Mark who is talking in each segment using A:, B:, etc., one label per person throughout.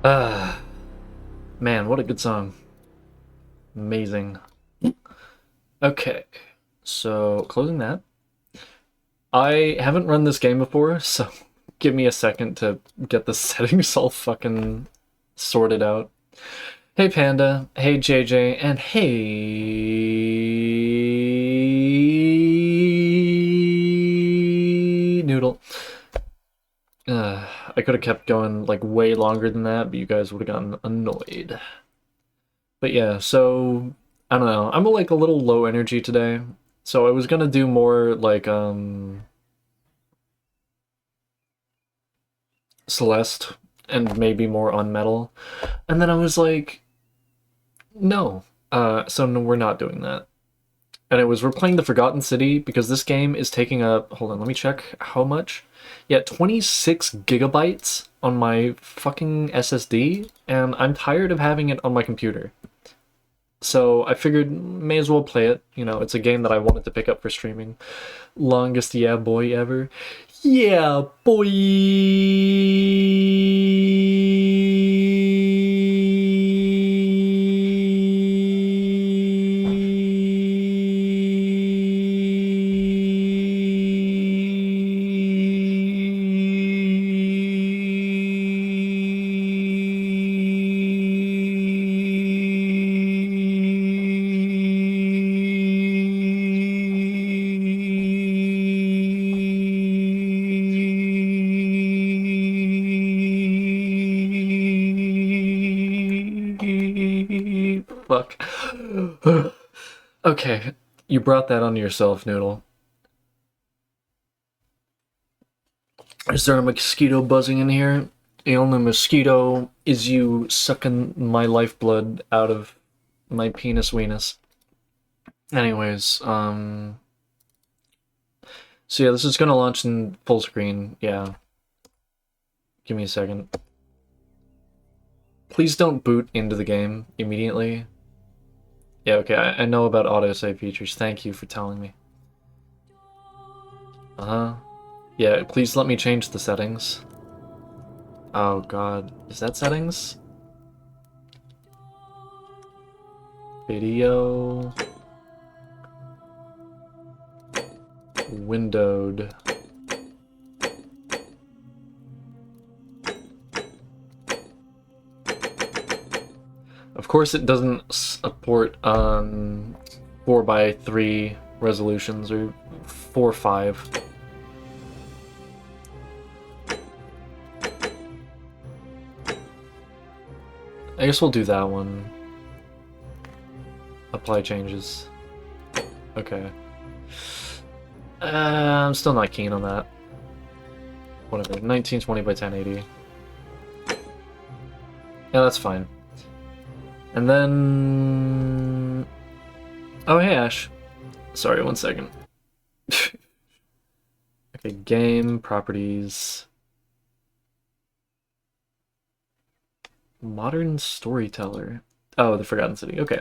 A: Ah, man, what a good song. Amazing. Okay, so closing that. I haven't run this game before, so give me a second to get the settings all fucking sorted out. Hey Panda, hey JJ, and hey Noodle. I could have kept going like way longer than that, but you guys would have gotten annoyed. But yeah, so I don't know. I'm like a little low energy today. So I was gonna do more like Celeste and maybe more on metal. And then I was like, no. So no, we're not doing that. And it was we're playing the Forgotten City because this game is taking up, hold on, let me check how much. Yeah, 26 gigabytes on my fucking SSD, and I'm tired of having it on my computer. So I figured may as well play it. You know, it's a game that I wanted to pick up for streaming. Longest yeah boy ever. Yeah boy. Fuck. Okay, you brought that on yourself, Noodle. Is there a mosquito buzzing in here? The only mosquito is you sucking my lifeblood out of my penis weenus. Anyways, so yeah, this is gonna launch in full screen. Yeah. Give me a second. Please don't boot into the game immediately. Yeah, okay, I know about autosave features. Thank you for telling me. Uh-huh. Yeah, please let me change the settings. Oh god. Is that settings? Video... Windowed. Of course it doesn't support 4:3 resolutions or 4:5. I guess we'll do that one. Apply changes. Okay. I'm still not keen on that. Whatever. 1920 by 1080. Yeah, that's fine. And then... Oh, hey, Ash. Sorry, one second. Okay, game, properties... Modern Storyteller. Oh, the Forgotten City. Okay.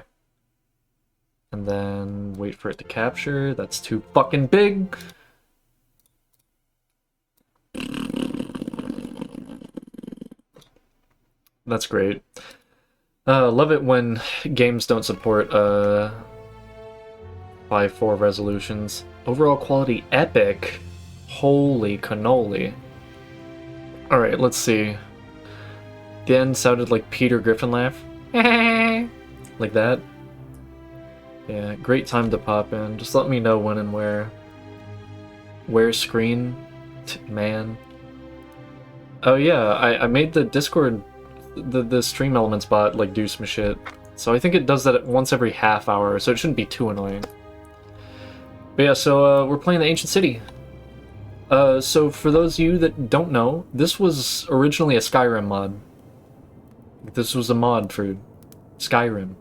A: And then wait for it to capture. That's too fucking big. That's great. Love it when games don't support 5:4 resolutions. Overall quality epic. Holy cannoli. Alright, let's see. The end sounded like Peter Griffin laugh. Like that. Yeah, great time to pop in. Just let me know when and where. Where screen? Man. Oh yeah, I made the Discord, the Stream Elements bot, like, do some shit. So I think it does that once every half hour, so it shouldn't be too annoying. But yeah, so we're playing the Ancient City. So for those of you that don't know, this was originally a Skyrim mod. This was a mod for Skyrim.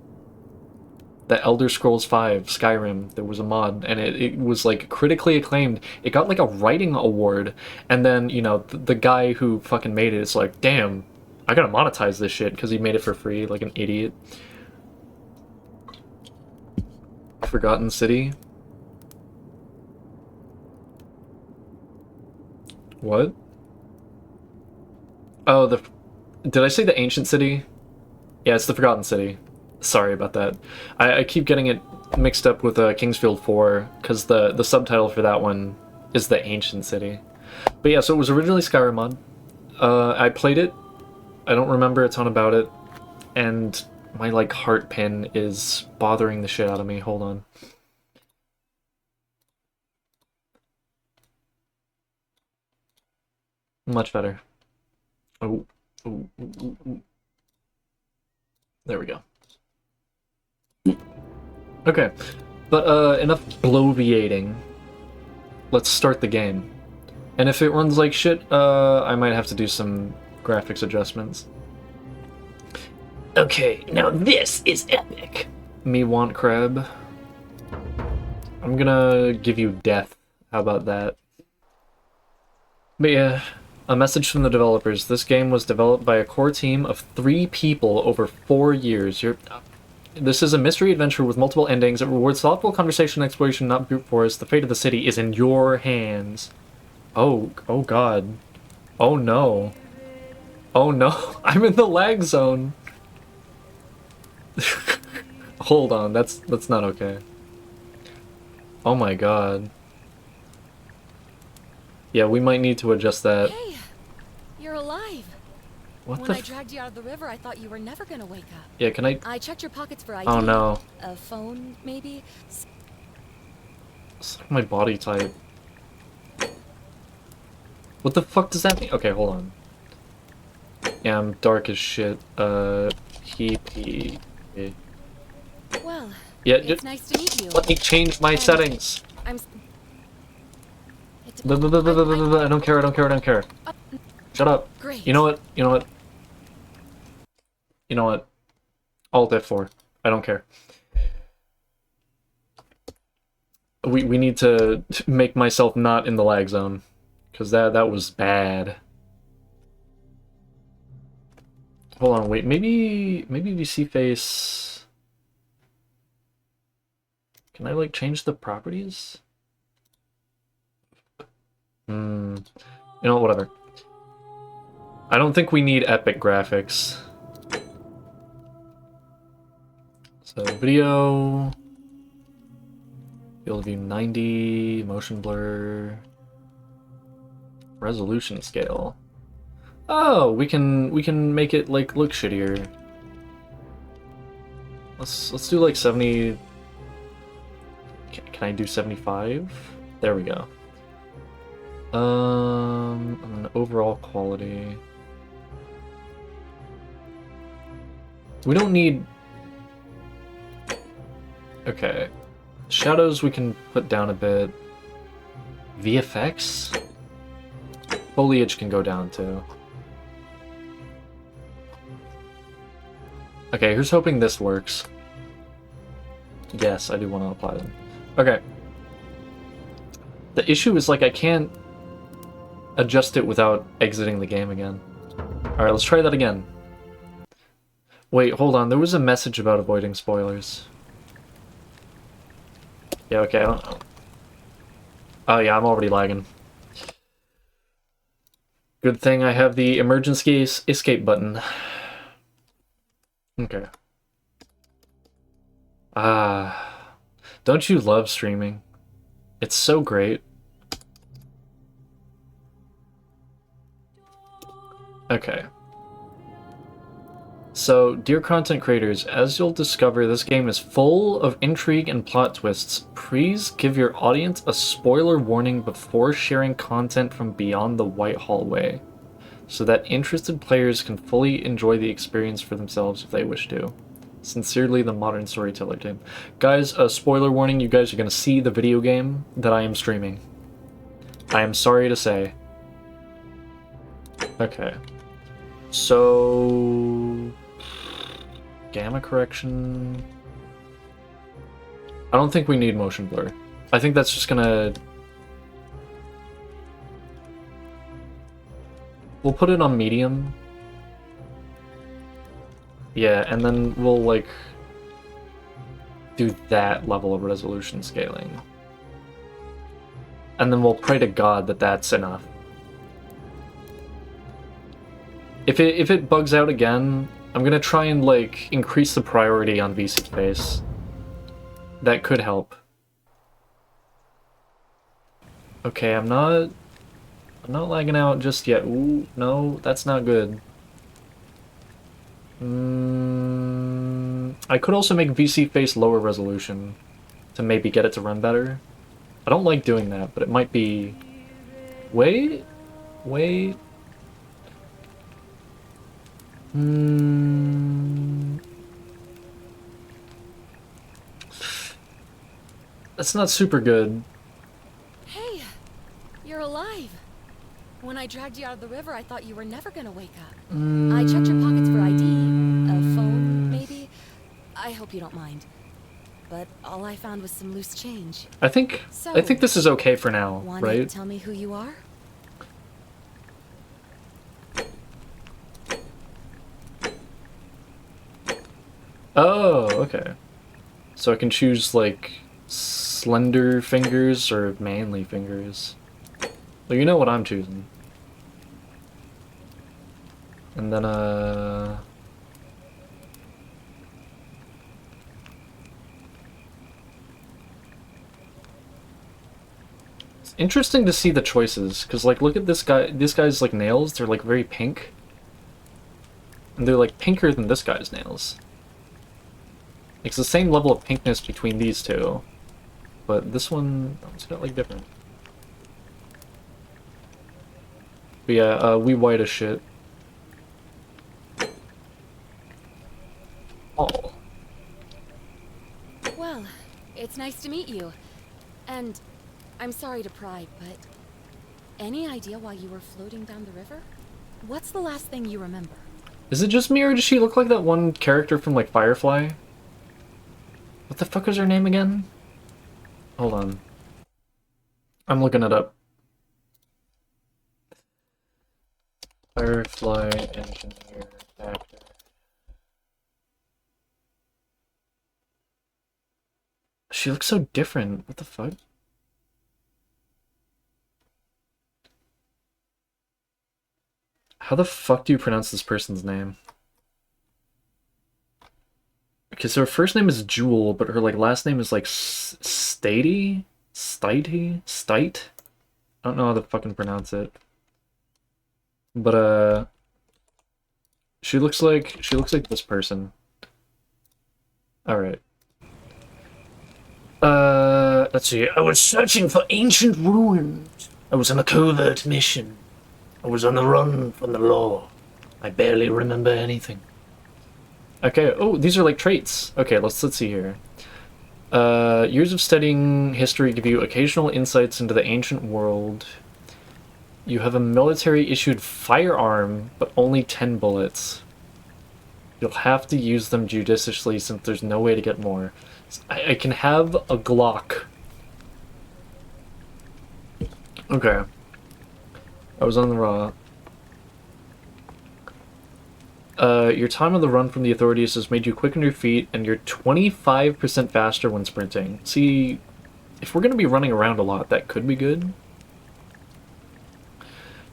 A: The Elder Scrolls V Skyrim, there was a mod, and it was like critically acclaimed. It got like a writing award, and then, you know, the guy who fucking made it is like, damn, I gotta monetize this shit, because he made it for free, like an idiot. Forgotten City. What? Oh, Did I say the ancient city? Yeah, it's the Forgotten City. Sorry about that. I keep getting it mixed up with Kingsfield 4, because the subtitle for that one is the ancient city. But yeah, so it was originally Skyrim mod. I played it. I don't remember a ton about it. And my, like, heart pin is bothering the shit out of me. Hold on. Much better. Oh. Ooh, ooh, ooh, ooh. There we go. Okay. But, enough bloviating. Let's start the game. And if it runs like shit, I might have to do some graphics adjustments. Okay, now this is epic. Me want crab. I'm gonna give you death. How about that? But yeah, a message from the developers. This game was developed by a core team of 3 people over 4 years. This is a mystery adventure with multiple endings. It rewards thoughtful conversation and exploration, not brute force. The fate of the city is in your hands. Oh god. Oh no. Oh no. I'm in the lag zone. Hold on, that's not okay. Oh my god. Yeah, we might need to adjust that.
B: Hey, you're alive.
A: What
B: When I dragged you out of the river, I thought you were never gonna wake up.
A: Yeah, can I...
B: I checked your pockets for ID.
A: Oh no.
B: A phone, maybe?
A: It's like my body type. What the fuck does that mean? Okay, hold on. Yeah, I'm dark as shit. He.
B: Well,
A: Yeah,
B: it's nice to meet you.
A: let me change my settings.
B: I'm...
A: I don't care, I don't care, I don't care. Shut up.
B: Great.
A: You know what? You know what? You know what? Alt F4. I don't care. We need to make myself not in the lag zone. Because that was bad. Hold on, wait, maybe VC face... Can I, like, change the properties? You know, whatever. I don't think we need epic graphics. So, video... Field of view 90, motion blur... Resolution scale. Oh, we can make it like look shittier. Let's do like 70. Can I do 75? There we go. And overall quality. We don't need. Okay, shadows we can put down a bit. VFX. Foliage can go down too. Okay, here's hoping this works. Yes, I do want to apply them. Okay. The issue is, like, I can't adjust it without exiting the game again. Alright, let's try that again. Wait, hold on. There was a message about avoiding spoilers. Yeah, okay, I don't know. Oh yeah, I'm already lagging. Good thing I have the emergency escape button. Okay. Don't you love streaming? It's so great. Okay. So, dear content creators, as you'll discover, this game is full of intrigue and plot twists. Please give your audience a spoiler warning before sharing content from beyond the White Hallway, so that interested players can fully enjoy the experience for themselves if they wish to. Sincerely, the Modern Storyteller Team. Guys, a spoiler warning, you guys are going to see the video game that I am streaming. I am sorry to say. Okay. So... gamma correction... I don't think we need motion blur. I think that's just gonna... We'll put it on medium. Yeah, and then we'll, like, do that level of resolution scaling. And then we'll pray to God that that's enough. If it bugs out again, I'm gonna try and like increase the priority on VC space. That could help. Okay, I'm not lagging out just yet. Ooh, no, that's not good. I could also make VC face lower resolution to maybe get it to run better. I don't like doing that, but it might be... Wait. That's not super good.
B: Hey, you're alive. When I dragged you out of the river, I thought you were never gonna wake up. I checked your pockets for ID, a phone, maybe. I hope you don't mind. But all I found was some loose change.
A: I think this is okay for now,
B: Wanna
A: right?
B: tell me who you are?
A: Oh, okay. So I can choose, like, slender fingers or manly fingers. Well, you know what I'm choosing. And then, It's interesting to see the choices, because, like, look at this guy's, like, nails, they're, like, very pink. And they're, like, pinker than this guy's nails. It's the same level of pinkness between these two. But this one, it's got, like, different. But yeah, we white as shit. Oh.
B: Well, it's nice to meet you. And I'm sorry to pry, but any idea why you were floating down the river? What's the last thing you remember?
A: Is it just me, or does she look like that one character from, like, Firefly? What the fuck is her name again? Hold on. I'm looking it up. Firefly engineer actor. She looks so different. What the fuck? How the fuck do you pronounce this person's name? Okay, so her first name is Jewel, but her like last name is like Stite? Stite? I don't know how to fucking pronounce it. But she looks like this person. Alright. Let's see. I was searching for ancient ruins. I was on a covert mission. I was on the run from the law. I barely remember anything. Okay, oh, these are like traits. Okay, let's see here. Years of studying history give you occasional insights into the ancient world. You have a military-issued firearm, but only 10 bullets. You'll have to use them judiciously since there's no way to get more. I can have a Glock. Okay. I was on the raw. Your time on the run from the authorities has made you quick on your feet, and you're 25% faster when sprinting. See, if we're going to be running around a lot, that could be good.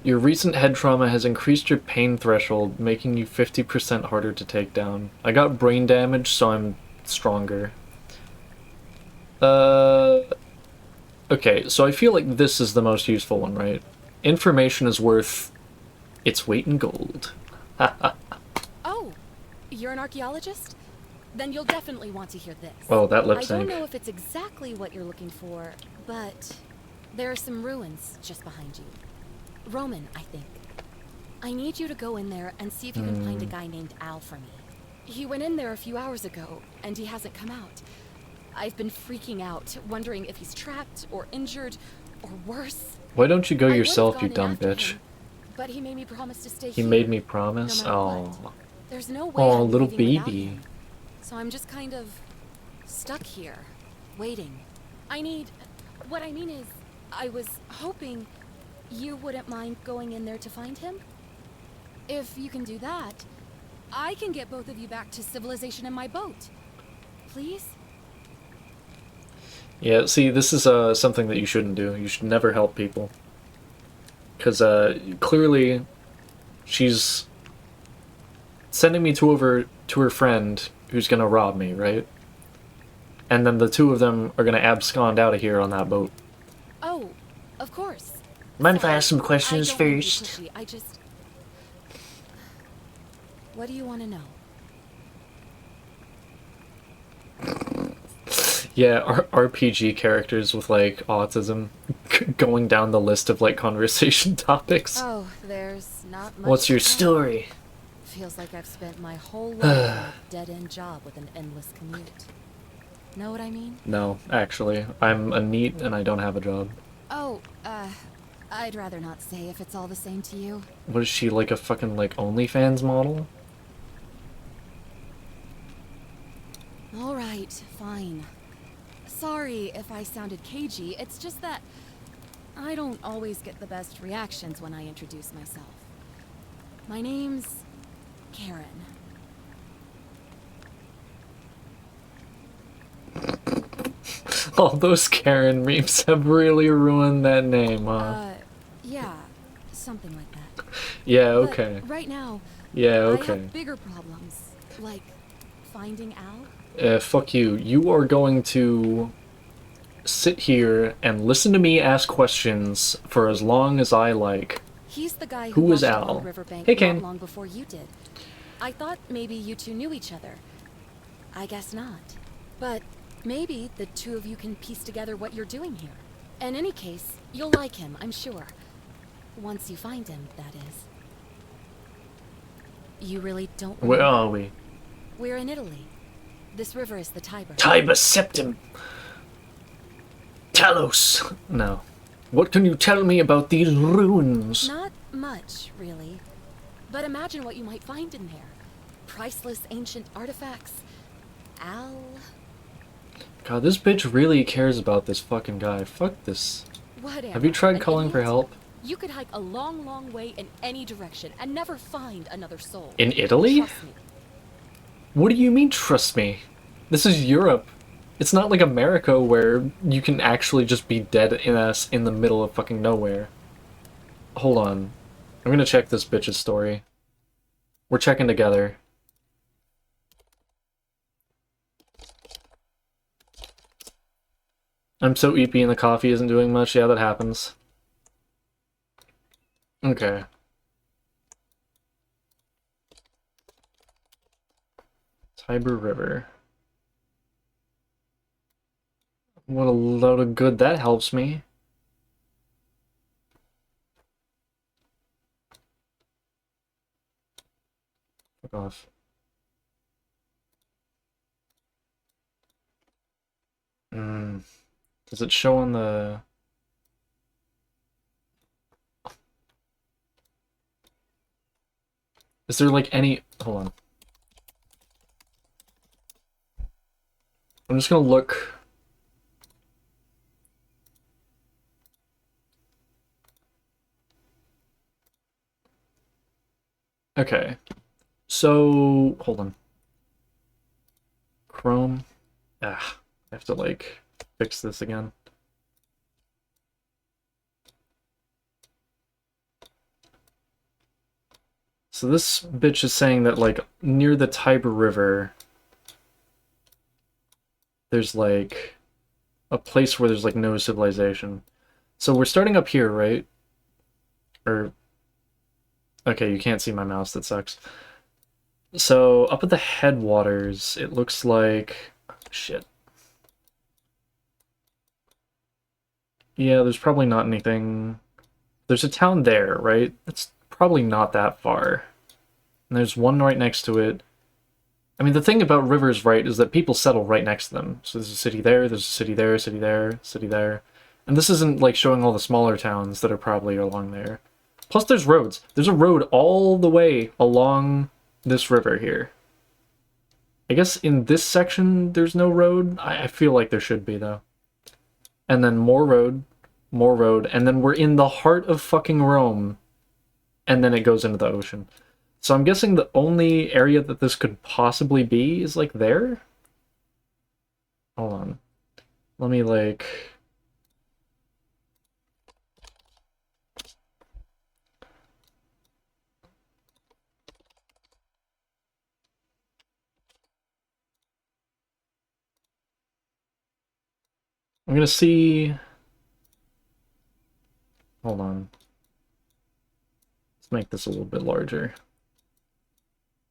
A: Your recent head trauma has increased your pain threshold, making you 50% harder to take down. I got brain damage, so I'm stronger. Okay, so I feel like this is the most useful one, right? Information is worth its weight in gold.
B: Oh, you're an archaeologist? Then you'll definitely want to hear this.
A: Oh, that lip
B: I
A: sync.
B: don't know if it's exactly what you're looking for, but there are some ruins just behind you. Roman, I think. I need you to go in there and see if you can find a guy named Al for me. He went in there a few hours ago, and he hasn't come out. I've been freaking out, wondering if he's trapped or injured or worse.
A: Why don't you go
B: I would've
A: yourself,
B: gone
A: you
B: in
A: dumb
B: after
A: bitch?
B: him, but he made me promise to stay
A: He
B: here.
A: made me promise?
B: No matter
A: Oh.
B: what. There's no way
A: Oh,
B: I'm
A: little
B: leaving without
A: baby.
B: him. So I'm just kind of stuck here, waiting. What I mean is, I was hoping you wouldn't mind going in there to find him. If you can do that, I can get both of you back to civilization in my boat. Please?
A: Yeah, see, this is something that you shouldn't do. You should never help people. Because clearly she's sending me to her friend who's gonna rob me, right? And then the two of them are gonna abscond out of here on that boat.
B: Oh, of course.
A: Mind if I
B: Sorry,
A: ask some questions
B: I don't wanna be
A: first?
B: pushy, I just... What do you want to know?
A: Yeah, RPG characters with like autism going down the list of like conversation topics.
B: Oh, there's not much.
A: What's your
B: to tell.
A: story?
B: Feels like I've spent my whole life in a dead-end job with an endless commute. Know what I mean?
A: No, actually, I'm a NEET and I don't have a job.
B: Oh, I'd rather not say if it's all the same to you.
A: What is she, like a fucking like OnlyFans model?
B: All right, fine. Sorry if I sounded cagey, it's just that I don't always get the best reactions when I introduce myself. My name's Karen.
A: All those Karen memes have really ruined that name, huh?
B: Yeah, something like that.
A: Yeah,
B: But
A: okay.
B: right now,
A: Yeah,
B: I
A: okay.
B: have bigger problems, like finding Al.
A: Fuck you. You are going to sit here and listen to me ask questions for as long as I like.
B: He's the guy
A: Who
B: who
A: is
B: washed up
A: Al?
B: on the riverbank
A: Hey,
B: not
A: Kane.
B: long before you did. I thought maybe you two knew each other. I guess not. But maybe the two of you can piece together what you're doing here. In any case, you'll like him, I'm sure. Once you find him, that is. You really don't
A: Where
B: remember?
A: are we?
B: We're in Italy. This river is the Tiber.
A: Tiber Septim. Talos. No. What can you tell me about these ruins?
B: Not much, really. But imagine what you might find in there. Priceless ancient artifacts. Al...
A: God, this bitch really cares about this fucking guy. Fuck this.
B: Whatever.
A: Have you tried
B: An
A: calling for
B: idiot?
A: help?
B: You could hike a long, long way in any direction and never find another soul.
A: In Italy?
B: Trust me.
A: What do you mean, trust me? This is Europe. It's not like America where you can actually just be dead in the middle of fucking nowhere. Hold on. I'm gonna check this bitch's story. We're checking together. I'm so eepy and the coffee isn't doing much. Yeah, that happens. Okay. Tiber River. What a load of good that helps me. Fuck off. Does it show on the... Is there like any... Hold on. I'm just gonna look... Okay. So... Hold on. Chrome. Ah. I have to like fix this again. So this bitch is saying that like near the Tiber River there's like a place where there's like no civilization. So we're starting up here, right? Or okay, you can't see my mouse, that sucks. So up at the headwaters, it looks like shit. Yeah, there's probably not anything. There's a town there, right? It's probably not that far. And there's one right next to it. I mean, the thing about rivers, right, is that people settle right next to them. So there's a city there, there's a city there, city there, city there. And this isn't like showing all the smaller towns that are probably along there. Plus there's roads. There's a road all the way along this river here. I guess in this section there's no road. I feel like there should be, though. And then more road, and then we're in the heart of fucking Rome. And then it goes into the ocean. So I'm guessing the only area that this could possibly be is like there? Hold on. Let me like... I'm gonna see... Hold on. Let's make this a little bit larger.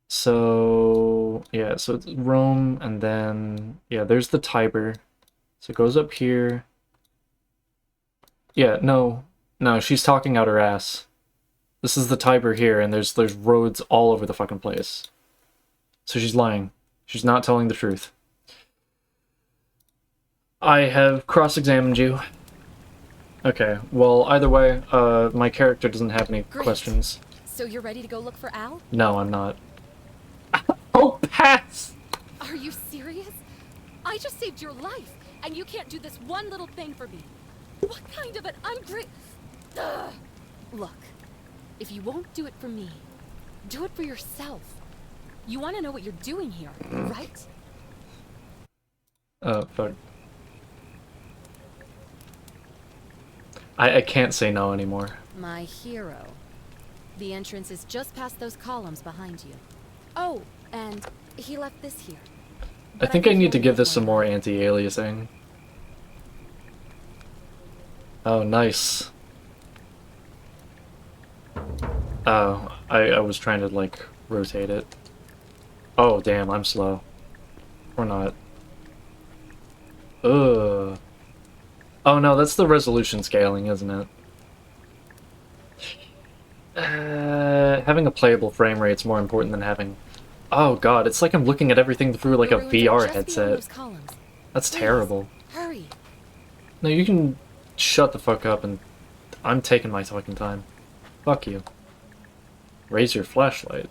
A: So, yeah, so it's Rome, and then, yeah, there's the Tiber. So it goes up here. Yeah, no, she's talking out her ass. This is the Tiber here, and there's roads all over the fucking place. So she's lying. She's not telling the truth. I have cross-examined you. Okay, well, either way, my character doesn't have any questions.
B: So you're ready to go look for Al?
A: No, I'm not. Oh, pass!
B: Are you serious? I just saved your life, and you can't do this one little thing for me. What kind of an Ugh. Look, if you won't do it for me, do it for yourself. You want to know what you're doing here, right?
A: Fuck. I can't say no anymore.
B: My hero. The entrance is just past those columns behind you. Oh, and he left this here.
A: I think I need to give this some more anti-aliasing. Oh, nice. Oh, I was trying to, like, rotate it. Oh, damn, I'm slow. Or not. Ugh. Oh, no, that's the resolution scaling, isn't it? Having a playable frame rate's more important than having... Oh, God, it's like I'm looking at everything through, like, a VR headset. That's terrible.
B: Hurry.
A: No, you can shut the fuck up, and I'm taking my fucking time. Fuck you. Raise your flashlight.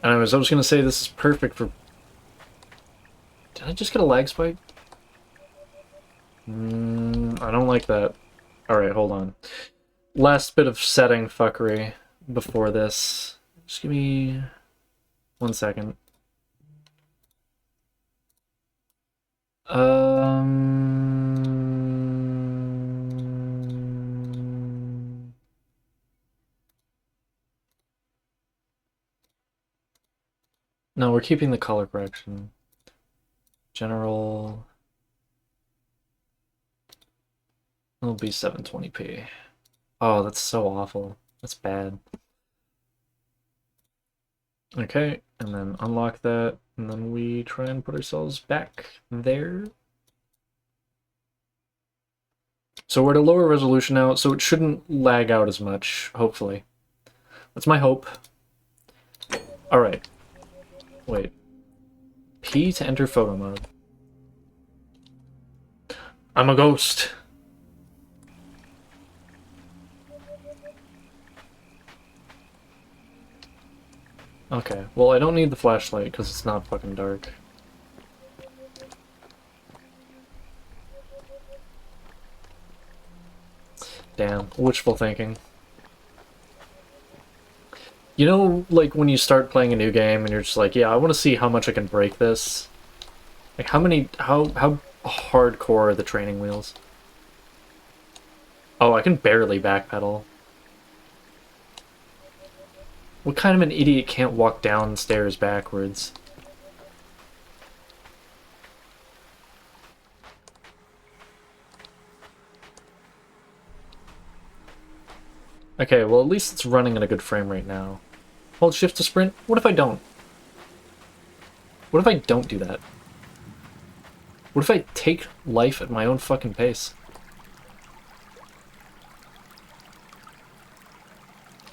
A: Anyways, I was gonna say this is perfect for... Did I just get a lag spike? I don't like that. Alright, hold on. Last bit of setting fuckery before this. Just give me 1 second. No, we're keeping the color correction. General... It'll be 720p. Oh, that's so awful. That's bad. Okay, and then unlock that, and then we try and put ourselves back there. So we're at a lower resolution now, so it shouldn't lag out as much, hopefully. That's my hope. Alright. Wait. P to enter photo mode. I'm a ghost. Okay, well I don't need the flashlight because it's not fucking dark. Damn, wishful thinking. You know, like when you start playing a new game and you're just like, yeah, I want to see how much I can break this. Like how hardcore are the training wheels? Oh, I can barely backpedal. What kind of an idiot can't walk downstairs backwards? Okay, well at least it's running at a good frame rate now. Hold shift to sprint? What if I don't? What if I don't do that? What if I take life at my own fucking pace?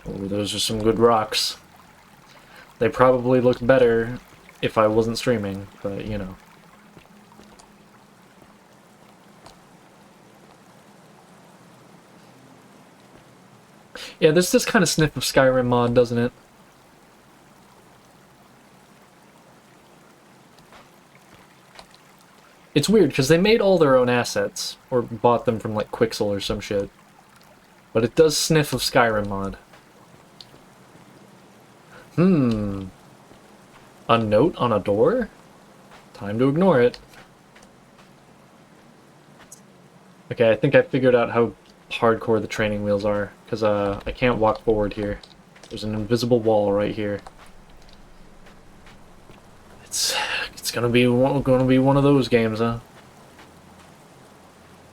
A: Oh, those are some good rocks. They probably look better if I wasn't streaming, but you know. Yeah, there's this kind of sniff of Skyrim mod, doesn't it? It's weird, because they made all their own assets, or bought them from, like, Quixel or some shit. But it does sniff of Skyrim mod. A note on a door? Time to ignore it. Okay, I think I figured out how hardcore the training wheels are, because I can't walk forward here. There's an invisible wall right here. It's gonna be one of those games, huh?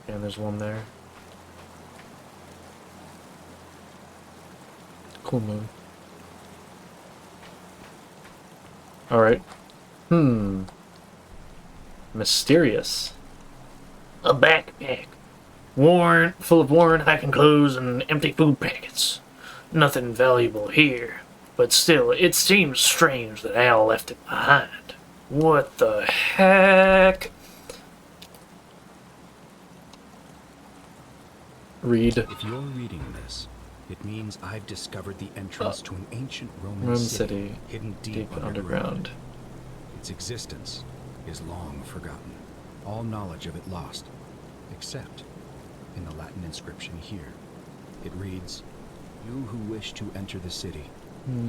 A: And there's one there. Cool moon. Alright. Mysterious. A backpack. Full of worn hiking clothes and empty food packets. Nothing valuable here. But still, it seems strange that Al left it behind. What the heck? Read.
C: If you're reading this, it means I've discovered the entrance to an ancient Roman
A: Roman
C: city,
A: city,
C: hidden
A: deep
C: deep
A: underground.
C: Its existence is long forgotten. All knowledge of it lost, except in the Latin inscription here. It reads, "You who wish to enter the city,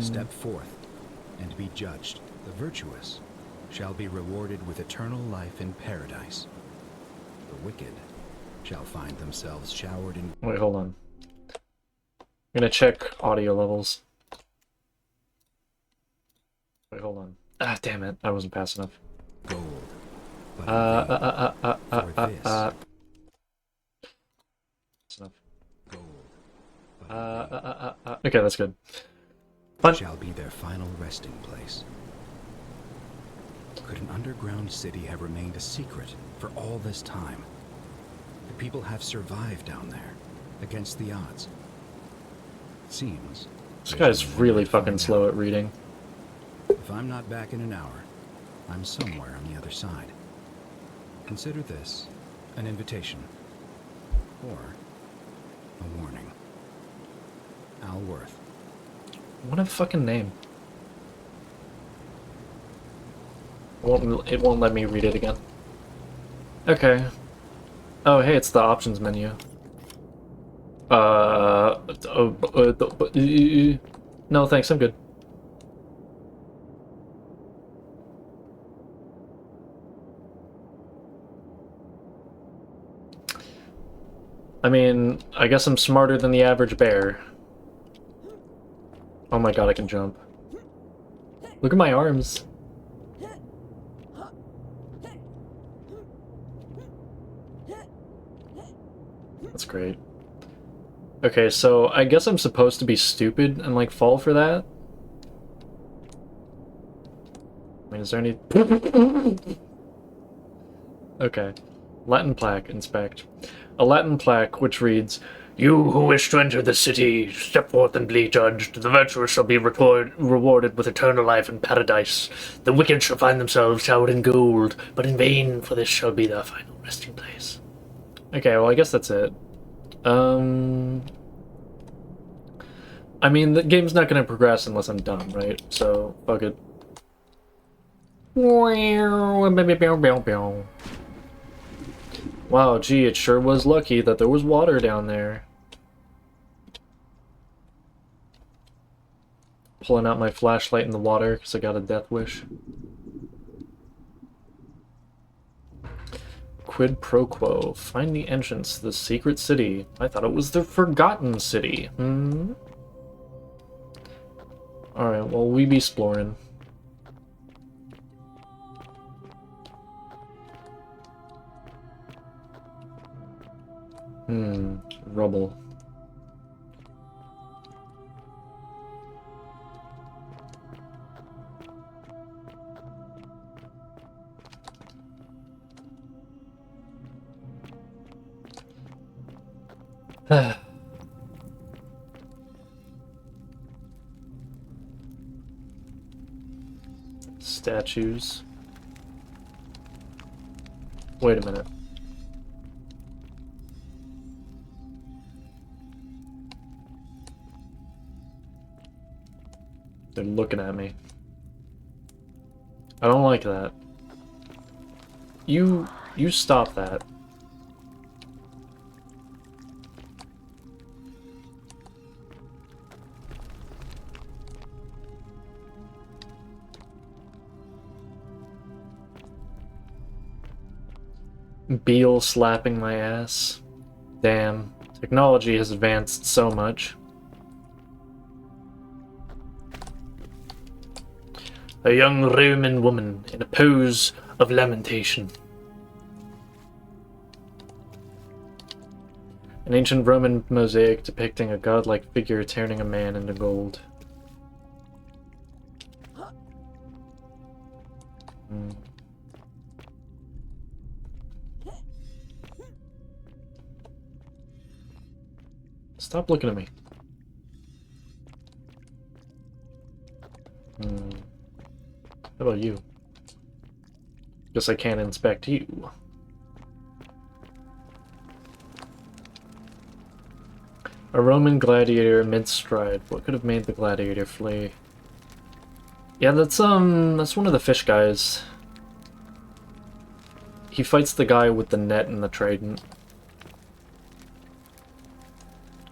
C: step forth and be judged. The virtuous shall be rewarded with eternal life in paradise. The wicked shall find themselves showered in..."
A: Wait, hold on. I'm gonna check audio levels. Wait, hold on. Ah, damn it. I wasn't fast enough.
C: gold. But
A: That's enough.
C: gold.
A: Okay, that's good. Fun.
C: Shall be their final resting place. Could an underground city have remained a secret for all this time? The people have survived down there, against the odds. It seems
A: This
C: there's
A: guy's
C: only one
A: really
C: way to
A: fucking
C: find
A: slow
C: out.
A: at reading.
C: If I'm not back in an hour, I'm somewhere on the other side. Consider this an invitation, or a warning. Al Worth.
A: What a fucking name. It won't let me read it again. Okay. Oh, hey, it's the options menu. No, thanks, I'm good. I mean, I guess I'm smarter than the average bear. Oh my god, I can jump. Look at my arms. That's great. Okay, so I guess I'm supposed to be stupid and, like, fall for that? I mean, is there any... Okay. Latin plaque, inspect. A Latin plaque which reads, "You who wish to enter the city, step forth and be judged. The virtuous shall be rewarded with eternal life in paradise. The wicked shall find themselves showered in gold, but in vain, for this shall be their final resting place." Okay, well, I guess that's it. I mean, the game's not gonna progress unless I'm done, right? So, fuck it. Wow, gee, it sure was lucky that there was water down there. Pulling out my flashlight in the water because I got a death wish. Quid pro quo. Find the entrance to the secret city. I thought it was the Forgotten City. Alright, well, we be exploring. Rubble. Statues. Wait a minute. They're looking at me. I don't like that. You stop that. Beale slapping my ass. Damn. Technology has advanced so much. A young Roman woman in a pose of lamentation. An ancient Roman mosaic depicting a godlike figure turning a man into gold. Hmm. Stop looking at me. How about you? Guess I can't inspect you. A Roman gladiator mid-stride. What could have made the gladiator flee? Yeah, that's one of the fish guys. He fights the guy with the net and the trident.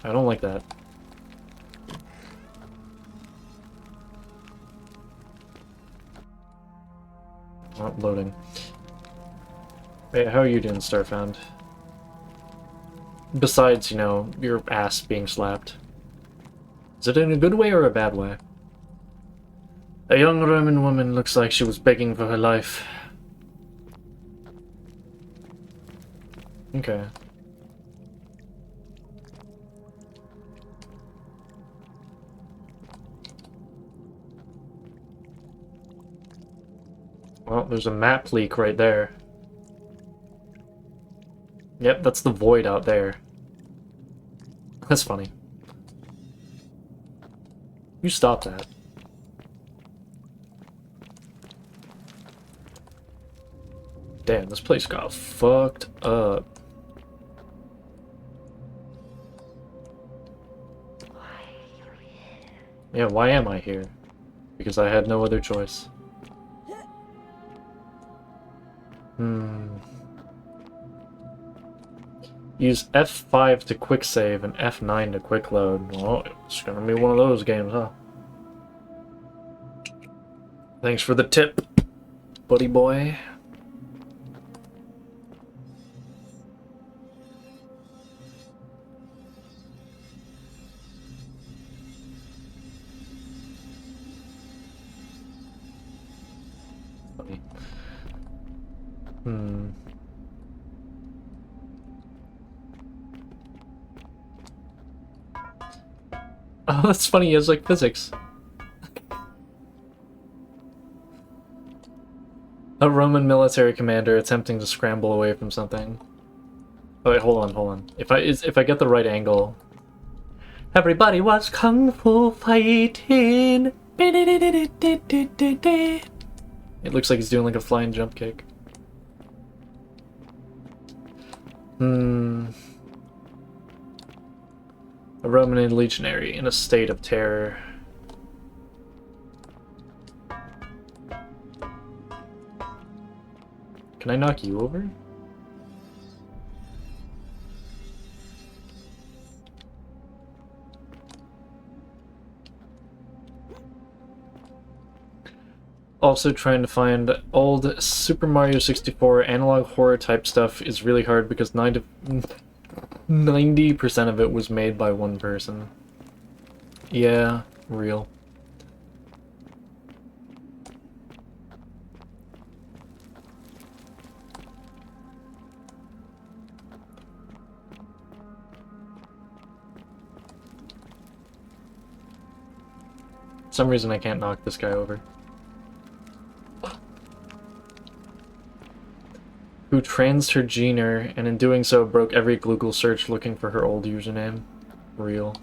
A: I don't like that. Not loading. Wait, how are you doing, Starfound? Besides, you know, your ass being slapped. Is it in a good way or a bad way? A young Roman woman looks like she was begging for her life. Okay. Well, there's a map leak right there. Yep, that's the void out there. That's funny. You stop that. Damn, this place got fucked up. Yeah, why am I here? Because I had no other choice. Use F5 to quick save and F9 to quick load. Well, it's gonna be one of those games, huh? Thanks for the tip, buddy boy. Funny. Oh, that's funny, he has like physics. A Roman military commander attempting to scramble away from something. Oh wait, hold on. If I get the right angle. Everybody was kung fu fighting. It looks like he's doing like a flying jump kick. A Roman legionary in a state of terror. Can I knock you over? Also, trying to find old Super Mario 64 analog horror type stuff is really hard because 90% of it was made by one person. Yeah, real. For some reason I can't knock this guy over. Who transed her gener, and in doing so broke every Google search looking for her old username. Real.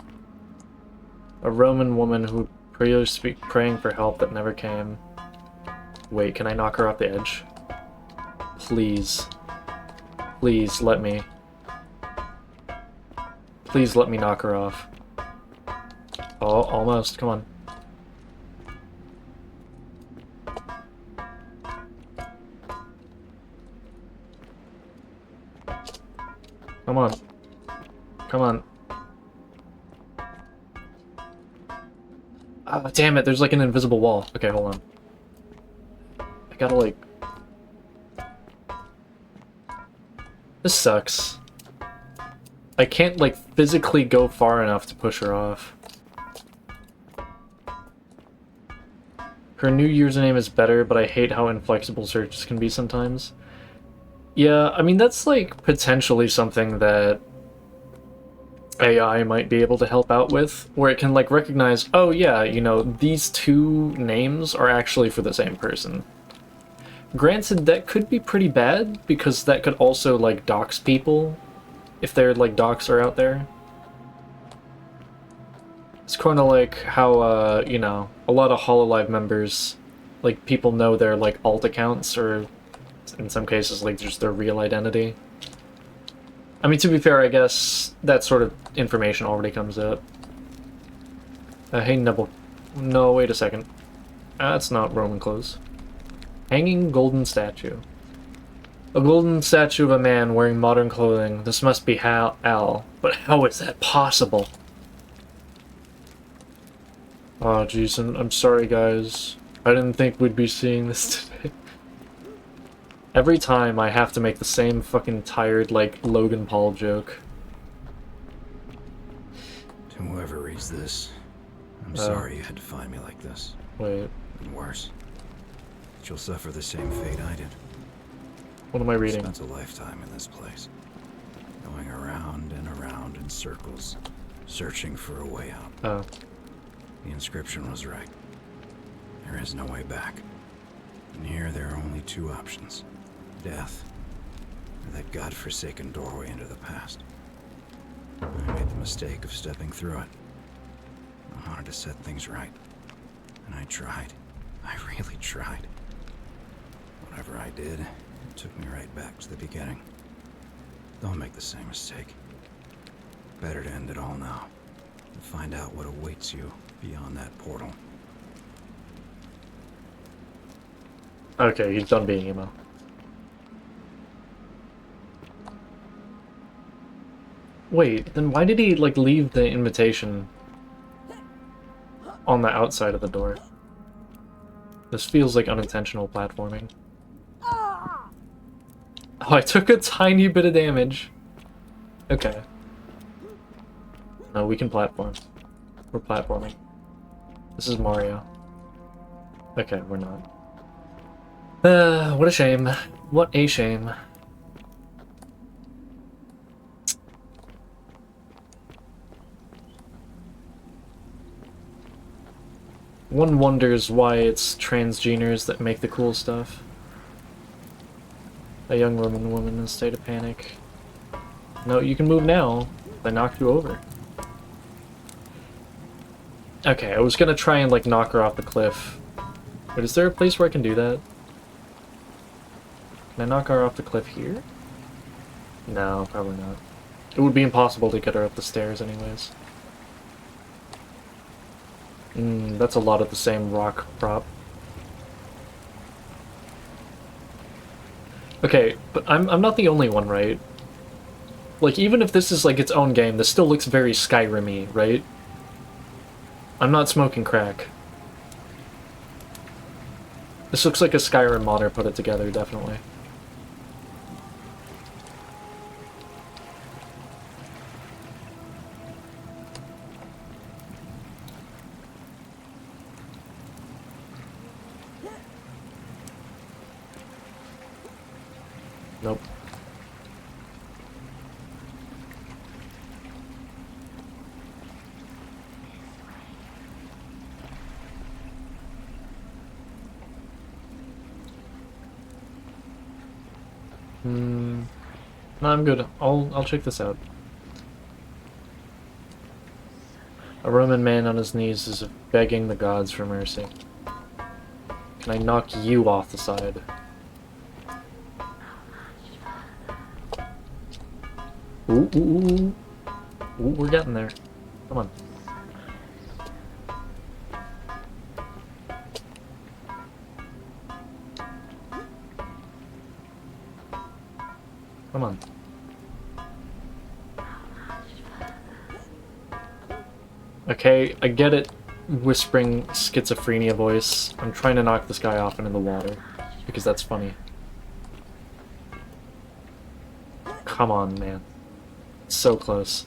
A: A Roman woman who praying for help that never came. Wait, can I knock her off the edge? Please. Please, let me. Please let me knock her off. Oh, almost. Come on. Come on. Come on. Ah, damn it, there's like an invisible wall. Okay, hold on. I gotta like... This sucks. I can't like physically go far enough to push her off. Her new username is better, but I hate how inflexible searches can be sometimes. Yeah, I mean, that's, like, potentially something that AI might be able to help out with, where it can like recognize, oh yeah, you know, these two names are actually for the same person. Granted, that could be pretty bad, because that could also like dox people, if their like docs are out there. It's kind of like how, you know, a lot of Hololive members, like, people know their, like, alt accounts, or in some cases, like, just their real identity. I mean, to be fair, I guess that sort of information already comes up. Hey, Nibble. No, wait a second. That's not Roman clothes. Hanging golden statue. A golden statue of a man wearing modern clothing. This must be Al. But how is that possible? Oh, jeez, I'm sorry, guys. I didn't think we'd be seeing this today. Every time I have to make the same fucking tired, like, Logan Paul joke.
C: To whoever reads this, I'm sorry you had to find me like this.
A: Wait,
C: And worse, that you'll suffer the same fate I did.
A: what am I reading?
C: Spent a lifetime in this place, going around and around in circles, searching for a way out.
A: Oh.
C: The inscription was right. There is no way back. And here there are only two options. Death, or that godforsaken doorway into the past. I made the mistake of stepping through it. I wanted to set things right. And I tried. I really tried. Whatever I did, it took me right back to the beginning. Don't make the same mistake. Better to end it all now. And find out what awaits you beyond that portal.
A: Okay, he's done being emo. Wait, then why did he, like, leave the invitation on the outside of the door? This feels like unintentional platforming. Oh, I took a tiny bit of damage. Okay. No, we can platform. We're platforming. This is Mario. Okay, we're not. What a shame. What a shame. One wonders why it's transgeners that make the cool stuff. A young Roman woman in a state of panic. No, you can move now. They knocked you over. Okay, I was gonna try and, like, knock her off the cliff. But is there a place where I can do that? Can I knock her off the cliff here? No, probably not. It would be impossible to get her up the stairs anyways. That's a lot of the same rock prop. Okay, but I'm not the only one, right? Like, even if this is, like, its own game, this still looks very Skyrim-y, right? I'm not smoking crack. This looks like a Skyrim modder put it together, definitely. Nope. No, I'm good. I'll check this out. A Roman man on his knees is begging the gods for mercy. Can I knock you off the side? Ooh, ooh, ooh. Ooh, we're getting there. Come on. Come on. Okay, I get it. Whispering schizophrenia voice. I'm trying to knock this guy off into the water. Because that's funny. Come on, man. So close.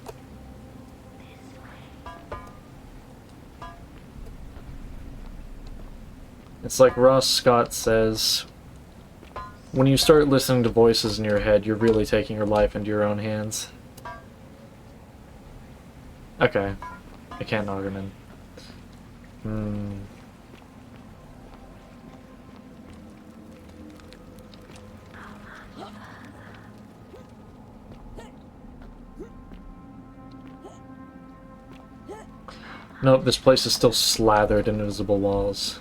A: It's like Ross Scott says, when you start listening to voices in your head, you're really taking your life into your own hands. Okay. I can't knock him in. Hmm. Nope, this place is still slathered in invisible walls.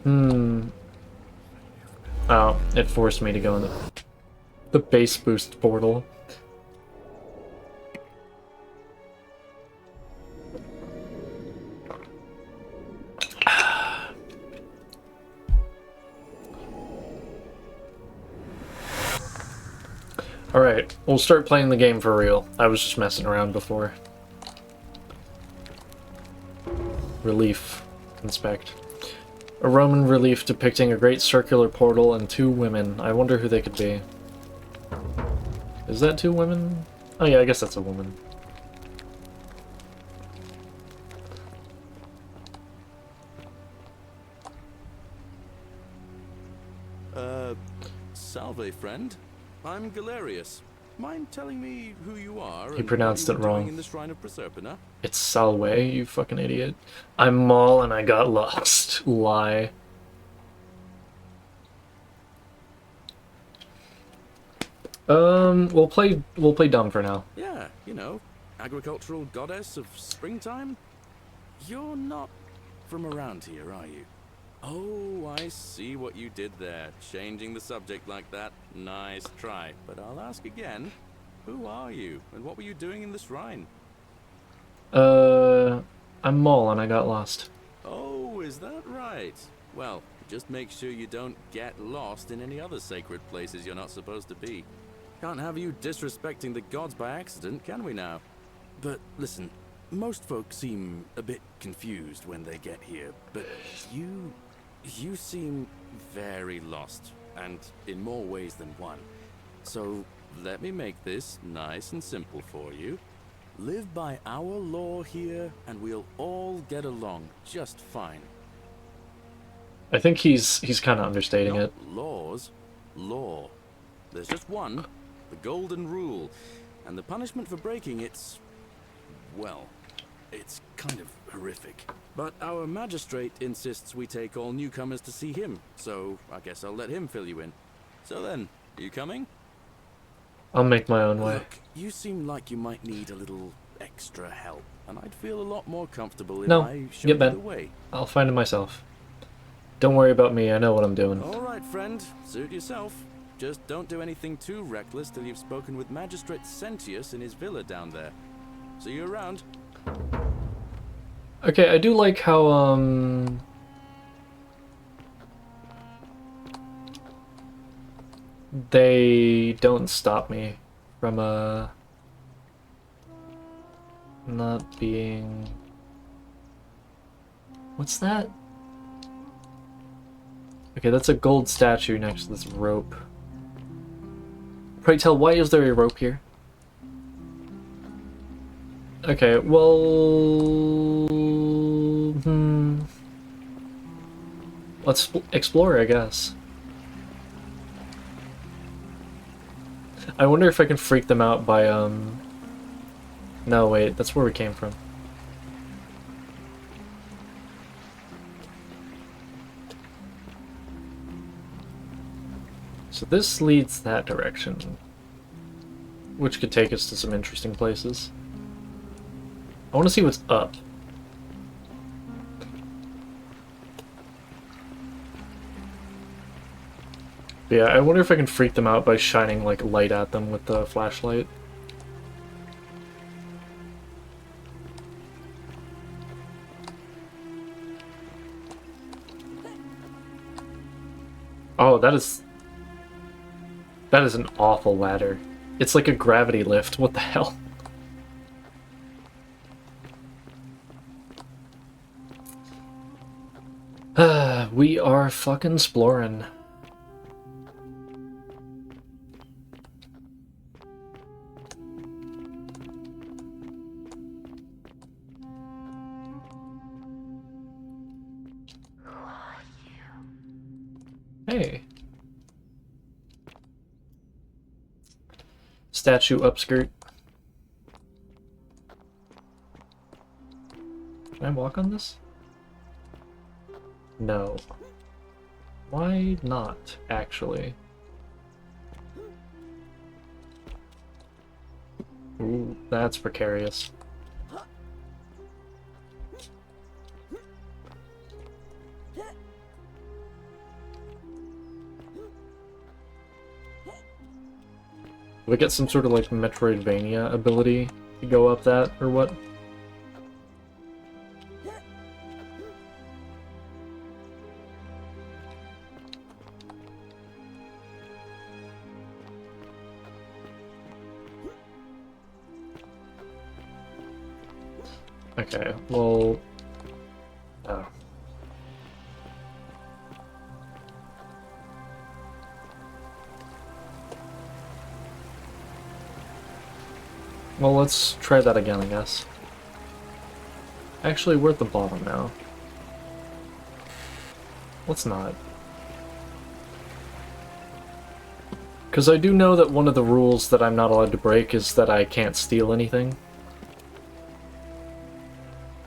A: Hmm. Oh, it forced me to go in the base boost portal. Alright, we'll start playing the game for real. I was just messing around before. Relief. Inspect. A Roman relief depicting a great circular portal and 2 women. I wonder who they could be. Is that 2 women? Oh yeah, I guess that's a woman.
D: Salve, friend. I'm Galerius. Mind telling me who you are?
A: He pronounced it wrong.
D: In the Shrine of Proserpina?
A: It's Salwe, you fucking idiot. I'm Maul and I got lost. Lie. We'll play dumb for now.
D: Yeah, you know, agricultural goddess of springtime. You're not from around here, are you? Oh, I see what you did there. Changing the subject like that. Nice try. But I'll ask again. Who are you? And what were you doing in the shrine?
A: I'm Maul and I got lost.
D: Oh, is that right? Well, just make sure you don't get lost in any other sacred places you're not supposed to be. Can't have you disrespecting the gods by accident, can we now? But listen, most folks seem a bit confused when they get here, but you seem very lost, and in more ways than one. So let me make this nice and simple for you. Live by our law here, and we'll all get along just fine.
A: I think he's kind of understating
D: Not
A: it.
D: laws, law. There's just one, the golden rule, and the punishment for breaking it's, well, it's kind of horrific. But our magistrate insists we take all newcomers to see him, so I guess I'll let him fill you in. So then, are you coming?
A: I'll make my own way.
D: Look, you seem like you might need a little extra help, and I'd feel a lot more comfortable if
A: No,
D: I showed
A: get
D: you
A: bent.
D: the way.
A: I'll find it myself. Don't worry about me, I know what I'm doing.
D: All right, friend, suit yourself. Just don't do anything too reckless till you've spoken with Magistrate Sentius in his villa down there. See you around.
A: Okay, I do like how, they don't stop me from, not being... What's that? Okay, that's a gold statue next to this rope. Pray tell, why is there a rope here? Okay, well... Let's explore, I guess. I wonder if I can freak them out by, No, wait, that's where we came from. So this leads that direction, which could take us to some interesting places. I want to see what's up. But yeah, I wonder if I can freak them out by shining like light at them with the flashlight. Oh, that is an awful ladder. It's like a gravity lift. What the hell? We are fucking exploring. Hey. Statue upskirt. Can I walk on this? No. Why not, actually? Ooh, that's precarious. Do we get some sort of like Metroidvania ability to go up that, or what? Okay, well... Oh. Well, let's try that again, I guess. Actually, we're at the bottom now. Let's not. Because I do know that one of the rules that I'm not allowed to break is that I can't steal anything.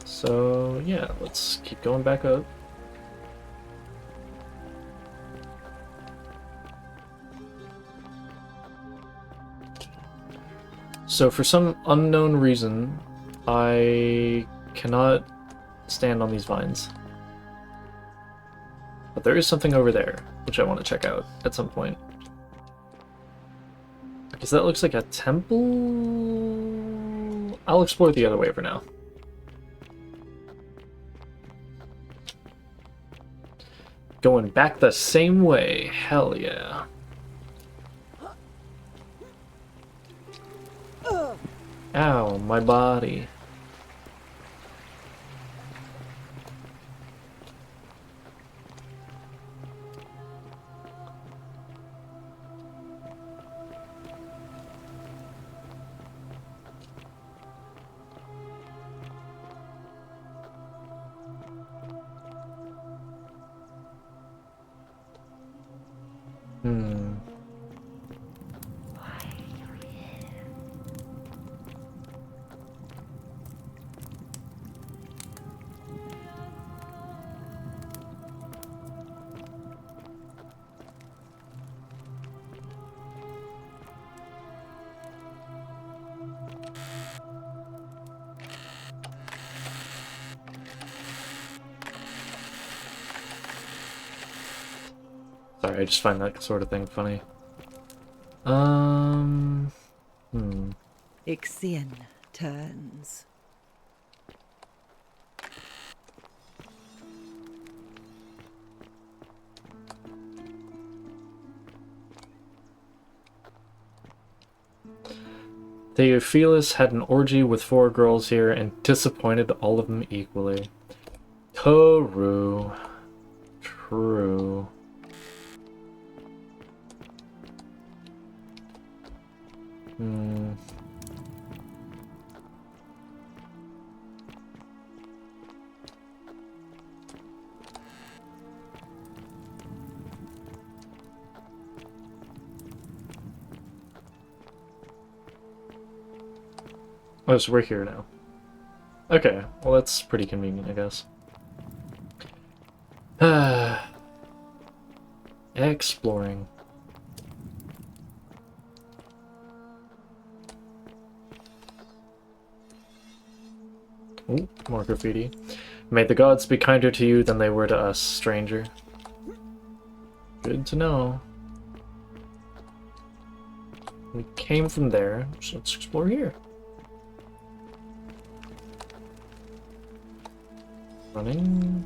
A: So, yeah, let's keep going back up. So for some unknown reason, I cannot stand on these vines. But there is something over there, which I want to check out at some point. Because that looks like a temple? I'll explore the other way for now. Going back the same way, hell yeah. Ow, my body. Sorry, I just find that sort of thing funny.
E: Ixion turns.
A: Theophilus had an orgy with 4 girls here and disappointed all of them equally. True. True. Oh, so we're here now. Okay, well that's pretty convenient, I guess. Exploring. Ooh, more graffiti. May the gods be kinder to you than they were to us, stranger. Good to know. We came from there, so let's explore here. Running.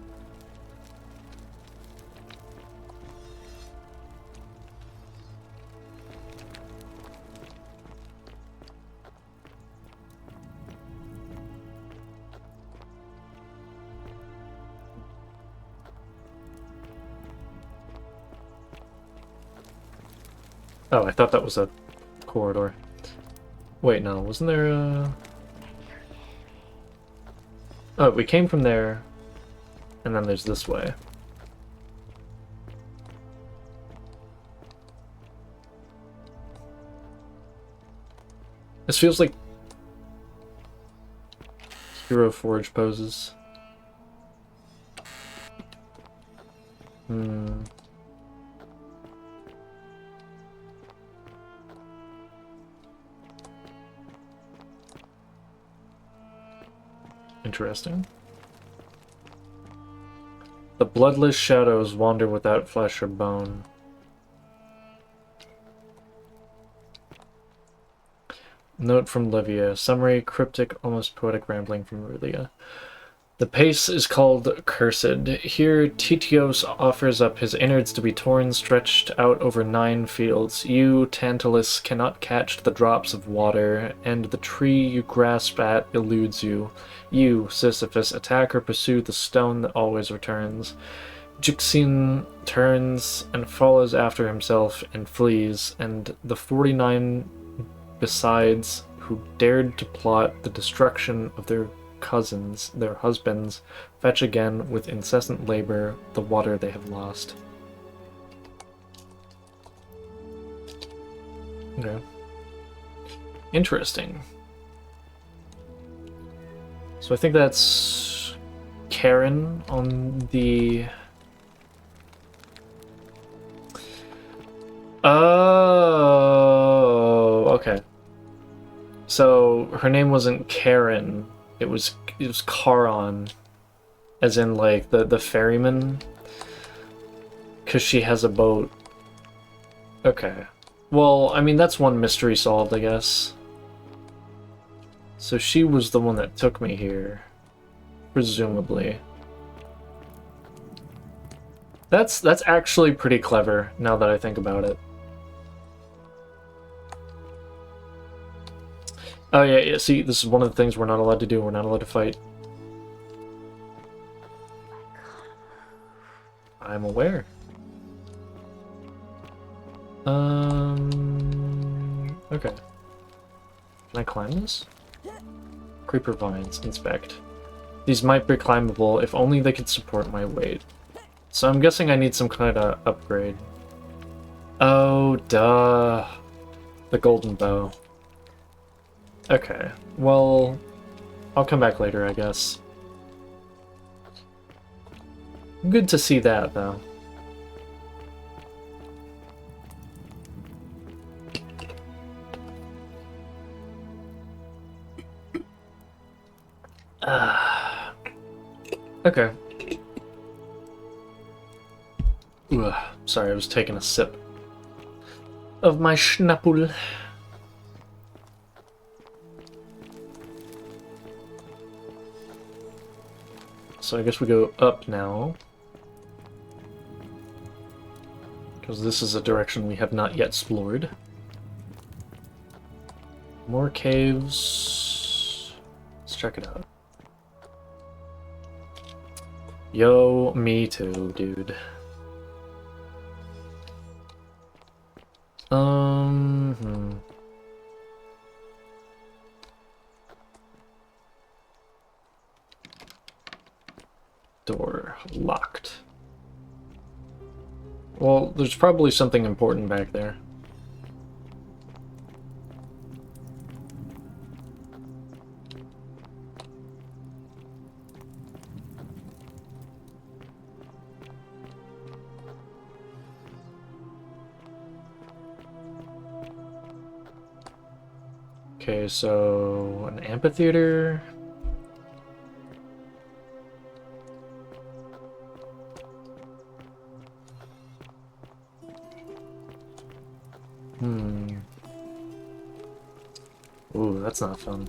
A: Oh, I thought that was a corridor. Wait, no, wasn't there a... Oh, we came from there, and then there's this way. This feels like Hero Forge poses. Hmm. Interesting. The bloodless shadows wander without flesh or bone. Note from Livia. Summary, cryptic, almost poetic rambling from Rulia. The pace is called Cursed. Here, Titios offers up his innards to be torn, stretched out over 9 fields. You, Tantalus, cannot catch the drops of water, and the tree you grasp at eludes you. You, Sisyphus, attack or pursue the stone that always returns. Jixin turns and follows after himself and flees, and the 49 besides who dared to plot the destruction of their cousins, their husbands, fetch again with incessant labor the water they have lost. Okay. Interesting. So I think that's Karen on the... Oh, okay. So her name wasn't Karen. It was Charon, as in like the ferryman, because she has a boat. Okay. Well, I mean that's one mystery solved, I guess. So she was the one that took me here, presumably. That's actually pretty clever now that I think about it. Oh yeah, see, this is one of the things we're not allowed to do. We're not allowed to fight. I'm aware. Okay. Can I climb this? Creeper vines, inspect. These might be climbable if only they could support my weight. So I'm guessing I need some kind of upgrade. Oh, duh. The golden bow. Okay, well, I'll come back later, I guess. Good to see that, though. Okay. Ugh, sorry, I was taking a sip of my Schnappel. So I guess we go up now. Because this is a direction we have not yet explored. More caves. Let's check it out. Yo, me too, dude. Door locked. Well, there's probably something important back there. Okay, so an amphitheater. Ooh, that's not fun.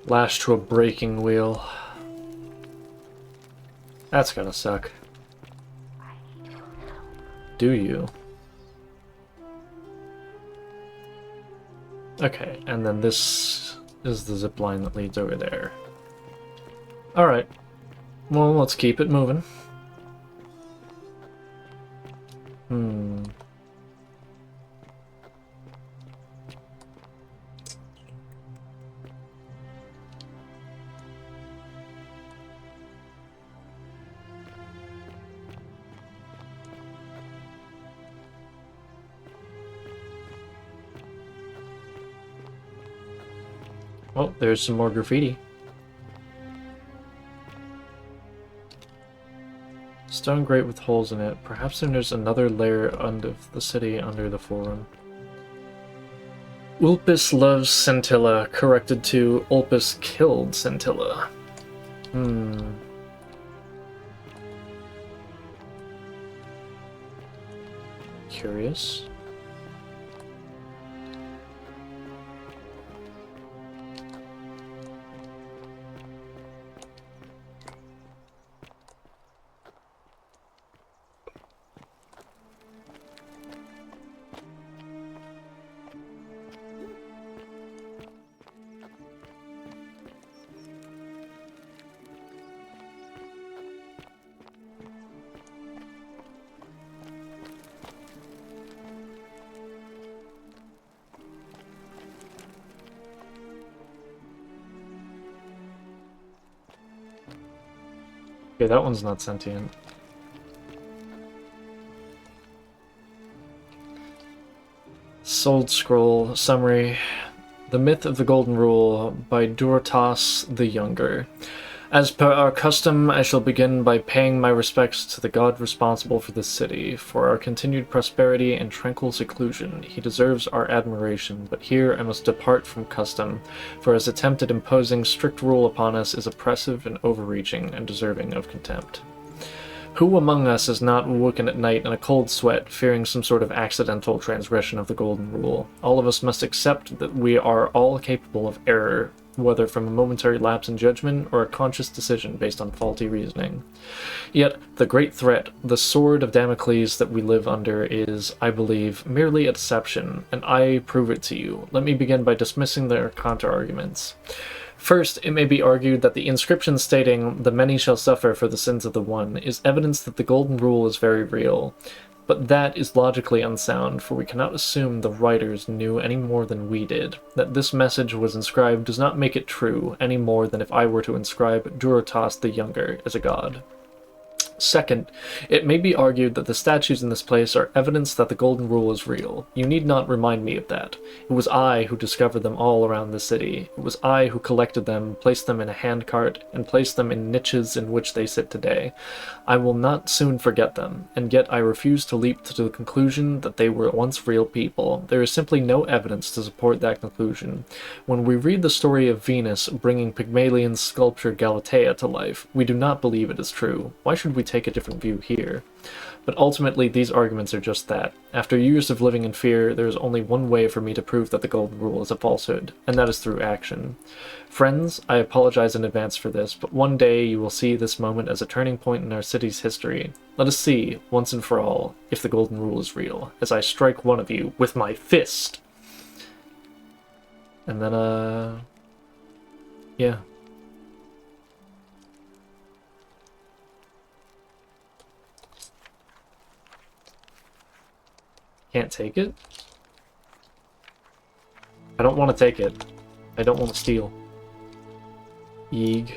A: Lashed to a breaking wheel. That's gotta suck. Do you? Okay, and then this is the zip line that leads over there. Alright. Well, let's keep it moving. Oh, there's some more graffiti. Stone grate with holes in it. Perhaps there's another layer under the city under the forum. Ulpis loves Scintilla, corrected to Ulpis killed Scintilla. Curious. Okay, that one's not sentient. Sold Scroll Summary. The Myth of the Golden Rule by Durotas the Younger. As per our custom, I shall begin by paying my respects to the god responsible for this city. For our continued prosperity and tranquil seclusion, he deserves our admiration, but here I must depart from custom, for his attempt at imposing strict rule upon us is oppressive and overreaching, and deserving of contempt. Who among us is not woken at night in a cold sweat, fearing some sort of accidental transgression of the Golden Rule? All of us must accept that we are all capable of error, whether from a momentary lapse in judgment or a conscious decision based on faulty reasoning. Yet, the great threat, the sword of Damocles that we live under is, I believe, merely a deception, and I prove it to you. Let me begin by dismissing their counter-arguments. First, it may be argued that the inscription stating, "The many shall suffer for the sins of the one," is evidence that the Golden Rule is very real. But that is logically unsound, for we cannot assume the writers knew any more than we did. That this message was inscribed does not make it true, any more than if I were to inscribe Durotas the Younger as a god. Second, it may be argued that the statues in this place are evidence that the Golden Rule is real. You need not remind me of that. It was I who discovered them all around the city. It was I who collected them, placed them in a handcart, and placed them in niches in which they sit today. I will not soon forget them, and yet I refuse to leap to the conclusion that they were once real people. There is simply no evidence to support that conclusion. When we read the story of Venus bringing Pygmalion's sculpture Galatea to life, we do not believe it is true. Why should we take a different view here? But ultimately, these arguments are just that. After years of living in fear, there is only one way for me to prove that the Golden Rule is a falsehood, and that is through action. Friends, I apologize in advance for this, but one day you will see this moment as a turning point in our city's history. Let us see, once and for all, if the Golden Rule is real, as I strike one of you with my fist! And then, yeah. Can't take it? I don't want to take it. I don't want to steal. Eeg.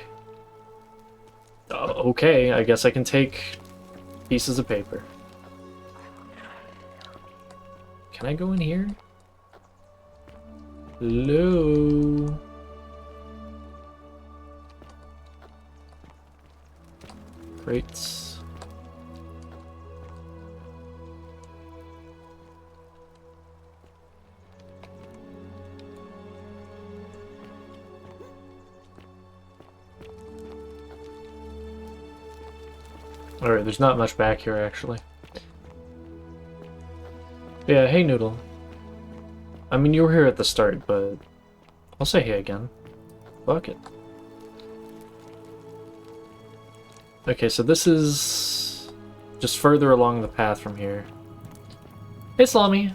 A: Okay, I guess I can take pieces of paper. Can I go in here? Hello? Crates. Alright, there's not much back here, actually. Yeah, hey Noodle. I mean, you were here at the start, but I'll say hey again. Fuck it. Okay, so this is just further along the path from here. Hey Salami!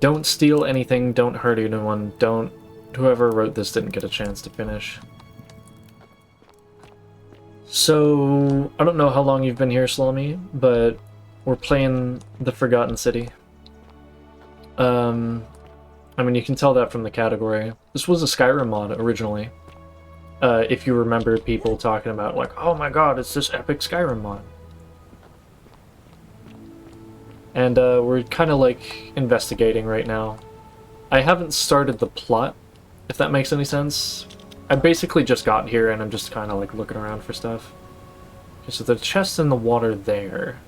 A: Don't steal anything, don't hurt anyone, don't... Whoever wrote this didn't get a chance to finish. So, I don't know how long you've been here, Salami, but we're playing The Forgotten City. I mean, you can tell that from the category. This was a Skyrim mod, originally. If you remember people talking about, like, oh my god, it's this epic Skyrim mod. And, we're kind of, like, investigating right now. I haven't started the plot, if that makes any sense. I basically just got here and I'm just kind of like looking around for stuff. Okay, so the chest in the water there.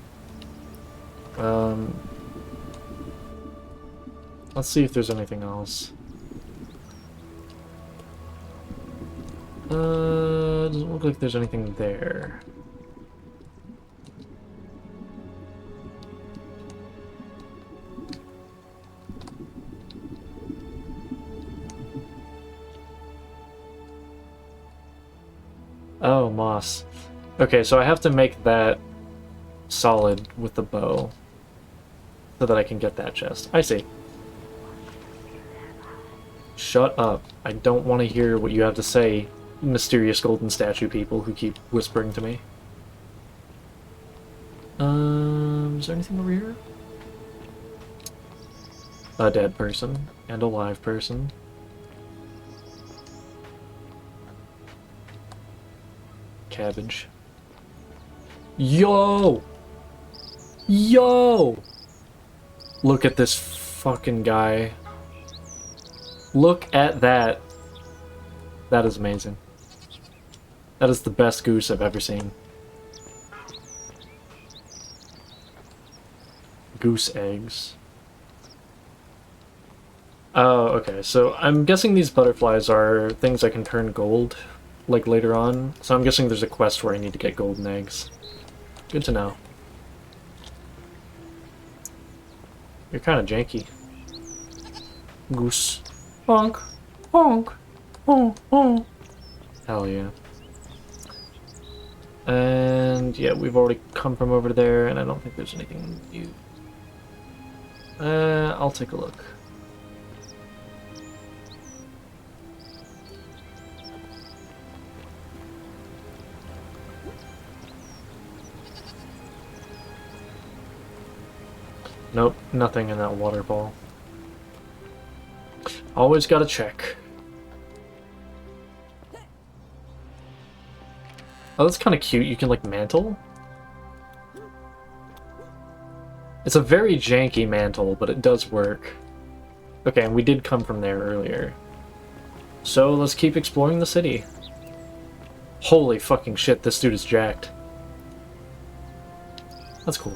A: Let's see if there's anything else. Doesn't look like there's anything there. Oh, moss. Okay, so I have to make that solid with the bow so that I can get that chest. I see. Shut up. I don't want to hear what you have to say, mysterious golden statue people who keep whispering to me. Is there anything over here? A dead person and a live person. Cabbage. Yo! Yo! Look at this fucking guy. Look at that. That is amazing. That is the best goose I've ever seen. Goose eggs. Oh, okay. So I'm guessing these butterflies are things I can turn gold, like later on. So I'm guessing there's a quest where I need to get golden eggs. Good to know. You're kind of janky. Goose. Honk. Honk. Honk. Honk. Hell yeah. And yeah, we've already come from over there, and I don't think there's anything new. I'll take a look. Nope, nothing in that waterfall. Always gotta check. Oh, that's kind of cute. You can, like, mantle? It's a very janky mantle, but it does work. Okay, and we did come from there earlier. So, let's keep exploring the city. Holy fucking shit, this dude is jacked. That's cool.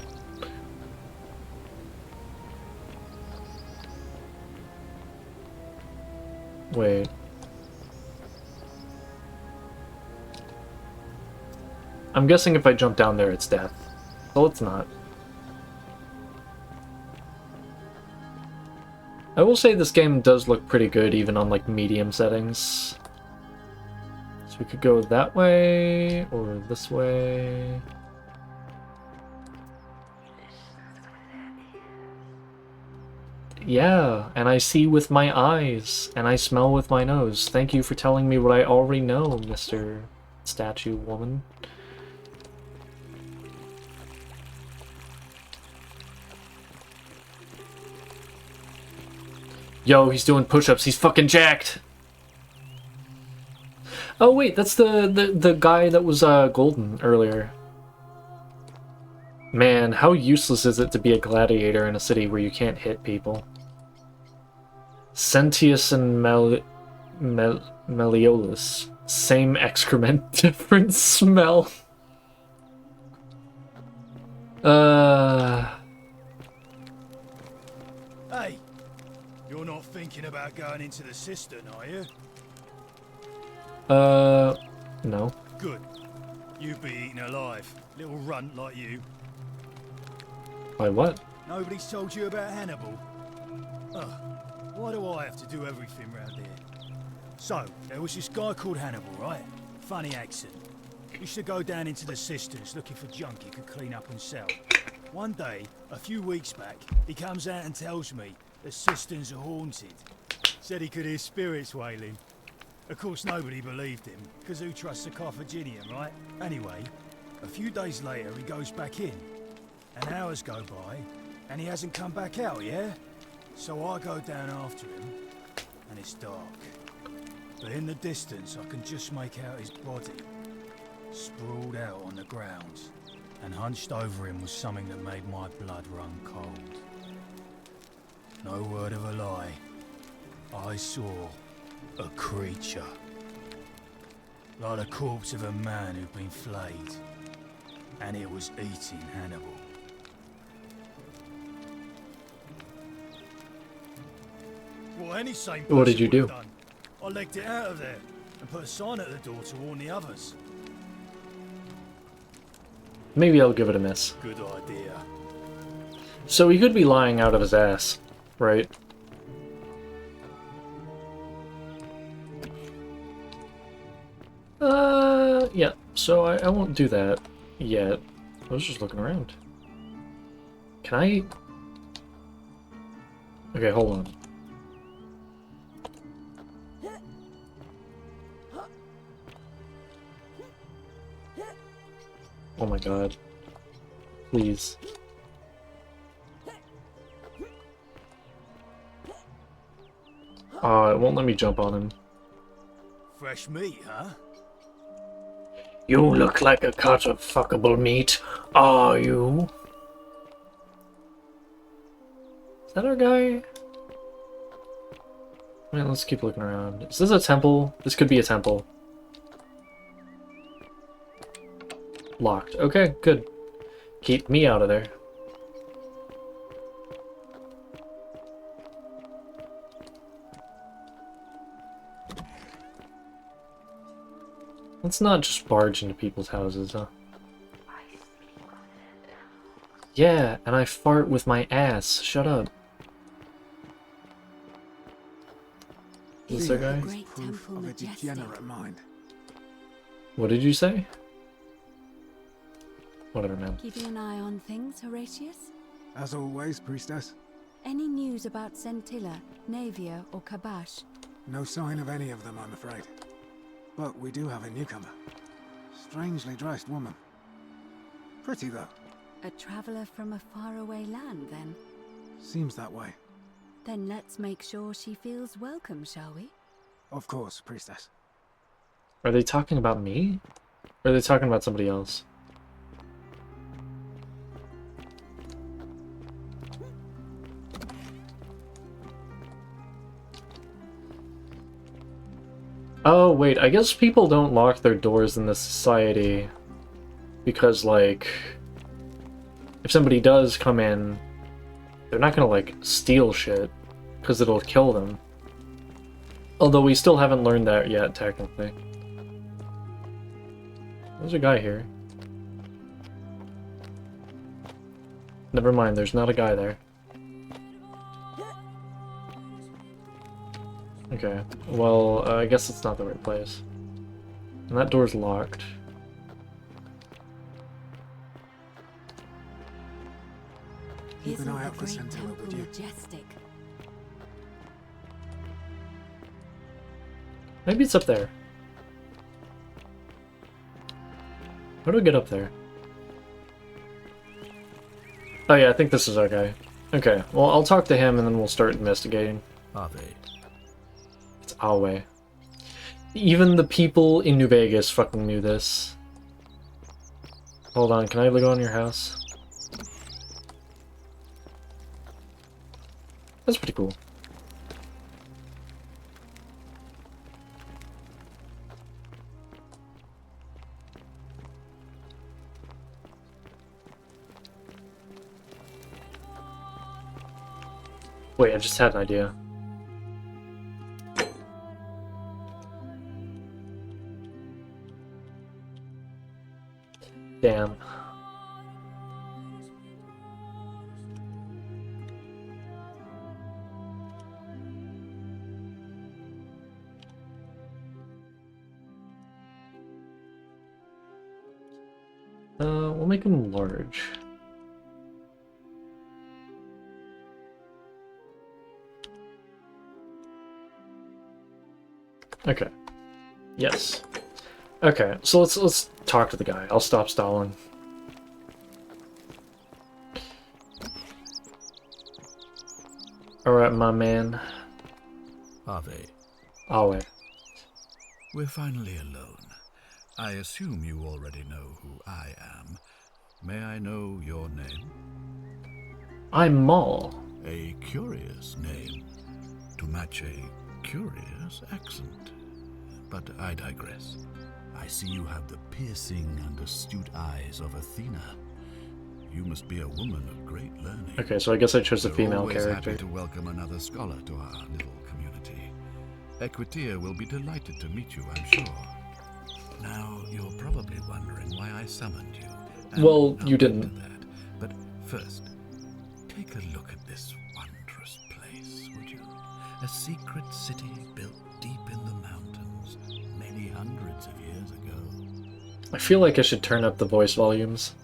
A: Wait. I'm guessing if I jump down there, it's death. Well, it's not. I will say this game does look pretty good, even on, like, medium settings. So we could go that way, or this way. Yeah, and I see with my eyes, and I smell with my nose. Thank you for telling me what I already know, Mr. Statue Woman. Yo, he's doing push-ups. He's fucking jacked. Oh wait, that's the guy that was golden earlier. Man, how useless is it to be a gladiator in a city where you can't hit people? Sentius and Meliolus. Same excrement, different smell.
F: Hey, you're not thinking about going into the cistern, are you?
A: No.
F: Good. You'd be eaten alive, little runt like you.
A: Why, what?
F: Nobody's told you about Hannibal? Ugh, why do I have to do everything round here? So, there was this guy called Hannibal, right? Funny accent. Used to go down into the cisterns looking for junk he could clean up and sell. One day, a few weeks back, he comes out and tells me the cisterns are haunted. Said he could hear spirits wailing. Of course, nobody believed him, because who trusts a Carthaginian, right? Anyway, a few days later, he goes back in. And hours go by, and he hasn't come back out, yeah? So I go down after him, and it's dark. But in the distance, I can just make out his body, sprawled out on the ground. And hunched over him was something that made my blood run cold. No word of a lie. I saw a creature. Like the corpse of a man who'd been flayed. and it was eating Hannibal. Well, any sane
A: What did
F: person
A: you do?
F: would have done. I legged it out of there and put a sign at the door to warn the others.
A: Maybe I'll give it a miss.
F: Good idea.
A: So he could be lying out of his ass, right? Yeah, so I won't do that yet. I was just looking around. Can I... Okay, hold on. Oh my god. Please. Oh, it won't let me jump on him.
F: Fresh meat, huh?
A: You look like a cut of fuckable meat, are you? Is that our guy? Man, let's keep looking around. Is this a temple? This could be a temple. Locked. Okay, good. Keep me out of there. Let's not just barge into people's houses, huh? Yeah, and I fart with my ass. Shut up. Is this our guy?
B: Great temple
C: Of a
B: majestic.
C: degenerate mind.
A: What did you say? Whatever, man.
B: Keeping an eye on things, Horatius?
C: As always, priestess.
B: Any news about Centilla, Navia, or Kabash?
C: No sign of any of them, I'm afraid. But we do have a newcomer. Strangely dressed woman. Pretty, though.
B: A traveler from a faraway land, then?
C: Seems that way.
B: Then let's make sure she feels welcome, shall we?
C: Of course, priestess.
A: Are they talking about me? Or are they talking about somebody else? Oh, wait, I guess people don't lock their doors in this society because, like, if somebody does come in, they're not gonna, like, steal shit because it'll kill them. Although we still haven't learned that yet, technically. There's a guy here. Never mind, there's not a guy there. Okay, well, I guess it's not the right place. And that door's locked.
C: Keep an
B: Isn't
C: eye
B: the
C: out for
B: great
C: Centilla,
B: temple
C: would you?
B: majestic?
A: Maybe it's up there. How do I get up there? Oh yeah, I think this is our guy. Okay, well, I'll talk to him and then we'll start investigating.
G: Are they?
A: It's Awe. Even the people in New Vegas fucking knew this. Hold on, can I go in your house? That's pretty cool. Wait, I just had an idea. Damn. We'll make them large. Okay. Yes. Okay, so let's talk to the guy. I'll stop stalling. Alright, my man.
G: Are they?
A: Awe.
G: We're finally alone. I assume you already know who I am. May I know your name?
A: I'm Maul.
G: A curious name to match a curious accent. But I digress. I see you have the piercing and astute eyes of Athena. You must be a woman of great learning.
A: Okay, so I guess I chose a
G: We're
A: female
G: always
A: character.
G: happy to welcome another scholar to our little community. Equitia will be delighted to meet you, I'm sure. Now, you're probably wondering why I summoned you. and
A: Well,
G: I'll
A: you
G: get to
A: didn't.
G: that. But first, take a look at this wondrous place, would you? A secret city built deep in the mountains, many hundreds of years ago.
A: I feel like I should turn up the voice volumes.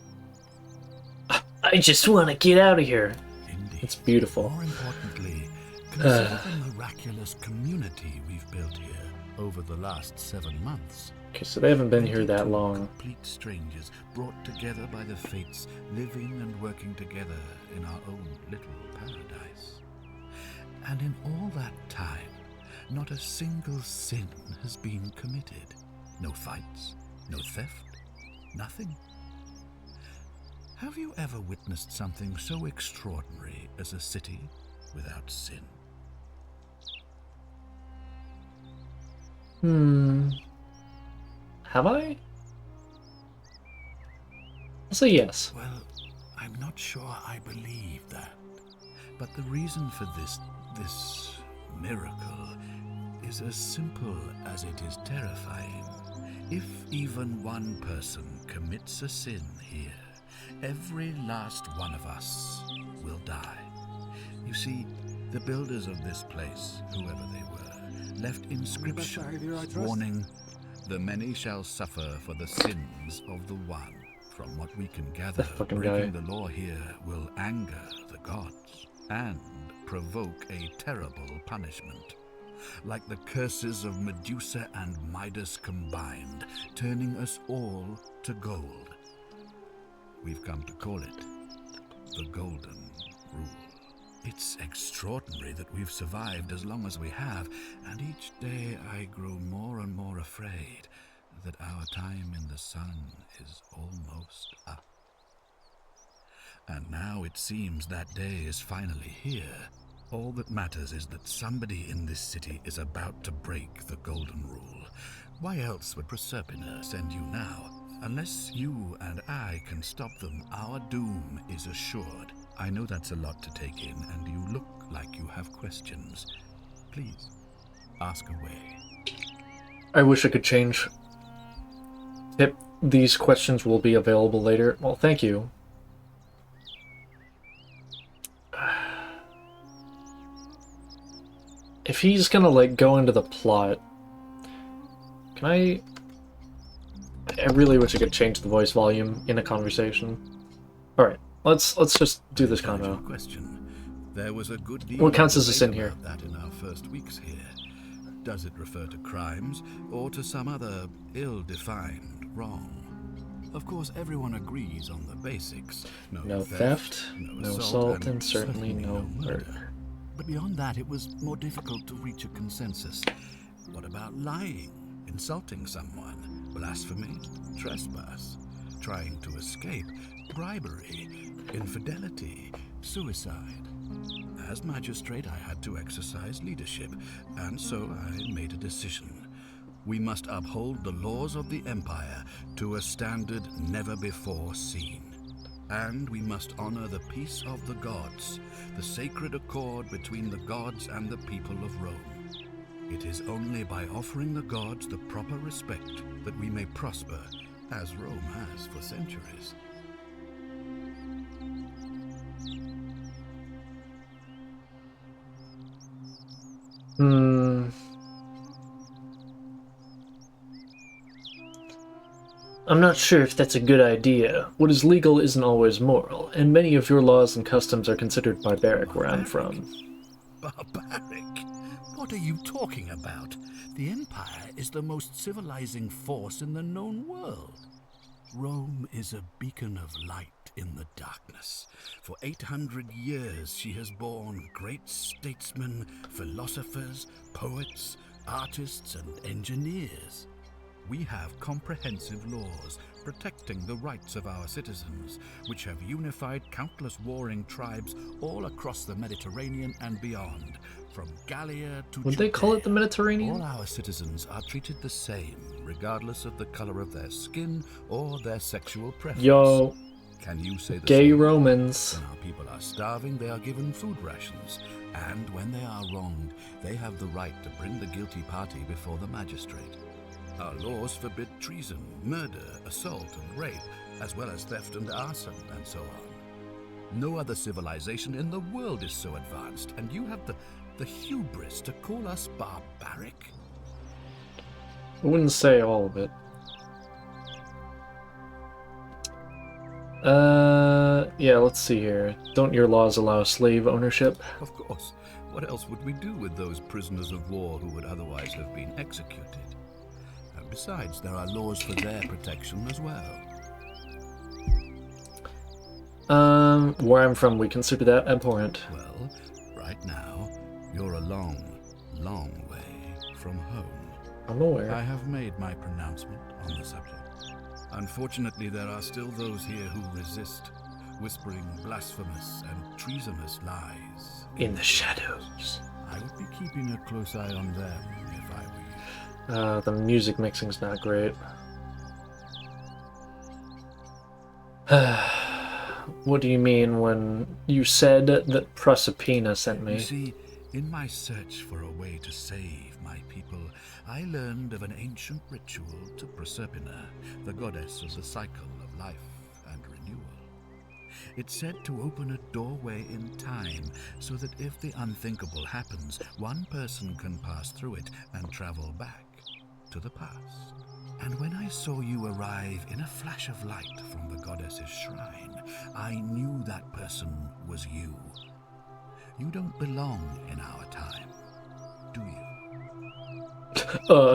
A: I just want to get out of here.
G: Indeed.
A: It's beautiful.
G: More importantly, consider the miraculous community we've built here over the last 7 months.
A: Okay, so they haven't been here that
G: 22
A: long.
G: Complete strangers brought together by the fates, living and working together in our own little paradise. And in all that time, not a single sin has been committed. No fights, no theft, nothing. Have you ever witnessed something so extraordinary as a city without sin?
A: Have I? I'll say yes.
G: Well, I'm not sure I believe that. But the reason for this miracle is as simple as it is terrifying. If even one person commits a sin here, every last one of us will die. You see, the builders of this place, whoever they were, left inscriptions warning, "The many shall suffer for the sins of the one." From what we can gather,
A: fucking
G: breaking
A: guy.
G: the law here will anger the gods and provoke a terrible punishment. Like the curses of Medusa and Midas combined, turning us all to gold. We've come to call it the Golden Rule. It's extraordinary that we've survived as long as we have, and each day I grow more and more afraid that our time in the sun is almost up. And now it seems that day is finally here. All that matters is that somebody in this city is about to break the Golden Rule. Why else would Proserpina send you now? Unless you and I can stop them, our doom is assured. I know that's a lot to take in, and you look like you have questions. Please, ask away.
A: I wish I could change. Tip, these questions will be available later. Well, thank you. If he's gonna, like, go into the plot, can I really wish I could change the voice volume in a conversation. Alright, let's just do this
G: Answer your
A: convo.
G: question. There was a good deal
A: What counts
G: of
A: as a sin
G: debate
A: here?
G: about that in our first weeks here. Does it refer to crimes or to some other ill-defined wrong? Of course, everyone agrees on the basics.
A: No theft, no assault, and certainly no
G: murder.
A: murder.
G: But beyond that, it was more difficult to reach a consensus. What about lying, insulting someone, blasphemy, trespass, trying to escape, bribery, infidelity, suicide? As magistrate, I had to exercise leadership, and so I made a decision. We must uphold the laws of the Empire to a standard never before seen. And we must honor the peace of the gods, the sacred accord between the gods and the people of Rome. It is only by offering the gods the proper respect that we may prosper, as Rome has for centuries.
A: I'm not sure if that's a good idea. What is legal isn't always moral, and many of your laws and customs are considered barbaric where I'm from.
G: Barbaric? What are you talking about? The Empire is the most civilizing force in the known world. Rome is a beacon of light in the darkness. For 800 years she has borne great statesmen, philosophers, poets, artists, and engineers. We have comprehensive laws protecting the rights of our citizens, which have unified countless warring tribes all across the Mediterranean and beyond, from Gallia to
A: Would they call it the
G: Judea.
A: Mediterranean?
G: All our citizens are treated the same, regardless of the color of their skin or their sexual preference.
A: Yo,
G: Can you say the
A: gay
G: same?
A: Romans.
G: When our people are starving, they are given food rations. And when they are wronged, they have the right to bring the guilty party before the magistrate. Our laws forbid treason, murder, assault, and rape, as well as theft and arson, and so on. No other civilization in the world is so advanced, and you have the hubris to call us barbaric?
A: I wouldn't say all of it. Yeah, let's see here. Don't your laws allow slave ownership?
G: Of course. What else would we do with those prisoners of war who would otherwise have been executed? Besides, there are laws for their protection as well.
A: Where I'm from, we consider that abhorrent.
G: Well, right now, you're a long, long way from home.
A: I'm aware.
G: I have made my pronouncement on the subject. Unfortunately, there are still those here who resist, whispering blasphemous and treasonous lies.
A: In the shadows.
G: I would be keeping a close eye on them if I were you.
A: The music mixing's not great. What do you mean when you said that Proserpina sent
G: You
A: me?
G: see, in my search for a way to save my people, I learned of an ancient ritual to Proserpina, the goddess of the cycle of life and renewal. It's said to open a doorway in time, so that if the unthinkable happens, one person can pass through it and travel back to the past. And when I saw you arrive in a flash of light from the goddess's shrine, I knew that person was you. You don't belong in our time, do you?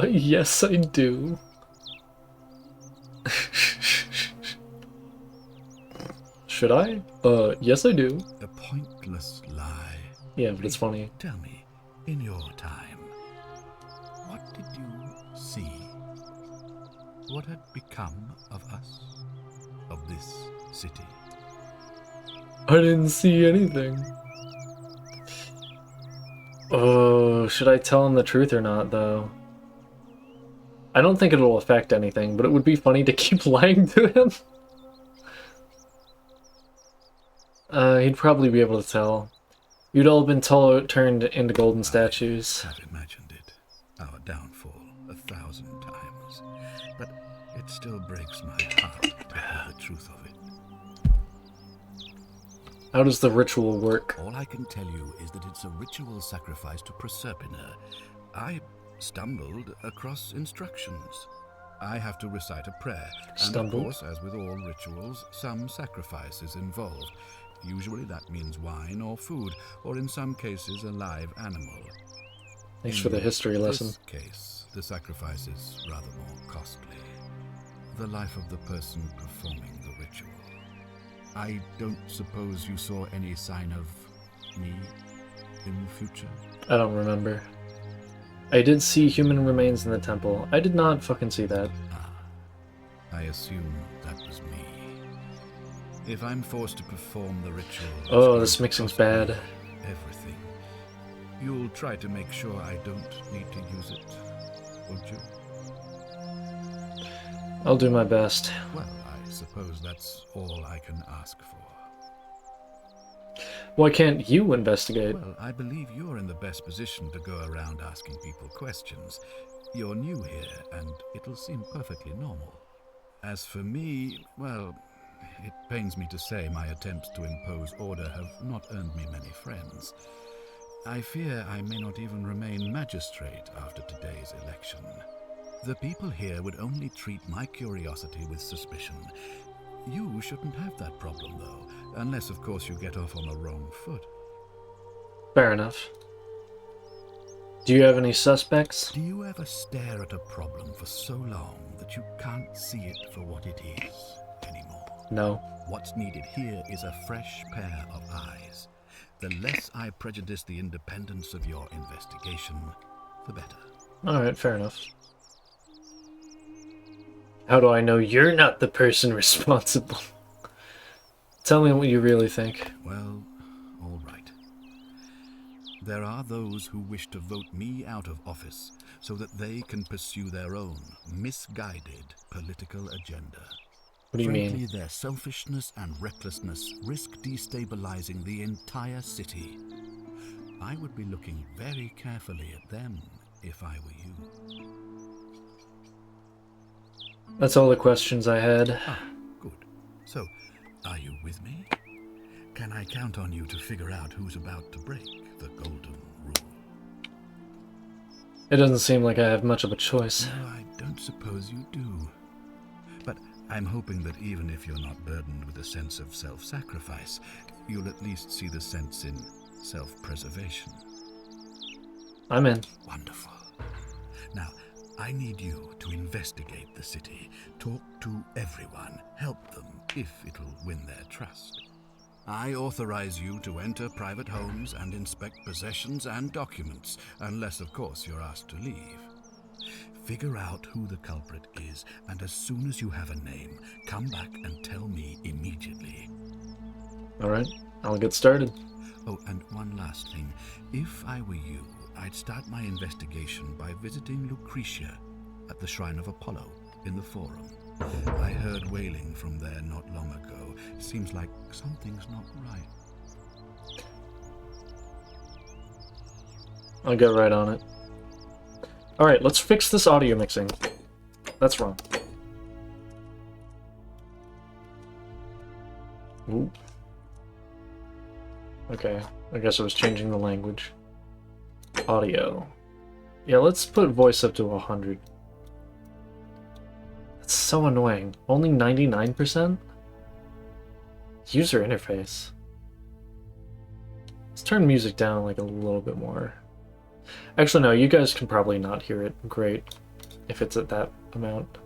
A: Yes I do. Should I? Yes I do.
G: A pointless lie.
A: Yeah, but it's funny.
G: Tell me, in your time, what did you see? What had become of us? Of this city?
A: I didn't see anything. Should I tell him the truth or not, though? I don't think it'll affect anything, but it would be funny to keep lying to him. He'd probably be able to tell. You'd all been turned into golden statues.
G: I've imagined it, our downfall, 1,000 times. But it still breaks my heart to hear the truth of it.
A: How does the ritual work?
G: All I can tell you is that it's a ritual sacrifice to Proserpina. I stumbled across instructions. I have to recite a prayer. And
A: Stumbled?
G: of course, as with all rituals, some sacrifice is involved. Usually that means wine or food, or in some cases a live animal.
A: Thanks for the history lesson.
G: In this case, the sacrifice is rather more costly. The life of the person performing the ritual. I don't suppose you saw any sign of me in the future?
A: I don't remember. I did see human remains in the temple. I did not fucking see that.
G: I assume that was me. If I'm forced to perform the ritual...
A: Oh, this mixing's bad.
G: Everything. You'll try to make sure I don't need to use it, won't you?
A: I'll do my best.
G: Well, I suppose that's all I can ask for.
A: Why can't you investigate?
G: Well, I believe you're in the best position to go around asking people questions. You're new here, and it'll seem perfectly normal. As for me, well, it pains me to say my attempts to impose order have not earned me many friends. I fear I may not even remain magistrate after today's election. The people here would only treat my curiosity with suspicion. You shouldn't have that problem, though, unless, of course, you get off on the wrong foot.
A: Fair enough. Do you have any suspects?
G: Do you ever stare at a problem for so long that you can't see it for what it is anymore?
A: No.
G: What's needed here is a fresh pair of eyes. The less I prejudice the independence of your investigation, the better.
A: Alright, fair enough. How do I know you're not the person responsible? Tell me what you really think.
G: Well, all right. There are those who wish to vote me out of office so that they can pursue their own misguided political agenda.
A: What do you
G: Frankly,
A: mean?
G: their selfishness and recklessness risk destabilizing the entire city. I would be looking very carefully at them if I were you.
A: That's all the questions I had.
G: Ah, good. So, are you with me? Can I count on you to figure out who's about to break the golden rule?
A: It doesn't seem like I have much of a choice.
G: No, I don't suppose you do. But I'm hoping that even if you're not burdened with a sense of self-sacrifice, you'll at least see the sense in self-preservation.
A: I'm in.
G: Wonderful. Now, I need you to investigate the city, talk to everyone, help them if it'll win their trust. I authorize you to enter private homes and inspect possessions and documents, unless, of course, you're asked to leave. Figure out who the culprit is, and as soon as you have a name, come back and tell me immediately.
A: Alright, I'll get started.
G: Oh, and one last thing. If I were you, I'd start my investigation by visiting Lucretia at the Shrine of Apollo in the Forum. I heard wailing from there not long ago. Seems like something's not right.
A: I'll get right on it. Alright, let's fix this audio mixing. That's wrong. Ooh. Okay, I guess I was changing the language. Audio. Yeah, let's put voice up to 100. That's so annoying. Only 99%? User interface. Let's turn music down like a little bit more. Actually, no, you guys can probably not hear it great if it's at that amount.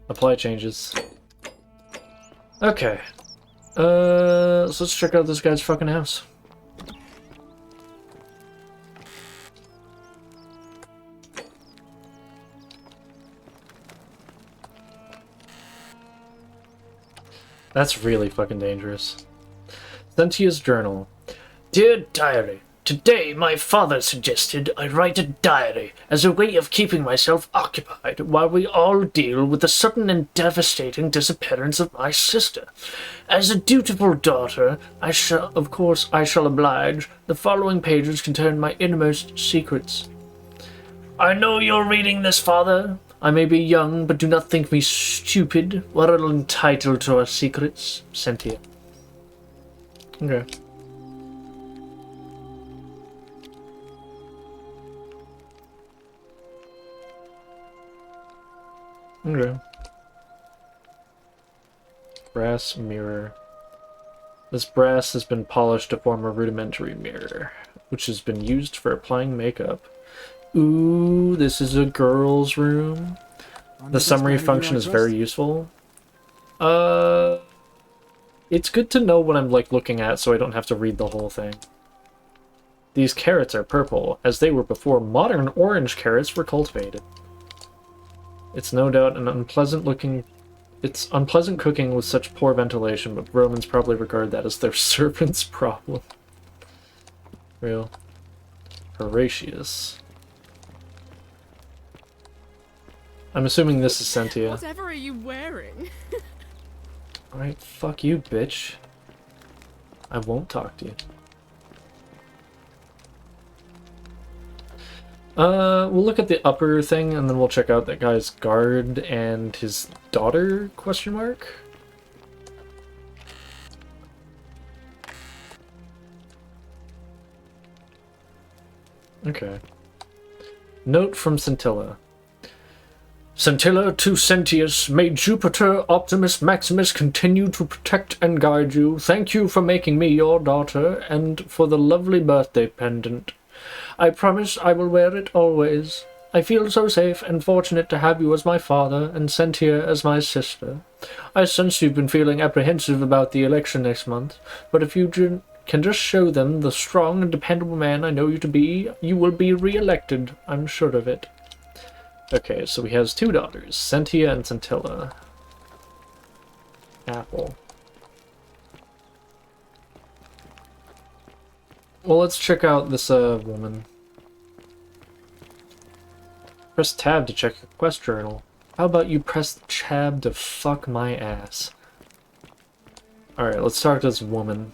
A: Apply changes. Okay. So let's check out this guy's fucking house. That's really fucking dangerous. Cynthia's journal. Dear Diary, today my father suggested I write a diary as a way of keeping myself occupied while we all deal with the sudden and devastating disappearance of my sister. As a dutiful daughter, I shall oblige. The following pages contain my innermost secrets. I know you're reading this, Father. I may be young, but do not think me stupid. We're all entitled to our secrets, Cynthia. Okay. Okay. Brass mirror. This brass has been polished to form a rudimentary mirror, which has been used for applying makeup. Ooh, this is a girl's room. The summary function is very useful. It's good to know what I'm looking at so I don't have to read the whole thing. These carrots are purple, as they were before modern orange carrots were cultivated. It's no doubt an unpleasant cooking with such poor ventilation, but Romans probably regard that as their servant's problem. Real. Horatius. I'm assuming this is Cynthia.
H: Whatever are you wearing?
A: Alright, fuck you, bitch. I won't talk to you. We'll look at the upper thing, and then we'll check out that guy's guard and his daughter, question mark? Okay. Note from Scintilla. Scintilla to Sentius, may Jupiter Optimus Maximus continue to protect and guide you. Thank you for making me your daughter, and for the lovely birthday pendant. I promise I will wear it always. I feel so safe and fortunate to have you as my father, and Cynthia as my sister. I sense you've been feeling apprehensive about the election next month, but if you can just show them the strong and dependable man I know you to be, you will be re-elected, I'm sure of it. Okay, so he has two daughters, Sentia and Scintilla. Apple. Well, let's check out this woman. Press tab to check your quest journal. How about you press tab to fuck my ass? Alright, let's talk to this woman.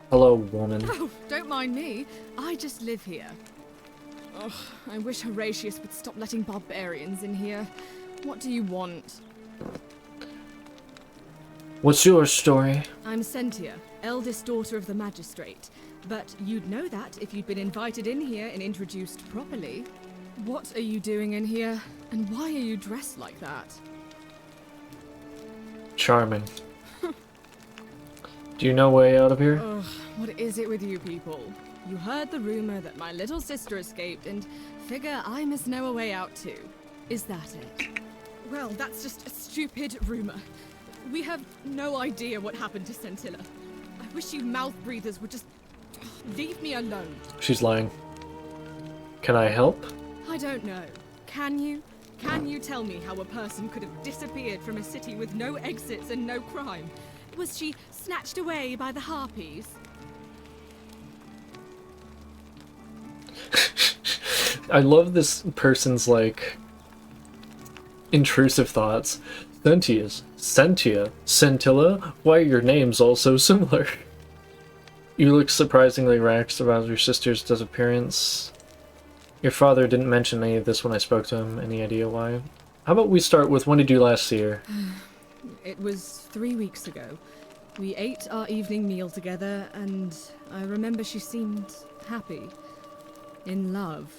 A: Hello, woman.
H: Oh, don't mind me. I just live here. Ugh, I wish Horatius would stop letting barbarians in here. What do you want?
A: What's your story?
H: I'm Sentia, eldest daughter of the magistrate. But you'd know that if you'd been invited in here and introduced properly. What are you doing in here? And why are you dressed like that?
A: Charming. Do you know way out of here?
H: Ugh, what is it with you people? You heard the rumor that my little sister escaped and figure I must know a way out too. Is that it? Well, that's just a stupid rumor. We have no idea what happened to Scintilla. I wish you mouth breathers would just leave me alone.
A: She's lying. Can I help?
H: I don't know. Can you? Can you tell me how a person could have disappeared from a city with no exits and no crime? Was she snatched away by the harpies?
A: I love this person's, like, intrusive thoughts. Sentia, Scintilla, why are your names all so similar? You look surprisingly relaxed about your sister's disappearance. Your father didn't mention any of this when I spoke to him. Any idea why? How about we start with, when did you last see her?
H: It was 3 weeks ago. We ate our evening meal together, and I remember she seemed happy. In love.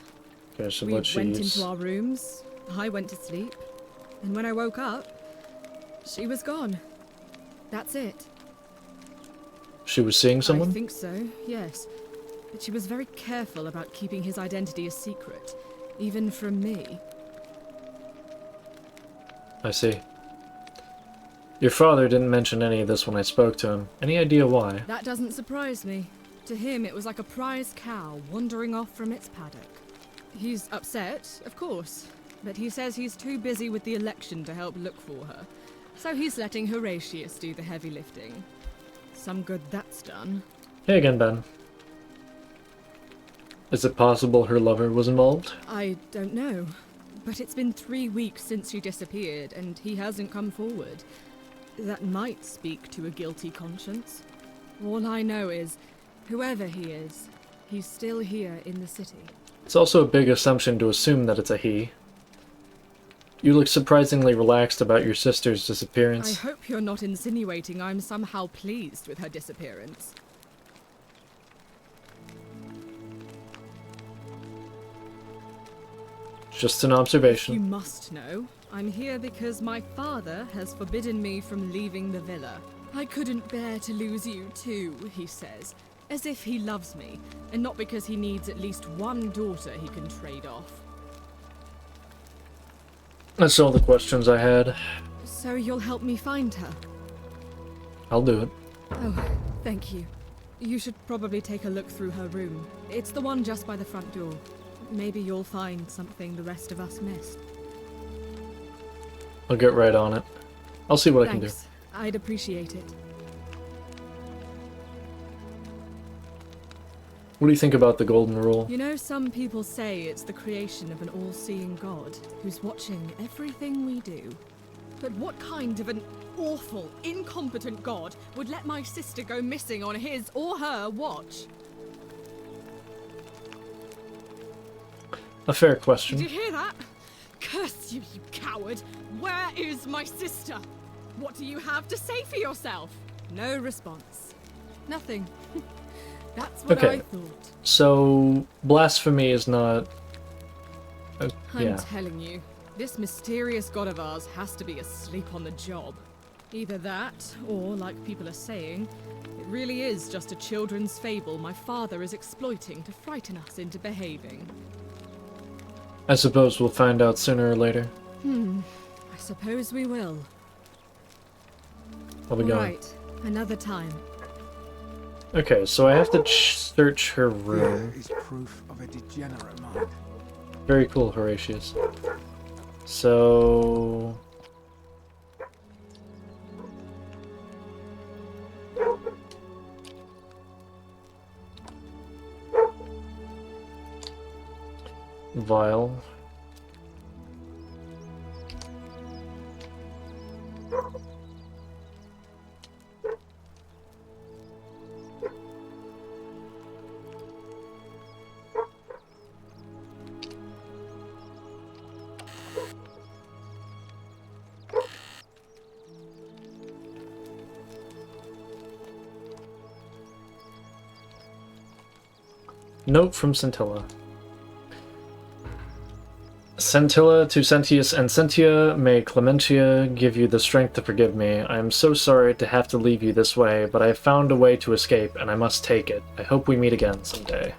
A: Okay, so
H: We
A: what
H: went
A: she's...
H: into our rooms, I went to sleep, and when I woke up, she was gone. That's it.
A: She was seeing someone?
H: I think so, yes. But she was very careful about keeping his identity a secret, even from me.
A: I see. Your father didn't mention any of this when I spoke to him. Any idea why?
H: That doesn't surprise me. To him, it was like a prize cow wandering off from its paddock. He's upset, of course, but he says he's too busy with the election to help look for her. So he's letting Horatius do the heavy lifting. Some good that's done.
A: Hey again, Ben. Is it possible her lover was involved?
H: I don't know. But it's been 3 weeks since she disappeared, and he hasn't come forward. That might speak to a guilty conscience. All I know is, whoever he is, he's still here in the city.
A: It's also a big assumption to assume that it's a he. You look surprisingly relaxed about your sister's disappearance.
H: I hope you're not insinuating I'm somehow pleased with her disappearance.
A: Just an
H: You
A: observation.
H: must know, I'm here because my father has forbidden me from leaving the villa. I couldn't bear to lose you too, he says, as if he loves me, and not because he needs at least one daughter he can trade off.
A: That's all the questions I had.
H: So you'll help me find her?
A: I'll do it.
H: Oh, thank you. You should probably take a look through her room. It's the one just by the front door. Maybe you'll find something the rest of us missed.
A: I'll get right on it. I'll see what I can do.
H: Thanks. I'd appreciate it.
A: What do you think about the Golden Rule?
H: You know, some people say it's the creation of an all-seeing God who's watching everything we do. But what kind of an awful, incompetent God would let my sister go missing on his or her watch?
A: A fair
H: Did
A: question.
H: you hear that? Curse you, you coward! Where is my sister? What do you have to say for yourself? No response. Nothing. That's what
A: Okay.
H: I thought.
A: So, blasphemy is not...
H: I'm
A: yeah.
H: telling you, this mysterious god of ours has to be asleep on the job. Either that, or, like people are saying, it really is just a children's fable my father is exploiting to frighten us into behaving.
A: I suppose we'll find out sooner or later.
H: I suppose we will.
A: I'll be going.
H: Right, another time.
A: Okay, so I have to search her room.
I: Here is proof of a degenerate mind.
A: Very cool, Horatius. So... Vial. Note from Scintilla. Scintilla to Sentius and Sentia, may Clementia give you the strength to forgive me. I am so sorry to have to leave you this way, but I have found a way to escape, and I must take it. I hope we meet again someday.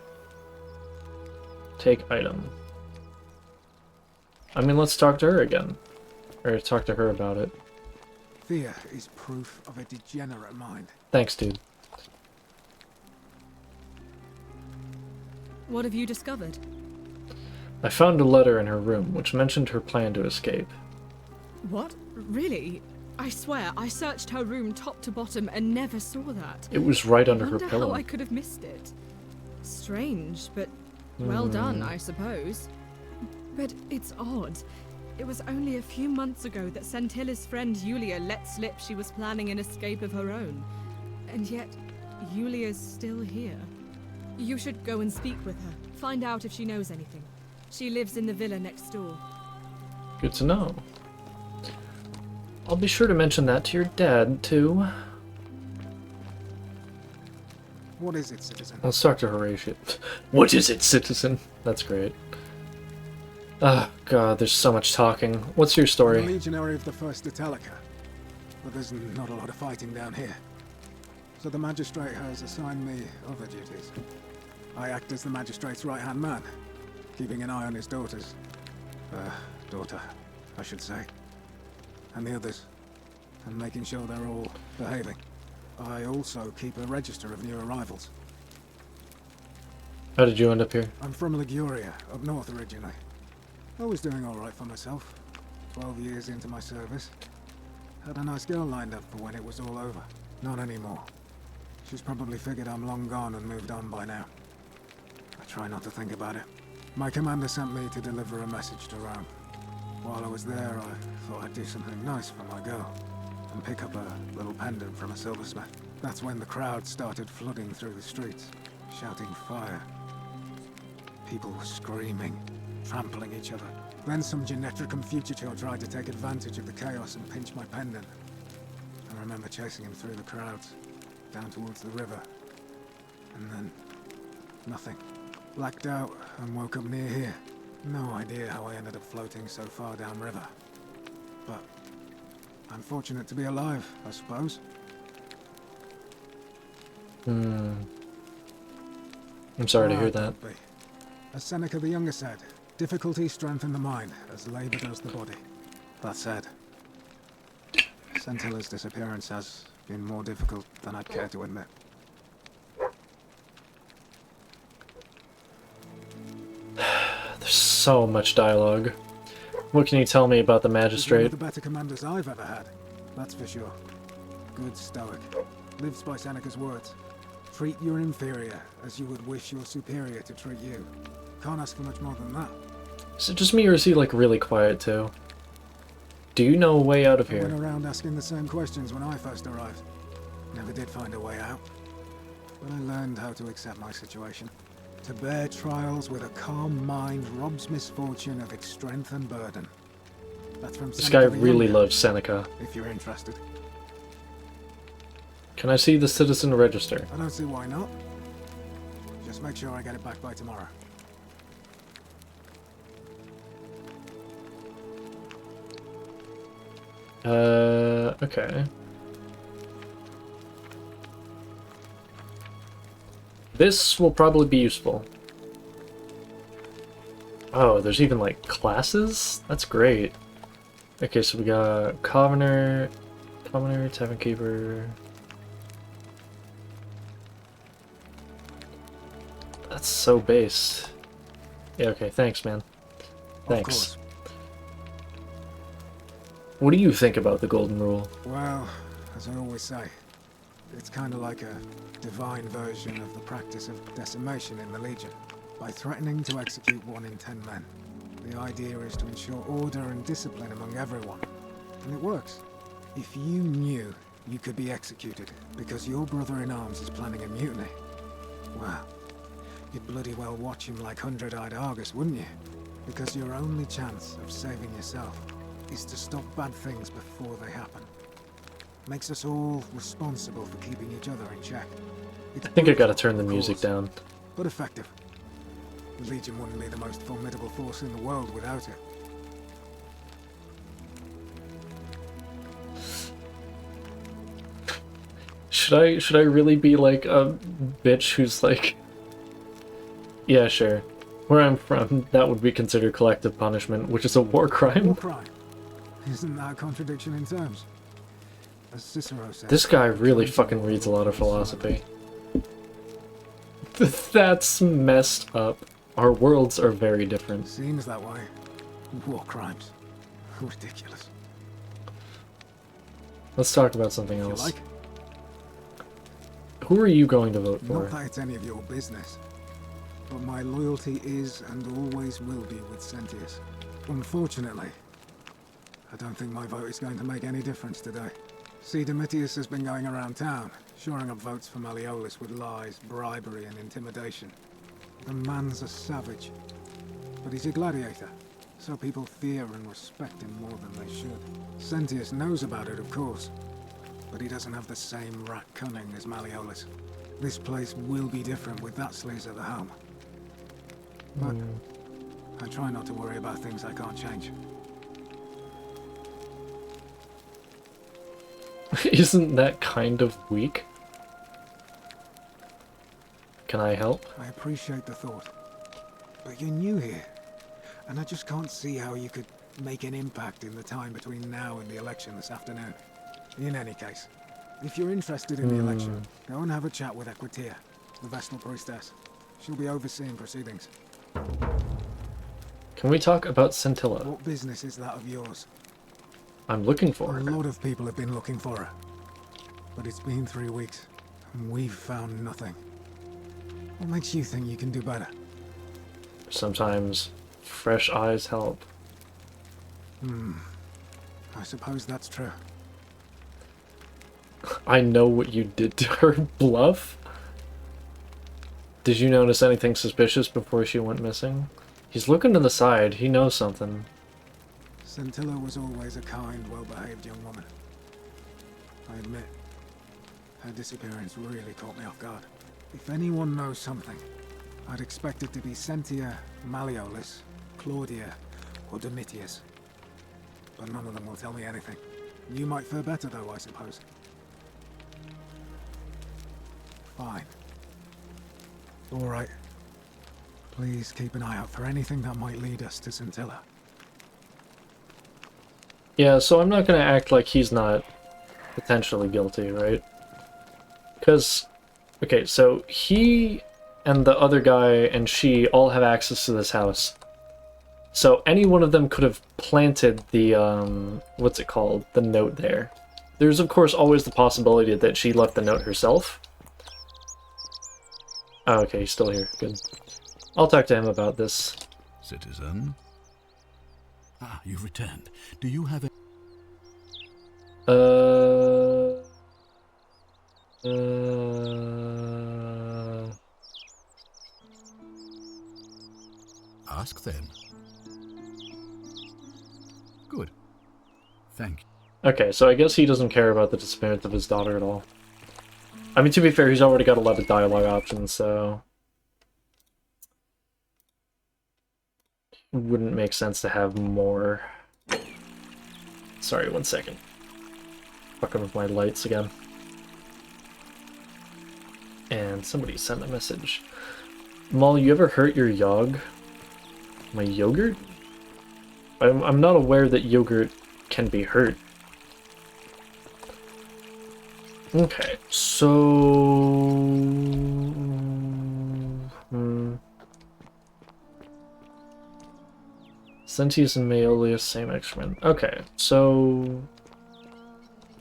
A: Take item. I mean, let's talk to her again. Or talk to her about it.
I: Fear is proof of a degenerate mind.
A: Thanks, dude.
H: What have you discovered?
A: I found a letter in her room, which mentioned her plan to escape.
H: What? Really? I swear, I searched her room top to bottom and never saw that.
A: It was right under
H: I
A: her
H: wonder
A: pillow.
H: how I could have missed it. Strange, but well done, I suppose. But it's odd. It was only a few months ago that Sentilla's friend Yulia let slip she was planning an escape of her own. And yet, Yulia's still here. You should go and speak with her. Find out if she knows anything. She lives in the villa next door.
A: Good to know. I'll be sure to mention that to your dad, too.
I: What is it, citizen?
A: Let's talk to Horatius. What is it, citizen? That's great. Ah, God, there's so much talking. What's your
I: I'm a
A: story?
I: legionary of the First Italica, but there's not a lot of fighting down here. So the magistrate has assigned me other duties. I act as the magistrate's right-hand man, keeping an eye on his daughters. Daughter, I should say. And the others. And making sure they're all behaving. I also keep a register of new arrivals.
A: How did you end up here?
I: I'm from Liguria, up north originally. I was doing alright for myself. 12 years into my service. Had a nice girl lined up for when it was all over. Not anymore. She's probably figured I'm long gone and moved on by now. I try not to think about it. My commander sent me to deliver a message to Rome. While I was there, I thought I'd do something nice for my girl. And pick up a little pendant from a silversmith. That's when the crowd started flooding through the streets, shouting fire. People were screaming, trampling each other. Then some Genetricum fugitor tried to take advantage of the chaos and pinch my pendant. I remember chasing him through the crowds, down towards the river. And then, nothing. Blacked out and woke up near here. No idea how I ended up floating so far downriver. But I'm fortunate to be alive, I suppose.
A: I'm sorry to hear that.
I: Don't be. As Seneca the Younger said, difficulty strengthens the mind, as labor does the body. That said, Scentilla's disappearance has been more difficult than I'd care to admit.
A: There's so much dialogue. What can you tell me about the
I: He's one
A: magistrate?
I: of the better commanders I've ever had, that's for sure. Good stoic. Lives by Seneca's words. Treat your inferior as you would wish your superior to treat you. Can't ask for much more than that.
A: Is it just me or is he like really quiet too? Do you know a way out of
I: I went
A: here?
I: around asking the same questions when I first arrived. Never did find a way out. But I learned how to accept my situation. To bear trials with a calm mind robs misfortune of its strength and burden. That's from
A: This guy
I: Seneca the
A: really
I: Younger,
A: loves Seneca.
I: if you're interested.
A: Can I see the citizen register?
I: I don't see why not. Just make sure I get it back by tomorrow.
A: Okay. This will probably be useful. Oh, there's even like classes? That's great. Okay, so we got Commoner, Tavern Keeper. That's so base. Yeah, okay, thanks, man. Thanks.
I: course.
A: What do you think about the Golden Rule?
I: Well, as I always say, it's kind of like a divine version of the practice of decimation in the Legion. By threatening to execute 1 in 10 men, the idea is to ensure order and discipline among everyone. And it works. If you knew you could be executed because your brother-in-arms is planning a mutiny, well, you'd bloody well watch him like hundred-eyed Argus, wouldn't you? Because your only chance of saving yourself is to stop bad things before they happen. Makes us all responsible for keeping each other in check.
A: I think I gotta turn the music down.
I: But effective. The Legion wouldn't be the most formidable force in the world without it.
A: Should I really be like a bitch who's like, yeah, sure. Where I'm from, that would be considered collective punishment, which is a war crime.
I: War crime? Isn't that a contradiction in terms? As Cicero said,
A: This guy really fucking reads a lot of philosophy. That's messed up. Our worlds are very different.
I: Seems that way. War crimes. Ridiculous.
A: Let's talk about something
I: If you
A: else.
I: like.
A: Who are you going to vote for?
I: Not that it's any of your business. But my loyalty is and always will be with Sentius. Unfortunately, I don't think my vote is going to make any difference today. See, Domitius has been going around town, shoring up votes for Malleolus with lies, bribery, and intimidation. The man's a savage, but he's a gladiator, so people fear and respect him more than they should. Sentius knows about it, of course, but he doesn't have the same rat cunning as Malleolus. This place will be different with that sleaze at the helm. But I try not to worry about things I can't change.
A: Isn't that kind of weak? Can I help?
I: I appreciate the thought, but you're new here, and I just can't see how you could make an impact in the time between now and the election this afternoon. In any case, if you're interested in the election, go and have a chat with Equitia, the Vestal Priestess. She'll be overseeing proceedings.
A: Can we talk about Scintilla?
I: What business is that of yours?
A: I'm looking for
I: A
A: her.
I: lot of people have been looking for her, but it's been 3 weeks, and we've found nothing. What makes you think you can do better?
A: Sometimes fresh eyes help.
I: I suppose that's true.
A: I know what you did to her, Bluff. Did you notice anything suspicious before she went missing? He's looking to the side. He knows something.
I: Scintilla was always a kind, well-behaved young woman. I admit, her disappearance really caught me off guard. If anyone knows something, I'd expect it to be Sentia, Malleolus, Claudia, or Domitius. But none of them will tell me anything. You might fare better though, I suppose. Fine. Alright. Please keep an eye out for anything that might lead us to Scintilla.
A: Yeah, so I'm not gonna act like he's not potentially guilty, right? Because, okay, so he and the other guy and she all have access to this house. So any one of them could have planted the, what's it called? The note there. There's, of course, always the possibility that she left the note herself. Oh, okay, he's still here. Good. I'll talk to him about this.
G: Citizen? Ah, you've returned. Do you have a... Ask then. Good. Thank you.
A: Okay, so I guess he doesn't care about the disappearance of his daughter at all. I mean, to be fair, he's already got a lot of dialogue options, so... it wouldn't make sense to have more. Sorry, 1 second. Fucking with my lights again. And somebody sent a message. Maul, you ever hurt your yog? My yogurt? I'm not aware that yogurt can be hurt. Okay, so... Sentius and Maelius, same excrement. Okay, so...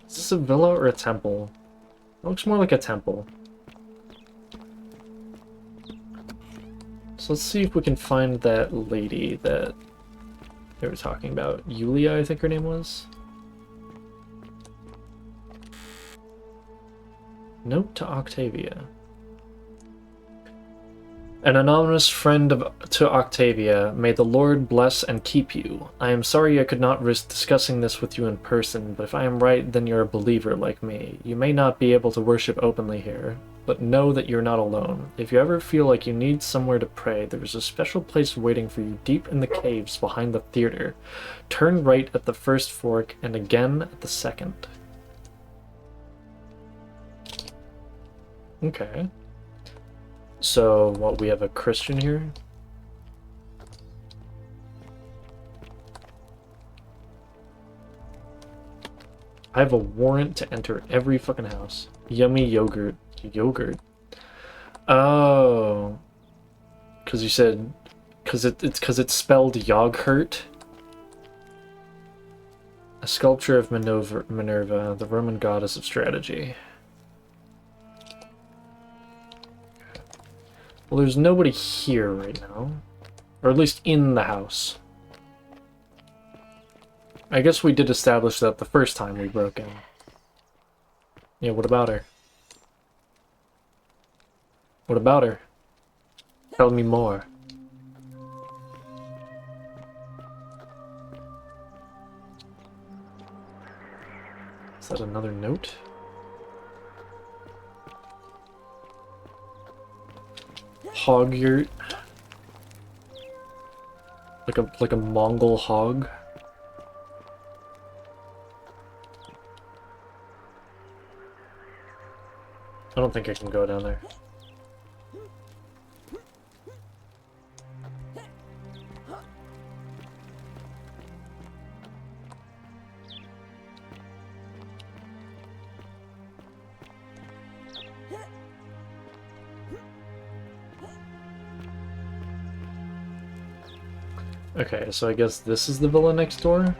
A: Is this a villa or a temple? It looks more like a temple. So let's see if we can find that lady that they were talking about. Yulia, I think her name was. Note to Octavia. An anonymous friend to Octavia, may the Lord bless and keep you. I am sorry I could not risk discussing this with you in person, but if I am right, then you're a believer like me. You may not be able to worship openly here, but know that you're not alone. If you ever feel like you need somewhere to pray, there is a special place waiting for you deep in the caves behind the theater. Turn right at the first fork and again at the second. Okay. So, what, we have a Christian here? I have a warrant to enter every fucking house. Yummy yogurt. Yogurt? Oh. Because you said... Because it's spelled Yoghurt. A sculpture of Minerva, the Roman goddess of strategy. Well, there's nobody here right now. Or at least in the house. I guess we did establish that the first time we broke in. Yeah, what about her? What about her? Tell me more. Is that another note? Hog-yurt. Like a Mongol hog. I don't think I can go down there. Okay, so I guess this is the villa next door.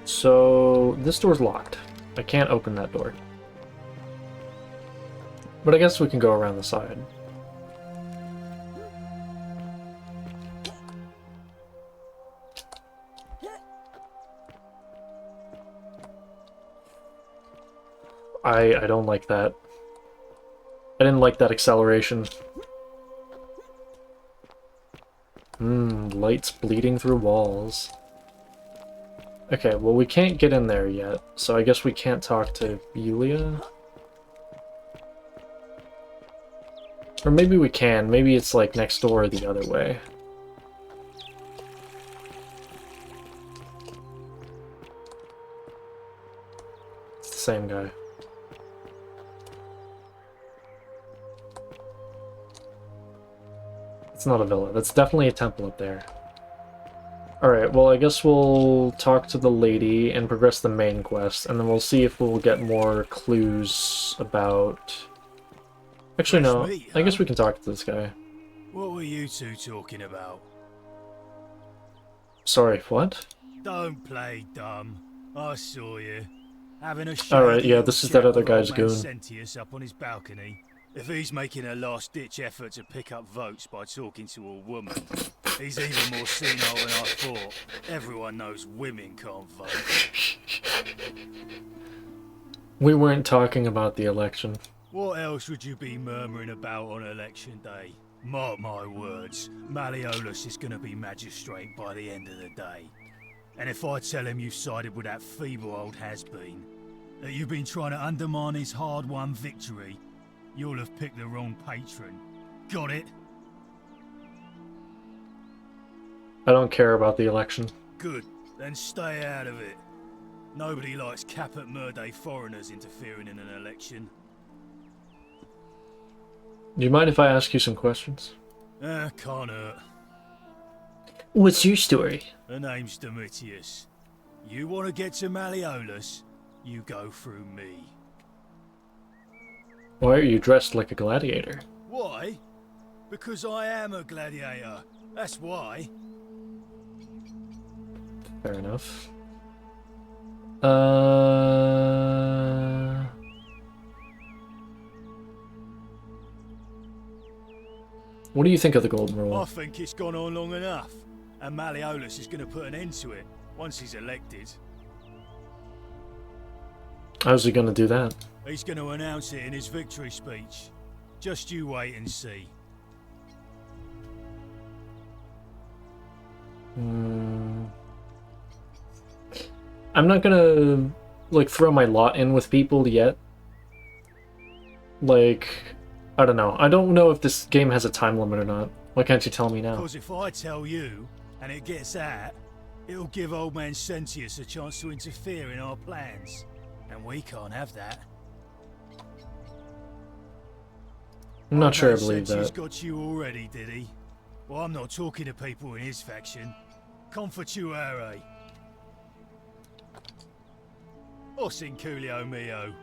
A: So this door's locked. I can't open that door. But I guess we can go around the side. I don't like that. I didn't like that acceleration. Lights bleeding through walls. Okay, well we can't get in there yet, so I guess we can't talk to Yulia? Or maybe we can, maybe it's like next door or the other way. It's the same guy. It's not a villa, that's definitely a temple up there. Alright, well I guess we'll talk to the lady and progress the main quest, and then we'll see if we'll get more clues about... Actually no, I guess we can talk to this guy.
F: What were you two talking about?
A: Sorry, what?
F: Don't play dumb. I saw you. Having a
A: Alright, yeah, this is that other guy's goon.
F: Sentius up on his balcony. If he's making a last-ditch effort to pick up votes by talking to a woman, he's even more senile than I thought. Everyone knows women can't vote.
A: We weren't talking about the election.
F: What else would you be murmuring about on election day? Mark my words, Malleolus is going to be magistrate by the end of the day. And if I tell him you sided with that feeble old has-been, that you've been trying to undermine his hard-won victory, you'll have picked the wrong patron. Got it?
A: I don't care about the election.
F: Good. Then stay out of it. Nobody likes Caput Murday foreigners interfering in an election.
A: Do you mind if I ask you some questions?
F: Can't hurt.
A: What's your story?
F: The name's Domitius. You want to get to Malleolus, you go through me.
A: Why are you dressed like a gladiator?
F: Why? Because I am a gladiator. That's why.
A: Fair enough. What do you think of the Golden Rule?
F: I think it's gone on long enough. And Malleolus is going to put an end to it once he's elected.
A: How's he gonna do that?
F: He's going to announce it in his victory speech. Just you wait and see.
A: I'm not gonna, like, throw my lot in with people yet. Like, I don't know. I don't know if this game has a time limit or not. Why can't you tell me now?
F: Because if I tell you, and it gets out, it'll give old man Sentius a chance to interfere in our plans. And we can't have that.
A: I'm not sure I
F: Old man
A: believe
F: Sentius
A: that.
F: got you already, did he? Well, I'm not talking to people in his faction. Confortuare. Or Sinculio mio.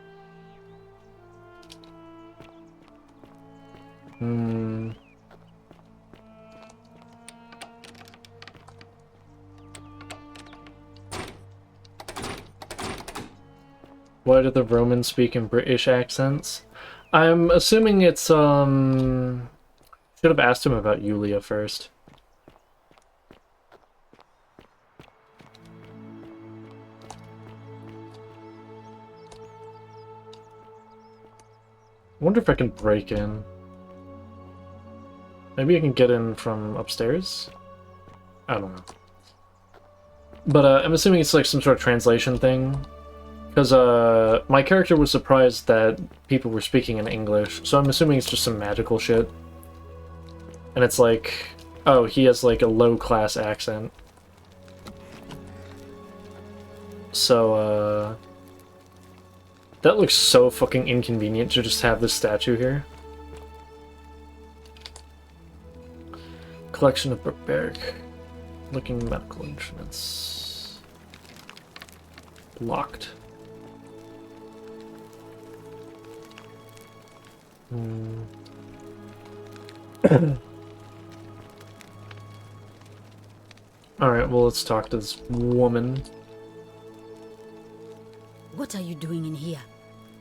A: Why do the Romans speak in British accents? I'm assuming it's, should have asked him about Yulia first. I wonder if I can break in. Maybe I can get in from upstairs? I don't know. But I'm assuming it's like some sort of translation thing. Because my character was surprised that people were speaking in English, so I'm assuming it's just some magical shit. And it's like, oh, he has like a low-class accent. So, that looks so fucking inconvenient to just have this statue here. Collection of barbaric looking medical instruments. Locked. Alright, well, let's talk to this woman.
J: What are you doing in here?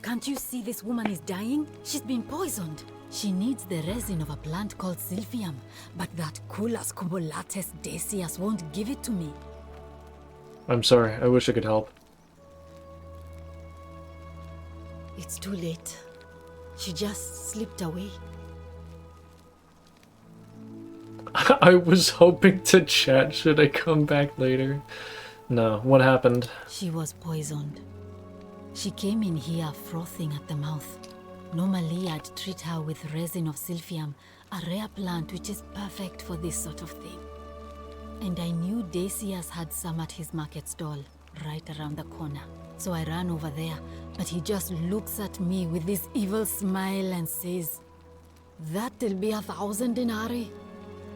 J: Can't you see this woman is dying? She's been poisoned. She needs the resin of a plant called Silphium, but that Culus cubulatus Decius won't give it to me.
A: I'm sorry, I wish I could help.
J: It's too late. She just slipped away.
A: I was hoping to chat. Should I come back later? No, what happened?
J: She was poisoned. She came in here frothing at the mouth. Normally, I'd treat her with resin of Silphium, a rare plant which is perfect for this sort of thing. And I knew Decius had some at his market stall, right around the corner. So I ran over there, but he just looks at me with this evil smile and says, "That'll be 1,000 denarii."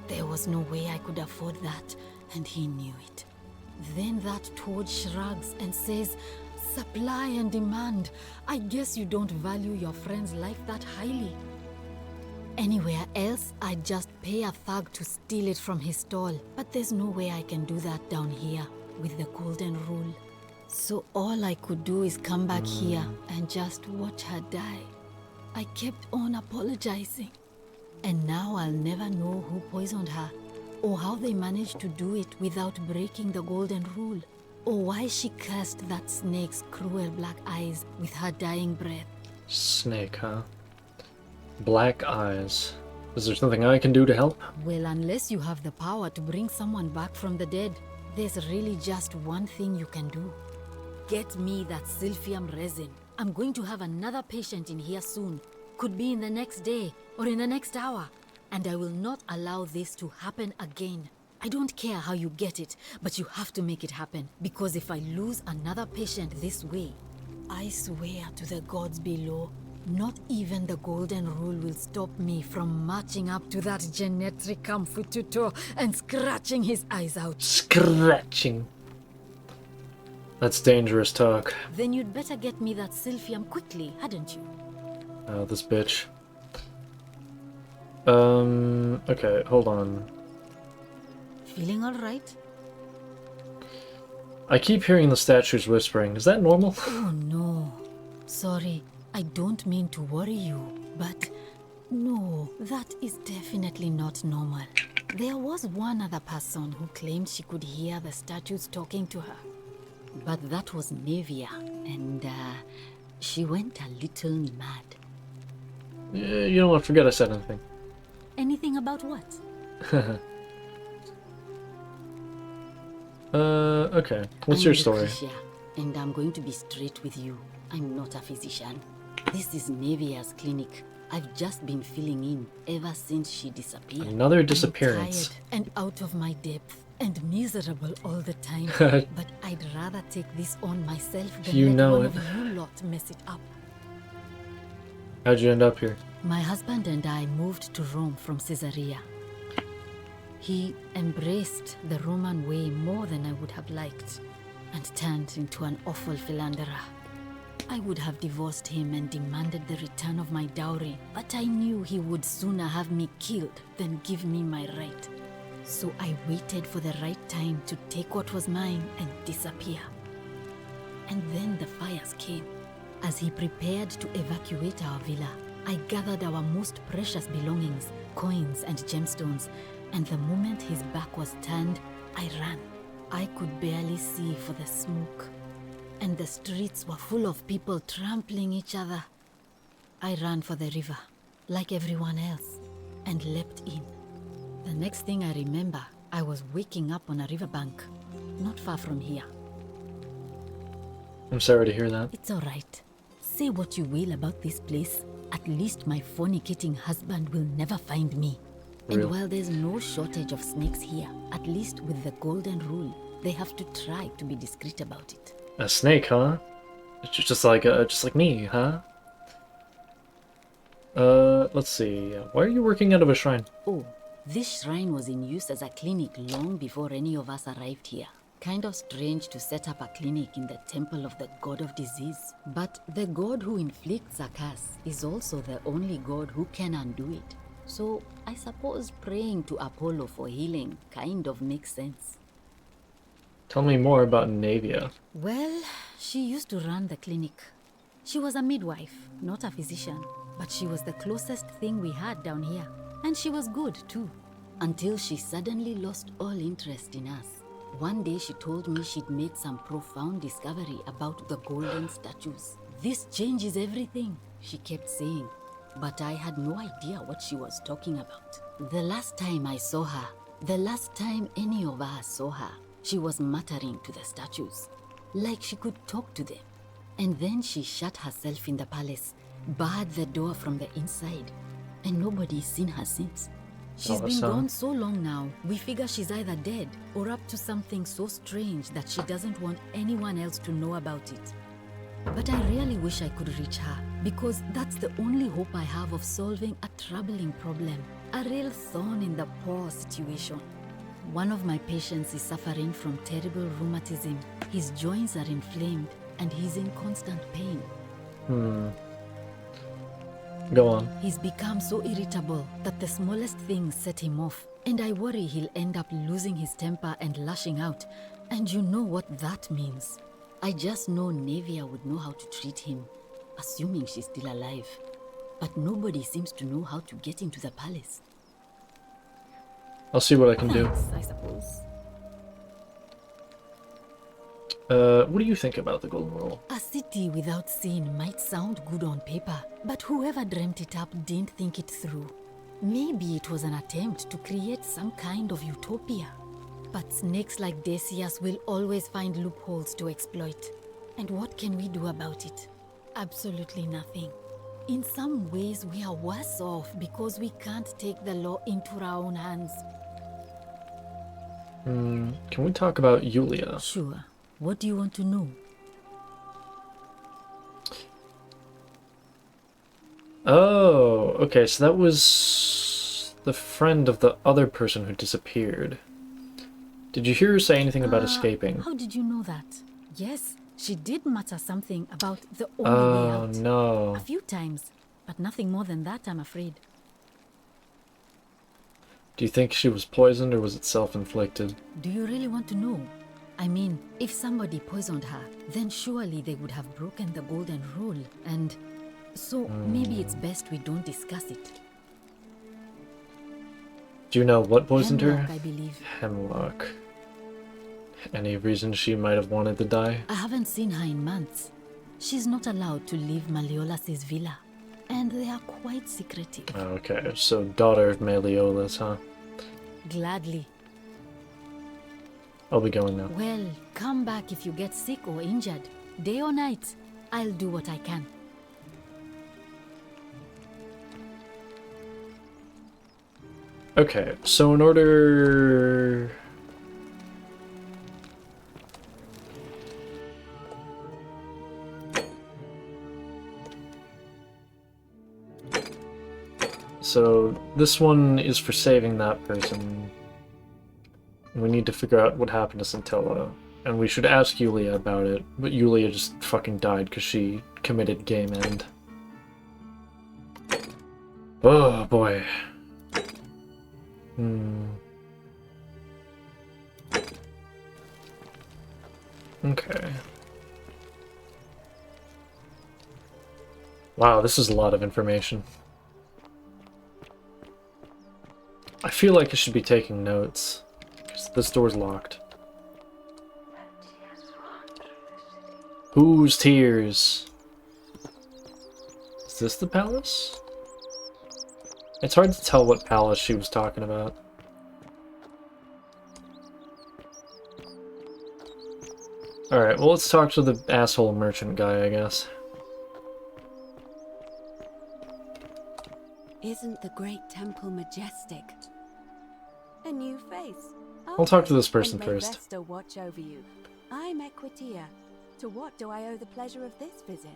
J: There was no way I could afford that, and he knew it. Then that toad shrugs and says, "Supply and demand. I guess you don't value your friend's life that highly." Anywhere else, I'd just pay a thug to steal it from his stall. But there's no way I can do that down here with the Golden Rule. So all I could do is come back here and just watch her die. I kept on apologizing. And now I'll never know who poisoned her, or how they managed to do it without breaking the Golden Rule, or why she cursed that snake's cruel black eyes with her dying breath.
A: Snake, huh? Black eyes. Is there something I can do to help?
J: Well, unless you have the power to bring someone back from the dead, there's really just one thing you can do. Get me that Silphium resin. I'm going to have another patient in here soon. Could be in the next day, or in the next hour. And I will not allow this to happen again. I don't care how you get it, but you have to make it happen. Because if I lose another patient this way, I swear to the gods below, not even the Golden Rule will stop me from marching up to that Genetricum Fututo and scratching his eyes out.
A: Scratching. That's dangerous talk.
J: Then you'd better get me that Silphium quickly, hadn't you?
A: Oh, this bitch. Okay, hold on.
J: Feeling all right?
A: I keep hearing the statues whispering. Is that normal?
J: Oh no. Sorry, I don't mean to worry you, but no, that is definitely not normal. There was one other person who claimed she could hear the statues talking to her. But that was Nevia, and she went a little mad.
A: You don't want to forget I said anything.
J: Anything about what?
A: Okay. What's your story?
J: Lucretia, and I'm going to be straight with you. I'm not a physician. This is Nevia's clinic. I've just been filling in ever since she disappeared.
A: Another disappearance.
J: I'm tired and out of my depth and miserable all the time. But I'd rather take this on myself than
A: You
J: let
A: know
J: one
A: it.
J: of you lot mess it up.
A: How'd you end up here?
J: My husband and I moved to Rome from Caesarea. He embraced the Roman way more than I would have liked and turned into an awful philanderer. I would have divorced him and demanded the return of my dowry, but I knew he would sooner have me killed than give me my right. So I waited for the right time to take what was mine and disappear. And then the fires came. As he prepared to evacuate our villa, I gathered our most precious belongings, coins and gemstones, and the moment his back was turned, I ran. I could barely see for the smoke, and the streets were full of people trampling each other. I ran for the river, like everyone else, and leapt in. The next thing I remember, I was waking up on a riverbank, not far from here.
A: I'm sorry to hear that.
J: It's all right. Say what you will about this place. At least my fornicating husband will never find me.
A: Real.
J: And while there's no shortage of snakes here, at least with the golden rule, they have to try to be discreet about it.
A: A snake, huh? It's just like me, huh? Let's see. Why are you working out of a shrine?
J: Oh, this shrine was in use as a clinic long before any of us arrived here. Kind of strange to set up a clinic in the temple of the god of disease. But the god who inflicts a curse is also the only god who can undo it. So I suppose praying to Apollo for healing kind of makes sense.
A: Tell me more about Navia.
J: Well, she used to run the clinic. She was a midwife, not a physician, but she was the closest thing we had down here. And she was good too, until she suddenly lost all interest in us. One day she told me she'd made some profound discovery about the golden statues. This changes everything, she kept saying, but I had no idea what she was talking about. The last time I saw her, the last time any of us saw her, she was muttering to the statues, like she could talk to them. And then she shut herself in the palace, barred the door from the inside, and nobody's seen her since. She's been gone so long now, we figure she's either dead or up to something so strange that she doesn't want anyone else to know about it. But I really wish I could reach her, because that's the only hope I have of solving a troubling problem, a real thorn in the paw situation. One of my patients is suffering from terrible rheumatism. His joints are inflamed and he's in constant pain.
A: Go on.
J: He's become so irritable that the smallest things set him off, and I worry he'll end up losing his temper and lashing out, and you know what that means. I just know Nevia would know how to treat him, assuming she's still alive. But nobody seems to know how to get into the palace.
A: I'll see what I can do.
J: Thanks, I suppose.
A: What do you think about the Golden Rule?
J: A city without sin might sound good on paper, but whoever dreamt it up didn't think it through. Maybe it was an attempt to create some kind of utopia. But snakes like Decius will always find loopholes to exploit. And what can we do about it? Absolutely nothing. In some ways, we are worse off because we can't take the law into our own hands.
A: Can we talk about Yulia?
J: Sure. What do you want to know?
A: Oh, okay, so that was the friend of the other person who disappeared. Did you hear her say anything about escaping?
J: How did you know that? Yes, she did mutter something about the only way out.
A: Oh, no.
J: A few times, but nothing more than that, I'm afraid.
A: Do you think she was poisoned or was it self-inflicted?
J: Do you really want to know? I mean, if somebody poisoned her, then surely they would have broken the golden rule, and so maybe it's best we don't discuss it.
A: Do you know what poisoned
J: Hemlock,
A: her?
J: I believe.
A: Hemlock. Any reason she might have wanted to die?
J: I haven't seen her in months. She's not allowed to leave Malleolas' villa, and they are quite secretive.
A: Okay, so daughter of Malleolus, huh?
J: Gladly.
A: I'll be going now.
J: Well, come back if you get sick or injured. Day or night, I'll do what I can.
A: Okay, so in order... So this one is for saving that person. We need to figure out what happened to Scintilla. And we should ask Yulia about it, but Yulia just fucking died because she committed game end. Oh boy. Okay. Wow, this is a lot of information. I feel like I should be taking notes, because this door's locked. Whose tears? Is this the palace? It's hard to tell what palace she was talking about. Alright, well let's talk to the asshole merchant guy, I guess.
K: Isn't the great temple majestic? A new face.
A: I'll talk to this person
K: and may
A: first.
K: Vesta watch over you. I'm Equitia. To what do I owe the pleasure of this visit?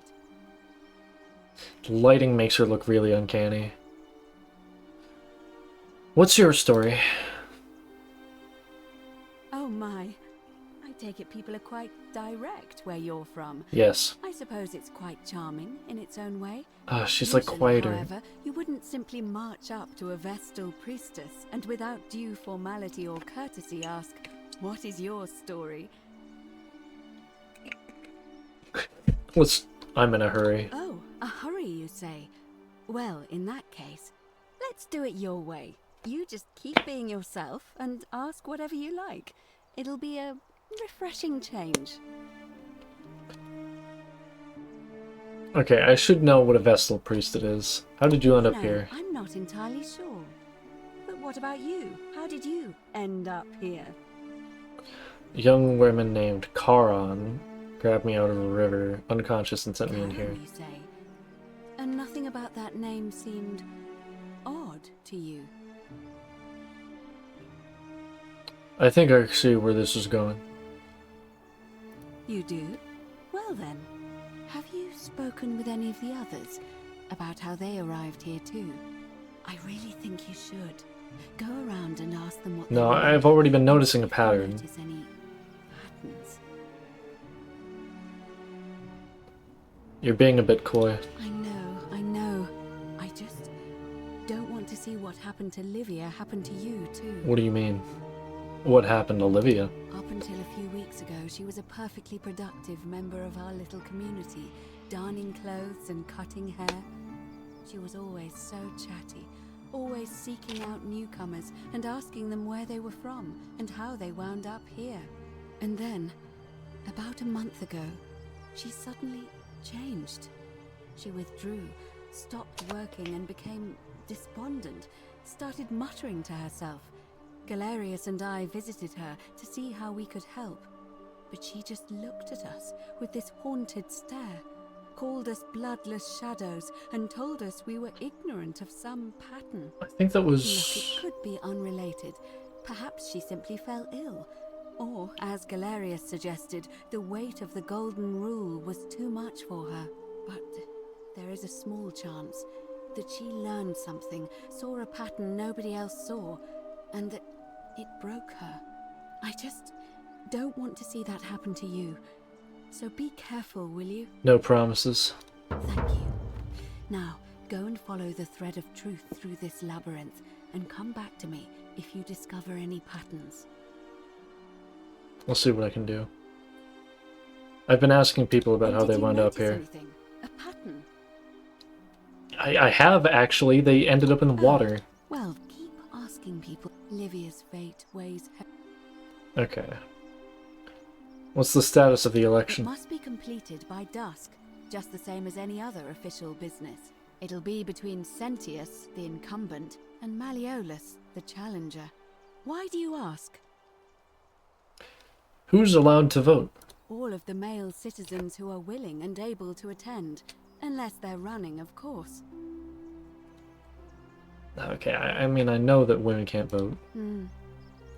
A: The lighting makes her look really uncanny. What's your story?
K: Oh my. I take it people are quite direct where you're from.
A: Yes.
K: I suppose it's quite charming in its own way.
A: She's like
K: Usually,
A: quieter.
K: However, you wouldn't simply march up to a Vestal priestess and without due formality or courtesy ask, "What is your story?"
A: I'm in a hurry.
K: Oh, a hurry, you say? Well, in that case, let's do it your way. You just keep being yourself and ask whatever you like. It'll be a refreshing change.
A: Okay, I should know what a Vestal priestess is. How did you end up here?
K: I'm not entirely sure. But what about you? How did you end up here?
A: A young woman named Charon grabbed me out of a river, unconscious, and sent me in here.
K: You say? And nothing about that name seemed odd to you.
A: I think I see where this is going.
K: You do? Well then, have you spoken with any of the others about how they arrived here too? I really think you should. Go around and ask them what
A: No,
K: they
A: I've already been noticing a
K: want.
A: pattern.
K: Notice any patterns.
A: You're being a bit coy.
K: I know. I just don't want to see what happened to Livia happen to you too.
A: What do you mean? What happened to Livia?
K: Up until a few weeks ago, she was a perfectly productive member of our little community, darning clothes and cutting hair. She was always so chatty, always seeking out newcomers and asking them where they were from and how they wound up here. And then, about a month ago, she suddenly changed. She withdrew, stopped working and became despondent, started muttering to herself. Galerius and I visited her to see how we could help, but she just looked at us with this haunted stare, called us bloodless shadows, and told us we were ignorant of some pattern.
A: I think that was...
K: Look, it could be unrelated. Perhaps she simply fell ill. Or, as Galerius suggested, the weight of the Golden Rule was too much for her. But there is a small chance that she learned something, saw a pattern nobody else saw, and that it broke her. I just don't want to see that happen to you. So be careful, will you?
A: No promises.
K: Thank you. Now, Go and follow the thread of truth through this labyrinth, and come back to me if you discover any patterns.
A: I'll see what I can do. I've been asking people about how they wound up here.
K: Anything? A pattern?
A: I have, actually. They ended up in the water.
K: Well, keep asking people. Livia's fate weighs heavy.
A: Okay. What's the status of the
K: It
A: election?
K: must be completed by dusk, just the same as any other official business. It'll be between Sentius, the incumbent, and Malleolus, the challenger. Why do you ask?
A: Who's allowed to vote?
K: All of the male citizens who are willing and able to attend, unless they're running, of course.
A: Okay, I mean, I know that women can't vote.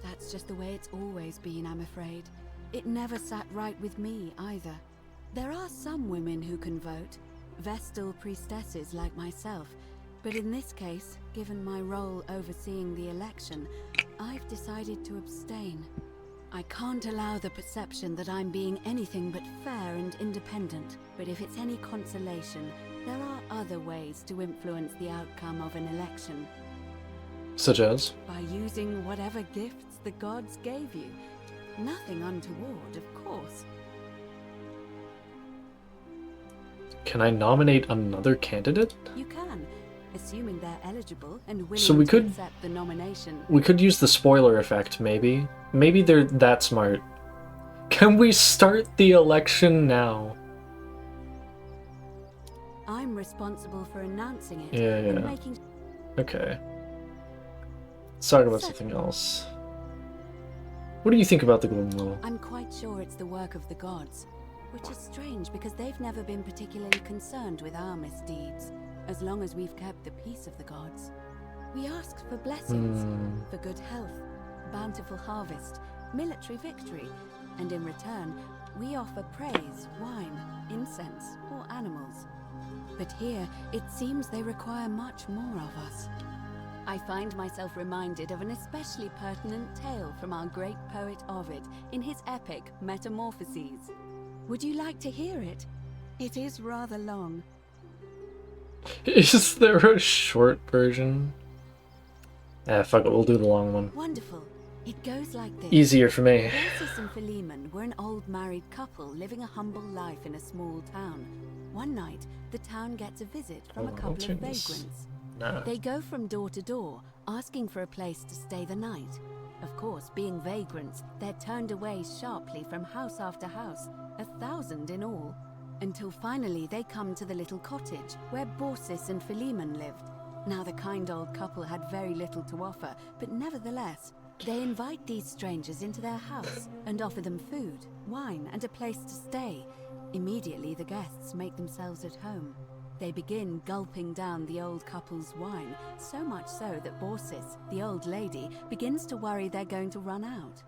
K: That's just the way it's always been, I'm afraid. It never sat right with me, either. There are some women who can vote, Vestal priestesses like myself, but in this case, given my role overseeing the election, I've decided to abstain. I can't allow the perception that I'm being anything but fair and independent, but if it's any consolation, there are other ways to influence the outcome of an election.
A: Such as?
K: By using whatever gifts the gods gave you. Nothing untoward, of course.
A: Can I nominate another candidate?
K: You can, assuming they're eligible and willing
A: So we
K: to
A: could-
K: accept the nomination.
A: We could use the spoiler effect, maybe. Maybe they're that smart. Can we start the election now?
K: I'm responsible for announcing it
A: Yeah,
K: and
A: yeah.
K: making.
A: Okay. Let's talk about something else. What do you think about the Golden Rule?
K: I'm quite sure it's the work of the gods, which is strange because they've never been particularly concerned with our misdeeds, as long as we've kept the peace of the gods. We asked for blessings, for good health, bountiful harvest, military victory, and in return, we offer praise, wine, incense, or animals. But here, it seems they require much more of us. I find myself reminded of an especially pertinent tale from our great poet Ovid in his epic Metamorphoses. Would you like to hear it? It is rather long.
A: Is there a short version? Fuck it, we'll do the long one.
K: Wonderful. It goes like this.
A: Easier for me.
K: Baucis and Philemon were an old married couple living a humble life in a small town. One night, the town gets a visit from a couple of vagrants. They go from door to door, asking for a place to stay the night. Of course, being vagrants, they're turned away sharply from house after house, 1,000 in all, until finally they come to the little cottage where Baucis and Philemon lived. Now, the kind old couple had very little to offer, but nevertheless, they invite these strangers into their house and offer them food, wine, and a place to stay. Immediately, the guests make themselves at home. They begin gulping down the old couple's wine, so much so that Baucis, the old lady, begins to worry they're going to run out.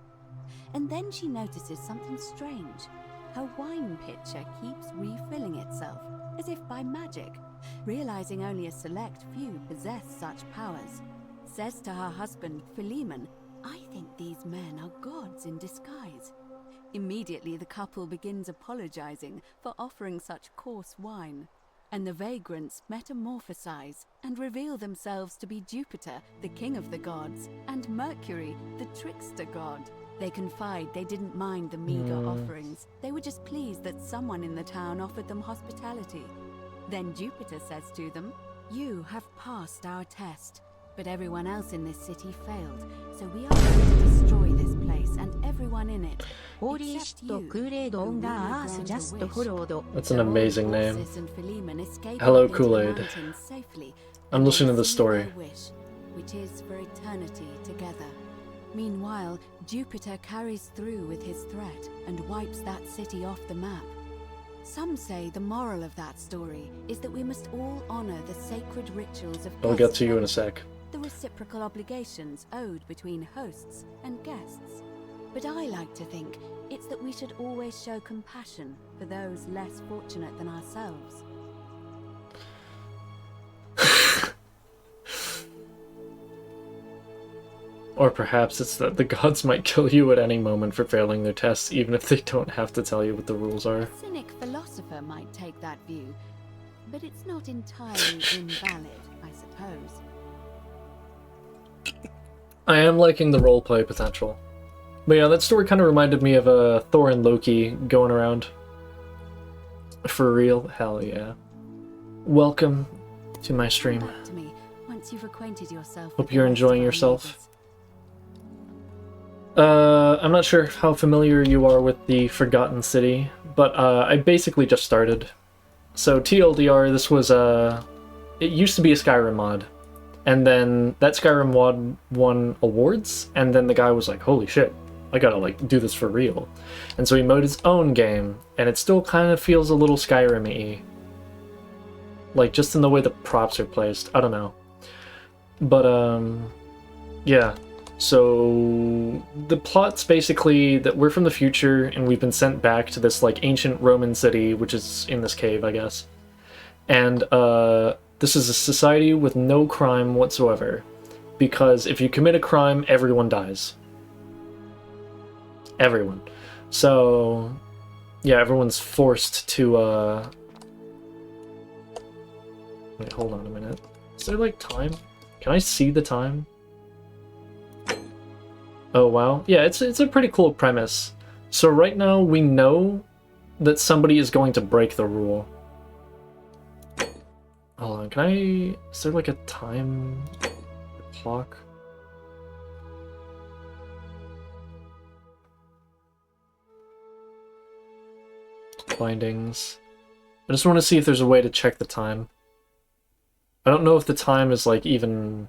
K: And then she notices something strange. Her wine pitcher keeps refilling itself, as if by magic. Realizing only a select few possess such powers, says to her husband, Philemon, "I think these men are gods in disguise." Immediately the couple begins apologizing for offering such coarse wine, and the vagrants metamorphosize and reveal themselves to be Jupiter, the king of the gods, and Mercury, the trickster god. They confide they didn't mind the meager offerings. They were just pleased that someone in the town offered them hospitality. Then Jupiter says to them, "You have passed our test, but everyone else in this city failed, so we are going to destroy this place and everyone in it. Except you, who really grant a wish."
A: That's an amazing name.
K: Baucis and Philemon escape
A: Hello,
K: up into the
A: Kool-Aid.
K: mountains safely,
A: I'm
K: and
A: listening to
K: they
A: the
K: seal
A: story.
K: their wish, which is for eternity together. Meanwhile, Jupiter carries through with his threat and wipes that city off the map. Some say the moral of that story is that we must all honor the sacred rituals of
A: I'll get to you in a sec.
K: the reciprocal obligations owed between hosts and guests. But I like to think it's that we should always show compassion for those less fortunate than ourselves.
A: Or perhaps it's that the gods might kill you at any moment for failing their tests, even if they don't have to tell you what the rules are.
K: A cynic philosopher might take that view. but it's not entirely invalid, I suppose.
A: I am liking the roleplay potential. But yeah, that story kind of reminded me of Thor and Loki going around. For real? Hell yeah. Welcome to my stream.
K: Come back to me once you've acquainted yourself.
A: Hope you're enjoying yourself. I'm not sure how familiar you are with the Forgotten City, but I basically just started. So TLDR, this was it used to be a Skyrim mod. And then that Skyrim mod won awards, and then the guy was like, holy shit, I gotta like do this for real. And so he made his own game, and it still kind of feels a little Skyrim-y. Like just in the way the props are placed, I don't know. But yeah. So the plot's basically that we're from the future and we've been sent back to this like ancient Roman city, which is in this cave, I guess. And this is a society with no crime whatsoever, because if you commit a crime, everyone dies. Everyone. So yeah, everyone's forced to wait, hold on a minute. Is there like time? Can I see the time? Oh wow. Yeah, it's a pretty cool premise. So right now we know that somebody is going to break the rule. Hold on, can I... is there like a time clock? Bindings. I just want to see if there's a way to check the time. I don't know if the time is like even...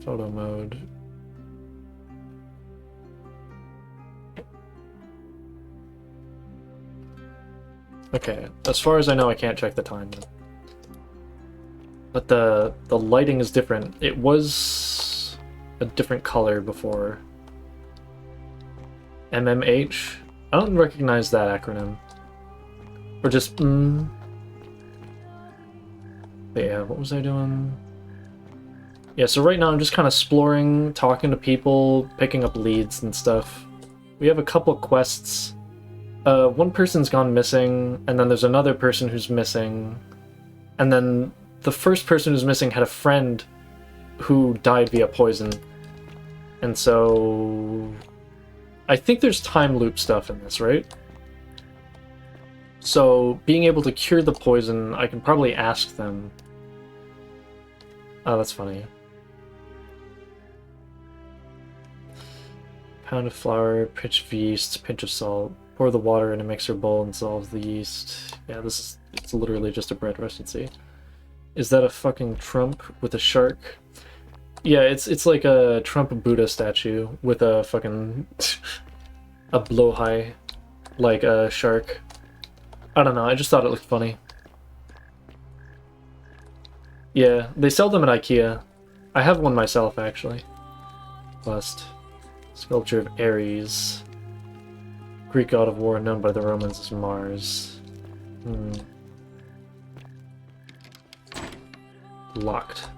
A: photo mode. Okay, as far as I know, I can't check the time. But the lighting is different. It was a different color before. MMH? I don't recognize that acronym. Or just But yeah, what was I doing? Yeah, so right now I'm just kind of exploring, talking to people, picking up leads and stuff. We have a couple quests. One person's gone missing, and then there's another person who's missing. And then the first person who's missing had a friend who died via poison. And so... I think there's time loop stuff in this, right? So, being able to cure the poison, I can probably ask them. Oh, that's funny. Pound of flour, pinch of yeast, pinch of salt. Pour the water in a mixer bowl and dissolve the yeast. Yeah, it's literally just a bread recipe. Is that a fucking Trump with a shark? Yeah, it's like a Trump Buddha statue with a fucking a blowhigh, like a shark. I don't know, I just thought it looked funny. Yeah, they sell them at IKEA. I have one myself, actually. Bust. Sculpture of Ares. Greek god of war known by the Romans as Mars. Locked.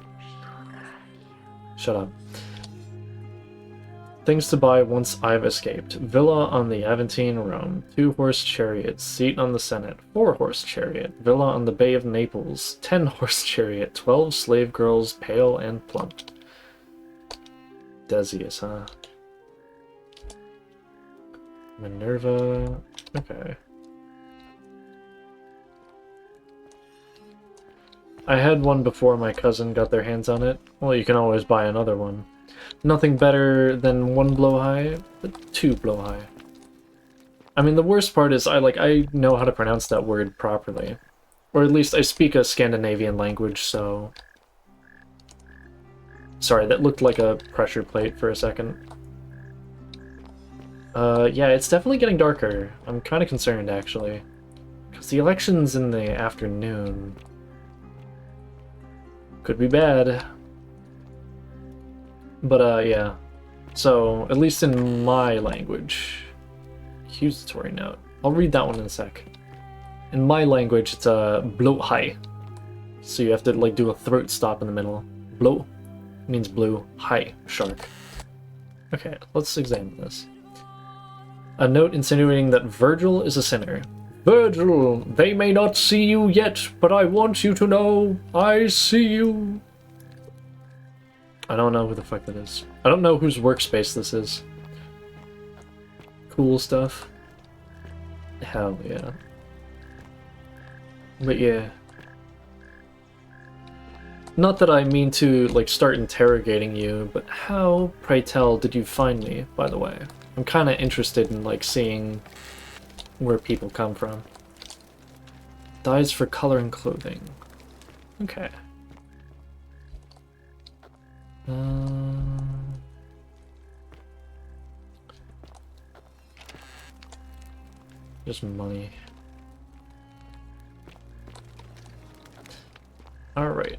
A: Shut up. Things to buy once I've escaped. Villa on the Aventine, Rome. 2-horse chariot. Seat on the Senate. 4-horse chariot. Villa on the Bay of Naples. 10-horse chariot. 12 slave girls, pale and plump. Decius, huh? Minerva... okay. I had one before my cousin got their hands on it. Well, you can always buy another one. Nothing better than 1 blowhigh, but 2 blowhigh. I mean, the worst part is I know how to pronounce that word properly. Or at least I speak a Scandinavian language, so... Sorry, that looked like a pressure plate for a second. Yeah, it's definitely getting darker. I'm kind of concerned, actually. Because the election's in the afternoon. Could be bad. But, yeah. So, at least in my language... Accusatory note. I'll read that one in a sec. In my language, it's a blowhigh. So you have to, like, do a throat stop in the middle. Blow means blue. High, shark. Okay, let's examine this. A note insinuating that Virgil is a sinner. Virgil, they may not see you yet, but I want you to know I see you. I don't know who the fuck that is. I don't know whose workspace this is. Cool stuff. Hell yeah. But yeah. Not that I mean to, like, start interrogating you, but how, pray tell, did you find me, by the way? I'm kind of interested in, like, seeing where people come from. Dyes for color and clothing. Okay. Just money. Alright.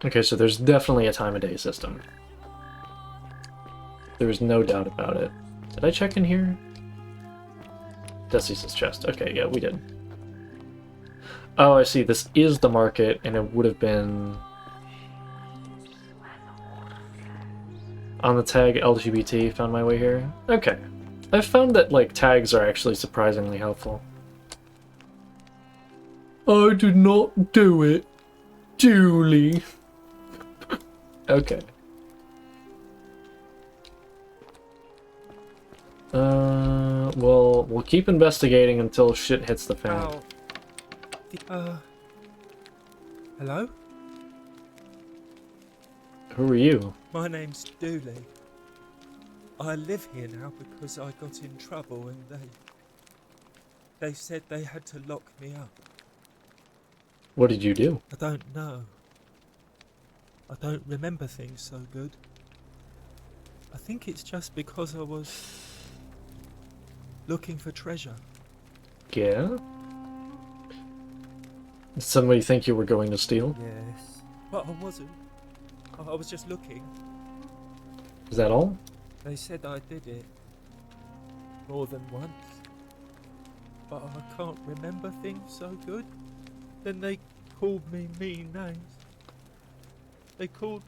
A: Okay, so there's definitely a time of day system. There's no doubt about it. Did I check in here? Dusty's chest. Okay, yeah, we did. Oh, I see. This is the market, and it would have been on the tag LGBT. Found my way here. Okay. I found that, like, tags are actually surprisingly helpful. I did not do it, Julie. Okay. Well, we'll keep investigating until shit hits the fan.
L: Hello?
A: Who are you?
L: My name's Dooley. I live here now because I got in trouble and they said they had to lock me up.
A: What did you do?
L: I don't know. I don't remember things so good. I think it's just because I was looking for treasure.
A: Yeah? Did somebody think you were going to steal?
L: Yes. But I wasn't. I was just looking.
A: Is that all?
L: They said I did it more than once. But I can't remember things so good. Then they called me mean names. They called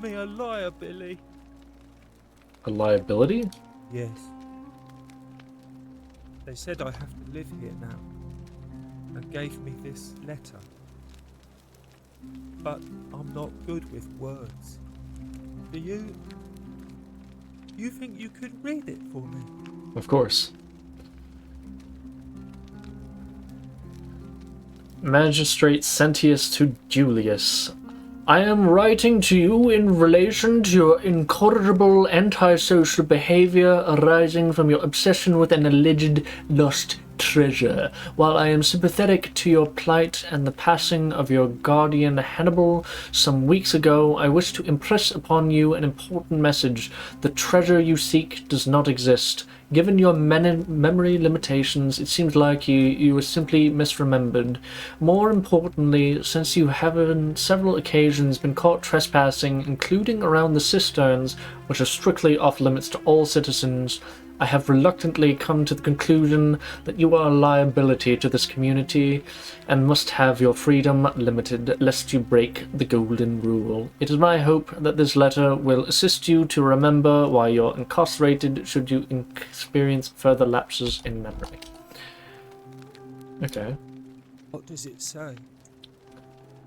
L: me a liar, Billy.
A: A liability?
L: Yes. They said I have to live here now, and gave me this letter. But I'm not good with words. Do you think you could read it for me?
A: Of course. Magistrate Sentius to Julius. I am writing to you in relation to your incorrigible antisocial behavior arising from your obsession with an alleged lost treasure. While I am sympathetic to your plight and the passing of your guardian Hannibal some weeks ago, I wish to impress upon you an important message. The treasure you seek does not exist. Given your memory limitations, it seems like you were simply misremembered. More importantly, since you have on several occasions been caught trespassing, including around the cisterns, which are strictly off limits to all citizens, I have reluctantly come to the conclusion that you are a liability to this community and must have your freedom limited lest you break the golden rule. It is my hope that this letter will assist you to remember why you're incarcerated should you experience further lapses in memory. Okay.
L: What does it say?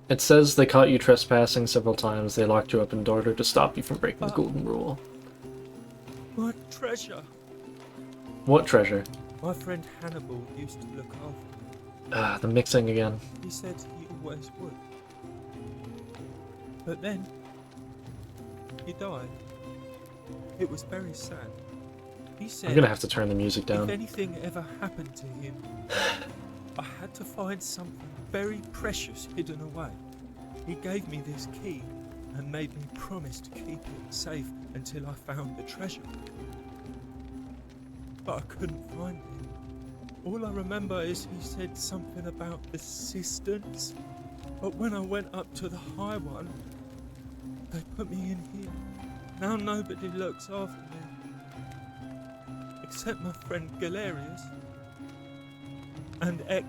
A: It says they caught you trespassing several times. They locked you up in order to stop you from breaking the golden rule.
L: What treasure?
A: What treasure?
L: My friend Hannibal used to look after me.
A: Ah, the mixing again.
L: He said he always would. But then, he died. It was very sad. He said,
A: I'm gonna have to turn the music down.
L: if anything ever happened to him, I had to find something very precious hidden away. He gave me this key and made me promise to keep it safe until I found the treasure. But I couldn't find it. All I remember is he said something about the cisterns. But when I went up to the high one, they put me in here. Now nobody looks after me. Except my friend Galerius. And Ek,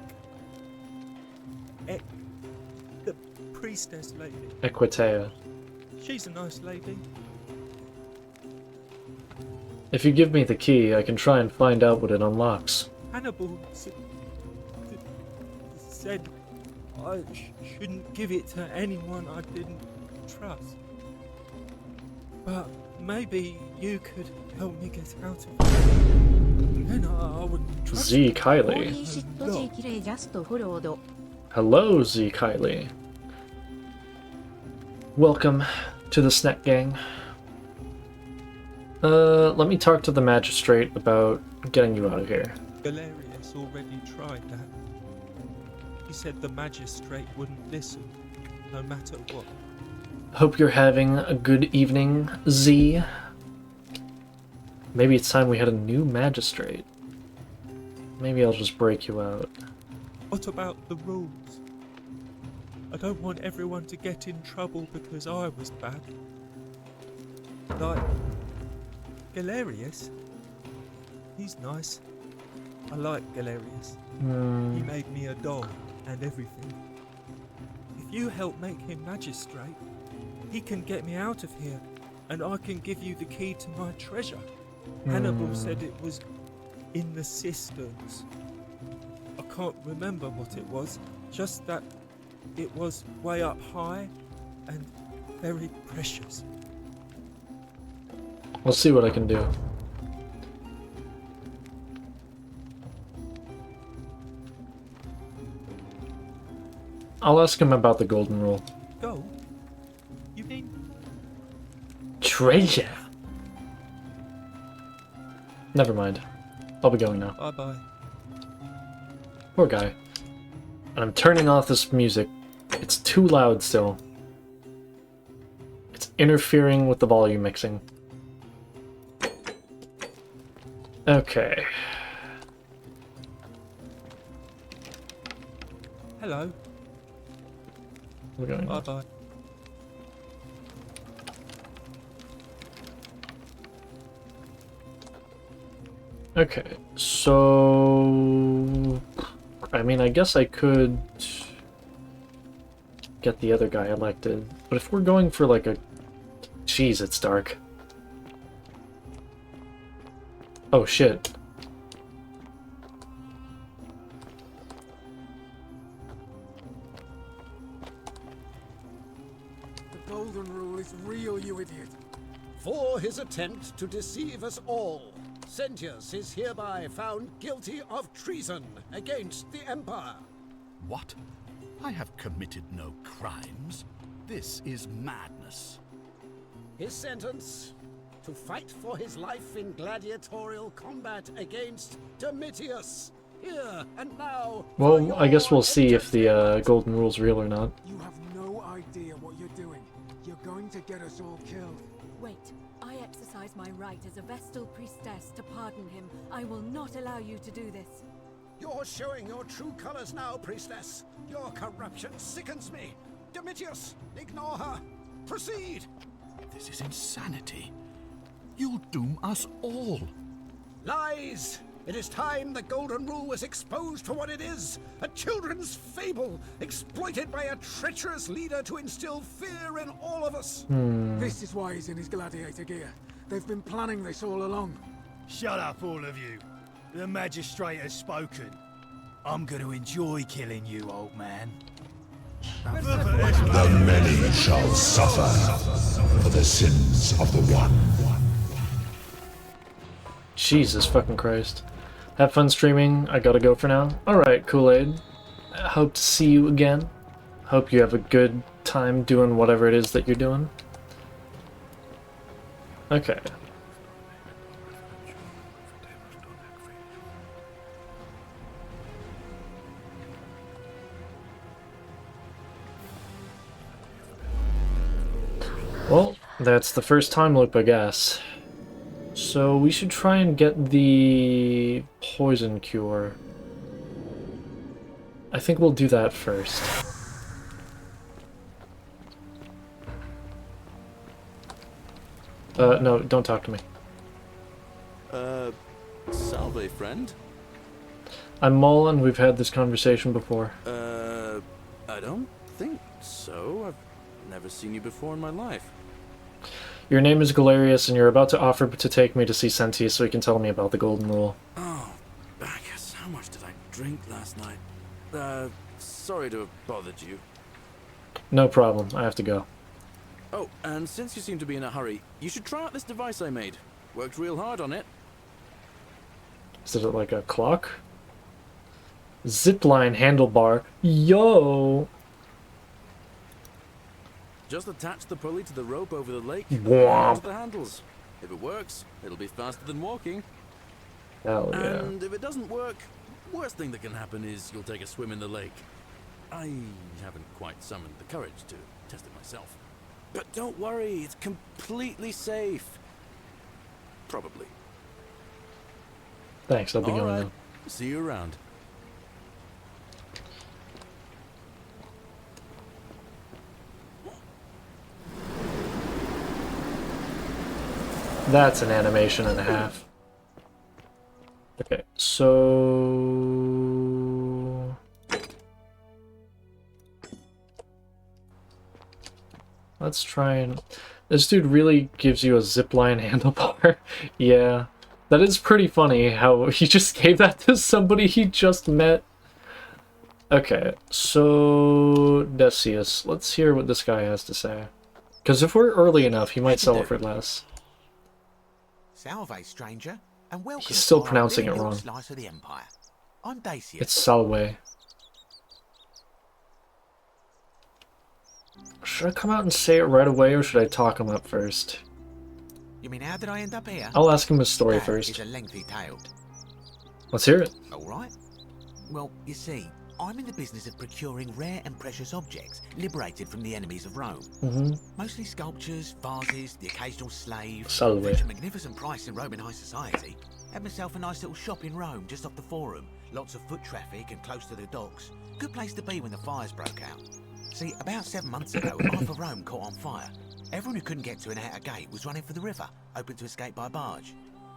L: the priestess lady.
A: Equitea.
L: She's a nice lady.
A: If you give me the key, I can try and find out what it unlocks.
L: Hannibal said I shouldn't give it to anyone I didn't trust. But maybe you could help me get out of here. Then I would trust
A: Z Kylie. Hello, Z Kylie. Welcome to the Snack Gang. Let me talk to the magistrate about getting you out of here.
L: Galerius already tried that. He said the magistrate wouldn't listen, no matter what.
A: Hope you're having a good evening, Z. Maybe it's time we had a new magistrate. Maybe I'll just break you out.
L: What about the rules? I don't want everyone to get in trouble because I was bad. Like Galerius. He's nice. I like Galerius. He made me a doll and everything. If you help make him magistrate, he can get me out of here, and I can give you the key to my treasure. Hannibal said it was in the cisterns. I can't remember what it was, just that it was way up high and very precious.
A: I'll see what I can do. I'll ask him about the golden rule.
L: Go? You mean?
A: Treasure? Never mind. I'll be going now.
L: Bye-bye.
A: Poor guy. And I'm turning off this music. It's too loud still. It's interfering with the volume mixing. Okay.
L: Hello.
A: We're going.
L: Bye-bye.
A: Okay, so... I mean, I guess I could get the other guy elected. But if we're going for like a... Jeez, it's dark. Oh, shit.
I: The Golden Rule is real, you idiot.
M: For his attempt to deceive us all, Sentius is hereby found guilty of treason against the Empire.
G: What? I have committed no crimes. This is madness.
M: His sentence: to fight for his life in gladiatorial combat against Domitius. Here and now.
A: Well, I guess we'll see if the golden rule's real or not.
I: You have no idea what you're doing. You're going to get us all killed.
K: Wait, I exercise my right as a Vestal priestess to pardon him. I will not allow you to do this.
M: You're showing your true colors now, priestess. Your corruption sickens me. Domitius, ignore her. Proceed.
G: This is insanity. You'll doom us all.
M: Lies! It is time the Golden Rule was exposed for what it is, a children's fable, exploited by a treacherous leader to instill fear in all of us.
I: This is why he's in his gladiator gear. They've been planning this all along.
F: Shut up, all of you. The magistrate has spoken. I'm going to enjoy killing you, old man.
N: The many shall suffer for the sins of the one.
A: Jesus fucking Christ. Have fun streaming. I gotta go for now. Alright, Kool-Aid. Hope to see you again. Hope you have a good time doing whatever it is that you're doing. Okay. Well, that's the first time loop, I guess. So we should try and get the poison cure. I think we'll do that first. No, don't talk to me.
D: Salve, friend.
A: I'm Mullen, we've had this conversation before.
D: I don't think so. I've never seen you before in my life.
A: Your name is Galerius, and you're about to offer to take me to see Sentius so he can tell me about the Golden Rule.
D: Oh, Bacchus, how much did I drink last night? Sorry to have bothered you.
A: No problem, I have to go.
D: Oh, and since you seem to be in a hurry, you should try out this device I made. Worked real hard on it.
A: Is it like a clock? Zipline handlebar. Yo!
D: Just attach the pulley to the rope over the lake
A: Womp.
D: and the handles. If it works, it'll be faster than walking.
A: Hell yeah.
D: And if it doesn't work, worst thing that can happen is you'll take a swim in the lake. I haven't quite summoned the courage to test it myself. But don't worry, it's completely safe. Probably.
A: Thanks, I'll be going
D: Alright,
A: now.
D: see you around.
A: That's an animation and a half. Okay, so... let's try and... This dude really gives you a zipline handlebar. Yeah. That is pretty funny how he just gave that to somebody he just met. Okay, so... Decius. Let's hear what this guy has to say. Because if we're early enough, he might sell it for less.
O: Salve, stranger, and welcome.
A: He's still
O: to our
A: pronouncing it
O: little
A: wrong.
O: Slice of the Empire. I'm Dacius.
A: It's Salwe. Should I come out and say it right away, or should I talk him up first?
O: You mean how did I end up here?
A: I'll ask him his story
O: That
A: first.
O: is a lengthy tale.
A: Let's hear it.
O: All right. Well, you see, I'm in the business of procuring rare and precious objects liberated from the enemies of Rome. Mostly sculptures, vases, the occasional slave.
A: Salve.
O: Fetch a magnificent price in Roman high society. Had myself a nice little shop in Rome, just off the Forum. Lots of foot traffic and close to the docks. Good place to be when the fires broke out. See, about 7 months ago, half of Rome caught on fire. Everyone who couldn't get to an outer gate was running for the river, open to escape by barge.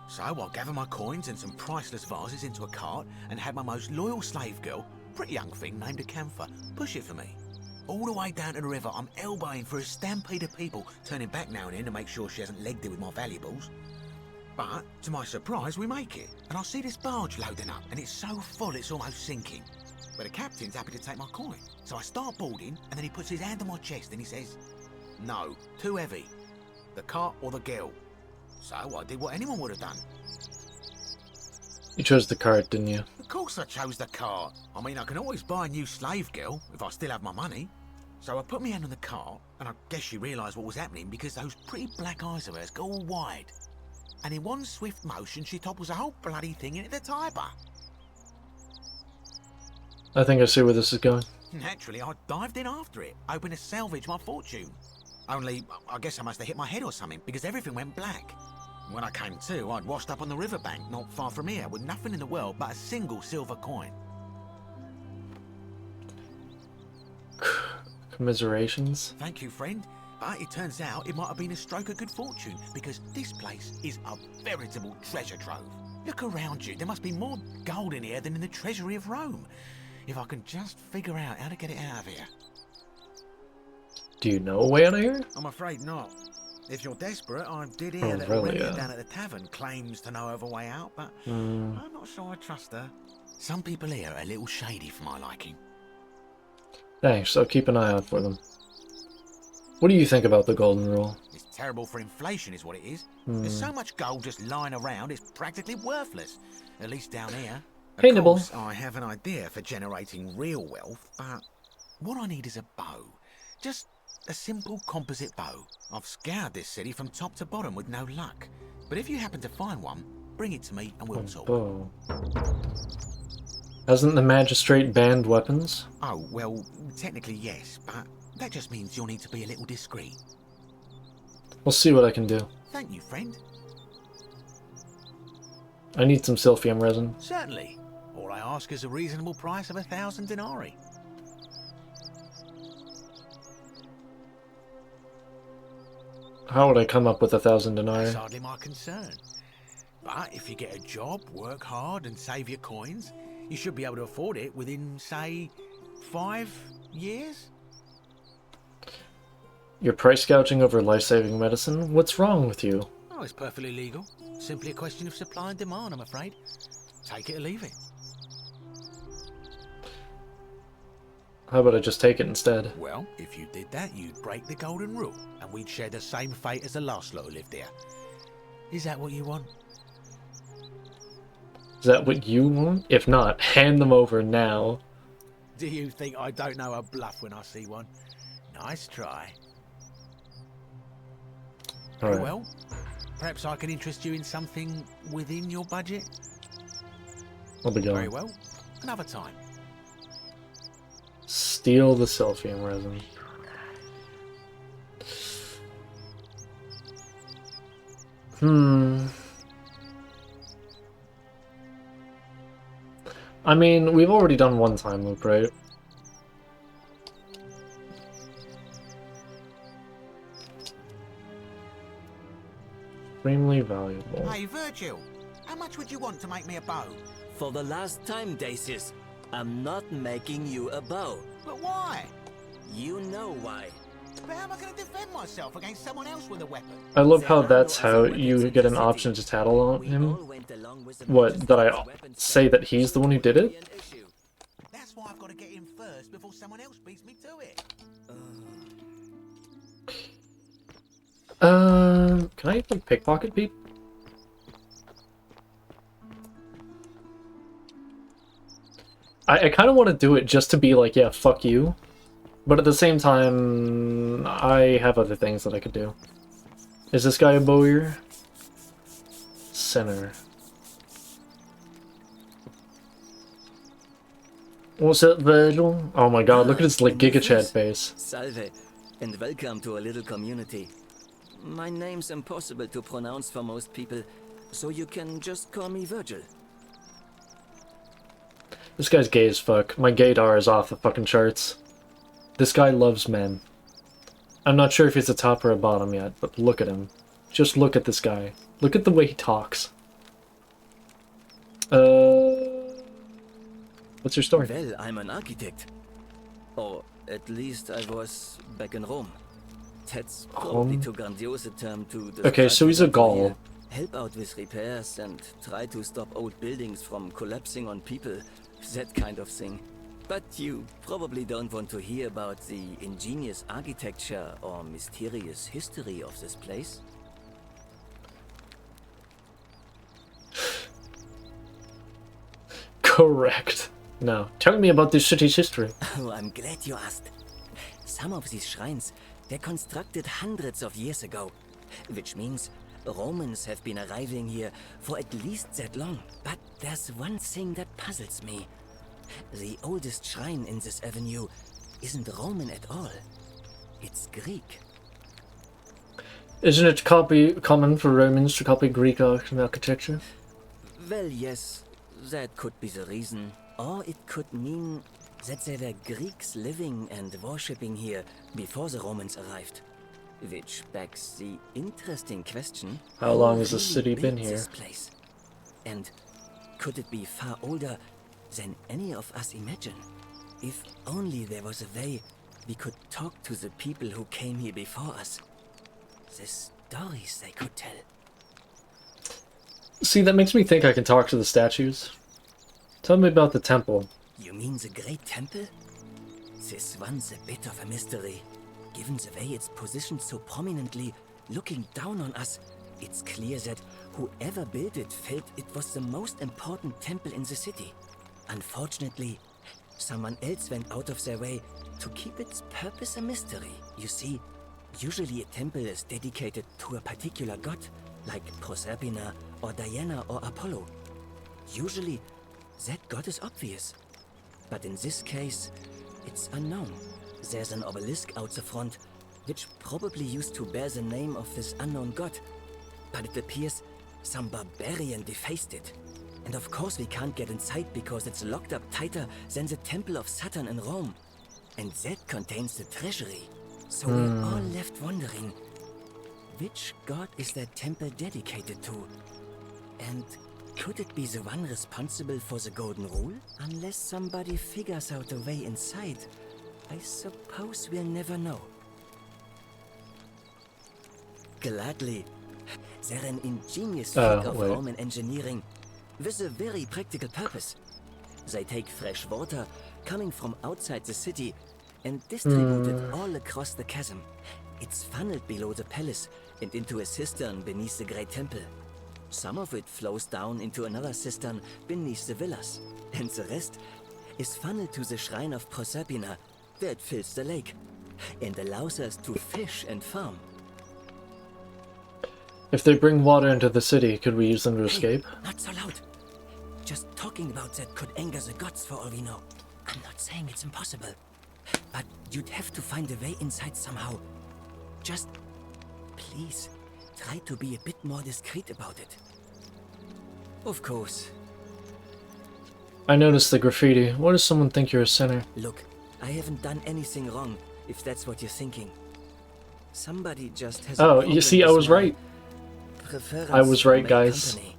O: So I gathered my coins and some priceless vases into a cart and had my most loyal slave girl, pretty young thing named Acantha, push it for me. All the way down to the river, I'm elbowing for a stampede of people, turning back now and then to make sure she hasn't legged it with my valuables. But, to my surprise, we make it, and I see this barge loading up, and it's so full it's almost sinking. But the captain's happy to take my coin, so I start boarding, and then he puts his hand on my chest and he says, "No, too heavy. The cart or the girl." So I did what anyone would have done.
A: You chose the cart, didn't you?
O: Of course I chose the cart. I mean, I can always buy a new slave girl if I still have my money. So I put my hand on the cart, and I guess she realised what was happening because those pretty black eyes of hers go all wide. And in one swift motion, she topples the whole bloody thing into the Tiber.
A: I think I see where this is going.
O: Naturally, I dived in after it, hoping to salvage my fortune. Only, I guess I must have hit my head or something, because everything went black. When I came to, I'd washed up on the riverbank, not far from here, with nothing in the world but a single silver coin.
A: Commiserations?
O: Thank you, friend. But it turns out it might have been a stroke of good fortune, because this place is a veritable treasure trove. Look around you, there must be more gold in here than in the treasury of Rome. If I can just figure out how to get it out of here.
A: Do you know a way out of here?
O: I'm afraid not. If you're desperate, I did hear
A: Oh,
O: that
A: really,
O: Aurelia
A: yeah.
O: down at the tavern claims to know of a way out, but
A: Hmm.
O: I'm not sure I trust her. Some people here are a little shady for my liking.
A: Thanks, I'll keep an eye out for them. What do you think about the Golden Rule?
O: It's terrible for inflation is what it is. There's so much gold just lying around, it's practically worthless. At least down here.
A: Hey,
O: Of
A: Nibble.
O: course, I have an idea for generating real wealth, but what I need is a bow. Just a simple composite bow. I've scoured this city from top to bottom with no luck. But if you happen to find one, bring it to me and we'll talk.
A: Bow. Hasn't the magistrate banned weapons?
O: Oh, well, technically yes, but that just means you'll need to be a little discreet.
A: We'll see what I can do.
O: Thank you, friend.
A: I need some silphium resin.
O: Certainly. All I ask is a reasonable price of 1,000 denarii.
A: How would I come up with 1,000 denarii?
O: That's hardly my concern. But if you get a job, work hard and save your coins, you should be able to afford it within, say, 5 years?
A: You're price gouging over life-saving medicine? What's wrong with you?
O: Oh, it's perfectly legal. Simply a question of supply and demand, I'm afraid. Take it or leave it.
A: How about I just take it instead?
O: Well, if you did that, you'd break the golden rule, and we'd share the same fate as the last lot who lived here. Is that what you want?
A: Is that what you want? If not, hand them over now.
O: Do you think I don't know a bluff when I see one? Nice try. Very
A: Alright.
O: well. Perhaps I can interest you in something within your budget?
A: I'll be going.
O: Very well. Another time.
A: Steal the Silphium resin. I mean, we've already done one time loop, right? Extremely valuable.
O: Hey, Virgil, how much would you want to make me a bow?
P: For the last time, Dacius, I'm not making you a bow.
O: But why?
P: You know why.
O: But how am I going to defend myself against someone else with a weapon?
A: I love how that's how you get an option to tattle on him. What, that I say that he's the one who did it?
O: That's why I've got to get in first before someone else beats me to it.
A: Can I like pickpocket people? I kind of want to do it just to be like, yeah, fuck you. But at the same time, I have other things that I could do. Is this guy a bowyer? Center. What's up, Virgil? Oh my god, look at his like Giga Chad face.
P: Salve, and welcome to a little community. My name's impossible to pronounce for most people, so you can just call me Virgil.
A: This guy's gay as fuck. My gaydar is off the fucking charts. This guy loves men. I'm not sure if he's a top or a bottom yet, but look at him. Just look at this guy. Look at the way he talks. What's your story?
P: Well, I'm an architect. Or at least I was back in Rome. That's probably too grandiose a term to describe.
A: Okay, so he's a Gaul.
P: Help out with repairs and try to stop old buildings from collapsing on people. That kind of thing. But you probably don't want to hear about the ingenious architecture or mysterious history of this place.
A: Correct. Now, tell me about this city's history.
P: Oh, I'm glad you asked. Some of these shrines, they're constructed hundreds of years ago, which means Romans have been arriving here for at least that long. But there's one thing that puzzles me. The oldest shrine in this avenue isn't Roman at all. It's Greek.
A: Isn't it common for Romans to copy Greek architecture?
P: Well, yes, that could be the reason. Or it could mean that there were Greeks living and worshipping here before the Romans arrived. Which begs the interesting question:
A: How long has the
P: who
A: city been
P: built
A: here?
P: this place? And could it be far older than any of us imagine? If only there was a way we could talk to the people who came here before us. The stories they could tell.
A: See, that makes me think I can talk to the statues. Tell me about the temple.
P: You mean the Great Temple? This one's a bit of a mystery. Given the way it's positioned so prominently, looking down on us, it's clear that whoever built it felt it was the most important temple in the city. Unfortunately, someone else went out of their way to keep its purpose a mystery. You see, usually a temple is dedicated to a particular god, like Proserpina or Diana or Apollo. Usually, that god is obvious. But in this case, it's unknown. There's an obelisk out the front, which probably used to bear the name of this unknown god. But it appears some barbarian defaced it. And of course we can't get inside because it's locked up tighter than the Temple of Saturn in Rome. And that contains the treasury. So we're all left wondering, which god is that temple dedicated to? And could it be the one responsible for the Golden Rule? Unless somebody figures out a way inside, I suppose we'll never know. Gladly. They're an ingenious feat of
A: wait.
P: Roman engineering with a very practical purpose. They take fresh water coming from outside the city and distribute it all across the chasm. It's funneled below the palace and into a cistern beneath the great temple. Some of it flows down into another cistern beneath the villas, and the rest is funneled to the shrine of Proserpina, where it fills the lake and allows us to fish and farm.
A: If they bring water into the city, could we use them to escape?
P: Not so loud. Just talking about that could anger the gods for all we know. I'm not saying it's impossible, but you'd have to find a way inside somehow. Just, please, try to be a bit more discreet about it. Of course.
A: I noticed the graffiti. What does someone think you're a sinner?
P: Look, I haven't done anything wrong, if that's what you're thinking. Somebody just has
A: Oh, you see, I was right. I was right, guys.
P: Company.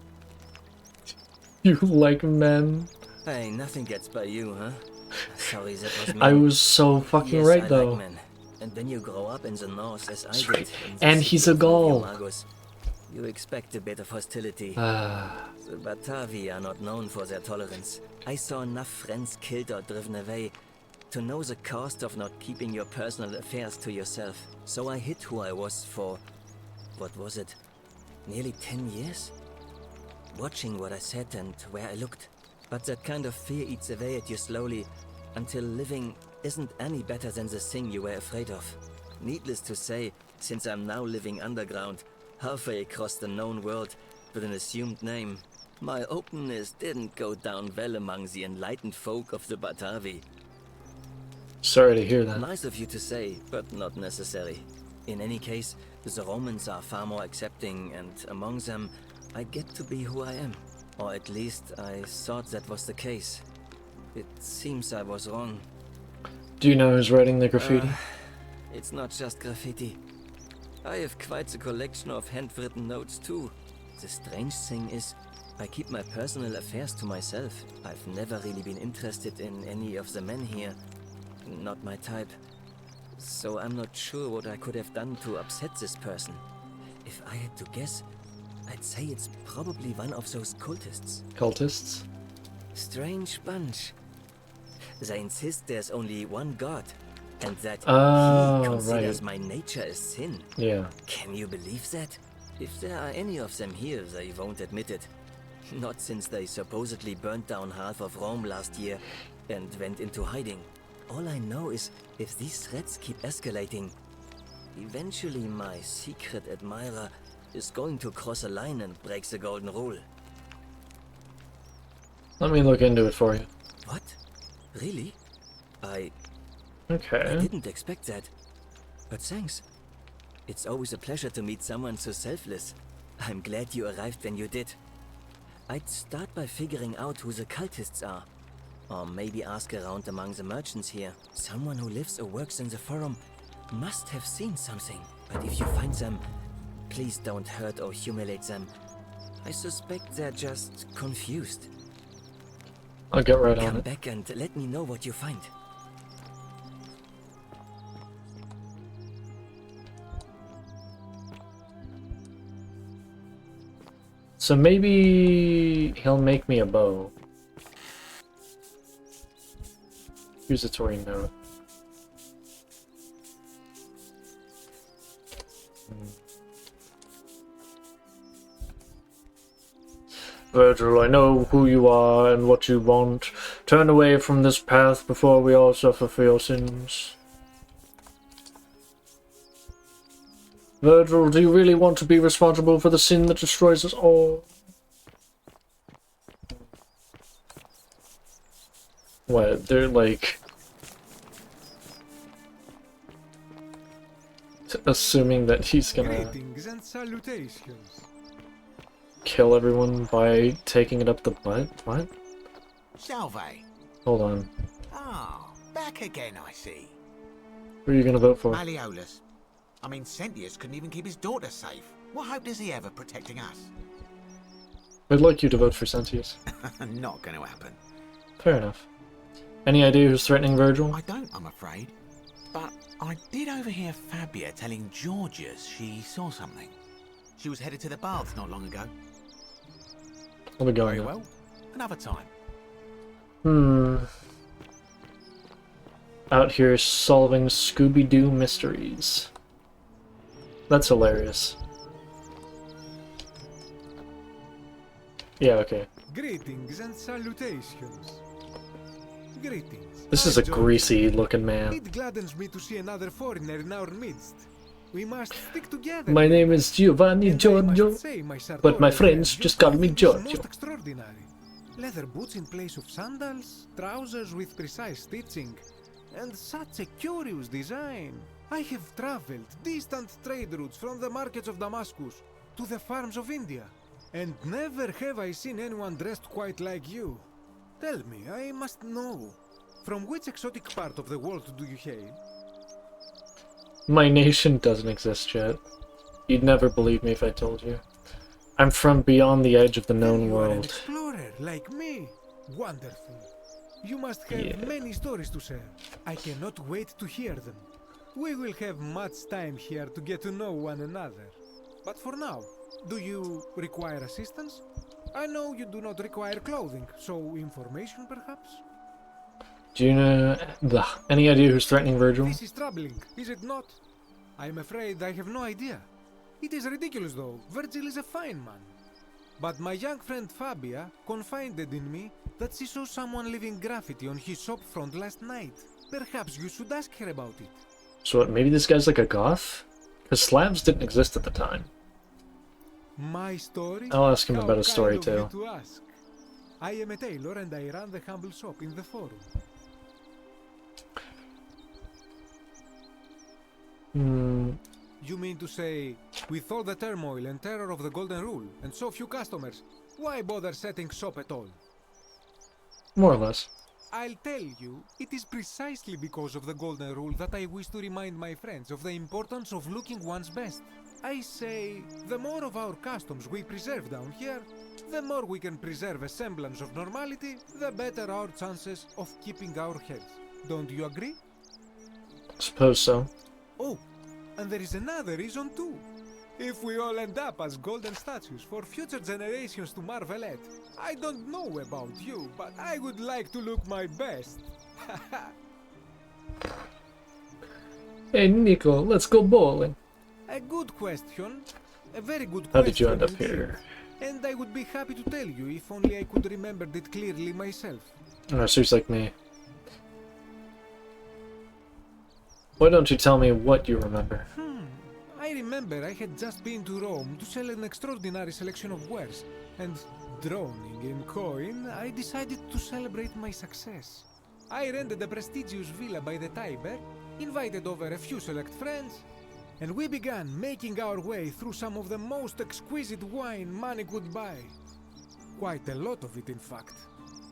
A: You like men.
P: Hey, nothing gets by you, huh? Sorry, that was me.
A: I was so fucking
P: Yes,
A: right,
P: I
A: though.
P: like men. And when you grow up in the north, as I
A: That's
P: did,
A: right.
P: in the
A: And
P: city
A: he's a
P: of
A: Gaul.
P: Magos, you expect a bit of hostility.
A: Ah.
P: The Batavi are not known for their tolerance. I saw enough friends killed or driven away to know the cost of not keeping your personal affairs to yourself. So I hid who I was for, what was it, nearly 10 years? Watching what I said and where I looked. But that kind of fear eats away at you slowly, until living isn't any better than the thing you were afraid of. Needless to say, since I'm now living underground, halfway across the known world, with an assumed name, my openness didn't go down well among the enlightened folk of the Batavi.
A: Sorry to hear that.
P: Nice of you to say, but not necessary. In any case, the Romans are far more accepting, and among them, I get to be who I am. Or at least, I thought that was the case. It seems I was wrong.
A: Do you know who's writing the graffiti?
P: It's not just graffiti. I have quite a collection of handwritten notes too. The strange thing is, I keep my personal affairs to myself. I've never really been interested in any of the men here. Not my type. So I'm not sure what I could have done to upset this person. If I had to guess, I'd say it's probably one of those cultists.
A: Cultists?
P: Strange bunch. They insist there's only one god, and that
A: Oh,
P: he considers
A: right.
P: my nature a sin.
A: Yeah.
P: Can you believe that? If there are any of them here, they won't admit it. Not since they supposedly burnt down half of Rome last year and went into hiding. All I know is, if these threats keep escalating, eventually my secret admirer is going to cross a line and break the golden rule.
A: Let me look into it for you.
P: What? Really? I
A: Okay.
P: didn't expect that. But thanks. It's always a pleasure to meet someone so selfless. I'm glad you arrived when you did. I'd start by figuring out who the cultists are. Or maybe ask around among the merchants here. Someone who lives or works in the forum must have seen something. But if you find them, please don't hurt or humiliate them. I suspect they're just confused.
A: I'll get right on
P: Come
A: it.
P: back and let me know what you find.
A: So maybe he'll make me a bow. Accusatory note. Virgil, I know who you are and what you want. Turn away from this path before we all suffer for your sins. Virgil, do you really want to be responsible for the sin that destroys us all? What, they're like... assuming that he's gonna
Q: Greetings and salutations.
A: kill everyone by taking it up the butt? What?
O: Salve.
A: Hold on.
O: Ah, back again, I see.
A: Who are you gonna vote for?
O: Malleolus. I mean, Sentius couldn't even keep his daughter safe. What hope does he have of protecting us?
A: I'd like you to vote for Sentius.
O: Not going to happen.
A: Fair enough. Any idea who's threatening Virgil?
O: I don't, I'm afraid. But I did overhear Fabia telling Georgius she saw something. She was headed to the baths not long ago.
A: I'll be going
O: Very
A: now.
O: well. Another time.
A: Out here solving Scooby-Doo mysteries. That's hilarious. Yeah, okay.
Q: Greetings and salutations. Greetings.
A: This is a greasy-looking man.
Q: It gladdens me to see another foreigner in our midst. We must stick together.
A: My name is Giovanni
Q: And I
A: Giorgio,
Q: must say, my
A: but my
Q: sartorial
A: friends
Q: friend,
A: just
Q: your
A: call me
Q: clothing is
A: Giorgio.
Q: most extraordinary. Leather boots in place of sandals, trousers with precise stitching, and such a curious design. I have traveled distant trade routes from the markets of Damascus to the farms of India, and never have I seen anyone dressed quite like you. Tell me, I must know, from which exotic part of the world do you hail?
A: My nation doesn't exist yet. You'd never believe me if I told you. I'm from beyond the edge of the known
Q: You are an
A: world.
Q: explorer like me. Wonderful. You must have many stories to share. I cannot wait to hear them. We will have much time here to get to know one another. But for now, do you require assistance? I know you do not require clothing, so information perhaps?
A: Do you know... any idea who's threatening Virgil?
Q: This is troubling, is it not? I am afraid I have no idea. It is ridiculous though. Virgil is a fine man. But my young friend Fabia confided in me that she saw someone leaving graffiti on his shop front last night. Perhaps you should ask her about it.
A: So what, maybe this guy's like a goth? Because Slavs didn't exist at the time.
Q: My story?
A: I'll ask him
Q: How
A: about his story
Q: kind of
A: too.
Q: you to ask. I am a tailor and I run the humble shop in the forum. You mean to say, with all the turmoil and terror of the Golden Rule, and so few customers, why bother setting shop at all?
A: More or less.
Q: I'll tell you, it is precisely because of the Golden Rule that I wish to remind my friends of the importance of looking one's best. I say, the more of our customs we preserve down here, the more we can preserve a semblance of normality, the better our chances of keeping our heads. Don't you agree?
A: Suppose so.
Q: Oh, and there is another reason too. If we all end up as golden statues for future generations to marvel at, I don't know about you, but I would like to look my best.
A: Hey Nico, let's go bowling.
Q: A good question. A very good question.
A: How did you end up
Q: indeed.
A: here?
Q: And I would be happy to tell you if only I could remember it clearly myself.
A: Oh, so he's like me. Why don't you tell me what you remember?
Q: I remember I had just been to Rome to sell an extraordinary selection of wares, and drowning in coin, I decided to celebrate my success. I rented a prestigious villa by the Tiber, invited over a few select friends, and we began making our way through some of the most exquisite wine money could buy. Quite a lot of it, in fact.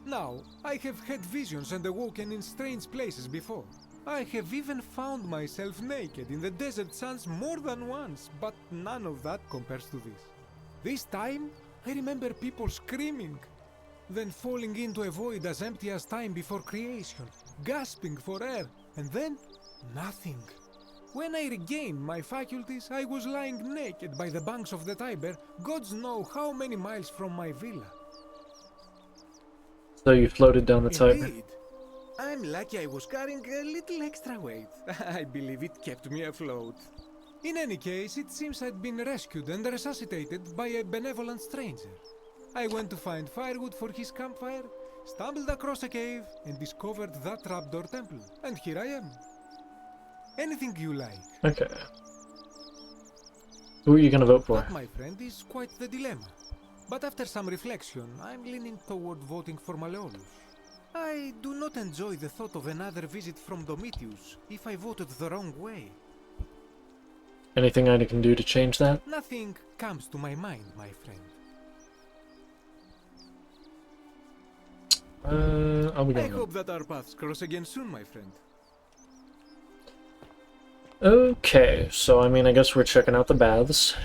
Q: Now, I have had visions and awoken in strange places before. I have even found myself naked in the desert sands more than once, but none of that compares to this. This time, I remember people screaming, then falling into a void as empty as time before creation, gasping for air, and then nothing. When I regained my faculties, I was lying naked by the banks of the Tiber, gods know how many miles from my villa.
A: So you floated down the Tiber?
Q: Indeed. I'm lucky I was carrying a little extra weight. I believe it kept me afloat. In any case, it seems I'd been rescued and resuscitated by a benevolent stranger. I went to find firewood for his campfire, stumbled across a cave, and discovered that trapdoor temple. And here I am. Anything you like.
A: Okay. Who are you gonna vote for?
Q: That, my friend, is quite the dilemma. But after some reflection, I'm leaning toward voting for Malleolus. I do not enjoy the thought of another visit from Domitius if I voted the wrong way.
A: Anything I can do to change that?
Q: Nothing comes to my mind, my friend.
A: I'll be
Q: I
A: going.
Q: hope that our paths cross again soon, my friend.
A: Okay, so I mean, I guess we're checking out the baths.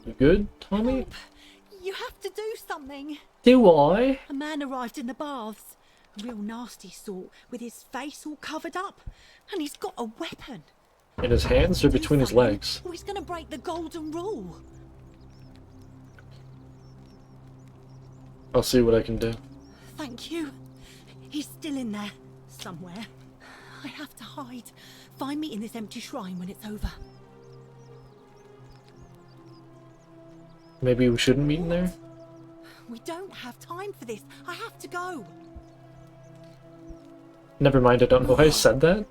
A: You good, Tommy?
R: You have to do something. something?
A: Do I?
R: A man arrived in the baths. A real nasty sort, with his face all covered up. And he's got a weapon.
A: In his hands or between his legs?
R: Or he's gonna break the golden rule.
A: I'll see what I can do.
R: Thank you. He's still in there, somewhere. I have to hide. Find me in this empty shrine when it's over.
A: Maybe we shouldn't meet in there?
R: We don't have time for this. I have to go.
A: Never mind, I don't know why I said that.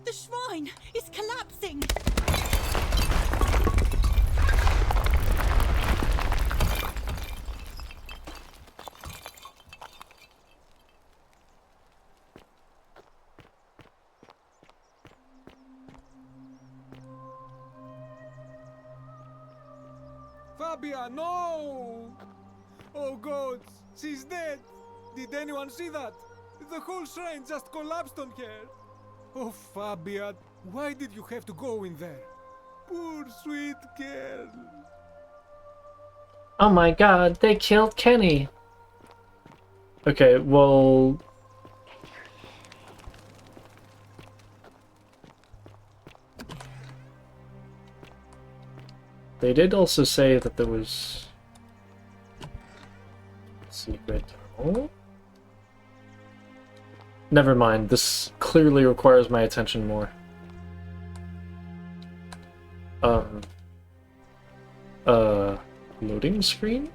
R: The shrine is collapsing.
Q: Fabia, no! Oh God, she's dead! Did anyone see that? The whole shrine just collapsed on her! Oh, Fabia, why did you have to go in there? Poor sweet girl.
A: Oh my god, they killed Kenny! Okay, well... They did also say that there was... secret tunnel? Never mind, this clearly requires my attention more. Loading screen?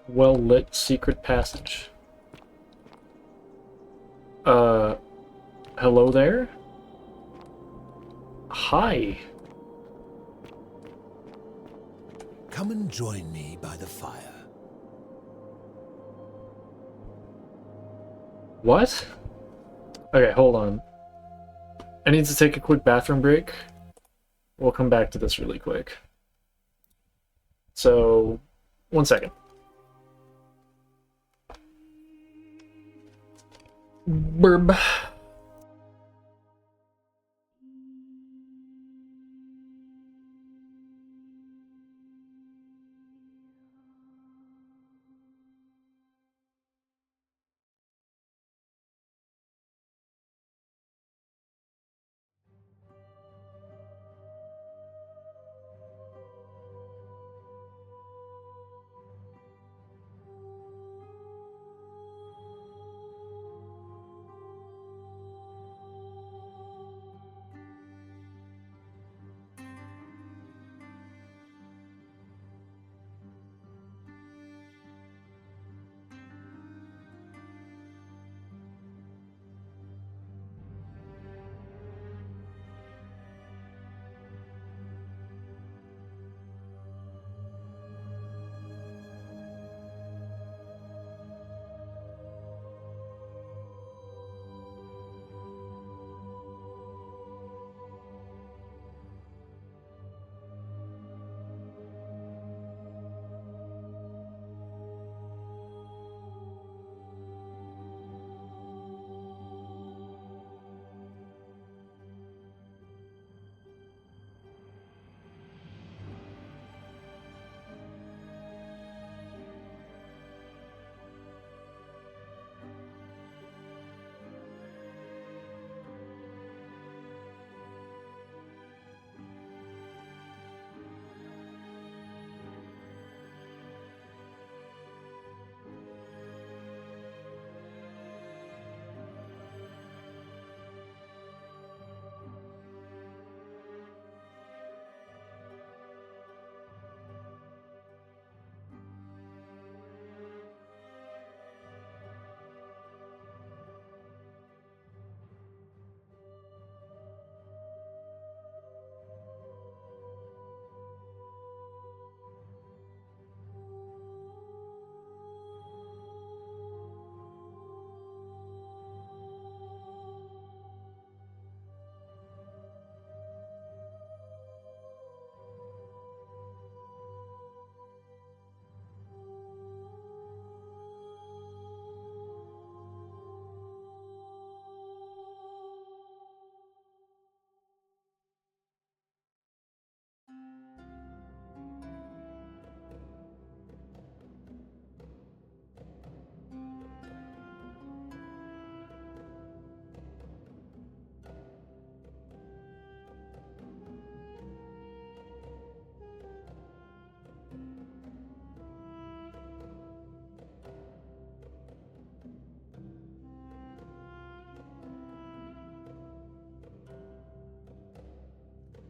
A: Well-lit secret passage. Hello there? Hi.
N: Come and join me by the fire.
A: What? Okay, hold on. I need to take a quick bathroom break. We'll come back to this really quick. So, 1 second. Burb.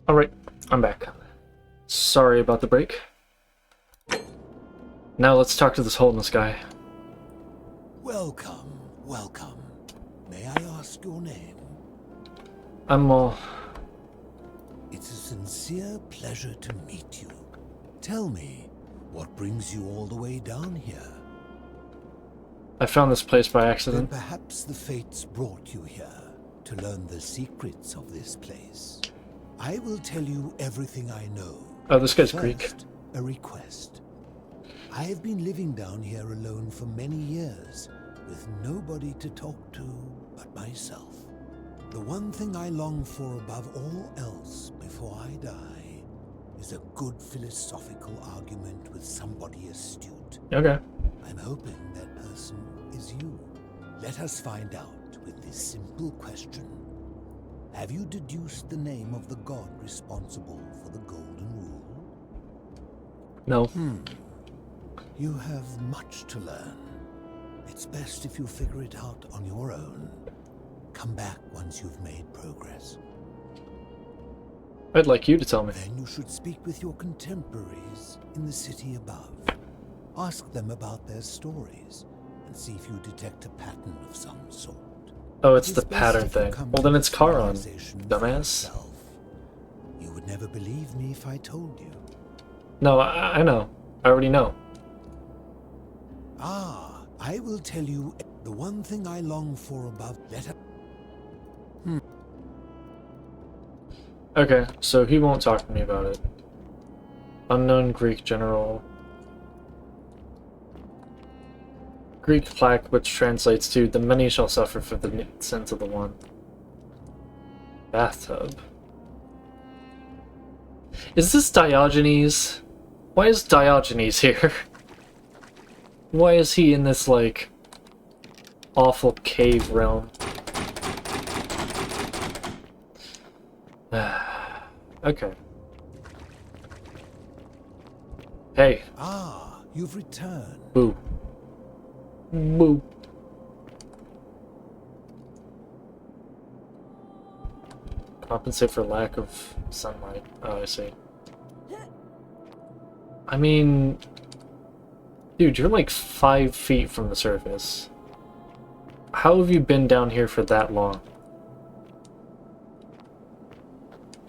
A: Alright, I'm back. Sorry about the break. Now let's talk to this hole in the sky.
M: Welcome, welcome. May I ask your name?
A: I'm all...
M: It's a sincere pleasure to meet you. Tell me, what brings you all the way down here?
A: I found this place by accident.
M: Then perhaps the fates brought you here to learn the secrets of this place. I will tell you everything I know.
A: Oh, this guy's
M: First,
A: Greek.
M: A request. I have been living down here alone for many years, with nobody to talk to but myself. The one thing I long for above all else before I die is a good philosophical argument with somebody astute.
A: Okay.
M: I'm hoping that person is you. Let us find out with this simple question. Have you deduced the name of the god responsible for the Golden Rule?
A: No.
M: You have much to learn. It's best if you figure it out on your own. Come back once you've made progress.
A: I'd like you to tell me.
M: Then you should speak with your contemporaries in the city above. Ask them about their stories and see if you detect a pattern of some sort.
A: Oh, it's the pattern thing. Well, then it's Charon, dumbass.
M: You would never believe me if I told you.
A: No, I know. I already know.
M: Ah, I will tell you the one thing I long for above.
A: Okay, so he won't talk to me about it. Unknown Greek general. Greek plaque, which translates to "the many shall suffer for the sins of the one." Bathtub. Is this Diogenes? Why is Diogenes here? Why is he in this, like, awful cave realm? Okay. Hey.
M: Ah, you've returned.
A: Boo. Boo. Compensate for lack of sunlight. Oh, I see. I mean... Dude, you're like 5 feet from the surface. How have you been down here for that long?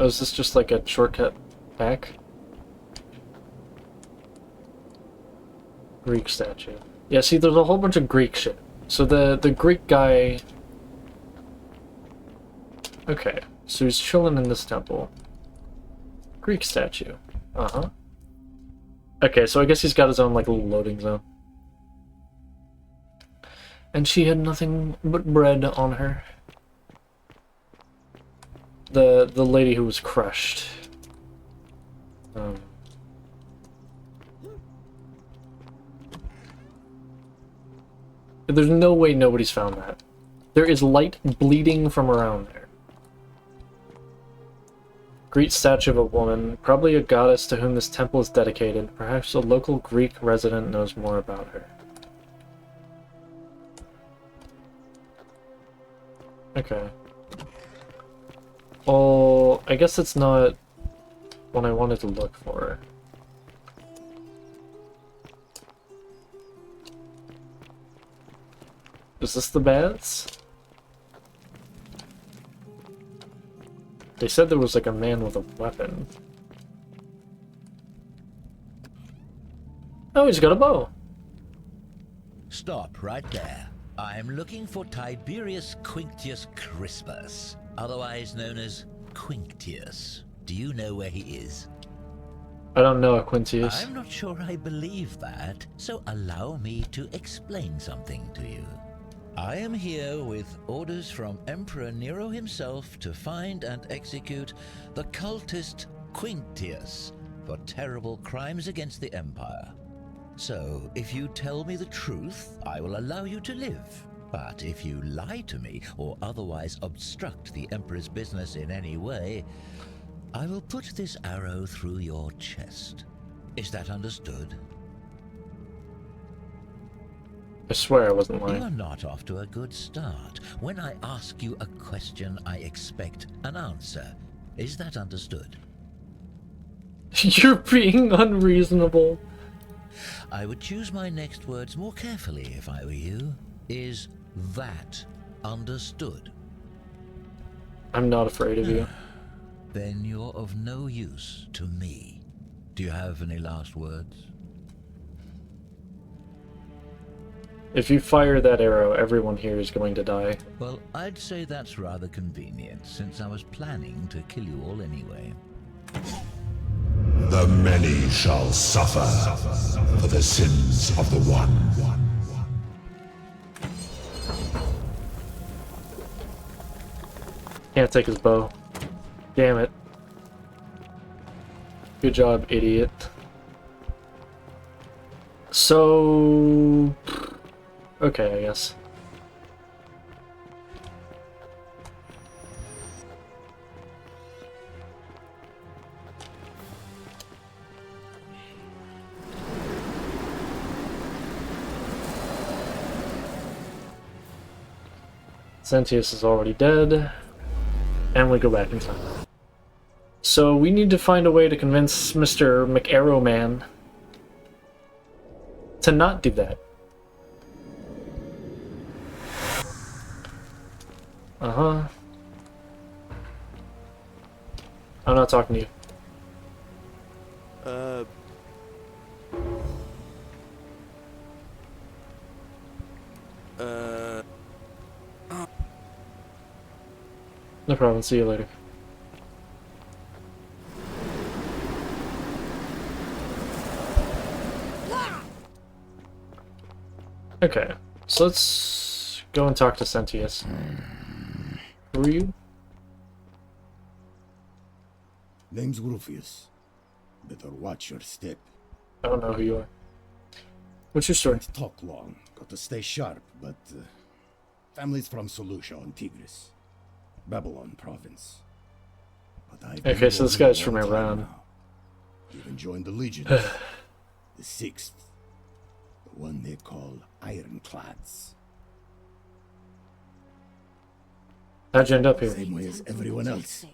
A: Oh, is this just like a shortcut back? Greek statue. Yeah, see, there's a whole bunch of Greek shit. So the Greek guy... Okay, so he's chilling in this temple. Greek statue. Uh-huh. Okay, so I guess he's got his own, like, little loading zone. And she had nothing but bread on her. The lady who was crushed. There's no way nobody's found that. There is light bleeding from around there. Greek statue of a woman, probably a goddess to whom this temple is dedicated. Perhaps a local Greek resident knows more about her. Okay. Well, I guess it's not what I wanted to look for. Is this the baths? They said there was like a man with a weapon. Oh, he's got a bow.
S: Stop right there. I'm looking for Tiberius Quinctius Crispus, otherwise known as Quinctius. Do you know where he is?
A: I don't know, Quintius.
S: I'm not sure I believe that, so allow me to explain something to you. I am here with orders from Emperor Nero himself to find and execute the cultist Quinctius for terrible crimes against the Empire. So, if you tell me the truth, I will allow you to live. But if you lie to me or otherwise obstruct the Emperor's business in any way, I will put this arrow through your chest. Is that understood?
A: I swear I wasn't lying.
S: You're not off to a good start. When I ask you a question, I expect an answer. Is that understood?
A: You're being unreasonable.
S: I would choose my next words more carefully if I were you. Is that understood?
A: I'm not afraid of you.
S: Then you're of no use to me. Do you have any last words?
A: If you fire that arrow, everyone here is going to die.
S: Well, I'd say that's rather convenient, since I was planning to kill you all anyway.
N: The many shall suffer for the sins of the one.
A: Can't take his bow. Damn it. Good job, idiot. So... okay, I guess. Sentius is already dead, and we go back in time. So we need to find a way to convince Mr. McArrowman to not do that. Uh-huh. I'm not talking to you. No problem, see you later. Okay, so let's go and talk to Sentius. Who are you?
T: Name's Rufius. Better watch your step.
A: I don't know who you are. What's your story?
T: Can't talk long. Got to stay sharp, but... family's from Seleucia on Tigris. Babylon province. But I've
A: Okay, so this guy's from
T: Iran.
A: Iran.
T: Even joined the Legion. The 6th. The one they call Ironclads.
A: How'd you end up here?
T: Same way as everyone else.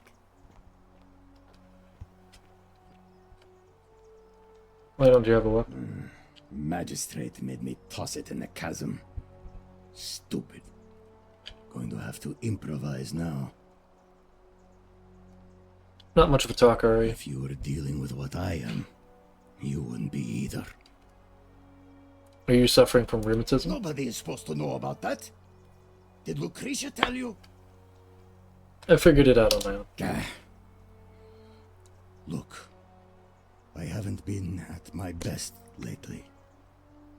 A: Why don't you have a weapon?
T: Magistrate made me toss it in the chasm. Stupid. Going to have to improvise now.
A: Not much of a talker, are you?
T: If you were dealing with what I am, you wouldn't be either.
A: Are you suffering from rheumatism?
T: Nobody is supposed to know about that. Did Lucretia tell you?
A: I figured it out on my own.
T: Look, I haven't been at my best lately.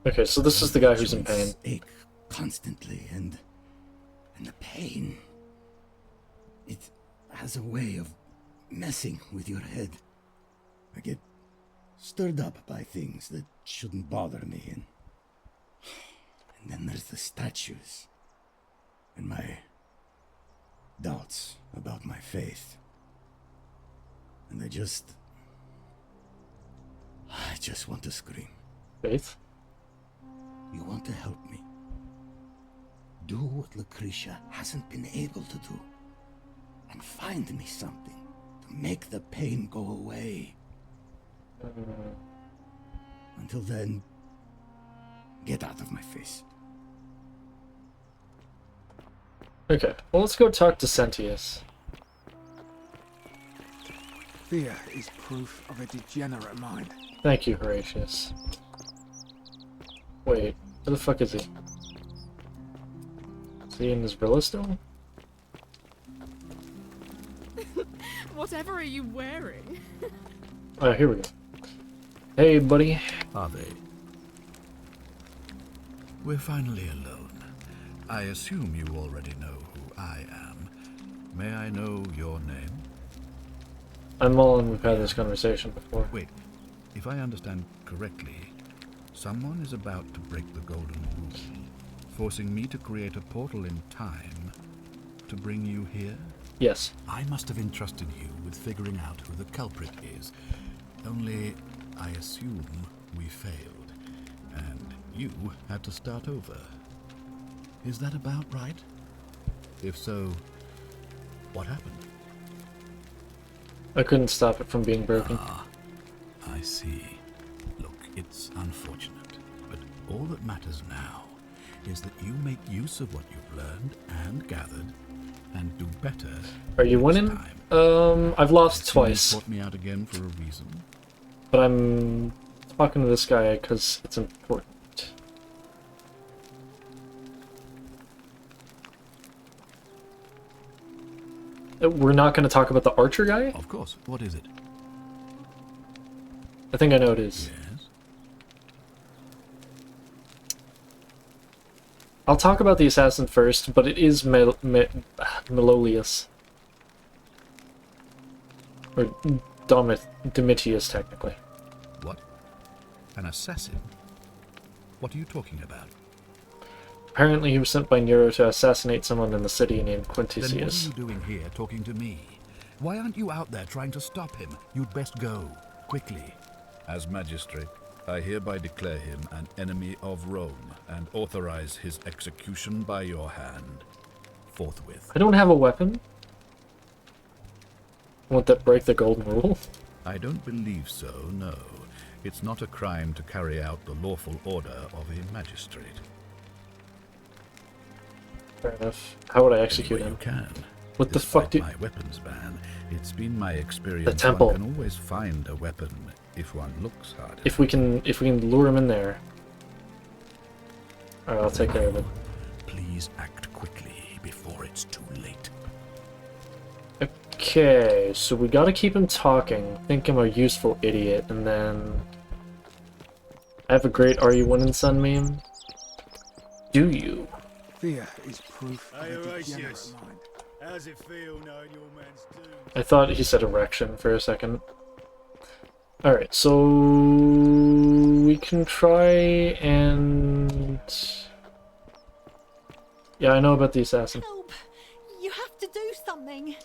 A: Okay, so this is the guy who's in pain.
T: Joints ache constantly, and the pain, it has a way of messing with your head. I get stirred up by things that shouldn't bother me, and then there's the statues, and my doubts about my faith. And I just want to scream.
A: Faith?
T: You want to help me? Do what Lucretia hasn't been able to do. And find me something to make the pain go away. Until then, get out of my face.
A: Okay, well let's go talk to Sentius.
I: Fear is proof of a degenerate mind.
A: Thank you, Horatius. Wait, where the fuck is he? Is he in this villa still?
H: Whatever are you wearing?
A: Oh, here we go. Hey, buddy.
G: Are they? We're finally alone. I assume you already know who I am. May I know your name?
A: I'm Mullen, we've had this conversation before.
G: Wait, if I understand correctly, someone is about to break the Golden Rule, forcing me to create a portal in time to bring you here?
A: Yes.
G: I must have entrusted you with figuring out who the culprit is. Only, I assume we failed, and you had to start over. Is that about right? If so, what happened?
A: I couldn't stop it from being broken.
G: I see. Look, it's unfortunate, but all that matters now is that you make use of what you've learned and gathered, and do better.
A: Are you winning? I've lost twice.
G: You brought me out again for a reason.
A: But I'm talking to this guy because it's important. We're not going to talk about the archer guy?
G: Of course. What is it?
A: I think I know what it is.
G: Yes.
A: I'll talk about the assassin first, but it is Melolius. Or Domitius, technically.
G: What? An assassin? What are you talking about?
A: Apparently he was sent by Nero to assassinate someone in the city named Quintisius.
G: Then what are you doing here, talking to me? Why aren't you out there trying to stop him? You'd best go, quickly. As magistrate, I hereby declare him an enemy of Rome and authorize his execution by your hand, forthwith.
A: I don't have a weapon. Won't that break the golden rule?
G: I don't believe so, no. It's not a crime to carry out the lawful order of a magistrate.
A: Fair enough. How would I execute him?
G: You can.
A: What the fuck do
G: my weapons ban, it's been my experience
A: The temple.
G: one can always find a weapon if one looks hard enough.
A: If we can lure him in there. Alright, I'll take care of it.
G: Please act quickly before it's too late.
A: Okay, so we gotta keep him talking. Think I'm a useful idiot, and then I have a great "Are you winning, son" meme. Do you?
I: Fear is proof of
F: Hey,
I: a
F: Horatius.
I: degenerate mind.
F: How's it feel knowing your man's doomed?
A: I thought he said erection for a second. Alright, so we can try and... Yeah, I know about the assassin.
R: Help! You have to do something.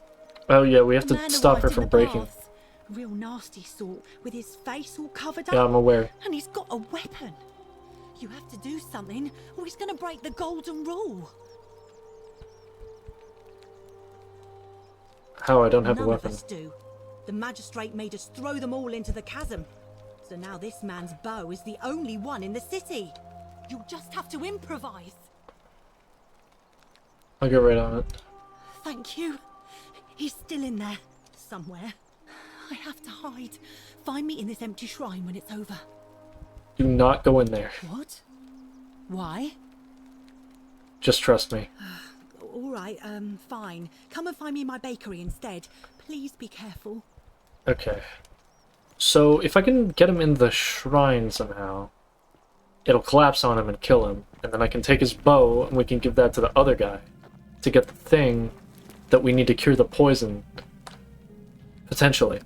A: Oh yeah, we have
R: The
A: to
R: man
A: stop her
R: arrived in
A: from
R: the
A: breaking.
R: baths. Real nasty sort, with his face all covered up.
A: Yeah, I'm aware.
R: And he's got a weapon. You have to do something, or he's gonna break the golden rule.
A: How? I don't have a
R: None
A: weapon.
R: of us do. The magistrate made us throw them all into the chasm. So now this man's bow is the only one in the city. You'll just have to improvise.
A: I'll get right on it.
R: Thank you. He's still in there, somewhere. I have to hide. Find me in this empty shrine when it's over.
A: Do not go in there.
R: What? Why?
A: Just trust me.
R: All right, fine. Come and find me in my bakery instead. Please be careful.
A: Okay. So, if I can get him in the shrine somehow, it'll collapse on him and kill him, and then I can take his bow and we can give that to the other guy to get the thing that we need to cure the poison. Potentially.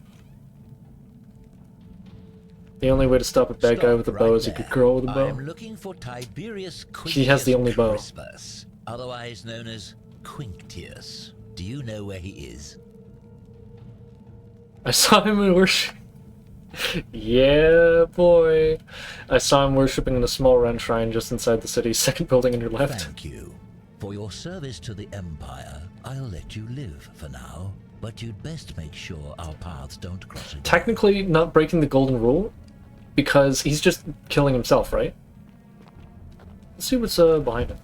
A: The only way to stop a bad guy with a bow is a good girl with a bow.
S: I'm looking for Tiberius Quinctius
A: She has the only bow.
S: Crispus, otherwise known as Quinctius. Do you know where he is?
A: I saw him in worship. Yeah, boy. I saw him worshipping in a small round shrine just inside the city's second building on your left.
S: Thank you. For your service to the Empire, I'll let you live for now, but you'd best make sure our paths don't cross again.
A: Technically not breaking the golden rule, because he's just killing himself, right? Let's see what's behind him.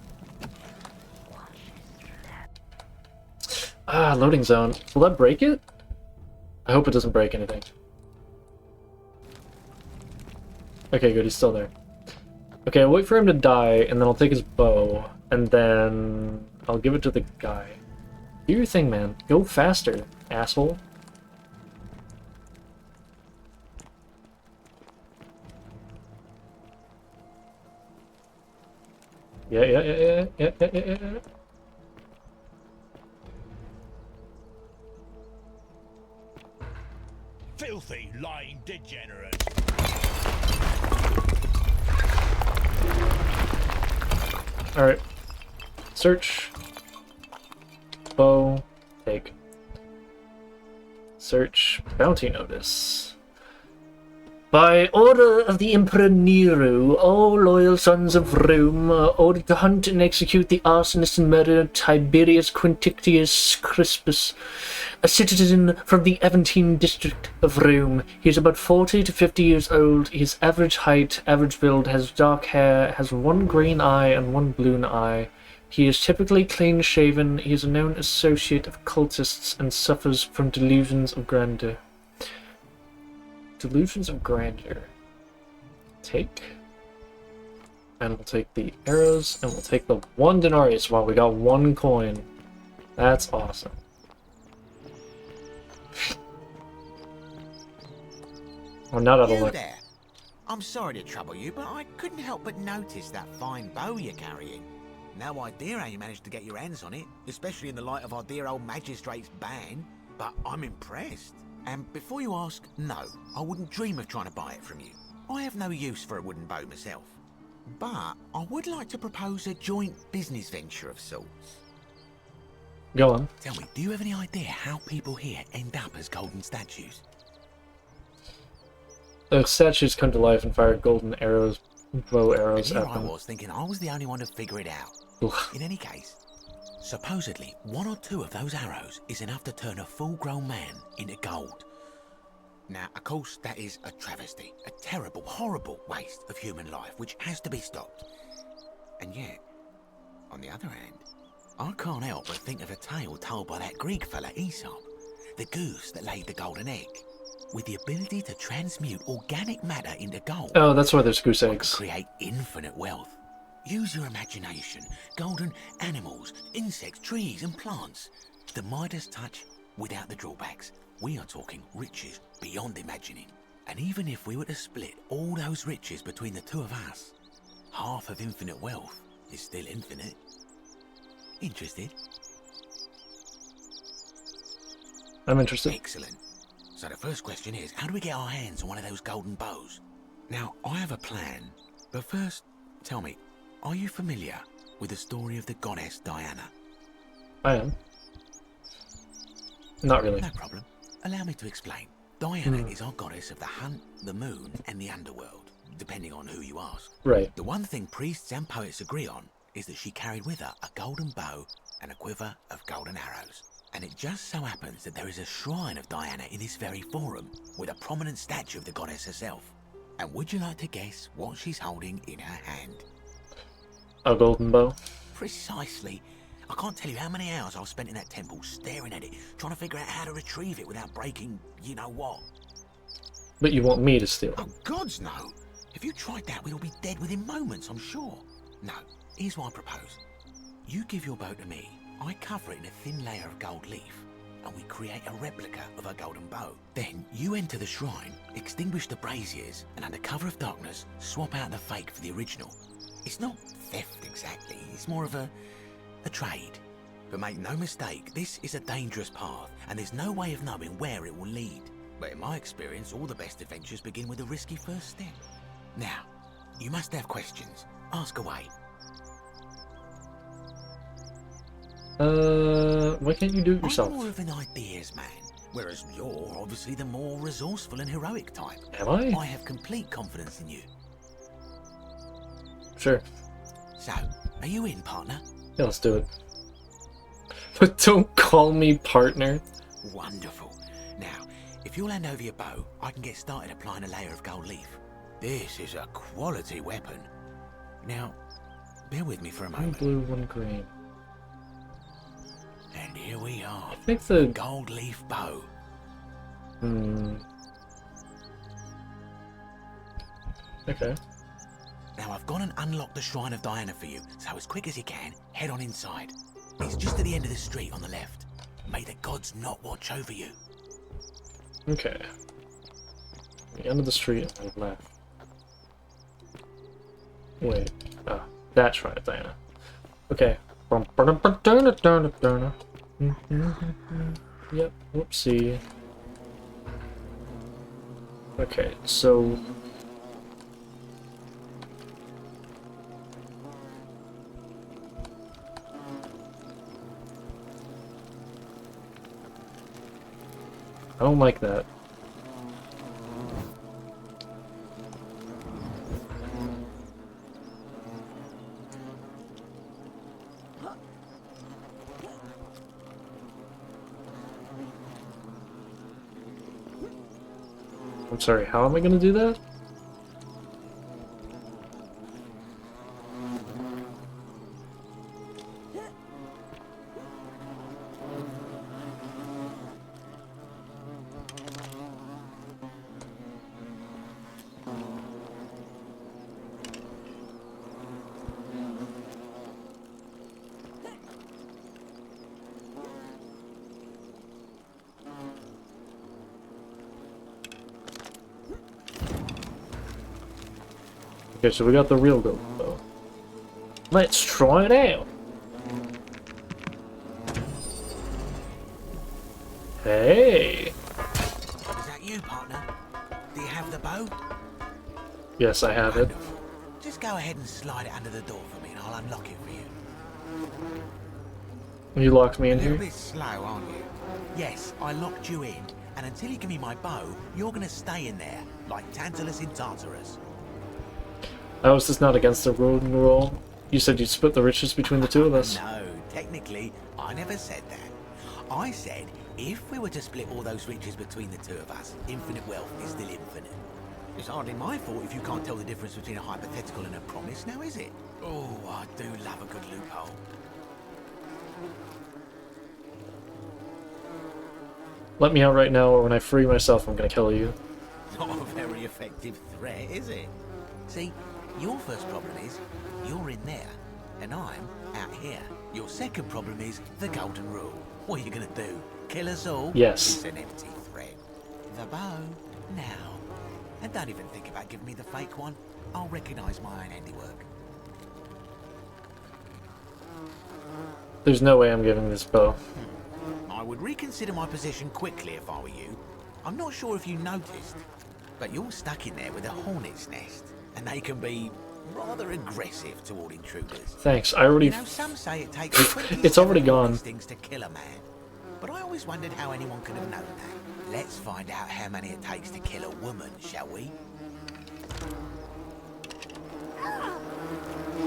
A: Ah, loading zone. Will that break it? I hope it doesn't break anything. Okay, good, he's still there. Okay, I'll wait for him to die, and then I'll take his bow, and then I'll give it to the guy. Do your thing, man. Go faster, asshole. Yeah.
N: Filthy, lying degenerate.
A: Alright. Search. Bow. Take. Search. Bounty notice. By order of the Emperor Nero, all loyal sons of Rome are ordered to hunt and execute the arsonist and murderer Tiberius Quintius Crispus, a citizen from the Aventine district of Rome. He is about 40 to 50 years old. His average height, average build, has dark hair, has one green eye and one blue eye. He is typically clean-shaven. He is a known associate of cultists and suffers from delusions of grandeur. Delusions of grandeur. Take. And we'll take the arrows, and we'll take the 1 denarius while we got 1 coin. That's awesome. We're not out of luck.
O: There. I'm sorry to trouble you, but I couldn't help but notice that fine bow you're carrying. No idea how you managed to get your hands on it, especially in the light of our dear old magistrate's ban, but I'm impressed. And before you ask, no, I wouldn't dream of trying to buy it from you. I have no use for a wooden bow myself. But I would like to propose a joint business venture of sorts.
A: Go on.
O: Tell me, do you have any idea how people here end up as golden statues?
A: The statues come to life and fire golden arrows, bow arrows
O: And
A: at
O: here I
A: them.
O: was thinking I was the only one to figure it out. In any case, supposedly 1 or 2 of those arrows is enough to turn a full-grown man into gold. Now, of course, that is a travesty, a terrible, horrible waste of human life, which has to be stopped. And yet, on the other hand, I can't help but think of a tale told by that Greek fella Aesop, the goose that laid the golden egg, with the ability to transmute organic matter into gold.
A: Oh, that's why there's goose eggs.
O: Create infinite wealth. Use your imagination. Golden animals, insects, trees and plants. The Midas touch without the drawbacks. We are talking riches beyond imagining. And even if we were to split all those riches between the 2 of us, half of infinite wealth is still infinite. Interested?
A: I'm interested.
O: Excellent. So the first question is, how do we get our hands on one of those golden bows? Now, I have a plan, but first, tell me, are you familiar with the story of the goddess Diana?
A: I am. Not really.
O: No problem. Allow me to explain. Diana is our goddess of the hunt, the moon, and the underworld, depending on who you ask.
A: Right.
O: The one thing priests and poets agree on is that she carried with her a golden bow and a quiver of golden arrows. And it just so happens that there is a shrine of Diana in this very forum, with a prominent statue of the goddess herself. And would you like to guess what she's holding in her hand?
A: A golden bow?
O: Precisely. I can't tell you how many hours I've spent in that temple staring at it, trying to figure out how to retrieve it without breaking you know what.
A: But you want me to steal it?
O: Oh, gods no! If you tried that, we'd all be dead within moments, I'm sure. No, here's what I propose. You give your bow to me, I cover it in a thin layer of gold leaf, and we create a replica of a golden bow. Then you enter the shrine, extinguish the braziers, and under cover of darkness, swap out the fake for the original. It's not theft exactly, it's more of a trade. But make no mistake, this is a dangerous path, and there's no way of knowing where it will lead. But in my experience, all the best adventures begin with a risky first step. Now, you must have questions. Ask away.
A: Why can't you do it yourself?
O: I'm more of an ideas man, whereas you're obviously the more resourceful and heroic type.
A: Am I?
O: I have complete confidence in you.
A: Sure.
O: So, are you in, partner?
A: Yeah, let's do it. But don't call me partner.
O: Wonderful. Now, if you'll hand over your bow, I can get started applying a layer of gold leaf. This is a quality weapon. Now, bear with me for a
A: One
O: moment.
A: blue, one green.
O: And here we are.
A: I think the
O: gold leaf bow.
A: Okay.
O: Now I've gone and unlocked the Shrine of Diana for you, so as quick as you can, head on inside. It's just at the end of the street on the left. May the gods not watch over you.
A: Okay. The end of the street and then left. Wait. Ah, that Shrine of Diana. Okay. Yep, whoopsie. Okay, so... I don't like that. I'm sorry, how am I gonna do that? Okay, so we got the real golden bow. Let's try it out. Hey.
O: Is that you, partner? Do you have the bow?
A: Yes, I have it.
O: Just go ahead and slide it under the door for me and I'll unlock it for you.
A: You locked me in
O: You're a
A: here?
O: bit slow, aren't you? Yes, I locked you in, and until you give me my bow, you're gonna stay in there, like Tantalus in Tartarus.
A: How is this not against the golden rule? You said you'd split the riches between the two of us.
O: No, technically, I never said that. I said, if we were to split all those riches between the two of us, infinite wealth is still infinite. It's hardly my fault if you can't tell the difference between a hypothetical and a promise, now is it? Oh, I do love a good loophole.
A: Let me out right now, or when I free myself, I'm gonna kill you.
O: Not a very effective threat, is it? See, your first problem is, you're in there, and I'm out here. Your second problem is the golden rule. What are you gonna do? Kill us all?
A: Yes.
O: It's an empty threat. The bow, now. And don't even think about giving me the fake one. I'll recognize my own handiwork.
A: There's no way I'm giving this bow.
O: I would reconsider my position quickly if I were you. I'm not sure if you noticed, but you're stuck in there with a hornet's nest, and they can be rather aggressive toward intruders.
A: Thanks, I already...
O: You know, some say it takes
A: It's already gone.
O: things to kill a man, but I always wondered how anyone could have known that. Let's find out how many it takes to kill a woman, shall we?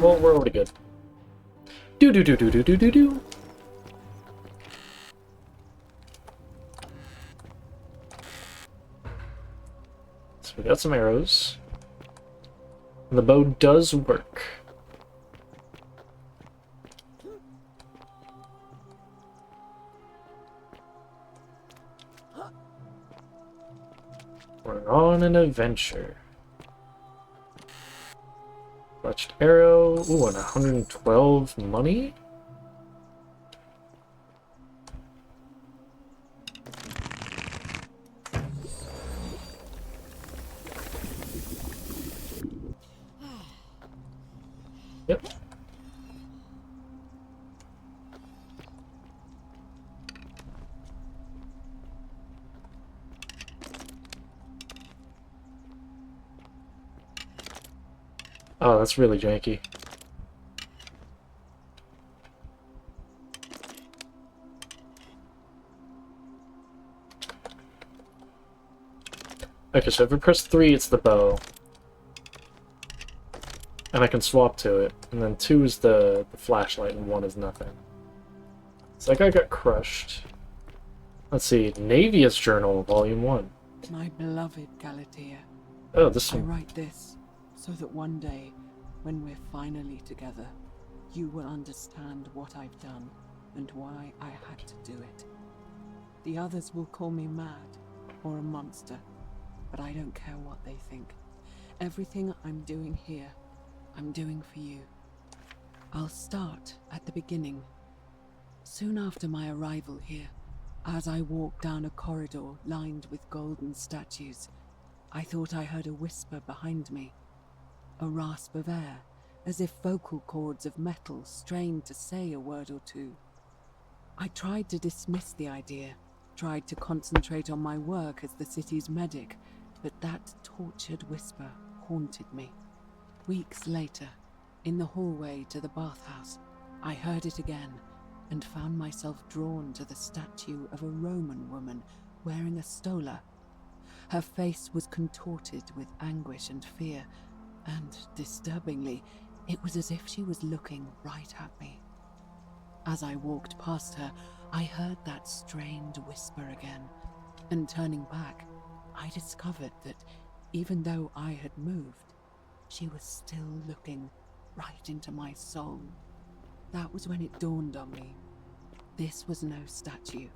A: Well, we're already good. Do. So we got some arrows. The bow does work. We're on an adventure. Fletched arrow. Ooh, and 112 money? Yep. Oh, that's really janky. Okay, so if I press 3, it's the bow. And I can swap to it. And then 2 is the flashlight, and 1 is nothing. So that guy got crushed. Let's see, Navia's Journal, Volume 1.
U: My beloved Galatea.
A: Oh, this
U: I
A: one.
U: write this so that one day, when we're finally together, you will understand what I've done and why I had to do it. The others will call me mad or a monster, but I don't care what they think. Everything I'm doing here, I'm doing for you. I'll start at the beginning. Soon after my arrival here, as I walked down a corridor lined with golden statues, I thought I heard a whisper behind me. A rasp of air, as if vocal cords of metal strained to say a word or two. I tried to dismiss the idea, tried to concentrate on my work as the city's medic, but that tortured whisper haunted me. Weeks later, in the hallway to the bathhouse, I heard it again and found myself drawn to the statue of a Roman woman wearing a stola. Her face was contorted with anguish and fear, and, disturbingly, it was as if she was looking right at me. As I walked past her, I heard that strained whisper again, and turning back, I discovered that even though I had moved, she was still looking right into my soul. That was when it dawned on me. This was no statue.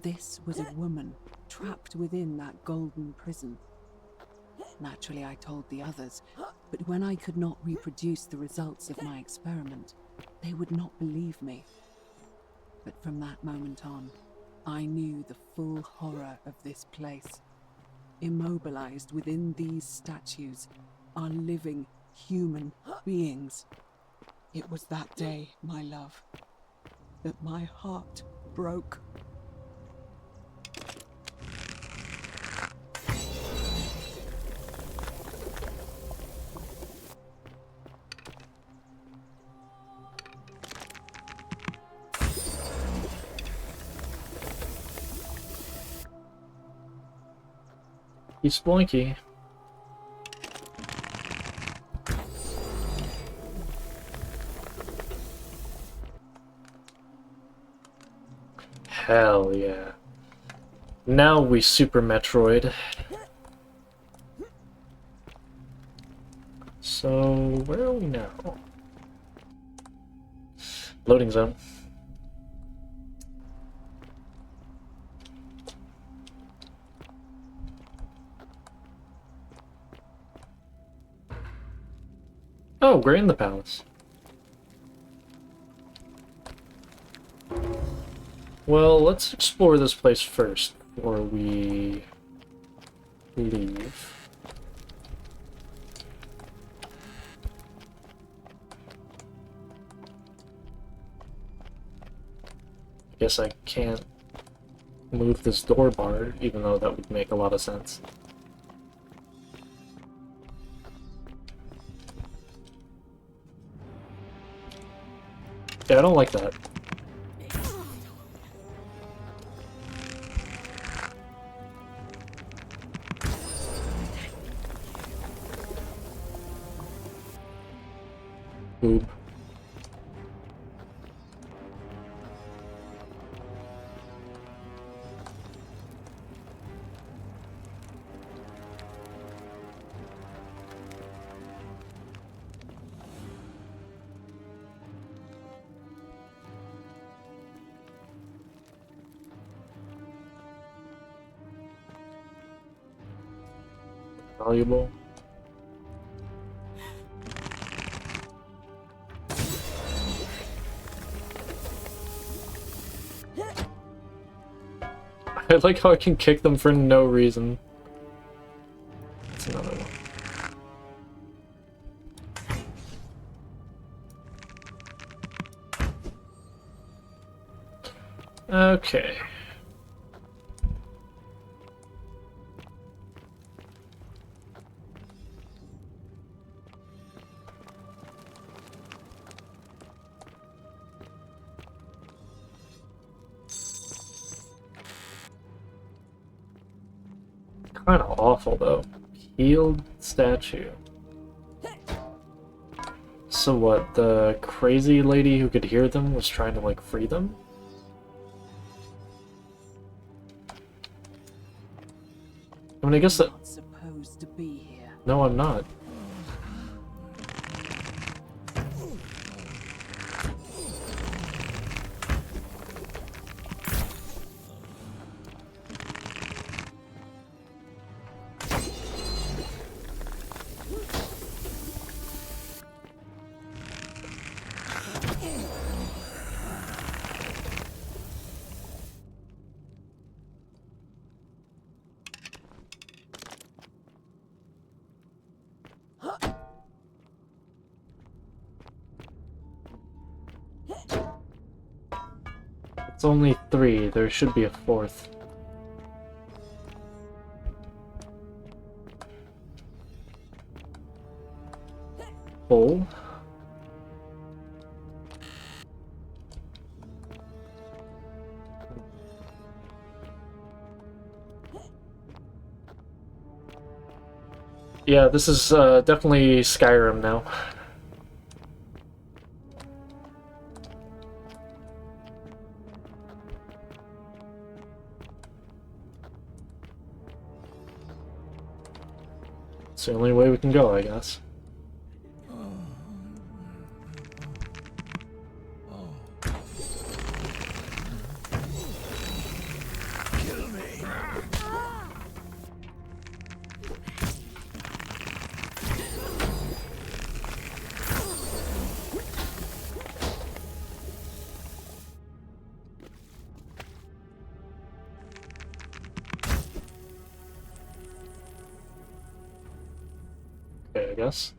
U: This was a woman trapped within that golden prison. Naturally, I told the others, but when I could not reproduce the results of my experiment, they would not believe me. But from that moment on, I knew the full horror of this place. Immobilized within these statues are living human beings. It was that day, my love, that my heart broke.
A: He's Blinky. Hell yeah. Now we Super Metroid. So, where are we now? Loading zone. Oh, we're in the palace. Well, let's explore this place first before we leave. Guess I can't move this door bar, even though that would make a lot of sense. Yeah, I don't like that. Oob. Valuable. I like how I can kick them for no reason. That's another one. Okay. Kind of awful though. Healed statue. So what, the crazy lady who could hear them was trying to like free them? I mean, I guess that...
U: Not supposed to be here.
A: No, I'm not. It's only 3. There should be a 4th. Bowl? Yeah, this is definitely Skyrim now. It's the only way we can go, I guess. Okay, I guess.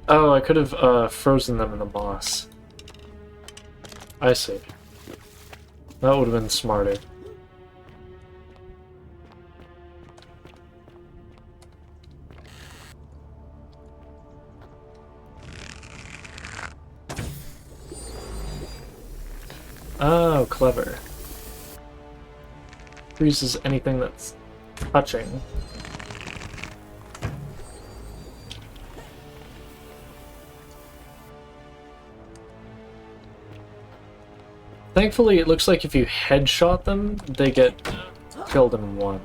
A: Oh, I could have frozen them in the moss. I see. That would have been smarter. Oh, clever. Freezes anything that's touching. Thankfully, it looks like if you headshot them, they get killed in one.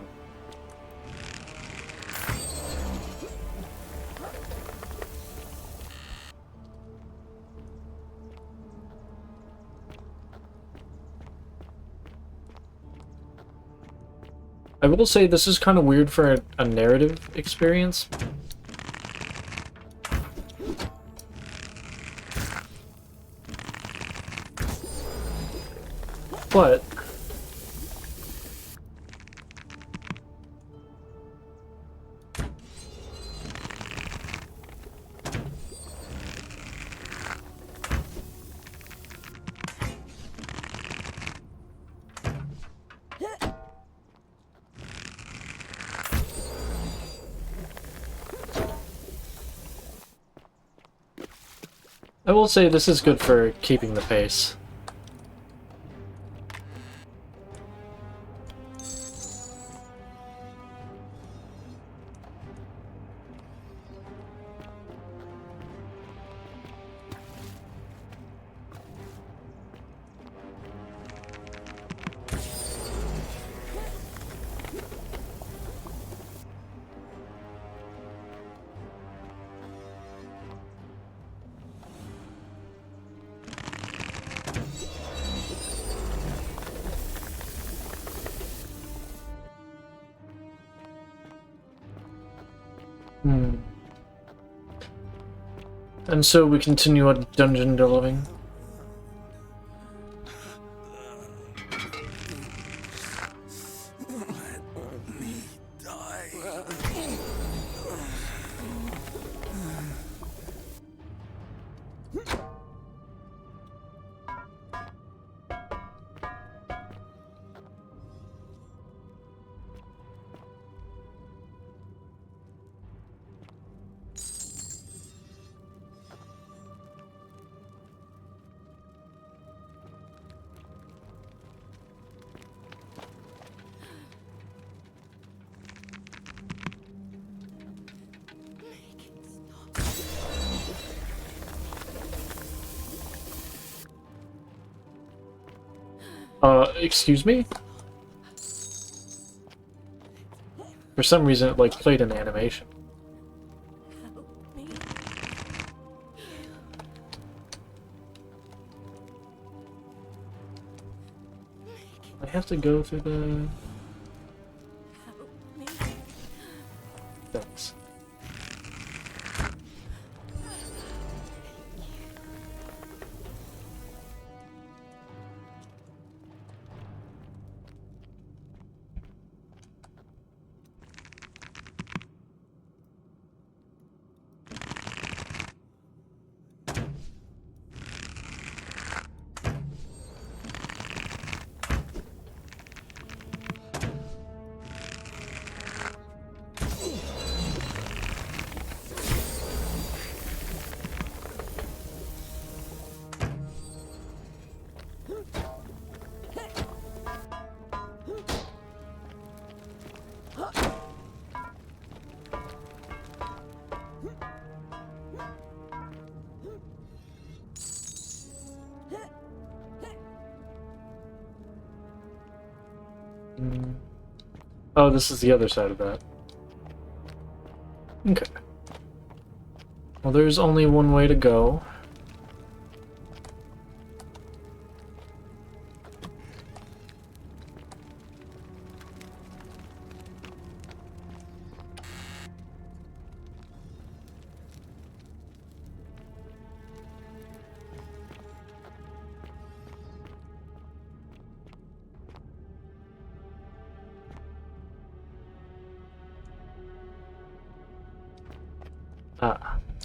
A: I will say this is kind of weird for a narrative experience. But I will say this is good for keeping the pace. And so we continue our dungeon delving. Excuse me? For some reason it, like, played an animation. I have to go through the... Thanks. Oh, this is the other side of that. Okay. Well, there's only one way to go.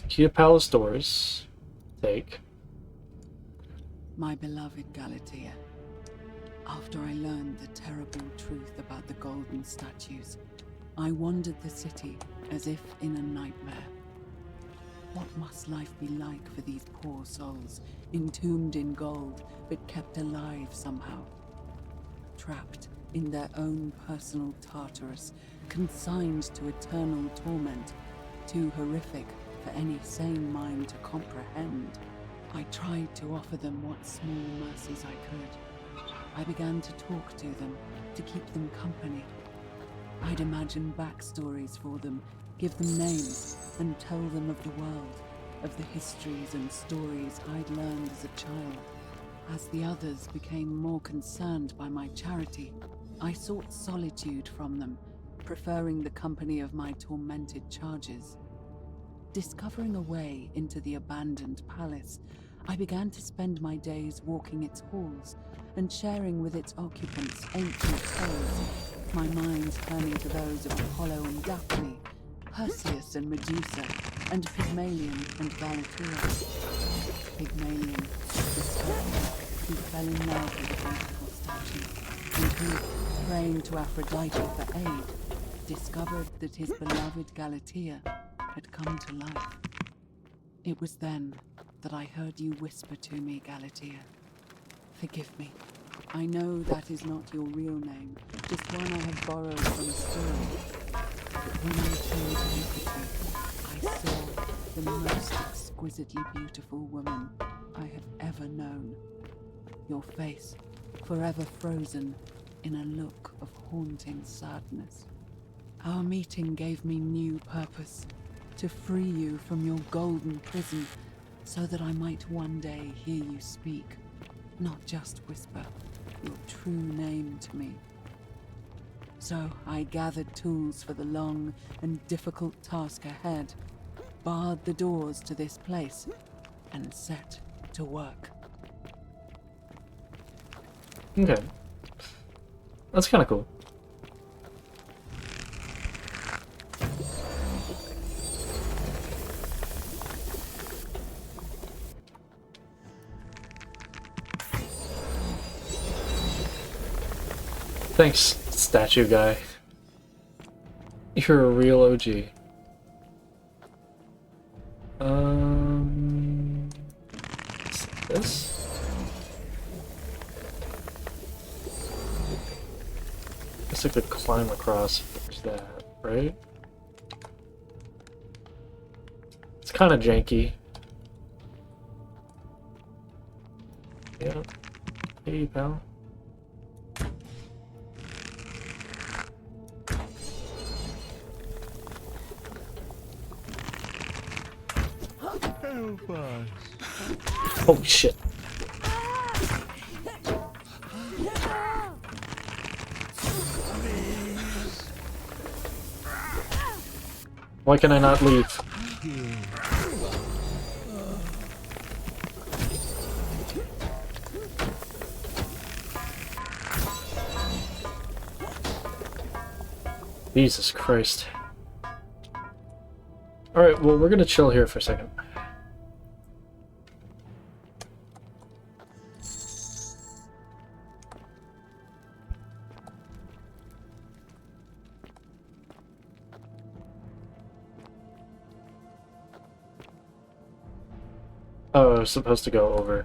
A: Key to Palace doors. Take.
U: My beloved Galatea, after I learned the terrible truth about the golden statues, I wandered the city as if in a nightmare. What must life be like for these poor souls, entombed in gold, but kept alive somehow? Trapped in their own personal Tartarus, consigned to eternal torment, too horrific for any sane mind to comprehend. I tried to offer them what small mercies I could. I began to talk to them, to keep them company. I'd imagine backstories for them, give them names, and tell them of the world, of the histories and stories I'd learned as a child. As the others became more concerned by my charity, I sought solitude from them, preferring the company of my tormented charges. Discovering a way into the abandoned palace, I began to spend my days walking its halls and sharing with its occupants ancient tales, my mind turning to those of Apollo and Daphne, Perseus and Medusa, and Pygmalion and Galatea. Pygmalion, the sculptor who fell in love with the beautiful statue, and who, praying to Aphrodite for aid, discovered that his beloved Galatea had come to life. It was then that I heard you whisper to me, Galatea. Forgive me. I know that is not your real name, just one I have borrowed from a story. But when I turned to look at you, I saw the most exquisitely beautiful woman I have ever known. Your face, forever frozen in a look of haunting sadness. Our meeting gave me new purpose, to free you from your golden prison, so that I might one day hear you speak, not just whisper your true name to me. So I gathered tools for the long and difficult task ahead, barred the doors to this place, and set to work.
A: Okay. That's kind of cool. Thanks, statue guy. You're a real OG. This? Guess I could climb across if there's that, right? It's kind of janky. Yeah. Hey, pal.
L: Help us.
A: Holy shit. Why can I not leave? Jesus Christ. Alright, well, we're gonna chill here for a second. Oh, I was supposed to go over.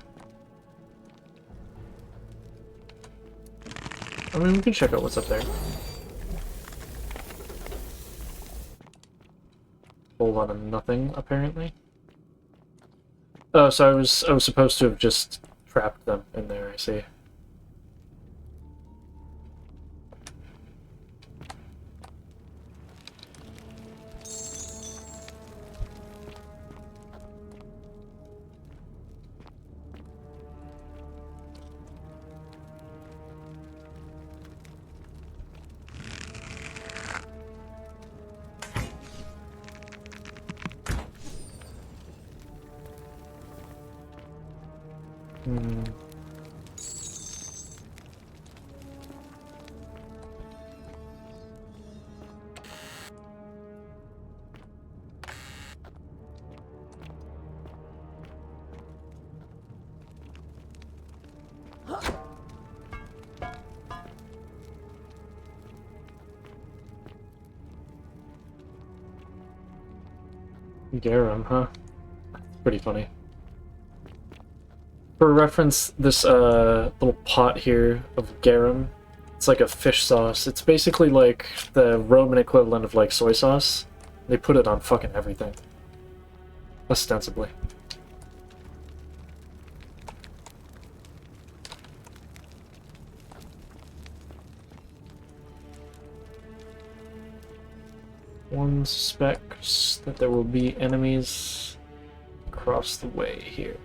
A: I mean, we can check out what's up there. Whole lot of nothing, apparently. Oh, so I was supposed to have just trapped them in there, I see. Hmm. Garum, huh? Pretty funny. For reference, this little pot here of garum, it's like a fish sauce. It's basically like the Roman equivalent of like soy sauce. They put it on fucking everything. Ostensibly. One suspects that there will be enemies across the way here.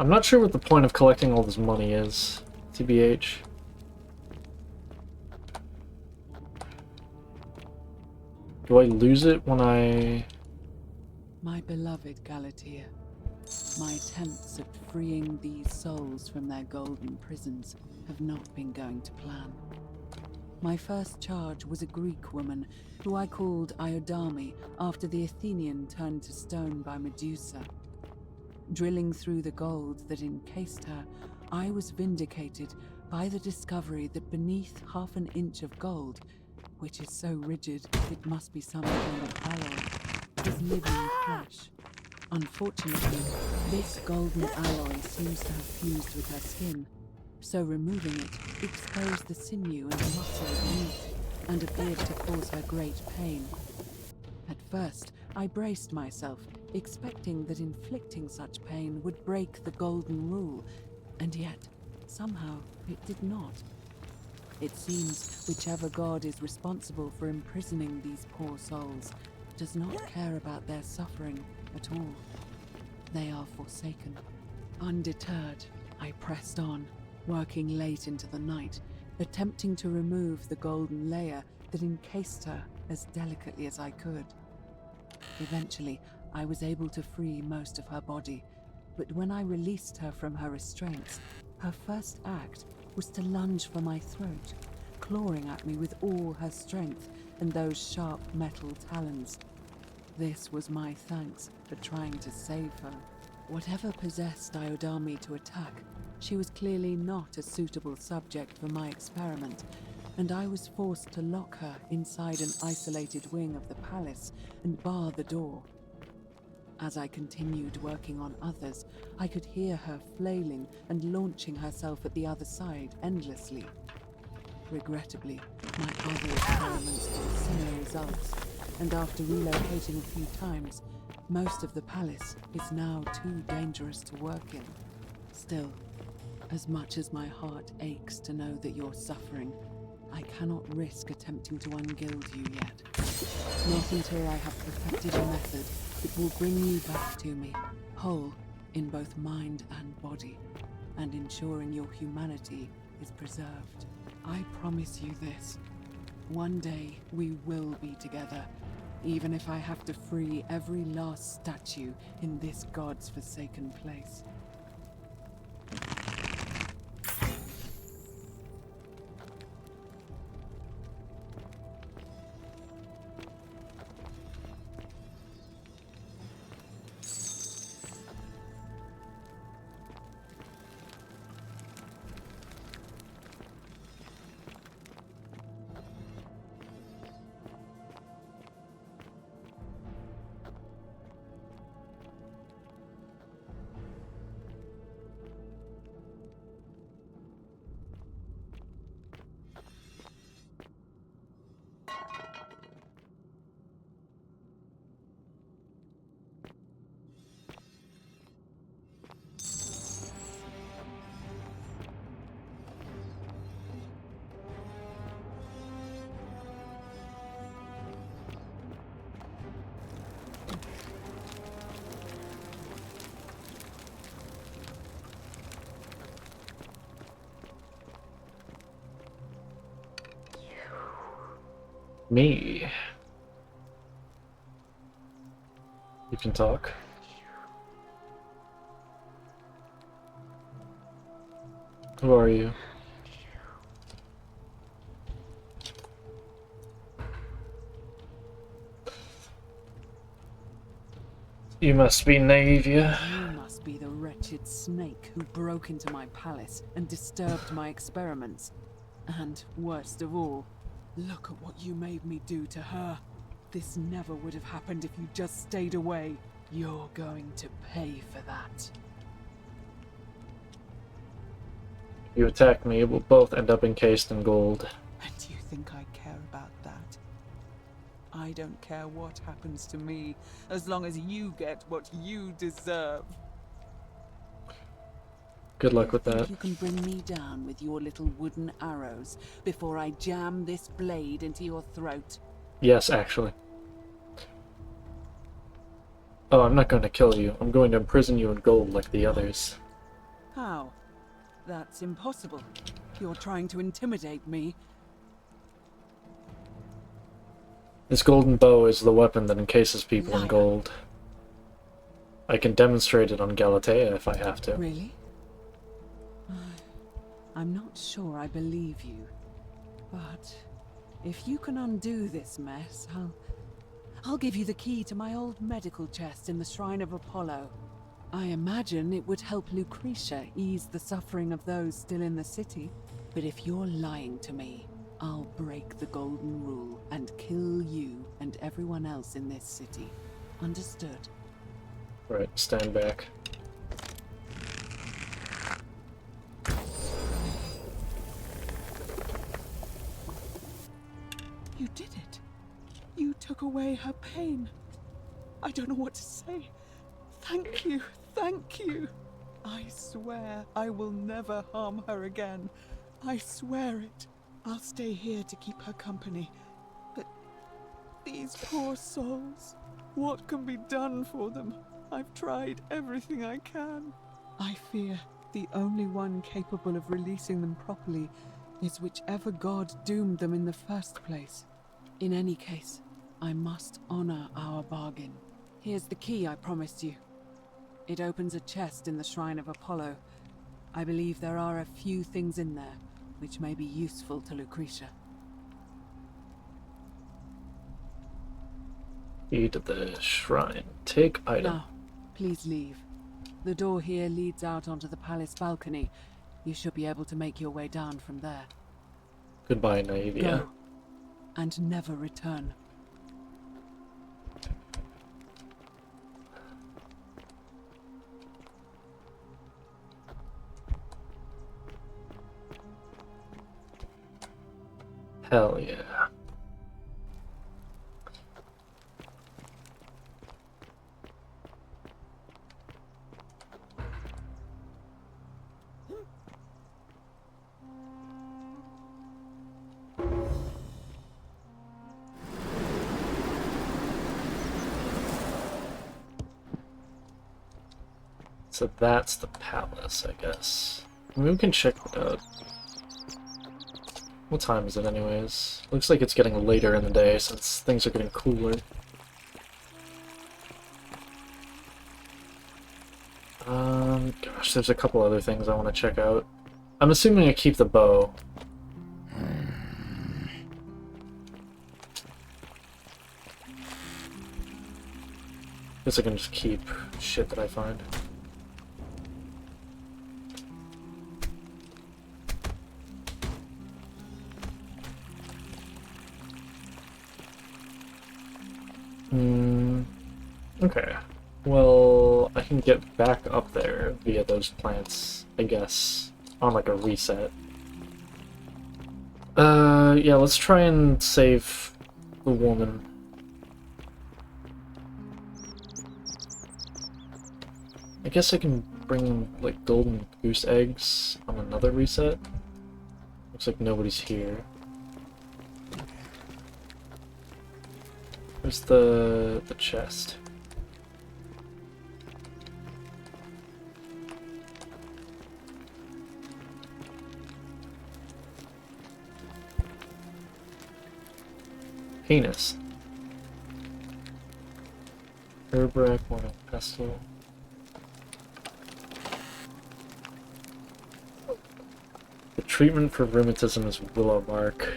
A: I'm not sure what the point of collecting all this money is, TBH. Do I lose it when I...
U: My beloved Galatea, my attempts at freeing these souls from their golden prisons have not been going to plan. My first charge was a Greek woman who I called Iodame after the Athenian turned to stone by Medusa. Drilling through the gold that encased her, I was vindicated by the discovery that beneath half an inch of gold, which is so rigid it must be some kind of alloy, is living flesh. Unfortunately, this golden alloy seems to have fused with her skin, so removing it exposed the sinew and muscle beneath, and appeared to cause her great pain. At first, I braced myself, expecting that inflicting such pain would break the golden rule, and yet, somehow, it did not. It seems whichever god is responsible for imprisoning these poor souls does not care about their suffering at all. They are forsaken. Undeterred, I pressed on, working late into the night, attempting to remove the golden layer that encased her as delicately as I could. Eventually, I was able to free most of her body, but when I released her from her restraints, her first act was to lunge for my throat, clawing at me with all her strength and those sharp metal talons. This was my thanks for trying to save her. Whatever possessed Iodame to attack, she was clearly not a suitable subject for my experiment, and I was forced to lock her inside an isolated wing of the palace and bar the door. As I continued working on others, I could hear her flailing and launching herself at the other side endlessly. Regrettably, my other experiments brought similar results, and after relocating a few times, most of the palace is now too dangerous to work in. Still, as much as my heart aches to know that you're suffering, I cannot risk attempting to ungild you yet. Not until I have perfected a method that will bring you back to me, whole in both mind and body, and ensuring your humanity is preserved. I promise you this. One day we will be together, even if I have to free every last statue in this god's forsaken place.
A: Me. You can talk. Who are you? You must be Naevia.
U: You must be the wretched snake who broke into my palace and disturbed my experiments. And worst of all, look at what you made me do to her. This never would have happened if you just stayed away. You're going to pay for that.
A: If you attack me, we'll both end up encased in gold.
U: And you think I care about that? I don't care what happens to me, as long as you get what you deserve.
A: Good luck with that.
U: You can bring me down with your little wooden arrows before I jam this blade into your throat.
A: Yes, actually. Oh, I'm not going to kill you. I'm going to imprison you in gold like the others.
U: How? That's impossible. You're trying to intimidate me.
A: This golden bow is the weapon that encases people in gold. I can demonstrate it on Galatea if I have to.
U: Really? I'm not sure I believe you. But if you can undo this mess, I'll give you the key to my old medical chest in the Shrine of Apollo. I imagine it would help Lucretia ease the suffering of those still in the city. But if you're lying to me, I'll break the golden rule and kill you and everyone else in this city. Understood?
A: Right, stand back.
U: You did it. You took away her pain. I don't know what to say. Thank you, thank you. I swear I will never harm her again. I swear it. I'll stay here to keep her company. But these poor souls, what can be done for them? I've tried everything I can. I fear the only one capable of releasing them properly is whichever god doomed them in the first place. In any case, I must honor our bargain. Here's the key I promised you. It opens a chest in the Shrine of Apollo. I believe there are a few things in there which may be useful to Lucretia.
A: Key to the shrine. Take item.
U: Now, please leave. The door here leads out onto the palace balcony. You should be able to make your way down from there.
A: Goodbye, Naevia.
U: Go, and never return.
A: Hell yeah. So that's the palace, I guess. I mean, we can check it out. What time is it anyways? Looks like it's getting later in the day since things are getting cooler. Gosh, there's a couple other things I want to check out. I'm assuming I keep the bow. Guess I can just keep shit that I find. Okay. Well, I can get back up there via those plants, I guess, on like a reset. Yeah, let's try and save the woman. I guess I can bring like golden goose eggs on another reset. Looks like nobody's here. Where's the chest? Penis. Herbrack, morning pestle. The treatment for rheumatism is willow bark.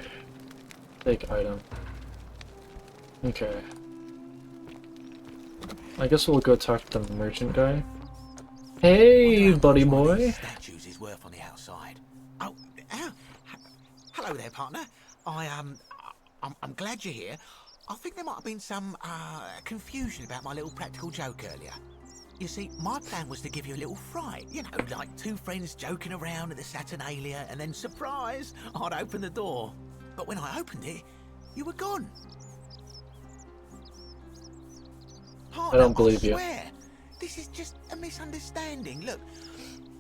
A: Take item. Okay. I guess we'll go talk to the merchant guy. Hey, buddy boy.
O: Statues is worth on the outside. Oh, hello there, partner. I'm glad you're here. I think there might have been some confusion about my little practical joke earlier. You see, my plan was to give you a little fright. You know, like two friends joking around at the Saturnalia, and then surprise, I'd open the door. But when I opened it, you were gone. Partner,
A: I don't believe you.
O: Swear, this is just a misunderstanding. Look,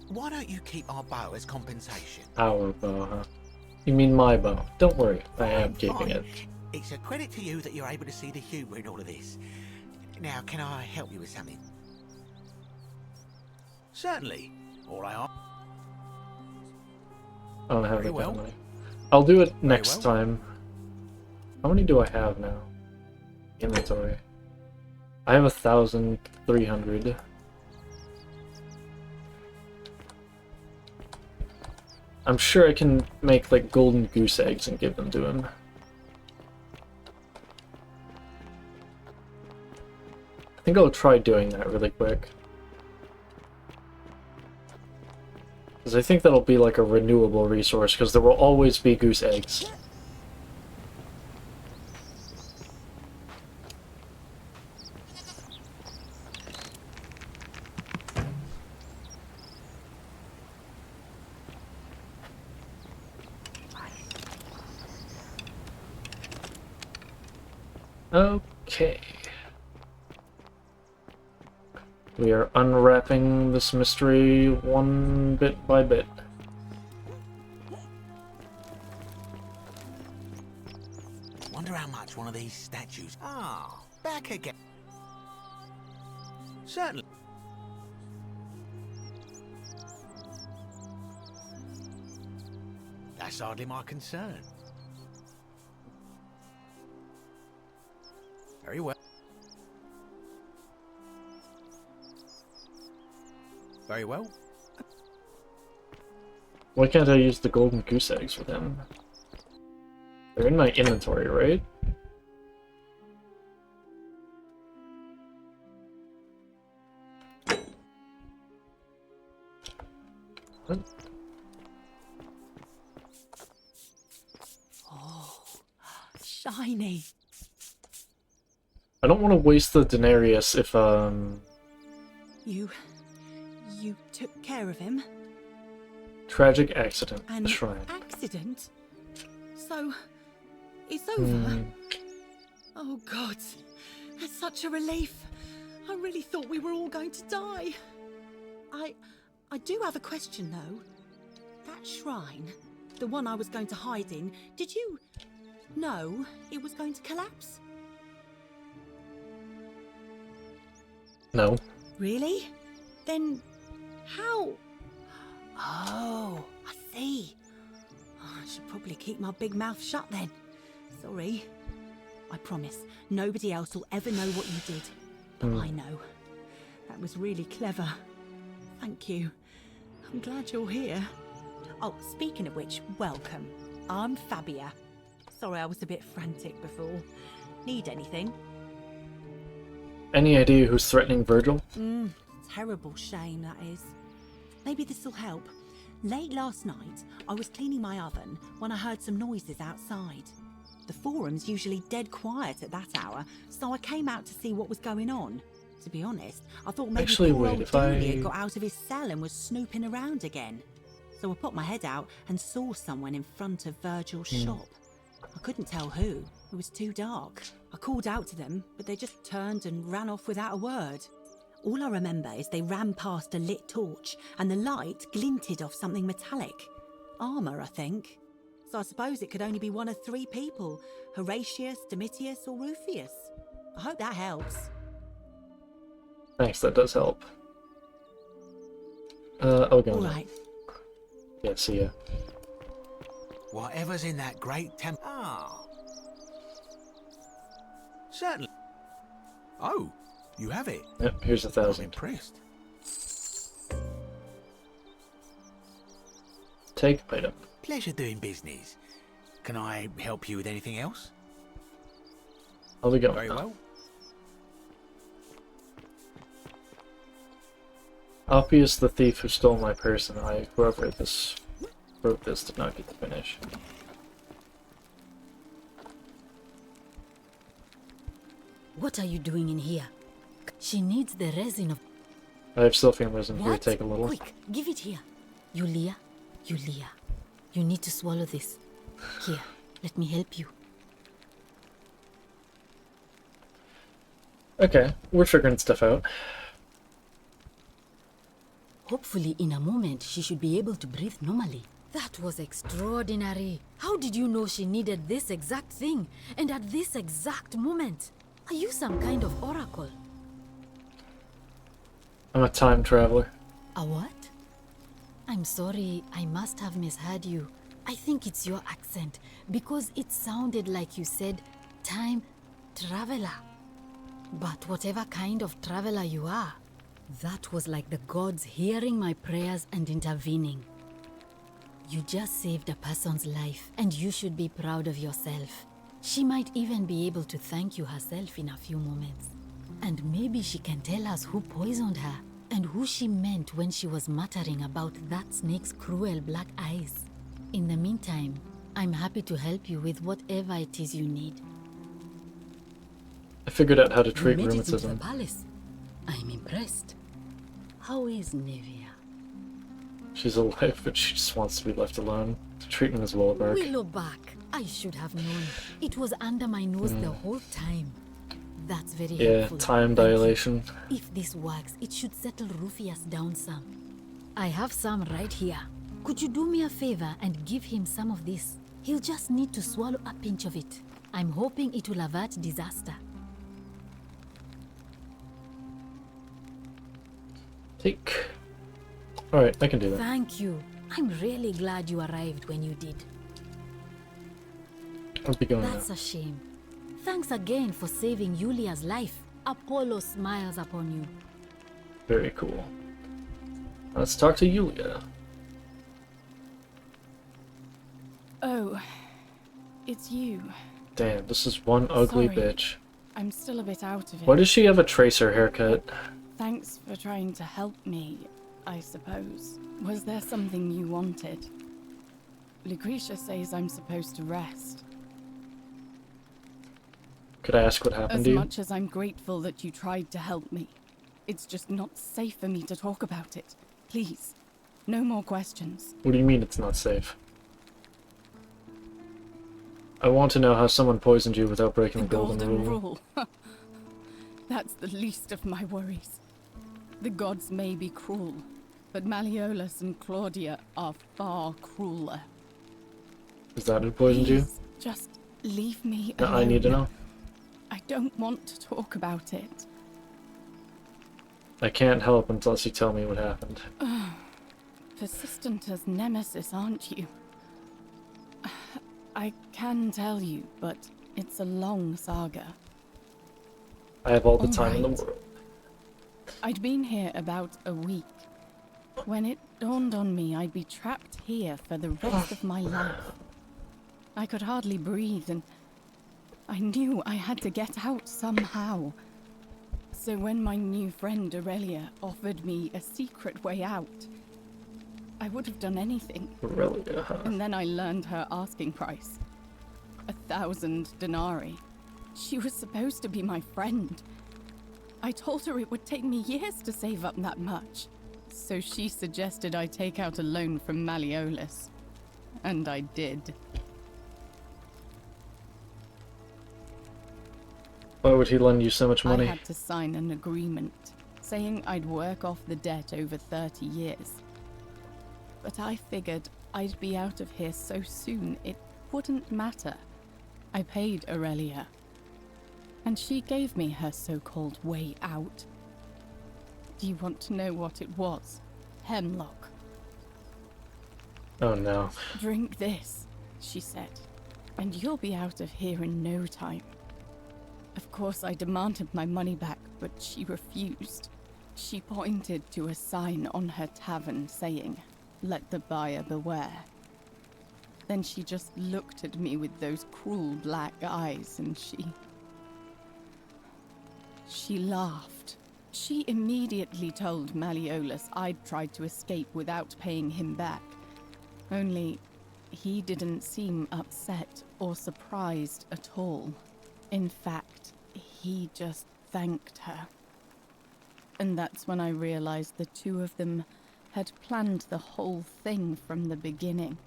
O: why don't you keep our bow as compensation?
A: Our bow, huh? You mean my bow? Don't worry, I am keeping
O: Fine.
A: it.
O: It's a credit to you that you're able to see the humour in all of this. Now, can I help you with something? Certainly. All I ask.
A: I don't have
O: Very
A: that
O: well.
A: money. I'll do it next time. How many do I have now? Inventory. I have 1,300. I'm sure I can make like golden goose eggs and give them to him. I think I'll try doing that really quick. Because I think that'll be like a renewable resource, because there will always be goose eggs. Okay. We are unwrapping this mystery one bit by bit.
O: Wonder how much one of these statues. Ah, back again. Certainly. That's hardly my concern. Very well. Very well.
A: Why can't I use the golden goose eggs for them? They're in my inventory, right? What?
R: Oh, shiny.
A: I don't want to waste the denarius if,
R: You took care of him?
A: tragic accident,
R: An
A: the shrine.
R: accident? So, it's over? Oh God, that's such a relief. I really thought we were all going to die. I do have a question though. That shrine, the one I was going to hide in, did you know it was going to collapse?
A: No.
R: Really? Then how? Oh, I see. Oh, I should probably keep my big mouth shut then. Sorry. I promise, nobody else will ever know what you did. But I know. That was really clever. Thank you. I'm glad you're here. Oh, speaking of which, welcome. I'm Fabia. Sorry I was a bit frantic before. Need anything?
A: Any idea who's threatening Virgil?
R: Terrible shame, that is. Maybe this'll help. Late last night, I was cleaning my oven when I heard some noises outside. The forum's usually dead quiet at that hour, so I came out to see what was going on. To be honest, I thought maybe
A: Actually,
R: poor
A: wait,
R: old
A: if
R: Dooley
A: I-
R: had got out of his cell and was snooping around again. So I put my head out and saw someone in front of Virgil's shop. I couldn't tell who. It was too dark. I called out to them, but they just turned and ran off without a word. All I remember is they ran past a lit torch, and the light glinted off something metallic. Armour, I think. So I suppose it could only be one of three people. Horatius, Domitius, or Rufius. I hope that helps.
A: Thanks, that does help. I'll go
R: All
A: now.
R: right.
A: Yeah, see ya.
O: Whatever's in that great temple. Ah. Certainly. Oh, you have it.
A: Yep, here's 1,000.
O: Impressed.
A: Take item.
O: Pleasure doing business. Can I help you with anything else?
A: How's it going?
O: Very well.
A: Obvious the thief who stole my purse, and whoever wrote this did not get to finish.
J: What are you doing in here? She needs the resin of...
A: I have Sylphian resin here,
J: What?
A: take a little.
J: Quick, give it here. Yulia, you need to swallow this. Here, let me help you.
A: Okay, we're figuring stuff out.
J: Hopefully in a moment she should be able to breathe normally. That was extraordinary. How did you know she needed this exact thing and at this exact moment? Are you some kind of oracle?
A: I'm a time traveler.
J: A what? I'm sorry, I must have misheard you. I think it's your accent, because it sounded like you said time traveler. But whatever kind of traveler you are, that was like the gods hearing my prayers and intervening. You just saved a person's life, and you should be proud of yourself. She might even be able to thank you herself in a few moments. And maybe she can tell us who poisoned her, and who she meant when she was muttering about that snake's cruel black eyes. In the meantime, I'm happy to help you with whatever it is you need.
A: I figured out how to treat
J: We made it into the
A: rheumatism.
J: palace. I'm impressed. How is Nevia?
A: She's alive, but she just wants to be left alone. The treatment is well back.
J: Willowback. I should have known. It was under my nose the whole time. That's very
A: Yeah,
J: helpful.
A: time
J: Thank you.
A: dilation.
J: If this works, it should settle Rufius down some. I have some right here. Could you do me a favor and give him some of this? He'll just need to swallow a pinch of it. I'm hoping it will avert disaster.
A: Take. Alright, I can do that.
J: Thank you. I'm really glad you arrived when you did.
A: I'll be going
J: That's
A: now.
J: a shame. Thanks again for saving Yulia's life. Apollo smiles upon you.
A: Very cool. Let's talk to Yulia.
E: Oh, it's you.
A: Damn, this is one ugly
E: Sorry.
A: bitch.
E: I'm still a bit out of it.
A: Why does she have a tracer haircut?
E: Thanks for trying to help me, I suppose. Was there something you wanted? Lucretia says I'm supposed to rest.
A: Could I ask what happened
E: As
A: to you?
E: much as I'm grateful that you tried to help me, it's just not safe for me to talk about it. Please, no more questions.
A: What do you mean it's not safe? I want to know how someone poisoned you without breaking the golden rule.
E: That's the least of my worries. The gods may be cruel, but Malleolus and Claudia are far crueler.
A: Is that who poisoned you?
E: Please, just leave me
A: No,
E: alone.
A: I need to know.
E: I don't want to talk about it.
A: I can't help unless you tell me what happened.
E: Persistent as Nemesis, aren't you? I can tell you, but it's a long saga.
A: I have all the
E: All
A: time in the
E: right.
A: world.
E: I'd been here about a week. When it dawned on me I'd be trapped here for the rest of my life. I could hardly breathe, and I knew I had to get out somehow. So when my new friend Aurelia offered me a secret way out, I would have done anything.
A: Aurelia, huh?
E: And then I learned her asking price. 1,000 denarii. She was supposed to be my friend. I told her it would take me years to save up that much. So she suggested I take out a loan from Malleolus. And I did.
A: Why would he lend you so much money?
E: I had to sign an agreement, saying I'd work off the debt over 30 years. But I figured I'd be out of here so soon it wouldn't matter. I paid Aurelia, and she gave me her so-called way out. Do you want to know what it was? Hemlock.
A: Oh no.
E: Drink this, she said, and you'll be out of here in no time. Of course, I demanded my money back, but she refused. She pointed to a sign on her tavern saying, "Let the buyer beware." Then she just looked at me with those cruel black eyes and she laughed. She immediately told Malleolus I'd tried to escape without paying him back. Only, he didn't seem upset or surprised at all. In fact, he just thanked her. And that's when I realized the two of them had planned the whole thing from the beginning.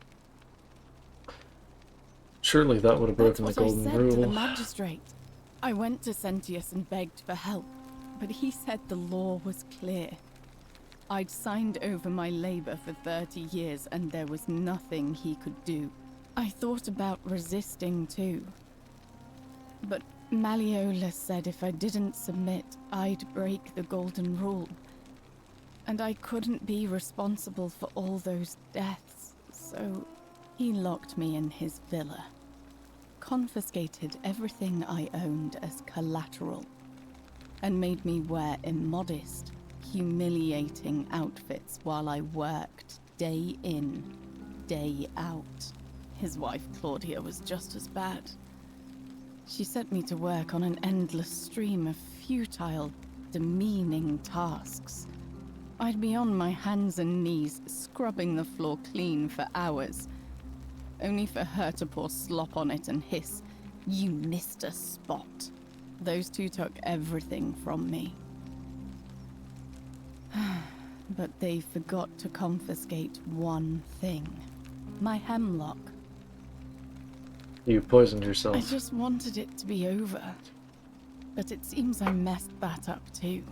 A: Surely that would have broken the golden
E: I said to the
A: rule.
E: magistrate. I went to Sentius and begged for help, but he said the law was clear. I'd signed over my labor for 30 years and there was nothing he could do. I thought about resisting too. But Malleolus said if I didn't submit, I'd break the golden rule. And I couldn't be responsible for all those deaths, so he locked me in his villa. Confiscated everything I owned as collateral, and made me wear immodest, humiliating outfits while I worked day in, day out. His wife Claudia was just as bad. She set me to work on an endless stream of futile, demeaning tasks. I'd be on my hands and knees, scrubbing the floor clean for hours, only for her to pour slop on it and hiss, "You missed a spot." Those two took everything from me. But they forgot to confiscate one thing. My hemlock.
A: You poisoned yourself.
E: I just wanted it to be over. But it seems I messed that up too.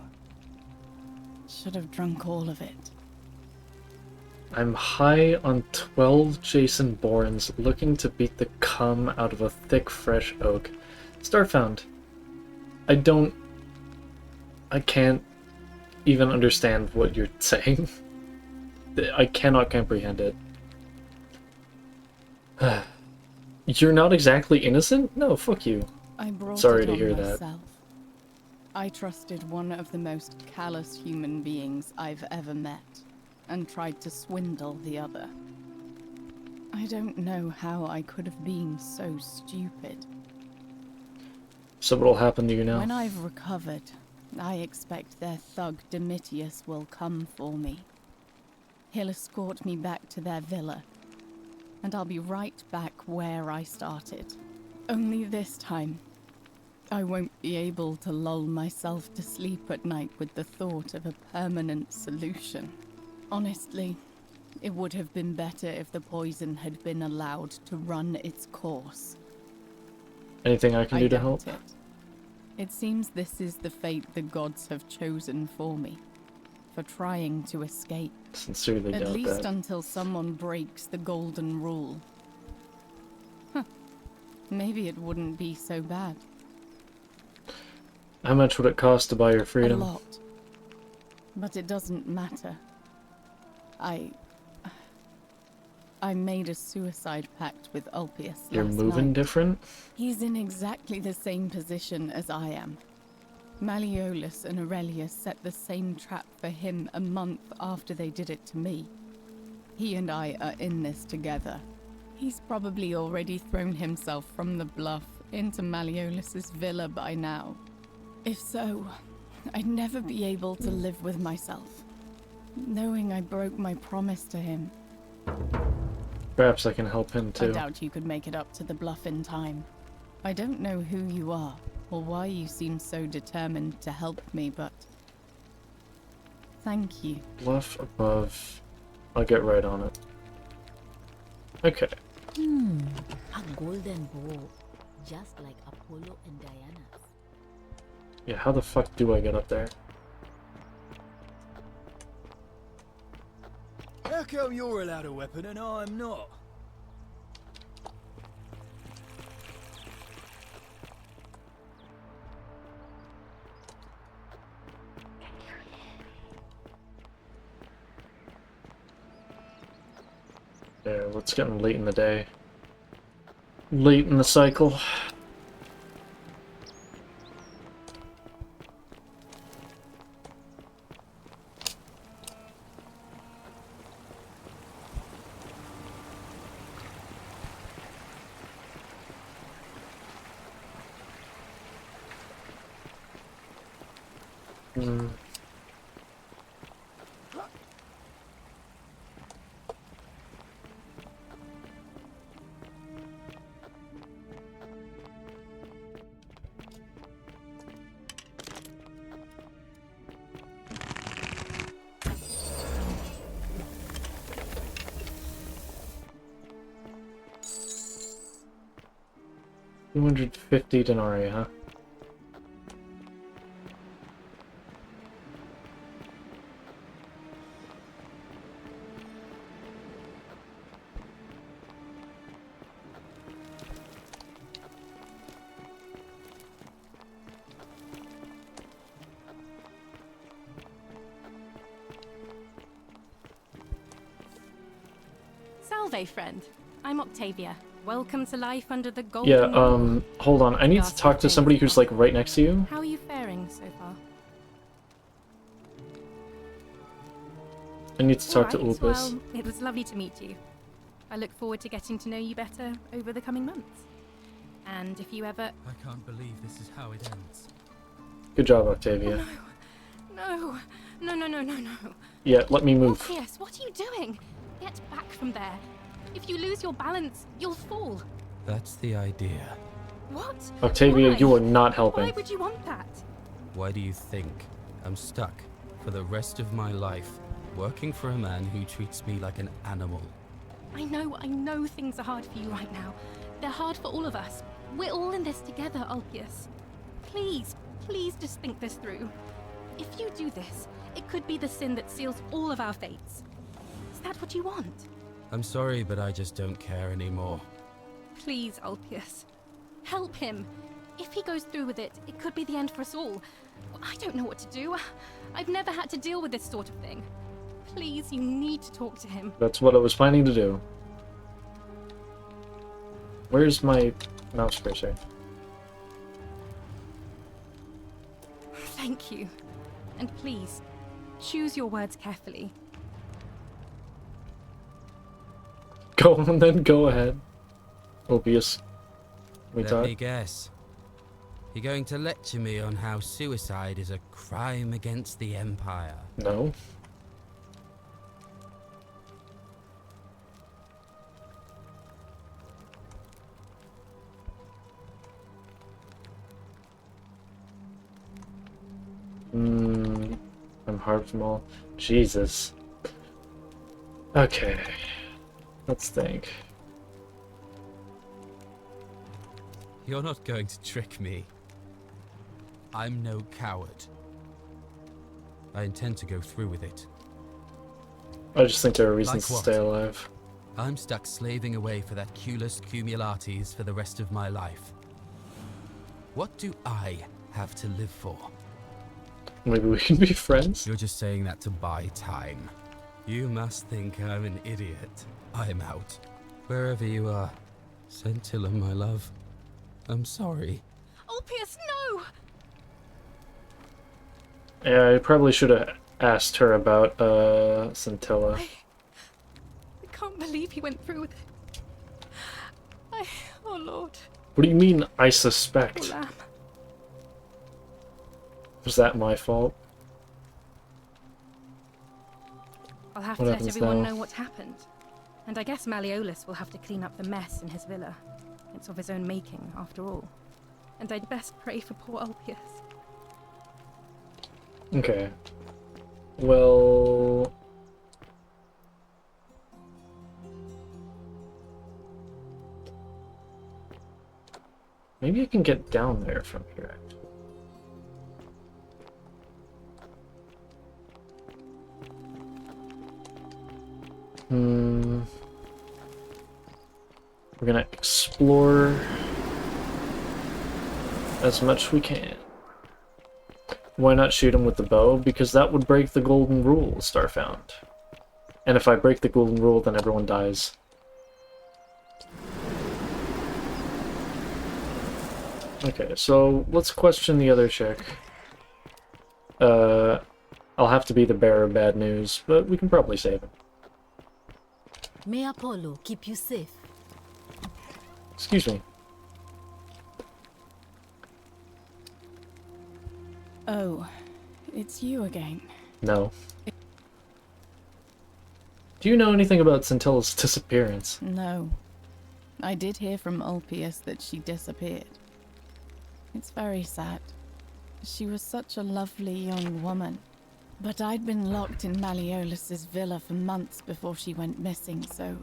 E: Should have drunk all of it.
A: I'm high on 12 Jason Bournes, looking to beat the cum out of a thick, fresh oak. Starfound. I can't even understand what you're saying. I cannot comprehend it. You're not exactly innocent? No, fuck you.
E: I brought
A: Sorry
E: it
A: to
E: on
A: hear
E: myself.
A: that.
E: I trusted one of the most callous human beings I've ever met, and tried to swindle the other. I don't know how I could have been so stupid.
A: So what'll happen to you now?
E: When I've recovered, I expect their thug Domitius will come for me. He'll escort me back to their villa, and I'll be right back where I started. Only this time, I won't be able to lull myself to sleep at night with the thought of a permanent solution. Honestly, it would have been better if the poison had been allowed to run its course.
A: Anything I can do to help?
E: doubt it. It seems this is the fate the gods have chosen for me, for trying to escape.
A: Sincerely
E: At
A: doubt
E: least
A: that.
E: until someone breaks the golden rule. Huh. Maybe it wouldn't be so bad.
A: How much would it cost to buy your freedom?
E: A lot. But it doesn't matter. I made a suicide pact with Ulpius
A: You're
E: last
A: moving
E: night.
A: different?
E: He's in exactly the same position as I am. Malleolus and Aurelius set the same trap for him a month after they did it to me. He and I are in this together. He's probably already thrown himself from the bluff into Malleolus's villa by now. If so, I'd never be able to live with myself, knowing I broke my promise to him.
A: Perhaps I can help him
E: I
A: too.
E: doubt you could make it up to the bluff in time. I don't know who you are, or why you seem so determined to help me, but thank you.
A: Bluff above. I'll get right on it. Okay.
J: A golden bow, just like Apollo and Diana's.
A: Yeah, how the fuck do I get up there?
F: How come you're allowed a weapon and I'm not?
A: Yeah, well, it's getting late in the day. Late in the cycle. Hmm. $250 denarii, huh?
C: Salve, friend. I'm Octavia. Welcome to life under the golden
A: Yeah,
C: rule.
A: hold on. I need to talk to somebody who's, like, right next to you.
C: How are you faring so far?
A: I need to talk to
C: All right,
A: Ulpis.
C: well, it was lovely to meet you. I look forward to getting to know you better over the coming months. And if you ever...
V: I can't believe this is how it ends.
A: Good job, Octavia.
C: No. No.
A: Yeah, let me move.
C: Orpheus, what are you doing? Get back from there. If you lose your balance, you'll fall.
V: That's the idea.
C: What?
A: Octavia,
C: Why?
A: you are not helping.
C: Why would you want that?
V: Why do you think I'm stuck for the rest of my life working for a man who treats me like an animal?
C: I know things are hard for you right now. They're hard for all of us. We're all in this together, Ulpius. Please just think this through. If you do this, it could be the sin that seals all of our fates. Is that what you want?
V: I'm sorry, but I just don't care anymore.
C: Please, Ulpius. Help him. If he goes through with it, it could be the end for us all. I don't know what to do. I've never had to deal with this sort of thing. Please, you need to talk to him.
A: That's what I was planning to do. Where's my mouse cursor?
C: Thank you. And please, choose your words carefully.
A: Go on then, go ahead. Ulpius.
V: Let me guess. You're going to lecture me on how suicide is a crime against the Empire.
A: No. I'm hard from all. Jesus. Okay. Let's think.
V: You're not going to trick me. I'm no coward. I intend to go through with it.
A: I just think there are reasons
V: Like
A: to
V: what?
A: stay alive.
V: I'm stuck slaving away for that Culus Cumulatis for the rest of my life. What do I have to live for?
A: Maybe we can be friends?
V: You're just saying that to buy time. You must think I'm an idiot. I'm out. Wherever you are. Scintilla, my love. I'm sorry.
C: Ulpius, no!
A: Yeah, I probably should have asked her about, Scintilla.
C: I can't believe he went through with it. Oh Lord.
A: What do you mean, I
C: Poor
A: suspect?
C: lamb.
A: Was that my fault?
C: I'll have
A: What
C: to let
A: happens
C: everyone
A: now?
C: know what's happened. And I guess Malleolus will have to clean up the mess in his villa. It's of his own making, after all. And I'd best pray for poor Ulpius.
A: Okay. Well... Maybe I can get down there from here, actually. We're gonna explore as much as we can. Why not shoot him with the bow? Because that would break the golden rule, Starfound. And if I break the golden rule, then everyone dies. Okay, so let's question the other chick. I'll have to be the bearer of bad news, but we can probably save him.
J: May Apollo keep you safe.
A: Excuse me.
E: Oh, It's you again.
A: No. Do you know anything about Scintilla's disappearance?
E: No. I did hear from Ulpius that she disappeared. It's very sad. She was such a lovely young woman. But I'd been locked in Malleolus's villa for months before she went missing, so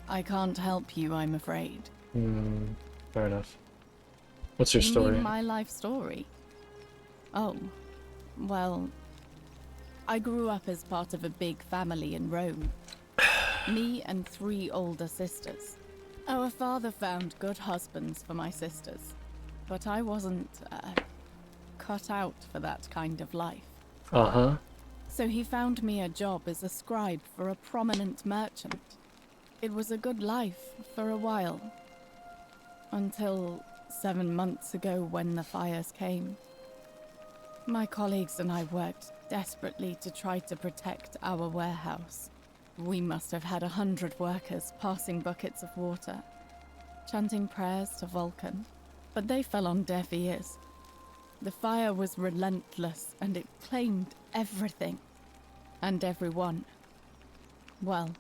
E: I can't help you, I'm afraid.
A: Fair enough. What's your story?
E: You mean my life story? Oh, well, I grew up as part of a big family in Rome. Me and 3 older sisters. Our father found good husbands for my sisters, but I wasn't cut out for that kind of life.
A: Uh-huh.
E: So he found me a job as a scribe for a prominent merchant. It was a good life for a while. Until 7 months ago when the fires came. My colleagues and I worked desperately to try to protect our warehouse. We must have had 100 workers passing buckets of water, chanting prayers to Vulcan, but they fell on deaf ears. The fire was relentless and it claimed everything and everyone. Well,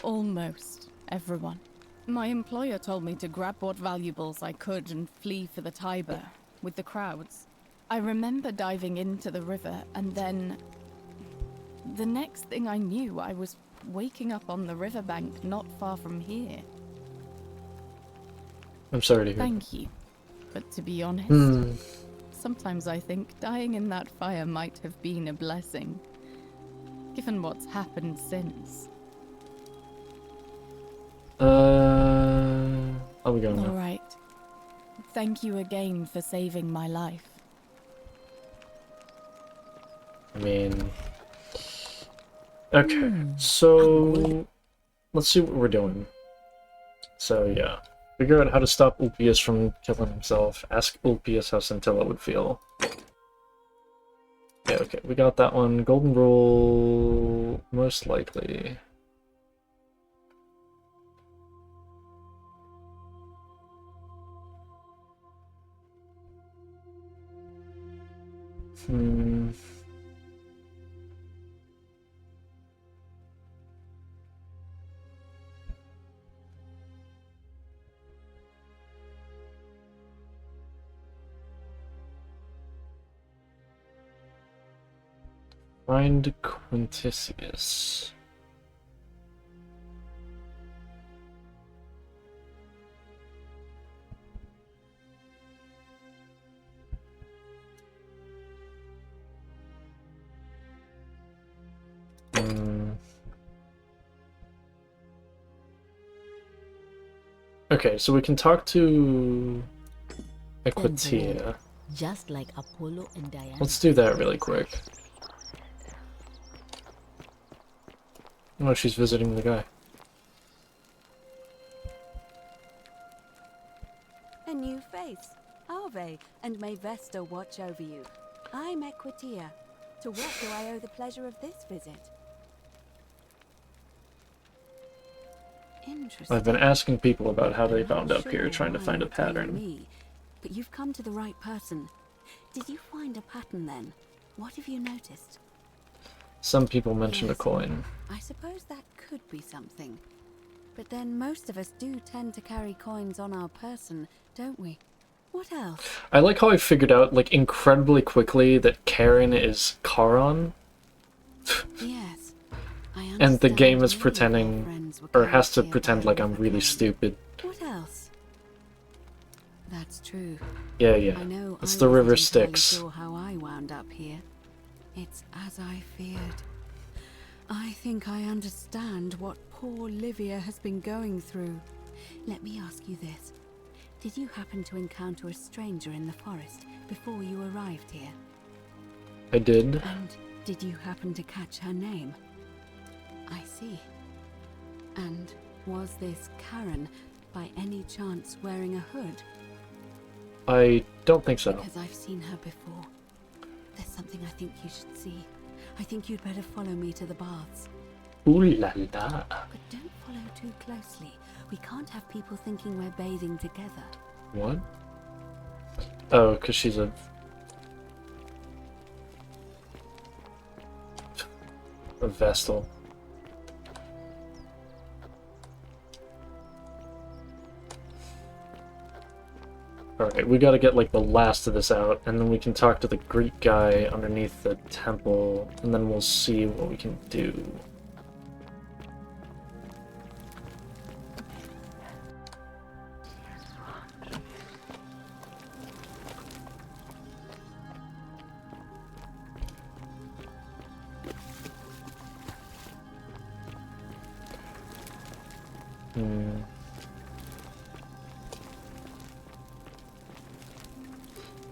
E: almost everyone. My employer told me to grab what valuables I could and flee for the Tiber with the crowds. I remember diving into the river and then... the next thing I knew, I was waking up on the riverbank not far from here.
A: I'm sorry to hear.
E: Thank you. But to be honest, sometimes I think dying in that fire might have been a blessing, given what's happened since.
A: I'll be going now.
E: All right. Thank you again for saving my life.
A: I mean... Okay, so... let's see what we're doing. So, yeah. Figure out how to stop Ulpius from killing himself. Ask Ulpius how Scintilla would feel. Yeah, okay, we got that one. Golden Rule... most likely. Find Quintisius. Okay, so we can talk to Equitia.
J: Just like Apollo and Diana.
A: Let's do that really quick. Oh, she's visiting the guy.
B: A new face. Ave, and may Vesta watch over you. I'm Equitia. To what do I owe the pleasure of this visit? Interesting.
A: I've been asking people about how they wound up here, trying to find a pattern.
B: Me, but you've come to the right person. Did you find a pattern then? What have you noticed?
A: Some people mentioned a
B: Yes.
A: coin.
B: I suppose that could be something. But then most of us do tend to carry coins on our person, don't we? What else?
A: I like how I figured out, like, incredibly quickly that Karen is Charon.
B: Yes.
A: And the game is pretending, or has to pretend like I'm really stupid.
B: What else? That's true.
A: Yeah, yeah.
B: I know
A: It's
B: I
A: the river
B: wasn't entirely
A: Styx.
B: sure how I wound up here. It's as I feared. I think I understand what poor Livia has been going through. Let me ask you this. Did you happen to encounter a stranger in the forest before you arrived here?
A: I did.
B: And did you happen to catch her name? I see. And was this Karen, by any chance, wearing a hood?
A: I don't think so.
B: Because I've seen her before. There's something I think you should see. I think you'd better follow me to the baths.
A: Ooh la la.
B: But don't follow too closely. We can't have people thinking we're bathing together.
A: What? Oh, because she's a... A Vestal. Alright, we gotta get like the last of this out, and then we can talk to the Greek guy underneath the temple, and then we'll see what we can do.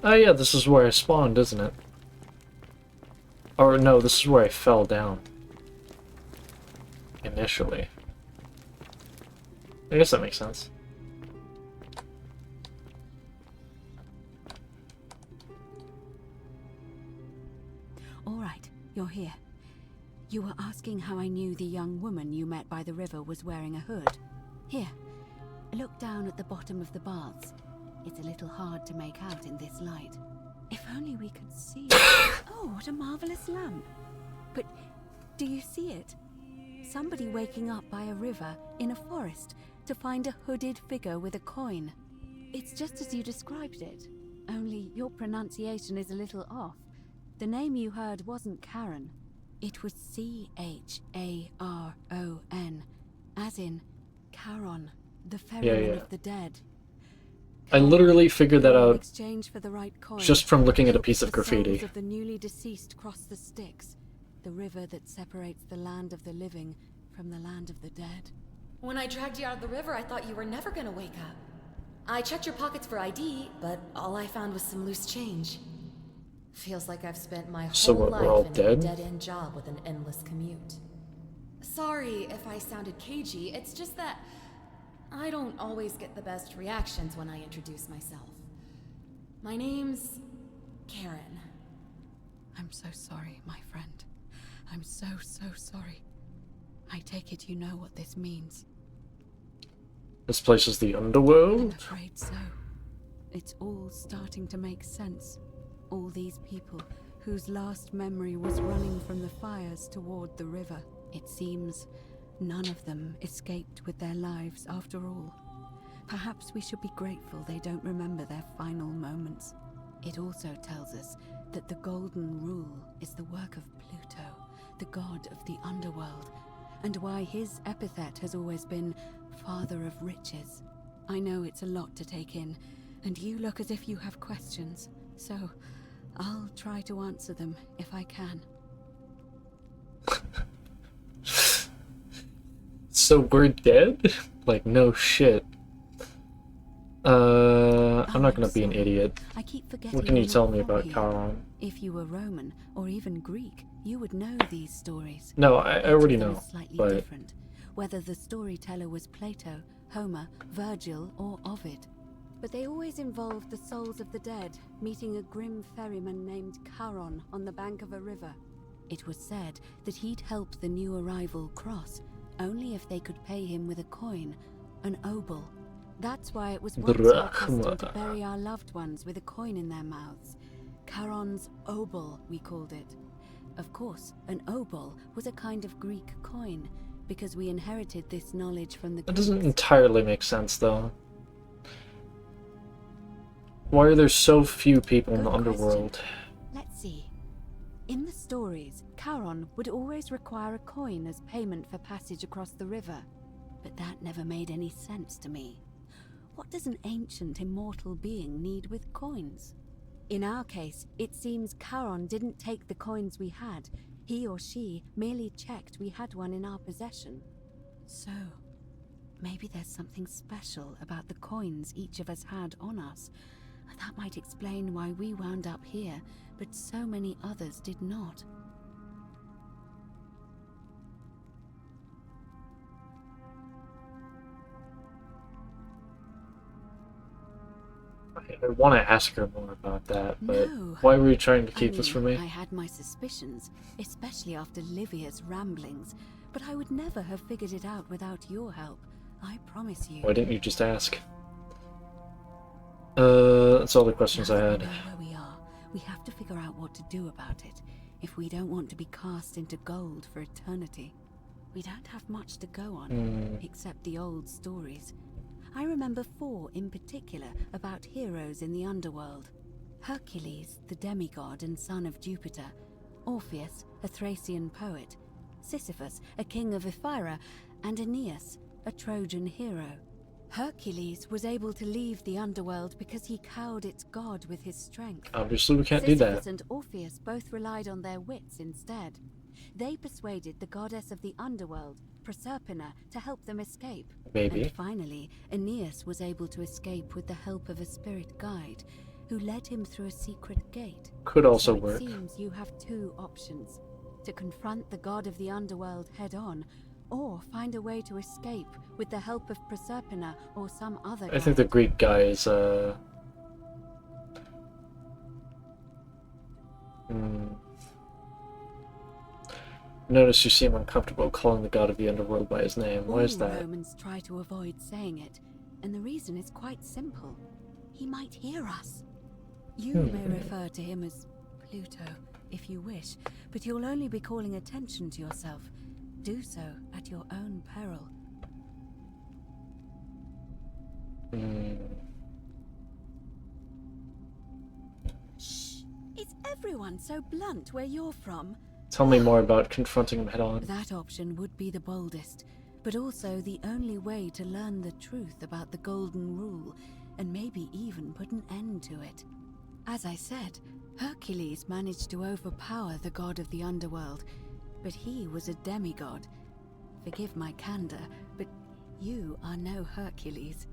A: Oh yeah, this is where I spawned, isn't it? Or no, this is where I fell down. Initially. I guess that makes sense.
B: Alright, you're here. You were asking how I knew the young woman you met by the river was wearing a hood. Here, look down at the bottom of the baths. It's a little hard to make out in this light. If only we could see. Oh, what a marvelous lamp. But do you see it? Somebody waking up by a river in a forest to find a hooded figure with a coin. It's just as you described it, only your pronunciation is a little off. The name you heard wasn't Charon. It was C-H-A-R-O-N, as in Charon, the ferryman of the dead.
A: I literally figured that out
B: Exchange for the right coin.
A: just from looking at a piece of
B: The
A: graffiti.
B: souls of the newly deceased cross the Styx, the river that separates the land of the living from the land of the dead.
D: When I dragged you out of the river, I thought you were never gonna wake up. I checked your pockets for ID, but all I found was some loose change. Feels like I've spent my
A: So
D: whole
A: what, we're all
D: life in
A: dead?
D: a dead-end job with an endless commute. Sorry if I sounded cagey, it's just that I don't always get the best reactions when I introduce myself. My name's Karen.
B: I'm so sorry, my friend. I'm so sorry. I take it you know what this means.
A: This place is the underworld?
B: I'm afraid so. It's all starting to make sense. All these people whose last memory was running from the fires toward the river. It seems none of them escaped with their lives after all. Perhaps we should be grateful they don't remember their final moments. It also tells us that the Golden Rule is the work of Pluto, the god of the underworld, and why his epithet has always been Father of Riches. I know it's a lot to take in, and you look as if you have questions, so I'll try to answer them if I can.
A: So we're dead? Like, no shit. I'm not gonna be an idiot.
B: I keep forgetting
A: What can you
B: you're
A: tell
B: not
A: me
B: from
A: about
B: here.
A: Charon?
B: If you were Roman or even Greek, you would know these stories.
A: No, I already
B: Each of them
A: know,
B: is slightly
A: but-
B: different, whether the storyteller was Plato, Homer, Virgil, or Ovid. But they always involved the souls of the dead meeting a grim ferryman named Charon on the bank of a river. It was said that he'd help the new arrival cross only if they could pay him with a coin, an obol. That's why it was once our custom to bury our loved ones with a coin in their mouths. Charon's obol, we called it. Of course, an obol was a kind of Greek coin, because we inherited this knowledge from the
A: That
B: Greeks.
A: doesn't entirely make sense, though. Why are there so few people in the underworld?
B: Let's see. In the stories, Charon would always require a coin as payment for passage across the river. But that never made any sense to me. What does an ancient immortal being need with coins? In our case, it seems Charon didn't take the coins we had. He or she merely checked we had one in our possession. So, maybe there's something special about the coins each of us had on us. That might explain why we wound up here, but so many others did not.
A: I want to ask her more about that, but
B: No.
A: why were you trying to keep
B: I
A: this
B: mean,
A: from me?
B: I had my suspicions, especially after Livia's ramblings, but I would never have figured it out without your help. I promise you.
A: Why didn't you just ask? That's all the questions I had.
B: Where we are, we have to figure out what to do about it. if we don't want to be cast into gold for eternity. We don't have much to go on, except the old stories. I remember 4 in particular about heroes in the underworld. Hercules, the demigod and son of Jupiter. Orpheus, a Thracian poet. Sisyphus, a king of Ephyra. And Aeneas, a Trojan hero. Hercules was able to leave the underworld because he cowed its god with his strength.
A: Obviously we can't do
B: Sisyphus
A: that.
B: and Orpheus both relied on their wits instead. They persuaded the goddess of the underworld, Proserpina, to help them escape.
A: Maybe.
B: And finally, Aeneas was able to escape with the help of a spirit guide, who led him through a secret gate.
A: Could also
B: So
A: work.
B: It seems you have 2 options: to confront the god of the underworld head-on, or find a way to escape with the help of Proserpina or some other
A: I think the Greek guy is, Notice you seem uncomfortable calling the god of the underworld by his name. Why is
B: All
A: that?
B: Romans try to avoid saying it, and the reason is quite simple. He might hear us. You may refer to him as Pluto, if you wish, but you'll only be calling attention to yourself. Do so at your own peril. Shh! Is everyone so blunt where you're from?
A: Tell me more about confronting him head on.
B: That option would be the boldest, but also the only way to learn the truth about the Golden Rule, and maybe even put an end to it. As I said, Hercules managed to overpower the god of the underworld, but he was a demigod. Forgive my candor, but you are no Hercules.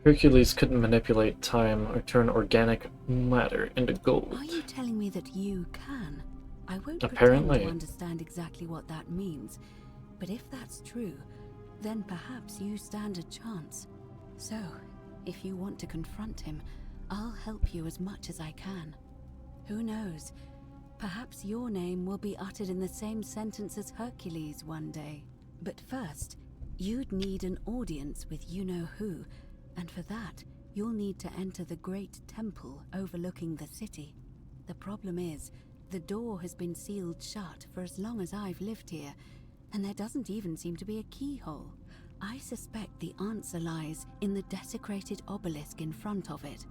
A: Hercules couldn't manipulate time or turn organic matter into gold.
B: Are you telling me that you can? I won't
A: Apparently.
B: pretend to understand exactly what that means, but if that's true, then perhaps you stand a chance. So, if you want to confront him, I'll help you as much as I can. Who knows? Perhaps your name will be uttered in the same sentence as Hercules one day. But first, you'd need an audience with you-know-who, and for that, you'll need to enter the great temple overlooking the city. The problem is, the door has been sealed shut for as long as I've lived here, and there doesn't even seem to be a keyhole. I suspect the answer lies in the desecrated obelisk in front of it.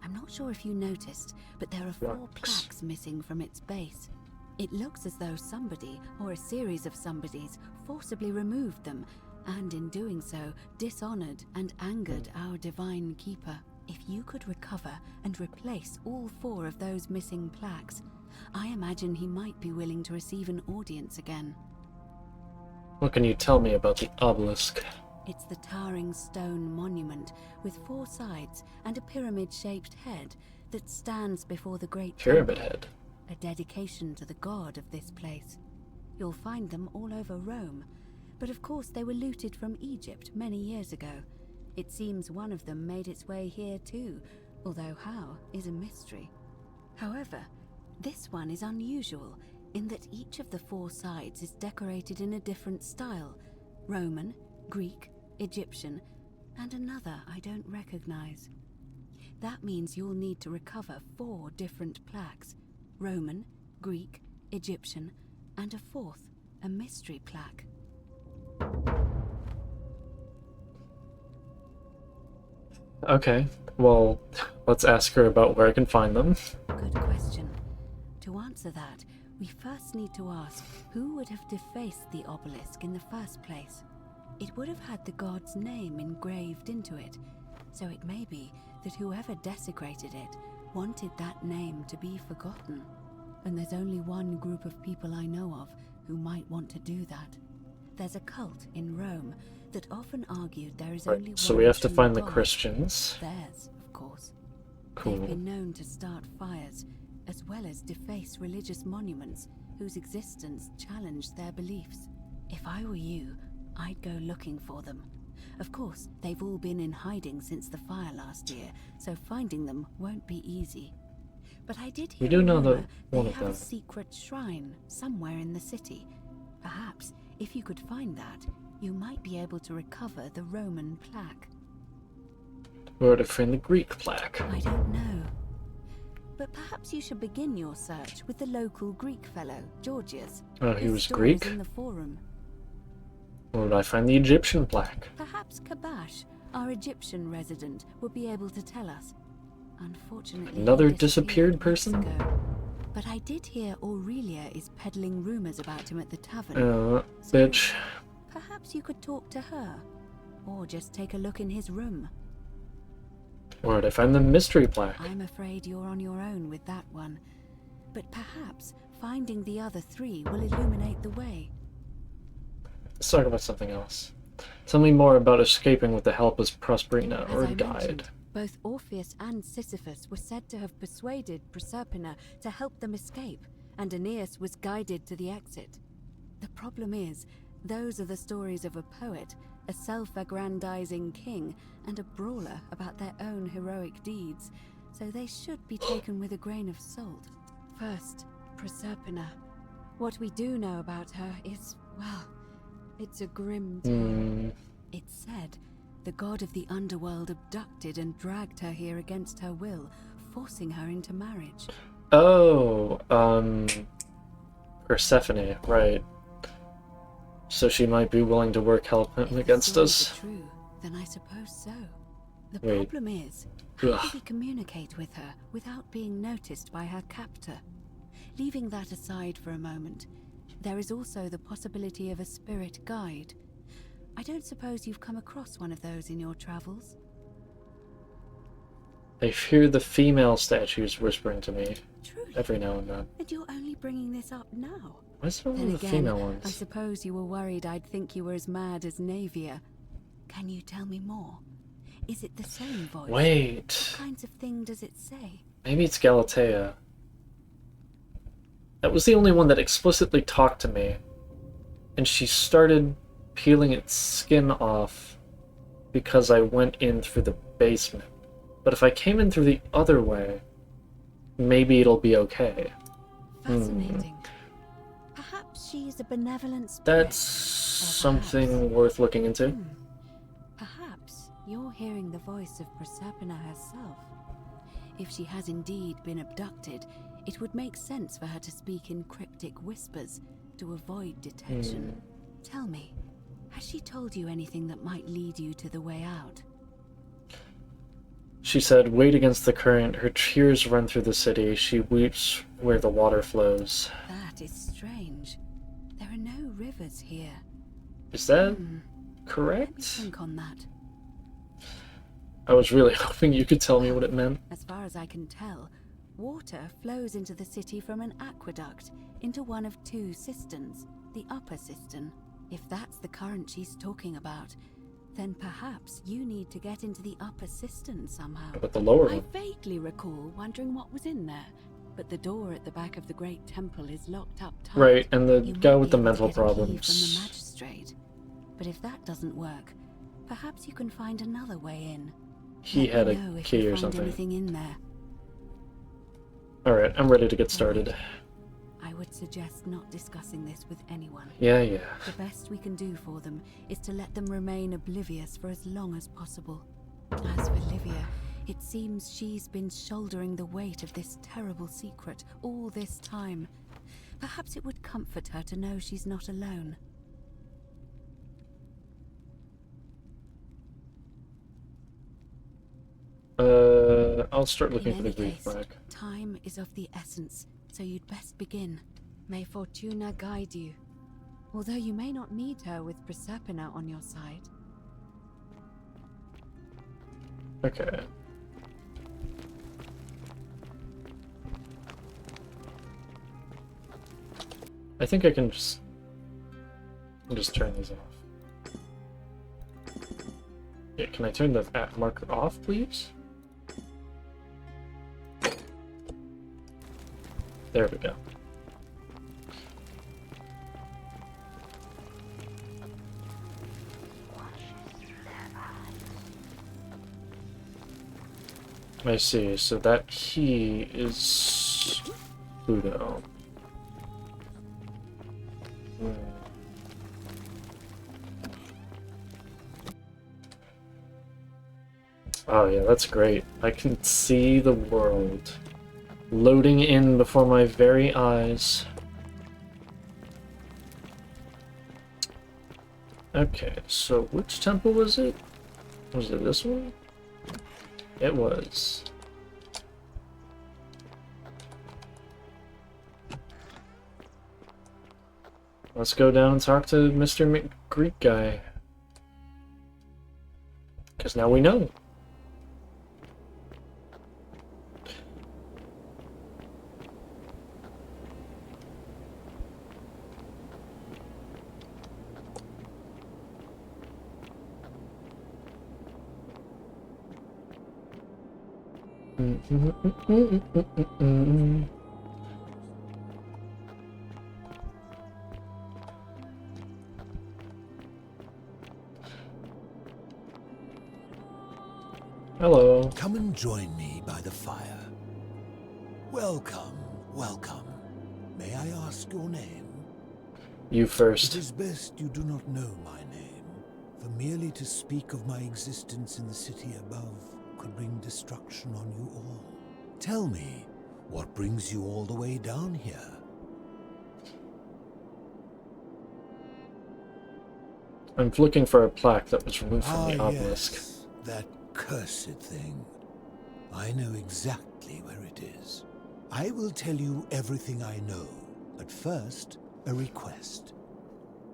B: I'm not sure if you noticed, but there are 4 plaques missing from its base. It looks as though somebody, or a series of somebodies, forcibly removed them, and in doing so, dishonored and angered our divine keeper. If you could recover and replace all 4 of those missing plaques, I imagine he might be willing to receive an audience again.
A: What can you tell me about the obelisk?
B: It's the towering stone monument with 4 sides and a pyramid-shaped head that stands before the great
A: Pyramid
B: temple,
A: head.
B: a dedication to the god of this place. You'll find them all over Rome, but of course they were looted from Egypt many years ago. It seems one of them made its way here too, although how is a mystery. However, this one is unusual in that each of the 4 sides is decorated in a different style: Roman, Greek, Egyptian, and another I don't recognize. That means you'll need to recover 4 different plaques: Roman, Greek, Egyptian, and a 4th, a mystery plaque.
A: Okay, well, let's ask her about where I can find them.
B: Good question. To answer that, we first need to ask who would have defaced the obelisk in the first place. It would have had the god's name engraved into it, so it may be that whoever desecrated it wanted that name to be forgotten. And there's only one group of people I know of who might want to do that. There's a cult in Rome that often argued there is only one
A: So we have to
B: true
A: find the
B: God.
A: Christians.
B: Theirs, of course.
A: Cool.
B: They've been known to start fires, as well as deface religious monuments whose existence challenged their beliefs. If I were you, I'd go looking for them. Of course, they've all been in hiding since the fire last year, so finding them won't be easy. But I did hear
A: We do
B: a
A: know that
B: rumor
A: one
B: they
A: of
B: have a
A: them.
B: secret shrine somewhere in the city. Perhaps, if you could find that, you might be able to recover the Roman plaque.
A: Where to find the Greek plaque?
B: I don't know. But perhaps you should begin your search with the local Greek fellow, Georgius.
A: Oh, he
B: His
A: was
B: story is
A: Greek?
B: in the forum.
A: Where would I find the Egyptian plaque?
B: Perhaps Kabash, our Egyptian resident, would be able to tell us. Unfortunately, he
A: Another
B: disappeared
A: disappeared person?
B: weeks ago. But I did hear Aurelia is peddling rumors about him at the tavern.
A: Bitch.
B: Perhaps you could talk to her, or just take a look in his room.
A: Where would I find the mystery plaque?
B: I'm afraid you're on your own with that one. But perhaps finding the other three will illuminate the way.
A: Let's talk about something else. Tell me more about escaping with the help of Proserpina,
B: As
A: or
B: I
A: guide.
B: mentioned, both Orpheus and Sisyphus were said to have persuaded Proserpina to help them escape, and Aeneas was guided to the exit. The problem is, those are the stories of a poet, a self-aggrandizing king, and a brawler about their own heroic deeds, so they should be taken with a grain of salt. First, Proserpina. What we do know about her is, well, it's a grim tale. It's said the god of the underworld abducted and dragged her here against her will, forcing her into marriage.
A: Oh, Persephone, right. So she might be willing to work help him against us.
B: True, then I suppose so. The
A: Wait.
B: problem is, how do we communicate with her without being noticed by her captor? Leaving that aside for a moment, there is also the possibility of a spirit guide. I don't suppose you've come across one of those in your travels?
A: I hear the female statues whispering to me every now and then.
B: And you're only bringing this up now?
A: Why is there
B: Then
A: only the
B: again,
A: female
B: I
A: ones?
B: suppose you were worried I'd think you were as mad as Navia. Can you tell me more? Is it the same voice?
A: Wait.
B: What kinds of thing does it say?
A: Maybe it's Galatea. That was the only one that explicitly talked to me. And she started peeling its skin off because I went in through the basement. But if I came in through the other way, maybe it'll be okay.
B: Fascinating. Perhaps she's a benevolent spirit.
A: That's something worth looking into.
B: Perhaps you're hearing the voice of Proserpina herself. If she has indeed been abducted, it would make sense for her to speak in cryptic whispers to avoid detection. Tell me, has she told you anything that might lead you to the way out?
A: She said, "Wade against the current, her tears run through the city, she weeps where the water flows."
B: That is strange. There are no rivers here.
A: Is that
B: Let me
A: correct?
B: think on that.
A: I was really hoping you could tell me what it meant.
B: As far as I can tell, water flows into the city from an aqueduct into one of two cisterns, the upper cistern. If that's the current she's talking about, then perhaps you need to get into the upper cistern somehow.
A: But the lower
B: I
A: one.
B: vaguely recall wondering what was in there, but the door at the back of the great temple is locked up tight.
A: Right, and the
B: You
A: guy
B: might
A: with
B: be
A: the
B: able to
A: mental
B: get a key from the
A: problems.
B: magistrate. But if that doesn't work, perhaps you can find another way in.
A: He
B: Let
A: had
B: me
A: a
B: know if
A: key
B: you
A: or
B: find
A: something.
B: anything in there.
A: Alright, I'm ready to get started.
B: I would suggest not discussing this with anyone.
A: Yeah, yeah.
B: The best we can do for them is to let them remain oblivious for as long as possible. As for Livia, it seems she's been shouldering the weight of this terrible secret all this time. Perhaps it would comfort her to know she's not alone.
A: I'll start looking
B: In
A: for the
B: any
A: Greek
B: case,
A: flag.
B: time is of the essence, so you'd best begin. May Fortuna guide you. Although you may not need her with Proserpina on your side.
A: Okay. I think I can just turn these off. Yeah, can I turn the at marker off, please? There we go. I see, so that key is Pluto. Oh yeah, that's great. I can see the world. Loading in before my very eyes. Okay, so which temple was it? Was it this one? It was. Let's go down and talk to Mr. Greek guy. Because now we know. Hello.
M: Come and join me by the fire. Welcome, welcome. May I ask your name?
A: You first.
M: It is best you do not know my name, for merely to speak of my existence in the city above could bring destruction on you all. Tell me, what brings you all the way down here?
A: I'm looking for a plaque that was removed from the obelisk.
M: Yes, that cursed thing. I know exactly where it is. I will tell you everything I know, but first, a request.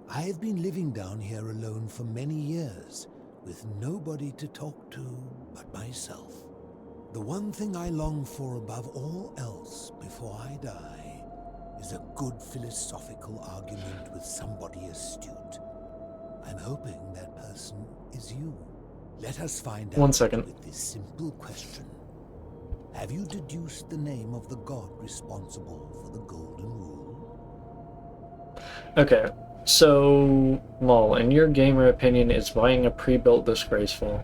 M: I have been living down here alone for many years, with nobody to talk to but myself. The one thing I long for above all else before I die is a good philosophical argument with somebody astute. I'm hoping that person is you. Let us find out
A: 1 second.
M: with this simple question. Have you deduced the name of the god responsible for the Golden Rule?
A: Okay, so Maul, in your gamer opinion, is buying a pre-built disgraceful?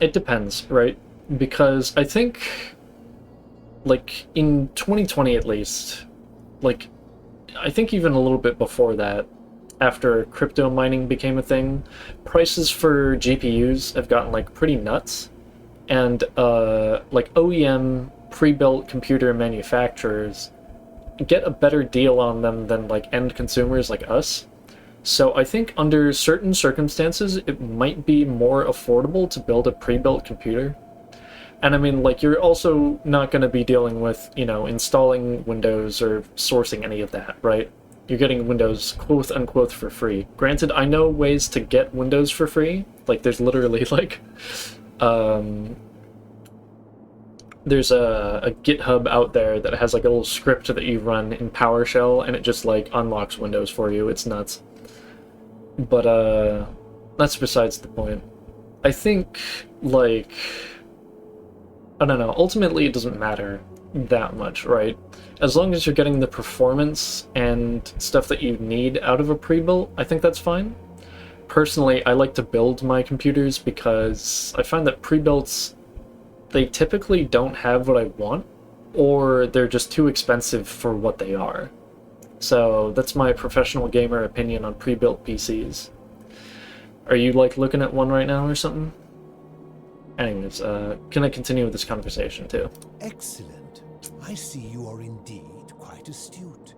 A: It depends, right? Because I think, like, in 2020 at least, like, I think even a little bit before that, after crypto mining became a thing, prices for GPUs have gotten, like, pretty nuts. And, like, OEM pre-built computer manufacturers get a better deal on them than, like, end consumers like us. So I think under certain circumstances, it might be more affordable to build a pre-built computer. And I mean, like, you're also not going to be dealing with, you know, installing Windows or sourcing any of that, right? You're getting Windows quote-unquote for free. Granted, I know ways to get Windows for free. Like, there's literally, like, there's a GitHub out there that has, like, a little script that you run in PowerShell, and it just, like, unlocks Windows for you. It's nuts. But, that's besides the point. I think, like, I don't know, ultimately it doesn't matter that much, right? As long as you're getting the performance and stuff that you need out of a pre-built, I think that's fine. Personally, I like to build my computers because I find that pre-builts, they typically don't have what I want, or they're just too expensive for what they are. So that's my professional gamer opinion on pre-built PCs. Are you, like, looking at one right now or something? Anyways, can I continue with this conversation, too?
M: Excellent. I see you are indeed quite astute.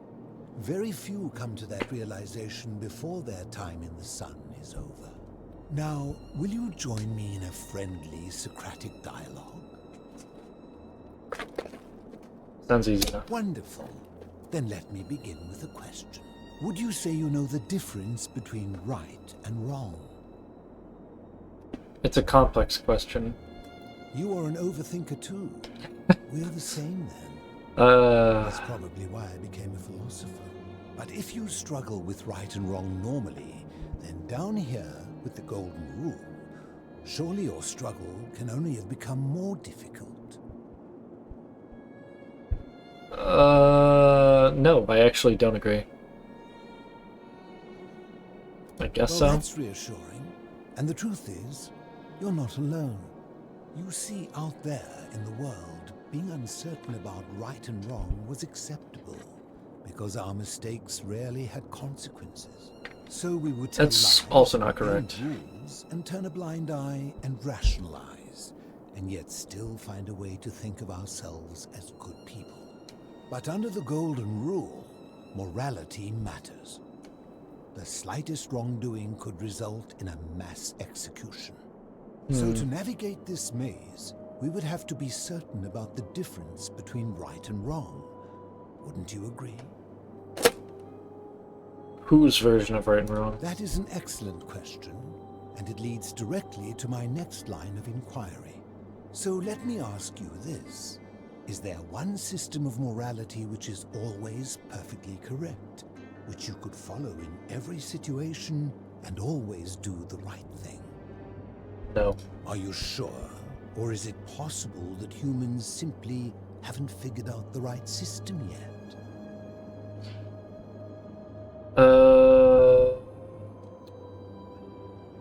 M: Very few come to that realization before their time in the sun is over. Now, will you join me in a friendly Socratic dialogue?
A: Sounds easy enough.
M: Wonderful. Then let me begin with a question. Would you say you know the difference between right and wrong?
A: It's a complex question.
M: You are an overthinker too. We're the same then. That's probably why I became a philosopher. But if you struggle with right and wrong normally, then down here with the Golden Rule, surely your struggle can only have become more difficult.
A: No, I actually don't agree. I guess so.
M: That's reassuring. And the truth is, you're not alone. You see, out there in the world, being uncertain about right and wrong was acceptable, because our mistakes rarely had consequences. So we would tell
A: That's
M: lies,
A: also not correct.
M: bend rules, and turn a blind eye and rationalize. and yet still find a way to think of ourselves as good people. But under the Golden Rule, morality matters. The slightest wrongdoing could result in a mass execution. So to navigate this maze, we would have to be certain about the difference between right and wrong. Wouldn't you agree?
A: Whose version of right and wrong?
M: That is an excellent question, and it leads directly to my next line of inquiry. So let me ask you this. Is there one system of morality which is always perfectly correct, which you could follow in every situation and always do the right thing?
A: No.
M: Are you sure? Or is it possible that humans simply haven't figured out the right system yet?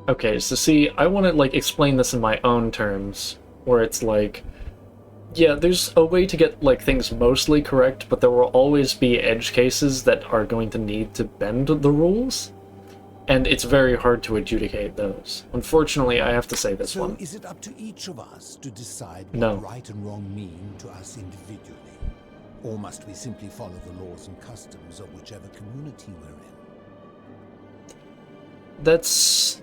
A: Okay, so see, I want to, like, explain this in my own terms, where it's like, yeah, there's a way to get, like, things mostly correct, but there will always be edge cases that are going to need to bend the rules, and it's very hard to adjudicate those. Unfortunately, I have to say this one.
M: So is it up to each of us to decide what
A: No.
M: right and wrong mean to us individually? Or must we simply follow the laws and customs of whichever community we're in?
A: That's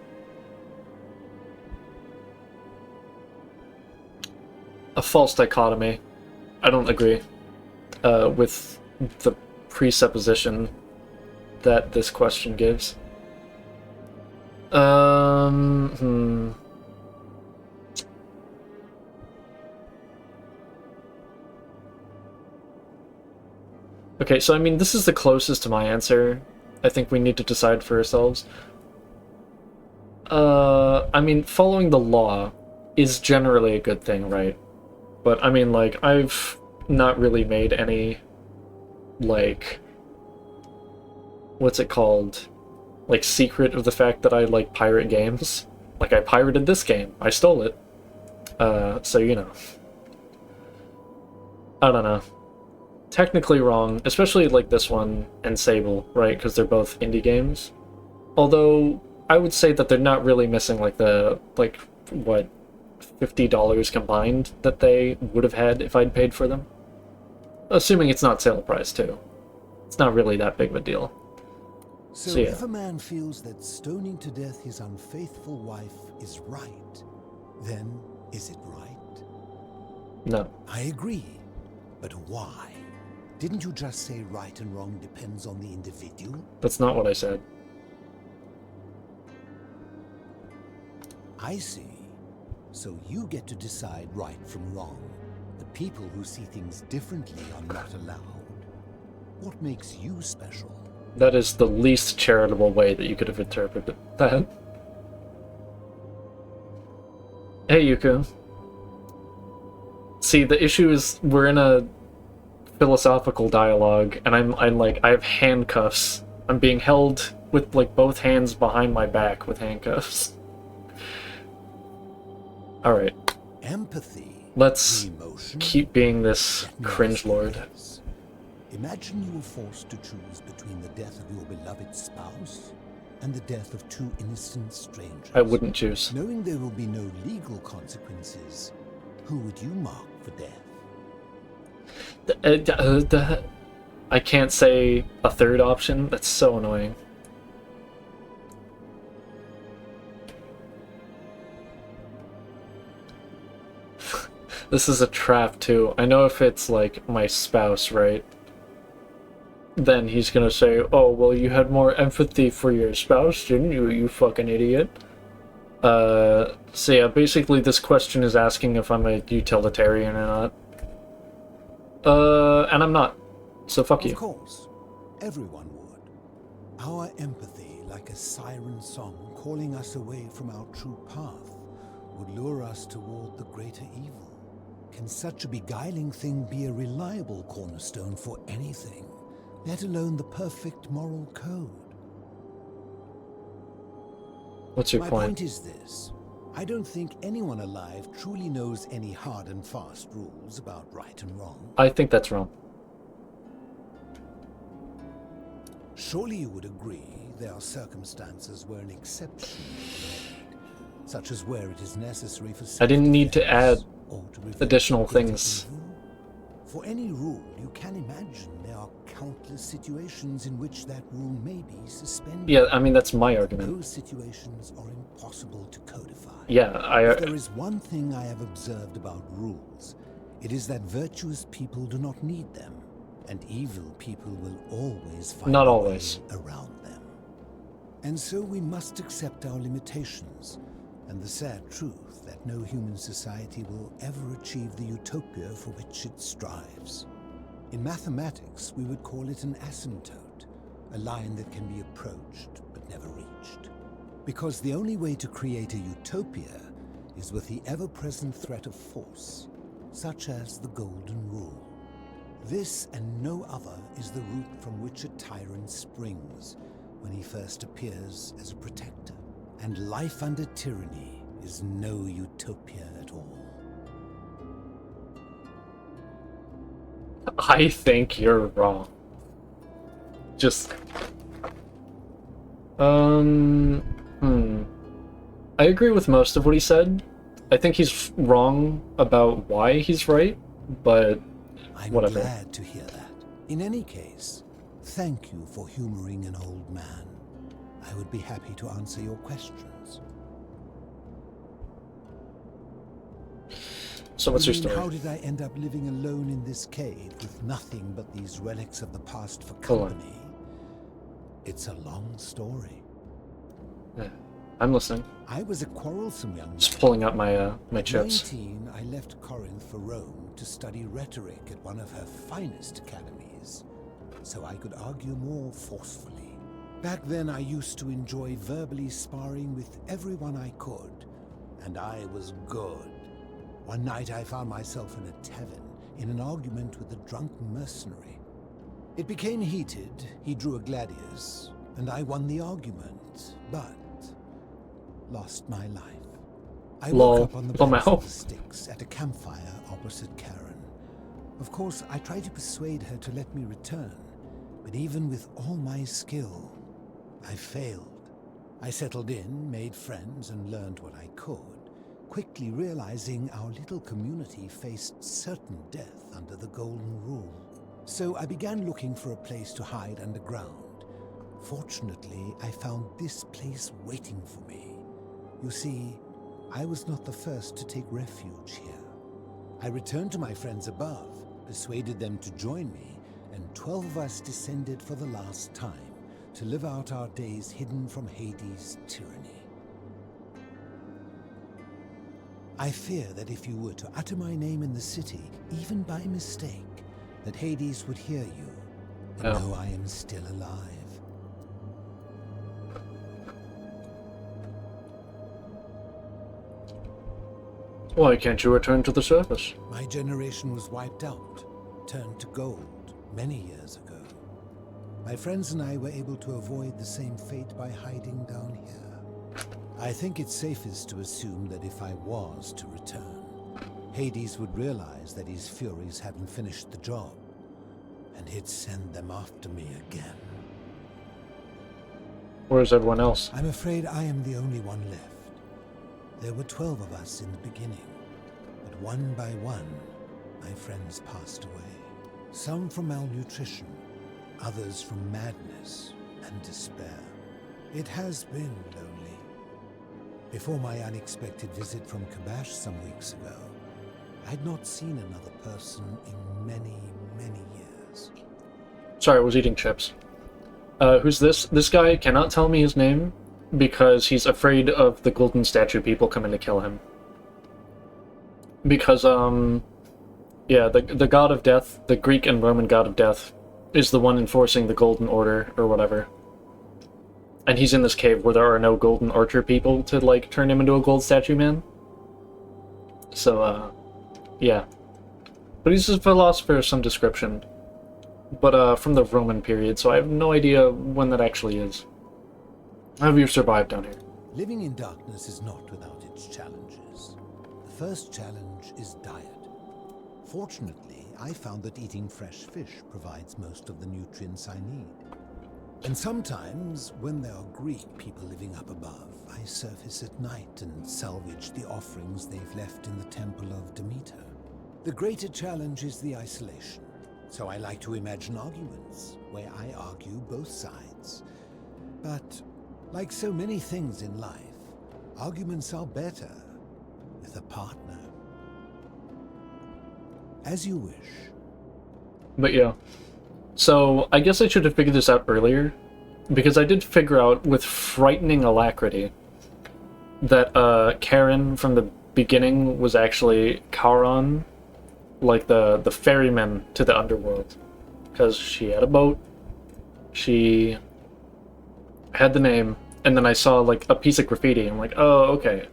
A: a false dichotomy. I don't agree with the presupposition that this question gives. Okay, so I mean, this is the closest to my answer. I think we need to decide for ourselves. I mean, following the law is generally a good thing, right? But I mean, like, I've not really made any, like, what's it called? Like, secret of the fact that I like pirate games. Like, I pirated this game. I stole it. So, you know. I don't know. Technically wrong, especially like this one and Sable, right? Because they're both indie games. Although, I would say that they're not really missing like the, like, what, $50 combined that they would have had if I'd paid for them. Assuming it's not sale price, too. It's not really that big of a deal.
M: So
A: yeah.
M: if a man feels that stoning to death his unfaithful wife is right, then is it right?
A: No.
M: I agree. But why? Didn't you just say right and wrong depends on the individual?
A: That's not what I said.
M: I see. So you get to decide right from wrong. The people who see things differently are not allowed. What makes you special?
A: That is the least charitable way that you could have interpreted that. Hey, Yuko. See, the issue is we're in a philosophical dialogue, and I'm like, I have handcuffs. I'm being held with, like, both hands behind my back with handcuffs. Alright.
M: Empathy.
A: Let's keep being this cringe lord.
M: Imagine you were forced to choose between the death of your beloved spouse and the death of two innocent strangers.
A: I wouldn't choose.
M: Knowing there will be no legal consequences, who would you mark for death?
A: I can't say a third option. That's so annoying. This is a trap, too. I know if it's, like, my spouse, right? Then he's gonna say, oh, well, you had more empathy for your spouse, didn't you, you fucking idiot? So yeah, basically this question is asking if I'm a utilitarian or not. And I'm not. So fuck you.
M: Of course. Everyone would. Our empathy, like a siren song calling us away from our true path, would lure us toward the greater evil. Can such a beguiling thing be a reliable cornerstone for anything, let alone the perfect moral code?
A: What's your
M: point? My point is this. I don't think anyone alive truly knows any hard and fast rules about right and wrong.
A: I think that's wrong.
M: Surely you would agree there are circumstances where an exception is made, such as where it is necessary for...
A: I didn't need to add additional things.
M: For any rule, you can imagine there are countless situations in which that rule may be suspended.
A: Yeah, I mean, that's my argument.
M: Those situations are impossible to codify.
A: Yeah,
M: If there is one thing I have observed about rules, it is that virtuous people do not need them, and evil people will always find
A: Not
M: a
A: always.
M: way around them. And so we must accept our limitations, and the sad truth that no human society will ever achieve the utopia for which it strives. In mathematics, we would call it an asymptote, a line that can be approached but never reached. Because the only way to create a utopia is with the ever-present threat of force, such as the Golden Rule. This and no other is the root from which a tyrant springs when he first appears as a protector. And life under tyranny is no utopia at all.
A: I think you're wrong. Just... I agree with most of what he said. I think he's wrong about why he's right, but
M: I'm
A: whatever.
M: glad to hear that. In any case, thank you for humoring an old man. I would be happy to answer your questions.
A: So what's your
M: You mean,
A: story?
M: how did I end up living alone in this cave with nothing but these relics of the past for
A: Hold on.
M: company? It's a long story.
A: Yeah, I'm listening.
M: I was a quarrelsome young man.
A: Just pulling up my my
M: At
A: chips.
M: 19, I left Corinth for Rome to study rhetoric at one of her finest academies, so I could argue more forcefully. Back then, I used to enjoy verbally sparring with everyone I could, and I was good. One night, I found myself in a tavern in an argument with a drunk mercenary. It became heated. He drew a gladius, and I won the argument, but lost my life. I woke up on the banks of the Styx at a campfire opposite Karen. Of course, I tried to persuade her to let me return, but even with all my skill, I failed. I settled in, made friends, and learned what I could, quickly realizing our little community faced certain death under the Golden Rule. So I began looking for a place to hide underground. Fortunately, I found this place waiting for me. You see, I was not the first to take refuge here. I returned to my friends above, persuaded them to join me, and 12 of us descended for the last time to live out our days hidden from Hades' tyranny. I fear that if you were to utter my name in the city, even by mistake, that Hades would hear you and know I am still alive.
A: Why can't you return to the surface?
M: My generation was wiped out, turned to gold, many years ago. My friends and I were able to avoid the same fate by hiding down here. I think it's safest to assume that if I was to return, Hades would realize that his furies hadn't finished the job, and he'd send them after me again.
A: Where's everyone else?
M: I'm afraid I am the only one left. There were 12 of us in the beginning, but one by one, my friends passed away. Some from malnutrition, others from madness and despair. It has been lonely. Before my unexpected visit from Kabash some weeks ago, I'd not seen another person in many, many years.
A: Sorry, I was eating chips. Who's this? This guy cannot tell me his name because he's afraid of the golden statue people coming to kill him. Because, yeah, the god of death, the Greek and Roman god of death, is the one enforcing the golden order, or whatever. And he's in this cave where there are no golden archer people to, like, turn him into a gold statue man. So, yeah. But he's a philosopher of some description. But, from the Roman period, so I have no idea when that actually is. How have you survived down here?
M: Living in darkness is not without its challenges. The first challenge is diet. Fortunately, I found that eating fresh fish provides most of the nutrients I need. And sometimes, when there are Greek people living up above, I surface at night and salvage the offerings they've left in the temple of Demeter. The greater challenge is the isolation. So I like to imagine arguments, where I argue both sides. But, like so many things in life, arguments are better with a partner. As you wish.
A: But yeah. So, I guess I should have figured this out earlier, because I did figure out with frightening alacrity that Karen from the beginning was actually Charon, like the ferryman to the underworld. Because she had a boat, she had the name, and then I saw like a piece of graffiti, and I'm like, oh, okay.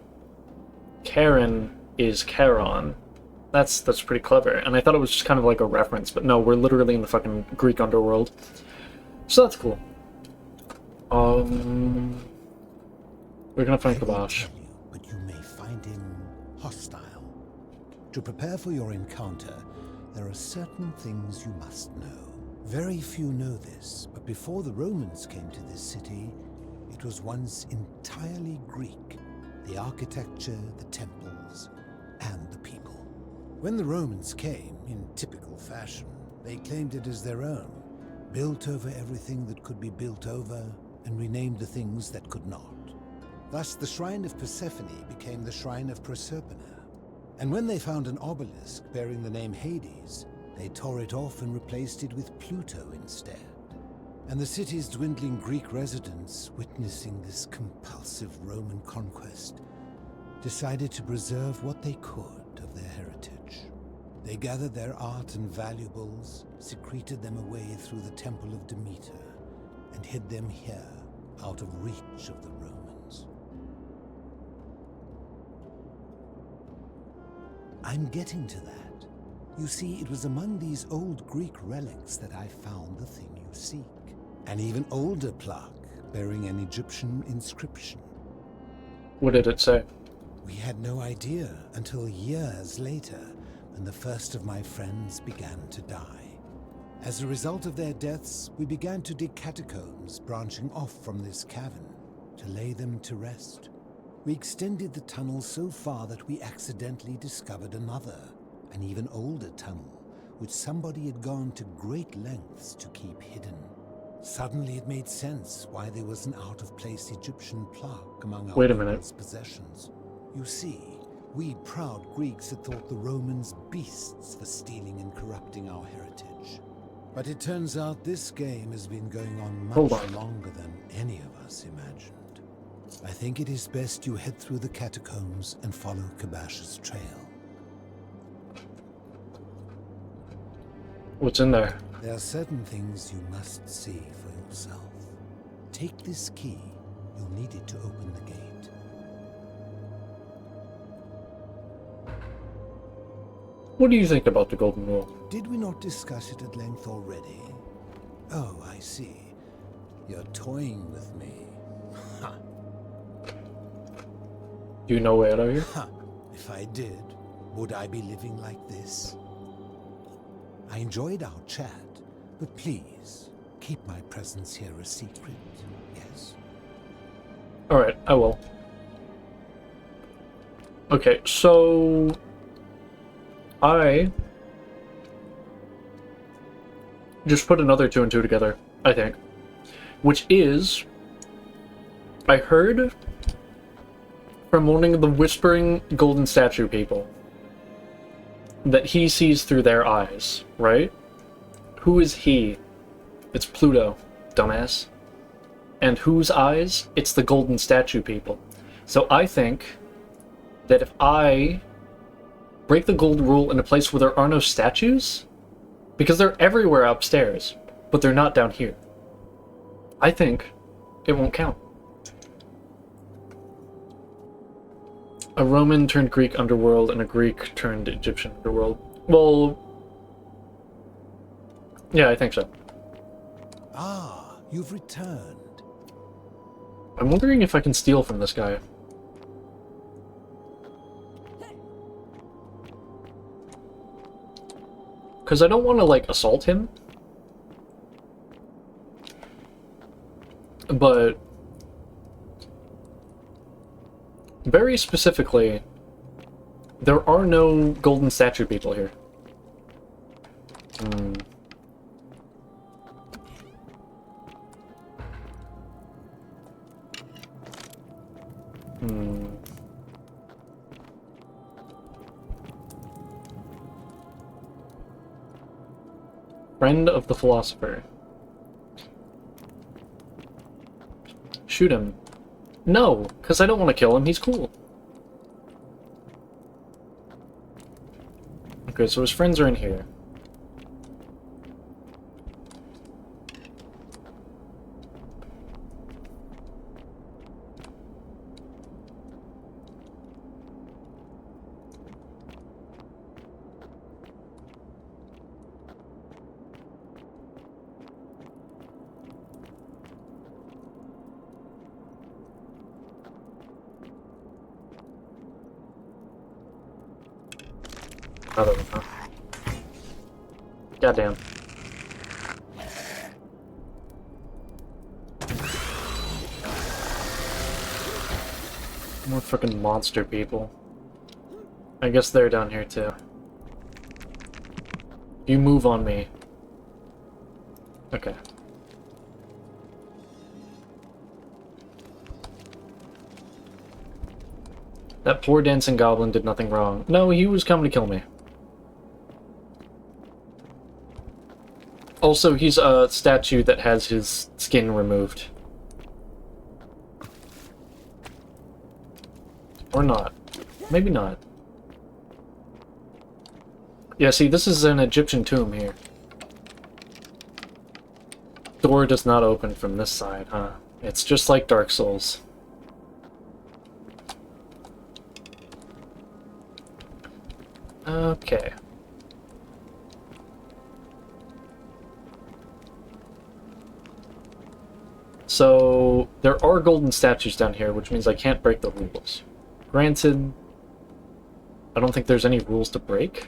A: Karen is Charon. That's pretty clever. And I thought it was just kind of like a reference, but no, we're literally in the fucking Greek underworld. So that's cool. We're gonna find Kabash.
M: But you may find him hostile. To prepare for your encounter, there are certain things you must know. Very few know this, but before the Romans came to this city, it was once entirely Greek. The architecture, the temples, and the people. When the Romans came, in typical fashion, they claimed it as their own, built over everything that could be built over, and renamed the things that could not. Thus, the Shrine of Persephone became the Shrine of Proserpina. And when they found an obelisk bearing the name Hades, they tore it off and replaced it with Pluto instead. And the city's dwindling Greek residents, witnessing this compulsive Roman conquest, decided to preserve what they could of their heritage. They gathered their art and valuables, secreted them away through the Temple of Demeter, and hid them here, out of reach of the Romans. I'm getting to that. You see, it was among these old Greek relics that I found the thing you seek. An even older plaque, bearing an Egyptian inscription.
A: What did it say?
M: We had no idea until years later, when the first of my friends began to die. As a result of their deaths, we began to dig catacombs branching off from this cavern to lay them to rest. We extended the tunnel so far that we accidentally discovered another, an even older tunnel, which somebody had gone to great lengths to keep hidden. Suddenly it made sense why there was an out-of-place Egyptian plaque among our people's possessions. You see, we proud Greeks had thought the Romans beasts for stealing and corrupting our heritage. But it turns out this game has been going on much longer than any of us imagined. I think it is best you head through the catacombs and follow Kabash's trail.
A: What's in there?
M: There are certain things you must see for yourself. Take this key. You'll need it to open the gate.
A: What do you think about the Golden Rule?
M: Did we not discuss it at length already? Oh, I see. You're toying with me. Ha.
A: Do you know way out of here?
M: Ha. If I did, would I be living like this? I enjoyed our chat, but please, keep my presence here a secret, yes?
A: Alright, I will. Okay, so I just put another 2 and 2 together, I think. Which is, I heard from one of the Whispering Golden Statue people that he sees through their eyes, right? Who is he? It's Pluto, dumbass. And whose eyes? It's the Golden Statue people. So I think that if I break the Golden Rule in a place where there are no statues, because they're everywhere upstairs, but they're not down here, I think it won't count. A Roman turned Greek underworld and a Greek turned Egyptian underworld. Well, yeah, I think so.
M: Ah, you've returned.
A: I'm wondering if I can steal from this guy. Because I don't want to, like, assault him. But very specifically, there are no golden statue people here. Hmm. Hmm. Friend of the philosopher. Shoot him. No, because I don't want to kill him. He's cool. Okay, so his friends are in here. I don't know. Goddamn. More fucking monster people. I guess they're down here too. You move on me. Okay. That poor dancing goblin did nothing wrong. No, he was coming to kill me. Also, he's a statue that has his skin removed. Or not. Maybe not. Yeah, see, this is an Egyptian tomb here. Door does not open from this side, huh? It's just like Dark Souls. Okay. So, there are golden statues down here, which means I can't break the rules. Granted, I don't think there's any rules to break?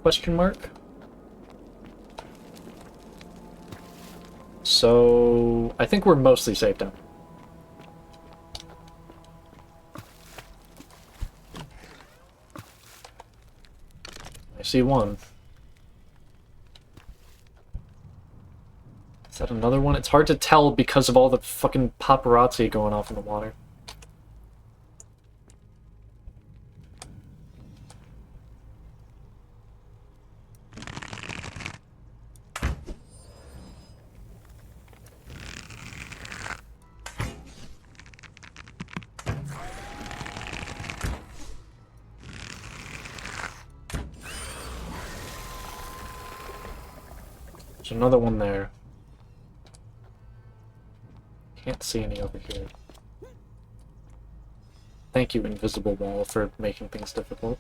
A: Question mark? So, I think we're mostly safe down. I see one. Is that another one? It's hard to tell because of all the fucking paparazzi going off in the water. There's another one there. Can't see any over here. Thank you, Invisible Wall, for making things difficult.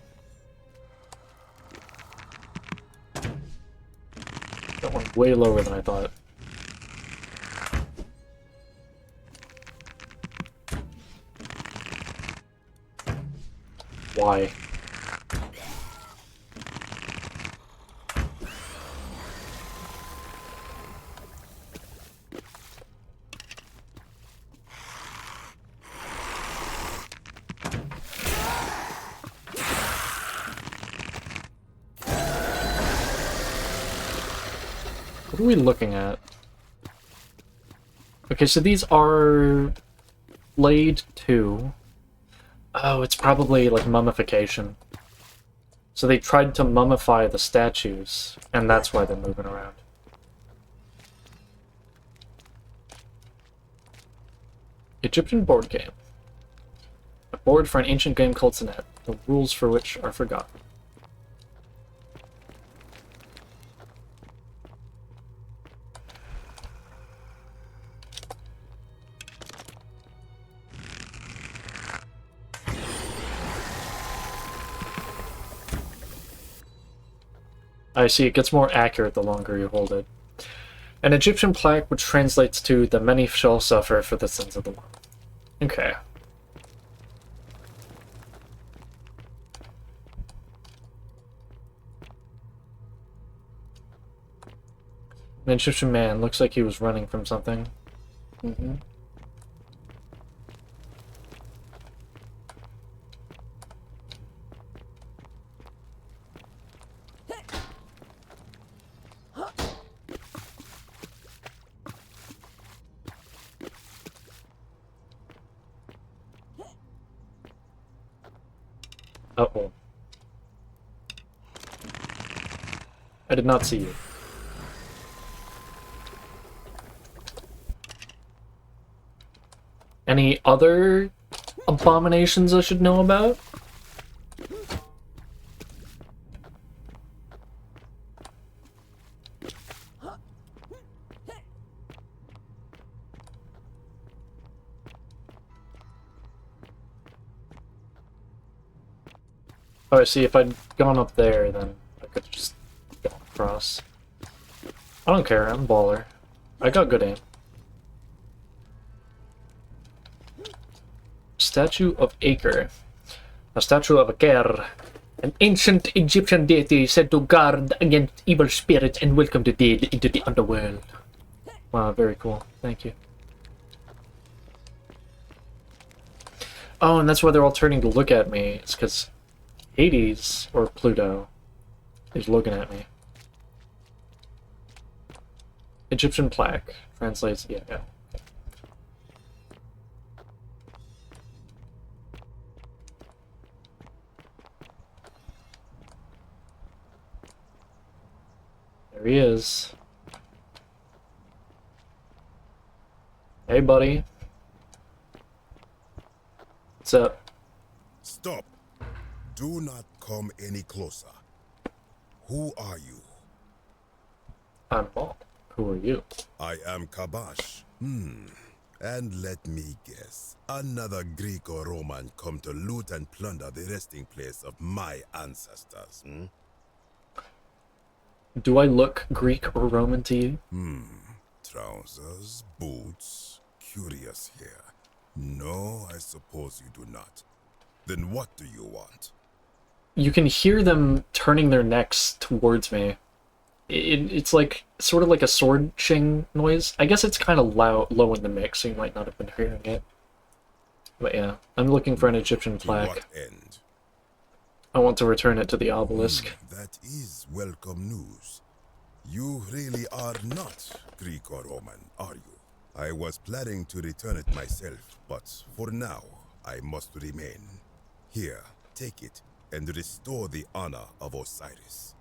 A: That one's way lower than I thought. Why? What are we looking at? Okay, so these are Blade 2. Oh, it's probably like mummification. So they tried to mummify the statues, and that's why they're moving around. Egyptian board game. A board for an ancient game called Senet, the rules for which are forgotten. I see, it gets more accurate the longer you hold it. An Egyptian plaque which translates to "the many shall suffer for the sins of the one." Okay. An Egyptian man, looks like he was running from something. Mm-hmm. Uh-oh. I did not see you. Any other abominations I should know about? Alright, see, if I'd gone up there, then I could just go across. I don't care, I'm a baller. I got good aim. Statue of Aker. A statue of Aker. An ancient Egyptian deity said to guard against evil spirits and welcome the dead into the underworld. Wow, very cool. Thank you. Oh, and that's why they're all turning to look at me. It's because Hades, or Pluto, is looking at me. Egyptian plaque. Translates, yeah. Okay. There he is. Hey, buddy. What's up?
K: Stop. Do not come any closer. Who are you?
A: I'm Paul. Who are you?
K: I am Kabash. And let me guess. Another Greek or Roman come to loot and plunder the resting place of my ancestors,
A: Do I look Greek or Roman to you?
K: Trousers, boots, curious here. No, I suppose you do not. Then what do you want?
A: You can hear them turning their necks towards me. It's like, sort of like a sword shing noise. I guess it's kind of low in the mix, so you might not have been hearing it. But yeah, I'm looking for an Egyptian plaque.
K: To what end?
A: I want to return it to the obelisk.
K: That is welcome news. You really are not Greek or Roman, are you? I was planning to return it myself, but for now, I must remain. Here, take it, and restore the honor of Osiris.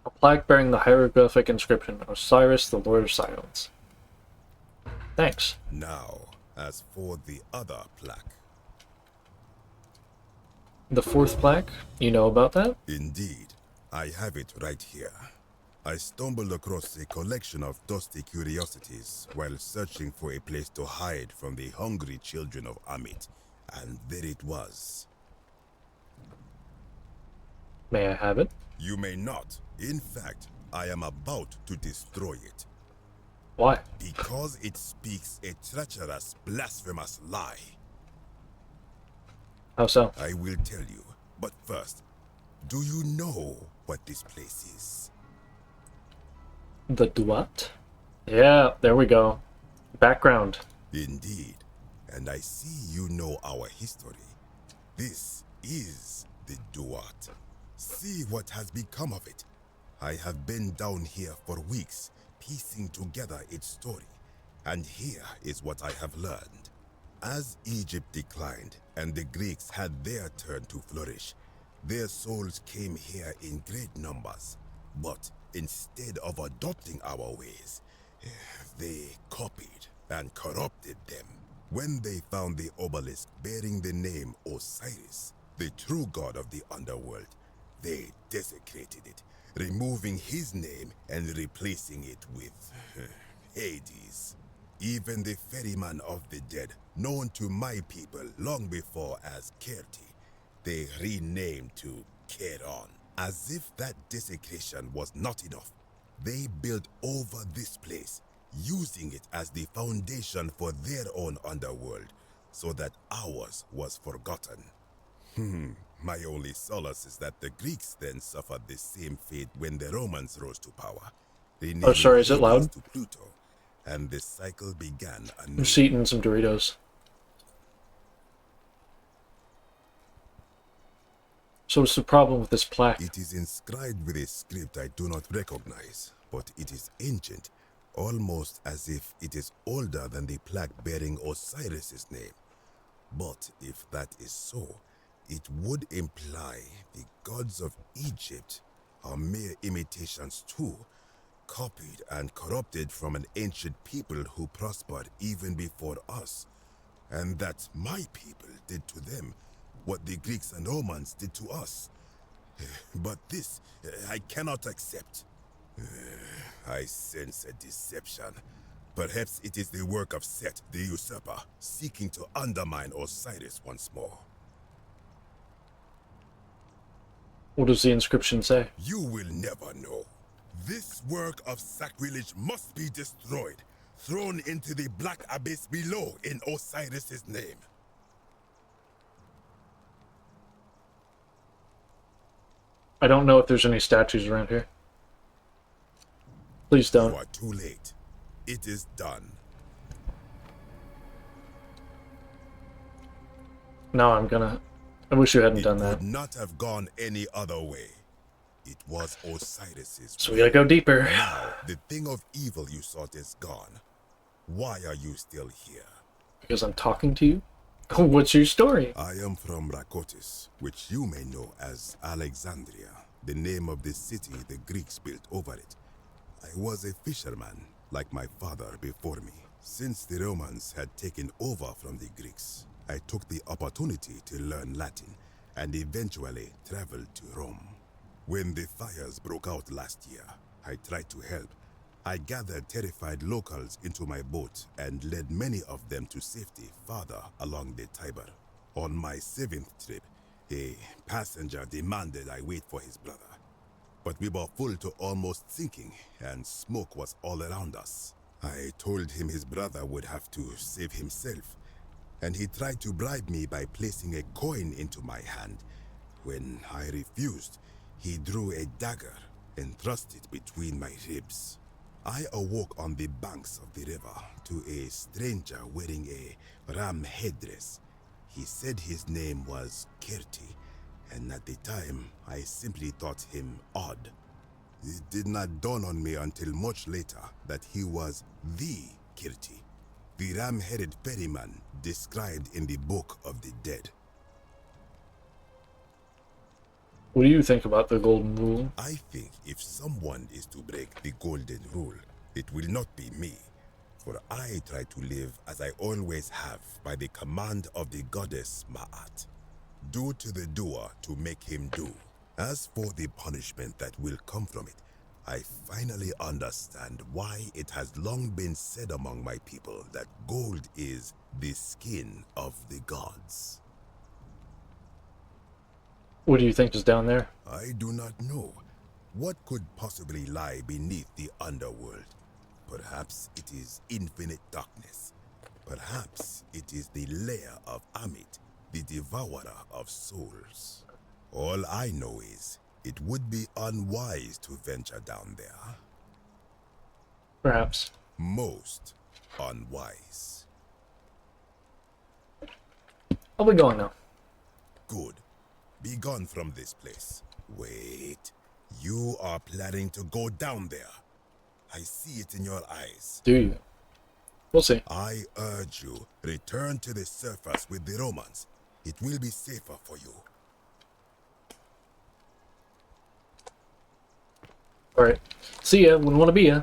A: A plaque bearing the hieroglyphic inscription, Osiris, the Lord of Silence. Thanks.
K: Now, as for the other plaque.
A: The fourth plaque? You know about that?
K: Indeed. I have it right here. I stumbled across a collection of dusty curiosities while searching for a place to hide from the hungry children of Amit, and there it was.
A: May I have it?
K: You may not. In fact, I am about to destroy it.
A: Why?
K: Because it speaks a treacherous, blasphemous lie.
A: How so?
K: I will tell you, but first, do you know what this place is?
A: The Duat? Yeah, there we go. Background.
K: Indeed, and I see you know our history. This is the Duat. See what has become of it. I have been down here for weeks, piecing together its story, and here is what I have learned. As Egypt declined and the Greeks had their turn to flourish, their souls came here in great numbers. But instead of adopting our ways, they copied and corrupted them. When they found the obelisk bearing the name Osiris, the true god of the underworld, they desecrated it, removing his name and replacing it with Hades. Even the ferryman of the dead, known to my people long before as Kerti, they renamed to Keron. As if that desecration was not enough, they built over this place, using it as the foundation for their own underworld, so that ours was forgotten. My only solace is that the Greeks then suffered the same fate when the Romans rose to power.
A: Oh, sorry, is it loud?
K: To Pluto, and the cycle began anew.
A: I'm just eating some Doritos. So what's the problem with this plaque?
K: It is inscribed with a script I do not recognize, but it is ancient, almost as if it is older than the plaque bearing Osiris's name. But if that is so, it would imply the gods of Egypt are mere imitations too, copied and corrupted from an ancient people who prospered even before us, and that my people did to them what the Greeks and Romans did to us. But this, I cannot accept. I sense a deception. Perhaps it is the work of Set, the usurper, seeking to undermine Osiris once more.
A: What does the inscription say?
K: You will never know. This work of sacrilege must be destroyed, thrown into the black abyss below in Osiris's name.
A: I don't know if there's any statues around here. Please don't.
K: You are too late. It is done.
A: No, I wish you hadn't done that.
K: It would not have gone any other way. It was Osiris's.
A: So we gotta go deeper.
K: Now, the thing of evil you sought is gone. Why are you still here?
A: Because I'm talking to you? What's your story?
K: I am from Rakotis, which you may know as Alexandria, the name of the city the Greeks built over it. I was a fisherman, like my father before me. Since the Romans had taken over from the Greeks, I took the opportunity to learn Latin and eventually traveled to Rome. When the fires broke out last year, I tried to help. I gathered terrified locals into my boat and led many of them to safety farther along the Tiber. On my 7th trip, a passenger demanded I wait for his brother. But we were full to almost sinking, and smoke was all around us. I told him his brother would have to save himself, and he tried to bribe me by placing a coin into my hand. When I refused, he drew a dagger and thrust it between my ribs. I awoke on the banks of the river to a stranger wearing a ram headdress. He said his name was Kirti, and at the time, I simply thought him odd. It did not dawn on me until much later that he was the Kirti, the ram-headed ferryman described in the Book of the Dead.
A: What do you think about the Golden Rule?
K: I think if someone is to break the Golden Rule, it will not be me. For I try to live as I always have by the command of the goddess Ma'at. Do to the doer to make him do. As for the punishment that will come from it, I finally understand why it has long been said among my people that gold is the skin of the gods.
A: What do you think is down there?
K: I do not know. What could possibly lie beneath the underworld? Perhaps it is infinite darkness. Perhaps it is the lair of Amit, the devourer of souls. All I know is, it would be unwise to venture down there.
A: Perhaps.
K: Most unwise.
A: I'll be going now.
K: Good. Be gone from this place. Wait. You are planning to go down there. I see it in your eyes.
A: Do you? We'll see.
K: I urge you, return to the surface with the Romans. It will be safer for you.
A: Alright. See ya. Wouldn't want to be ya.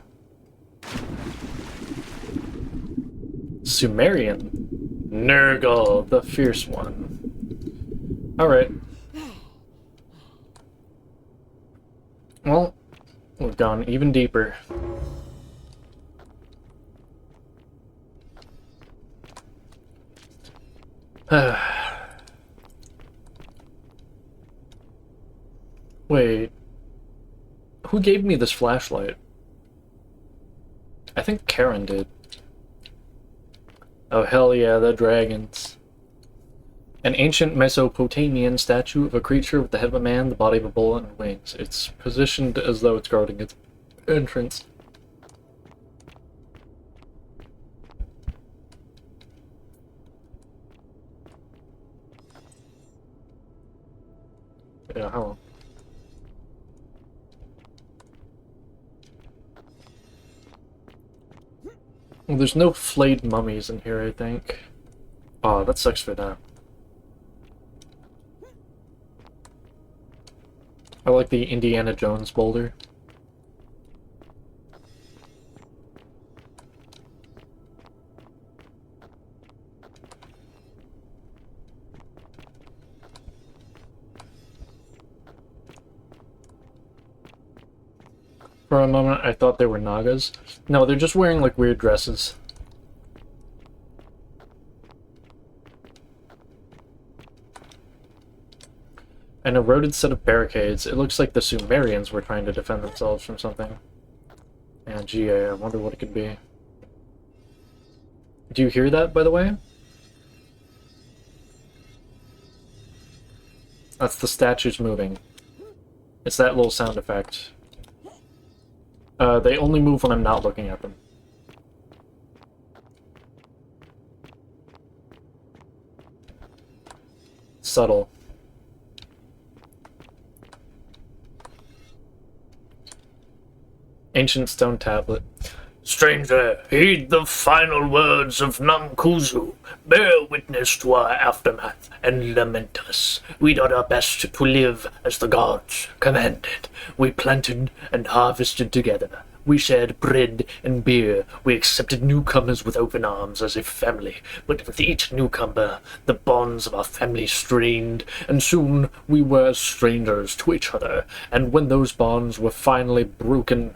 A: Sumerian. Nurgle, the fierce one. Alright. Well, we've gone even deeper. Wait. Who gave me this flashlight? I think Karen did. Oh hell yeah, the dragons. An ancient Mesopotamian statue of a creature with the head of a man, the body of a bull, and wings. It's positioned as though it's guarding its entrance. Yeah, how? Well, there's no flayed mummies in here, I think. Oh, that sucks for them. I like the Indiana Jones boulder. For a moment, I thought they were Nagas. No, they're just wearing, like, weird dresses. An eroded set of barricades. It looks like the Sumerians were trying to defend themselves from something. And gee, I wonder what it could be. Do you hear that, by the way? That's the statues moving. It's that little sound effect. They only move when I'm not looking at them. Subtle. Ancient stone tablet.
P: Stranger, heed the final words of Nankuzu. Bear witness to our aftermath and lament us. We did our best to live as the gods commanded. We planted and harvested together. We shared bread and beer. We accepted newcomers with open arms as a family. But with each newcomer, the bonds of our family strained, and soon we were strangers to each other. And when those bonds were finally broken,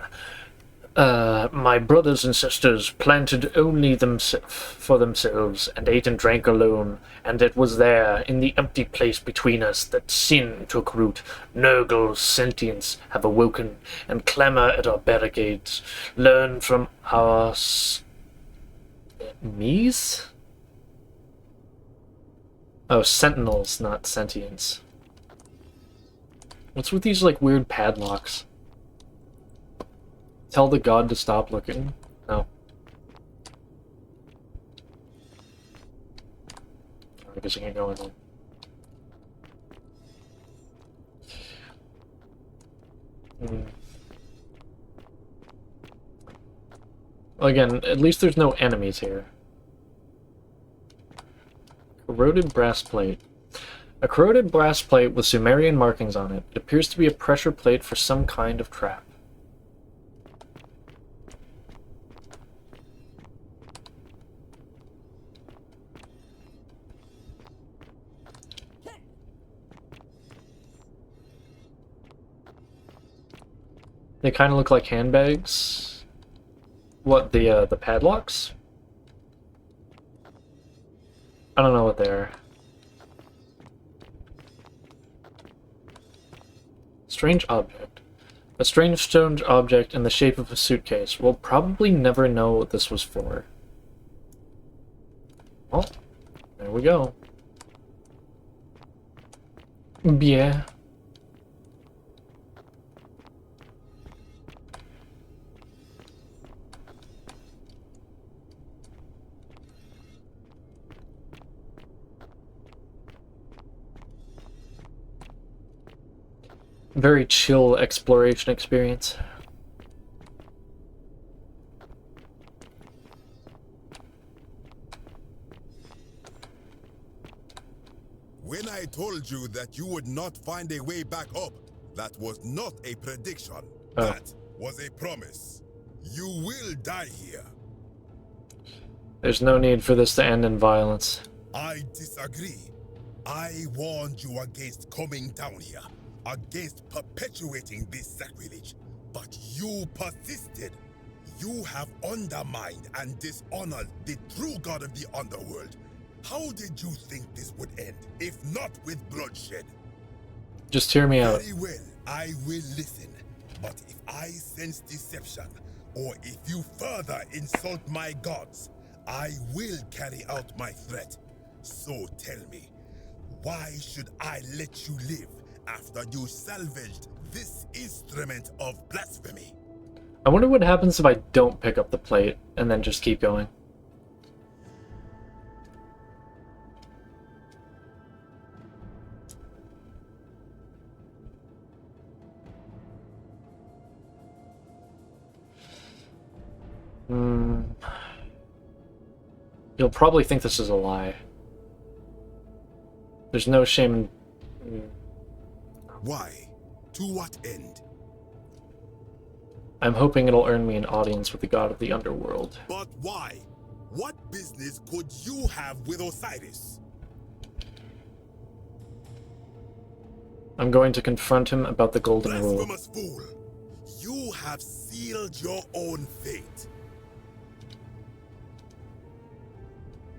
P: my brothers and sisters planted only for themselves and ate and drank alone, and it was there, in the empty place between us, that sin took root. Nurgle's sentience have awoken and clamor at our barricades. Learn from our...
A: Mees? Oh, sentinels, not sentients. What's with these, like, weird padlocks? Tell the god to stop looking. No. I guess I can't go in there. Well, again, at least there's no enemies here. Corroded brass plate. A corroded brass plate with Sumerian markings on it. It appears to be a pressure plate for some kind of trap. They kind of look like handbags. What, the padlocks? I don't know what they are. Strange object. A strange stone object in the shape of a suitcase. We'll probably never know what this was for. Well, there we go. Yeah. Very chill exploration experience.
K: When I told you that you would not find a way back up, that was not a prediction.
A: Oh.
K: That was a promise. You will die here.
A: There's no need for this to end in violence.
K: I disagree. I warned you against coming down here, against perpetuating this sacrilege, but you persisted. You have undermined and dishonored the true god of the underworld. How did you think this would end, if not with bloodshed?
A: Just hear me out.
K: Very well, I will listen. But if I sense deception, or if you further insult my gods, I will carry out my threat. So tell me, why should I let you live after you salvaged this instrument of blasphemy?
A: I wonder what happens if I don't pick up the plate and then just keep going. You'll probably think this is a lie. There's no shame in...
K: Why? To what end?
A: I'm hoping it'll earn me an audience with the god of the underworld.
K: But why? What business could you have with Osiris?
A: I'm going to confront him about the Golden Rule.
K: Blasphemous fool! You have sealed your own fate.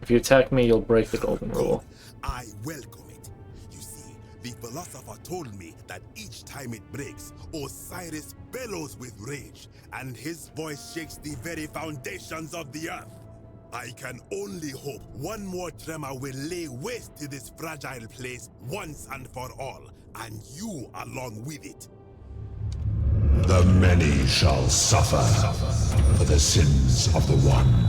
A: If you attack me, you'll break the Golden Rule.
K: I welcome it. You see, the philosopher told me that each time it breaks, Osiris bellows with rage, and his voice shakes the very foundations of the earth. I can only hope one more tremor will lay waste to this fragile place once and for all, and you along with it.
N: The many shall suffer for the sins of the one.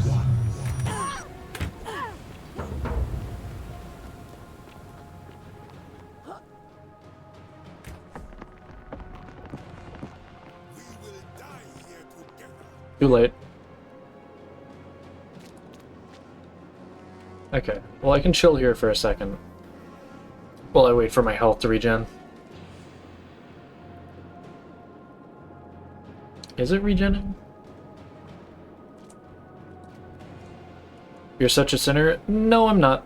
A: Too late. Okay, well I can chill here for a second while I wait for my health to regen. Is it regenning? You're such a sinner? No, I'm not.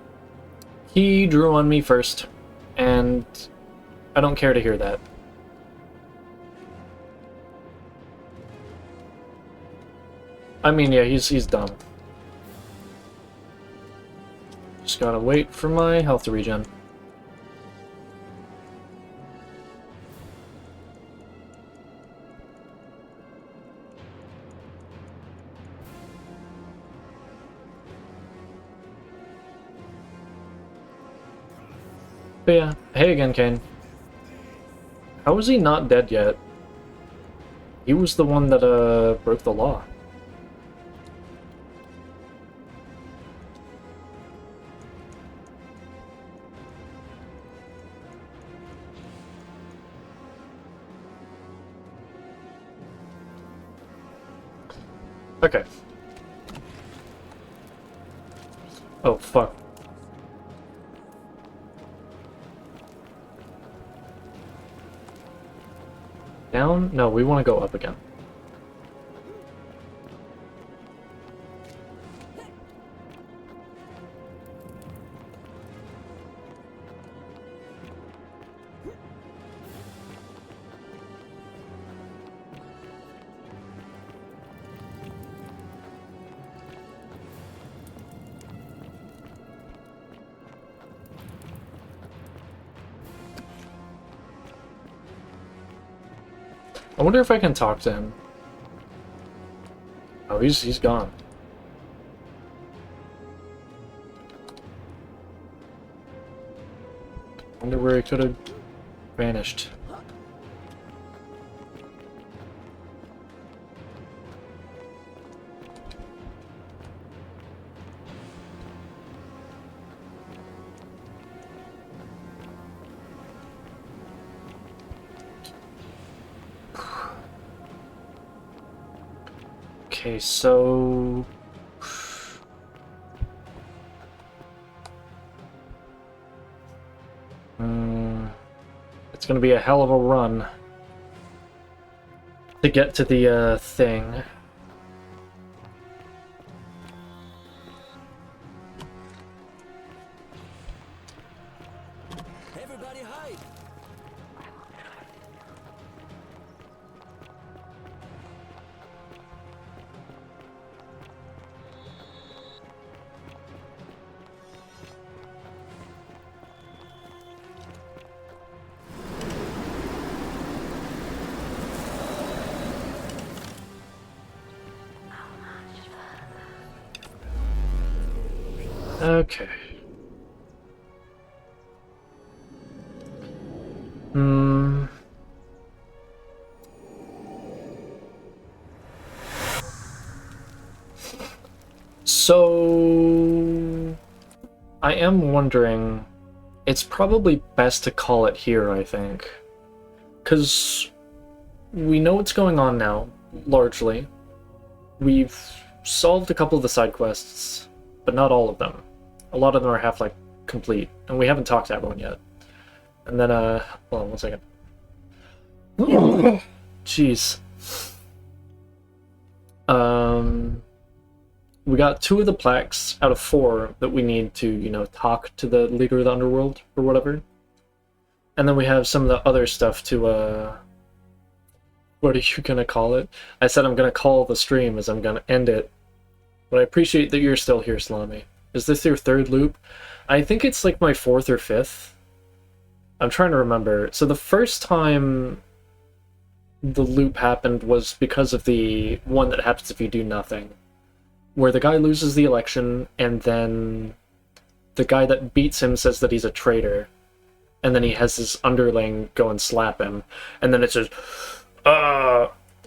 A: He drew on me first, and I don't care to hear that. I mean, yeah, he's dumb. Just gotta wait for my health to regen. But yeah, hey again, Kane. How is he not dead yet? He was the one that, broke the law. Okay. Oh, fuck. Down? No, we want to go up again. I wonder if I can talk to him. Oh, he's gone. Wonder where he could have vanished. Okay, so... it's gonna be a hell of a run to get to the, thing.
Q: Everybody hide!
A: Okay. So... I am wondering... It's probably best to call it here, I think. 'Cause we know what's going on now, largely. We've solved a couple of the side quests, but not all of them. A lot of them are complete, and we haven't talked to everyone yet. And then, hold on 1 second. Jeez. We got 2 of the plaques out of 4 that we need to, you know, talk to the leader of the underworld or whatever. And then we have some of the other stuff to, what are you gonna call it? I said I'm gonna call the stream as I'm gonna end it. But I appreciate that you're still here, Salami. Is this your 3rd loop? I think it's like my 4th or 5th. I'm trying to remember. So the first time the loop happened was because of the one that happens if you do nothing, where the guy loses the election and then the guy that beats him says that he's a traitor, and then he has his underling go and slap him, and then it says,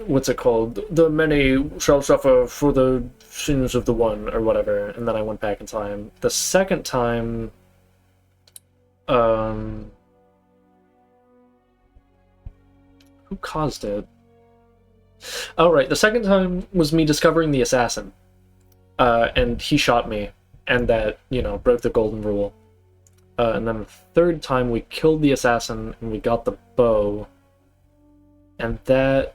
A: what's it called? The many shall suffer for the sins of the one, or whatever, and then I went back in time. The second time, who caused it? Oh, right, the second time was me discovering the assassin. And he shot me, and that, you know, broke the golden rule. And then the third time we killed the assassin, and we got the bow. And that...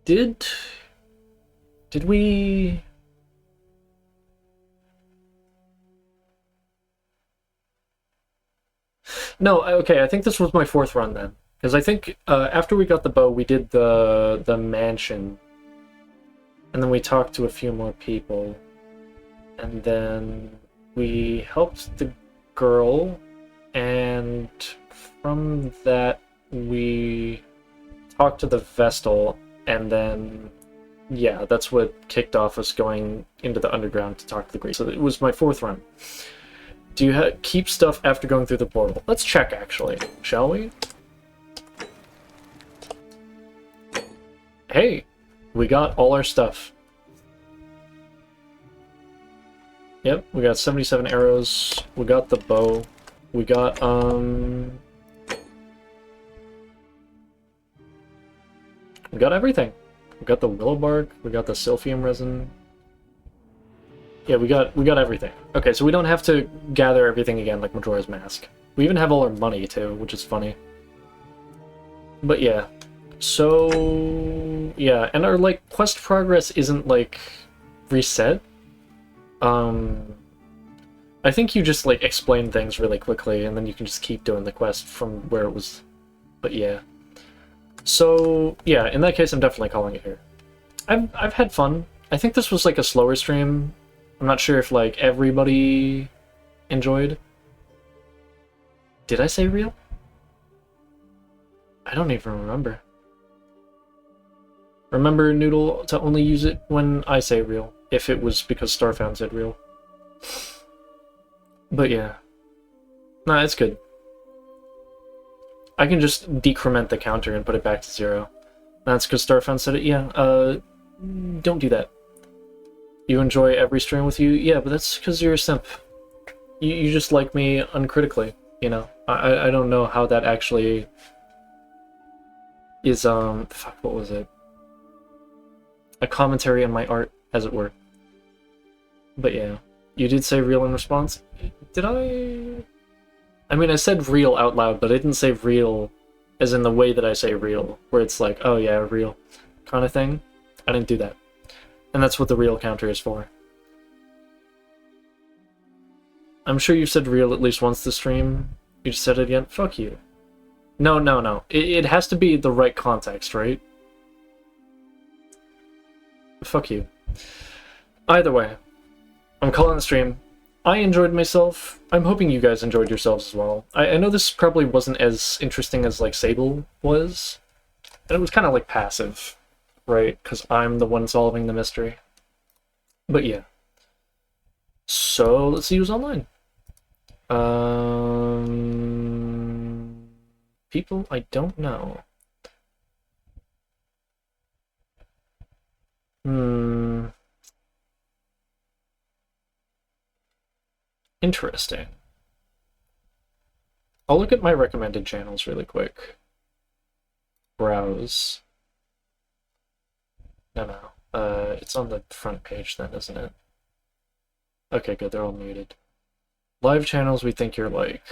A: Did we... No, okay, I think this was my 4th run then. Because I think after we got the bow, we did the mansion. And then we talked to a few more people. And then we helped the girl. And from that, we talked to the Vestal. And then, yeah, that's what kicked off us going into the underground to talk to the Greeks. So it was my 4th run. Do you keep stuff after going through the portal? Let's check, actually. Shall we? Hey, we got all our stuff. Yep, we got 77 arrows. We got the bow. We got, we got everything. We got the willow bark. We got the silphium resin. Yeah, we got everything. Okay, so we don't have to gather everything again like Majora's Mask. We even have all our money, too, which is funny. But yeah. So... yeah, and our, like, quest progress isn't, like, reset. I think you just, like, explain things really quickly, and then you can just keep doing the quest from where it was. But yeah. So, yeah, in that case, I'm definitely calling it here. I've had fun. I think this was, like, a slower stream. I'm not sure if, like, everybody enjoyed. Did I say real? I don't even remember. Remember, Noodle, to only use it when I say real, if it was because Starfound said real. But yeah. Nah, it's good. I can just decrement the counter and put it back to 0. That's because Starfound said it? Yeah, don't do that. You enjoy every stream with you? Yeah, but that's because you're a simp. You just like me uncritically, you know? I don't know how that actually is, fuck, what was it? A commentary on my art, as it were. But yeah. You did say real in response? Did I? I mean, I said real out loud, but I didn't say real as in the way that I say real, where it's like, oh yeah, real kind of thing. I didn't do that. And that's what the real counter is for. I'm sure you said real at least once this stream. You just said it again? Fuck you. No. It has to be the right context, right? Fuck you. Either way, I'm calling the stream. I enjoyed myself. I'm hoping you guys enjoyed yourselves as well. I know this probably wasn't as interesting as, like, Sable was. And it was kind of, like, passive, right? Because I'm the one solving the mystery. But yeah. So, let's see who's online. People I don't know. Interesting. I'll look at my recommended channels really quick. Browse. No. It's on the front page then, isn't it? Okay, good, they're all muted. Live channels, we think you're like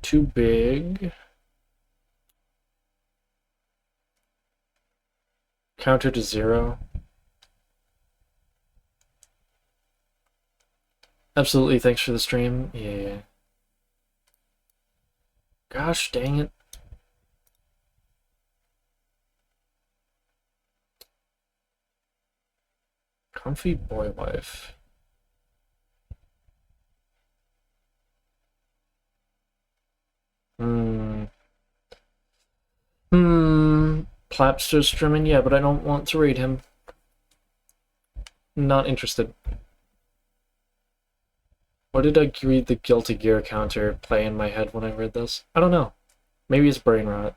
A: too big. Counter to 0. Absolutely, thanks for the stream. Yeah. Gosh dang it. Comfy boy wife. Plapster's streaming, yeah, but I don't want to read him. Not interested. What did I read the Guilty Gear counter play in my head when I read this? I don't know. Maybe it's brain rot.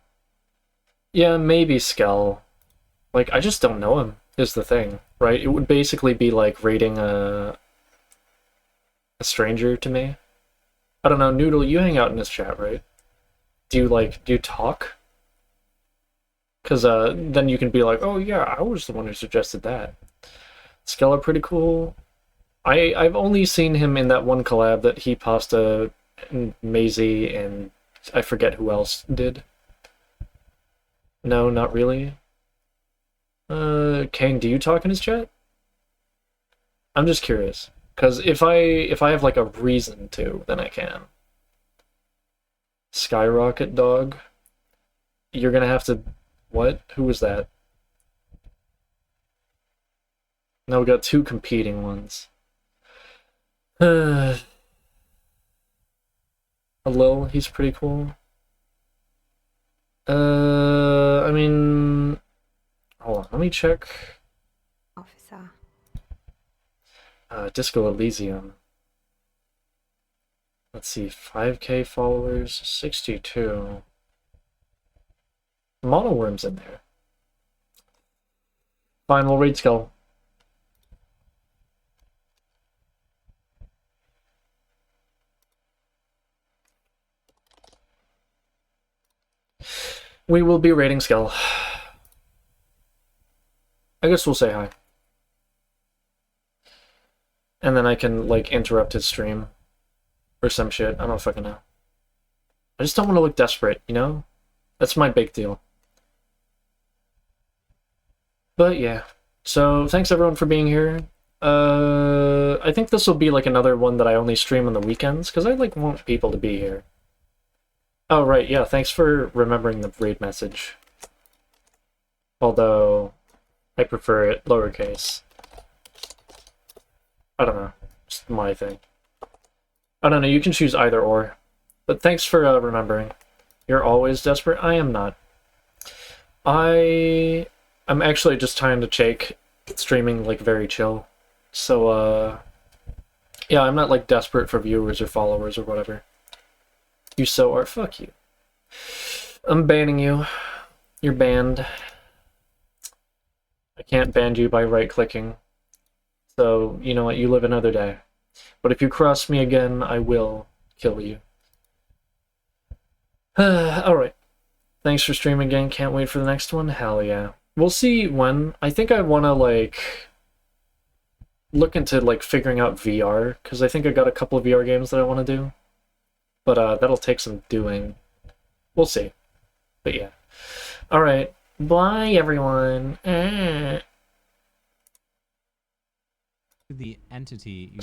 A: Yeah, maybe Skell. Like, I just don't know him, is the thing, right? It would basically be like rating a stranger to me. I don't know, Noodle, you hang out in this chat, right? Do you talk? Because then you can be like, oh yeah, I was the one who suggested that. Skell are pretty cool. I've only seen him in that one collab that he, Pasta, and Maisie, and I forget who else did. No, not really. Kane, do you talk in his chat? I'm just curious. Because if I have like a reason to, then I can. Skyrocket Dog. You're gonna have to... What? Who was that? Now we got two competing ones. Lil, he's pretty cool. I mean... Hold on, let me check.
Q: Officer.
A: Disco Elysium. Let's see, 5k followers, 62. Monoworm's in there. Fine, we'll read Skull. We will be rating Skull. I guess we'll say hi. And then I can, like, interrupt his stream. Or some shit. I don't fucking know. I just don't want to look desperate, you know? That's my big deal. But yeah. So, thanks everyone for being here. I think this will be, like, another one that I only stream on the weekends, because I, like, want people to be here. Oh, right, yeah, thanks for remembering the raid message. Although, I prefer it lowercase. I don't know. It's my thing. I don't know, you can choose either or. But thanks for remembering. You're always desperate? I am not. I'm actually just trying to take streaming, like, very chill. So, yeah, I'm not, like, desperate for viewers or followers or whatever. You so are. Fuck you. I'm banning you. You're banned. I can't ban you by right-clicking. So, you know what? You live another day. But if you cross me again, I will kill you. Alright. Thanks for streaming again. Can't wait for the next one. Hell yeah. We'll see when. I think I want to, like, look into, like, figuring out VR. Because I think I got a couple of VR games that I want to do. But that'll take some doing. We'll see. But yeah. Alright. Bye, everyone.
T: The entity you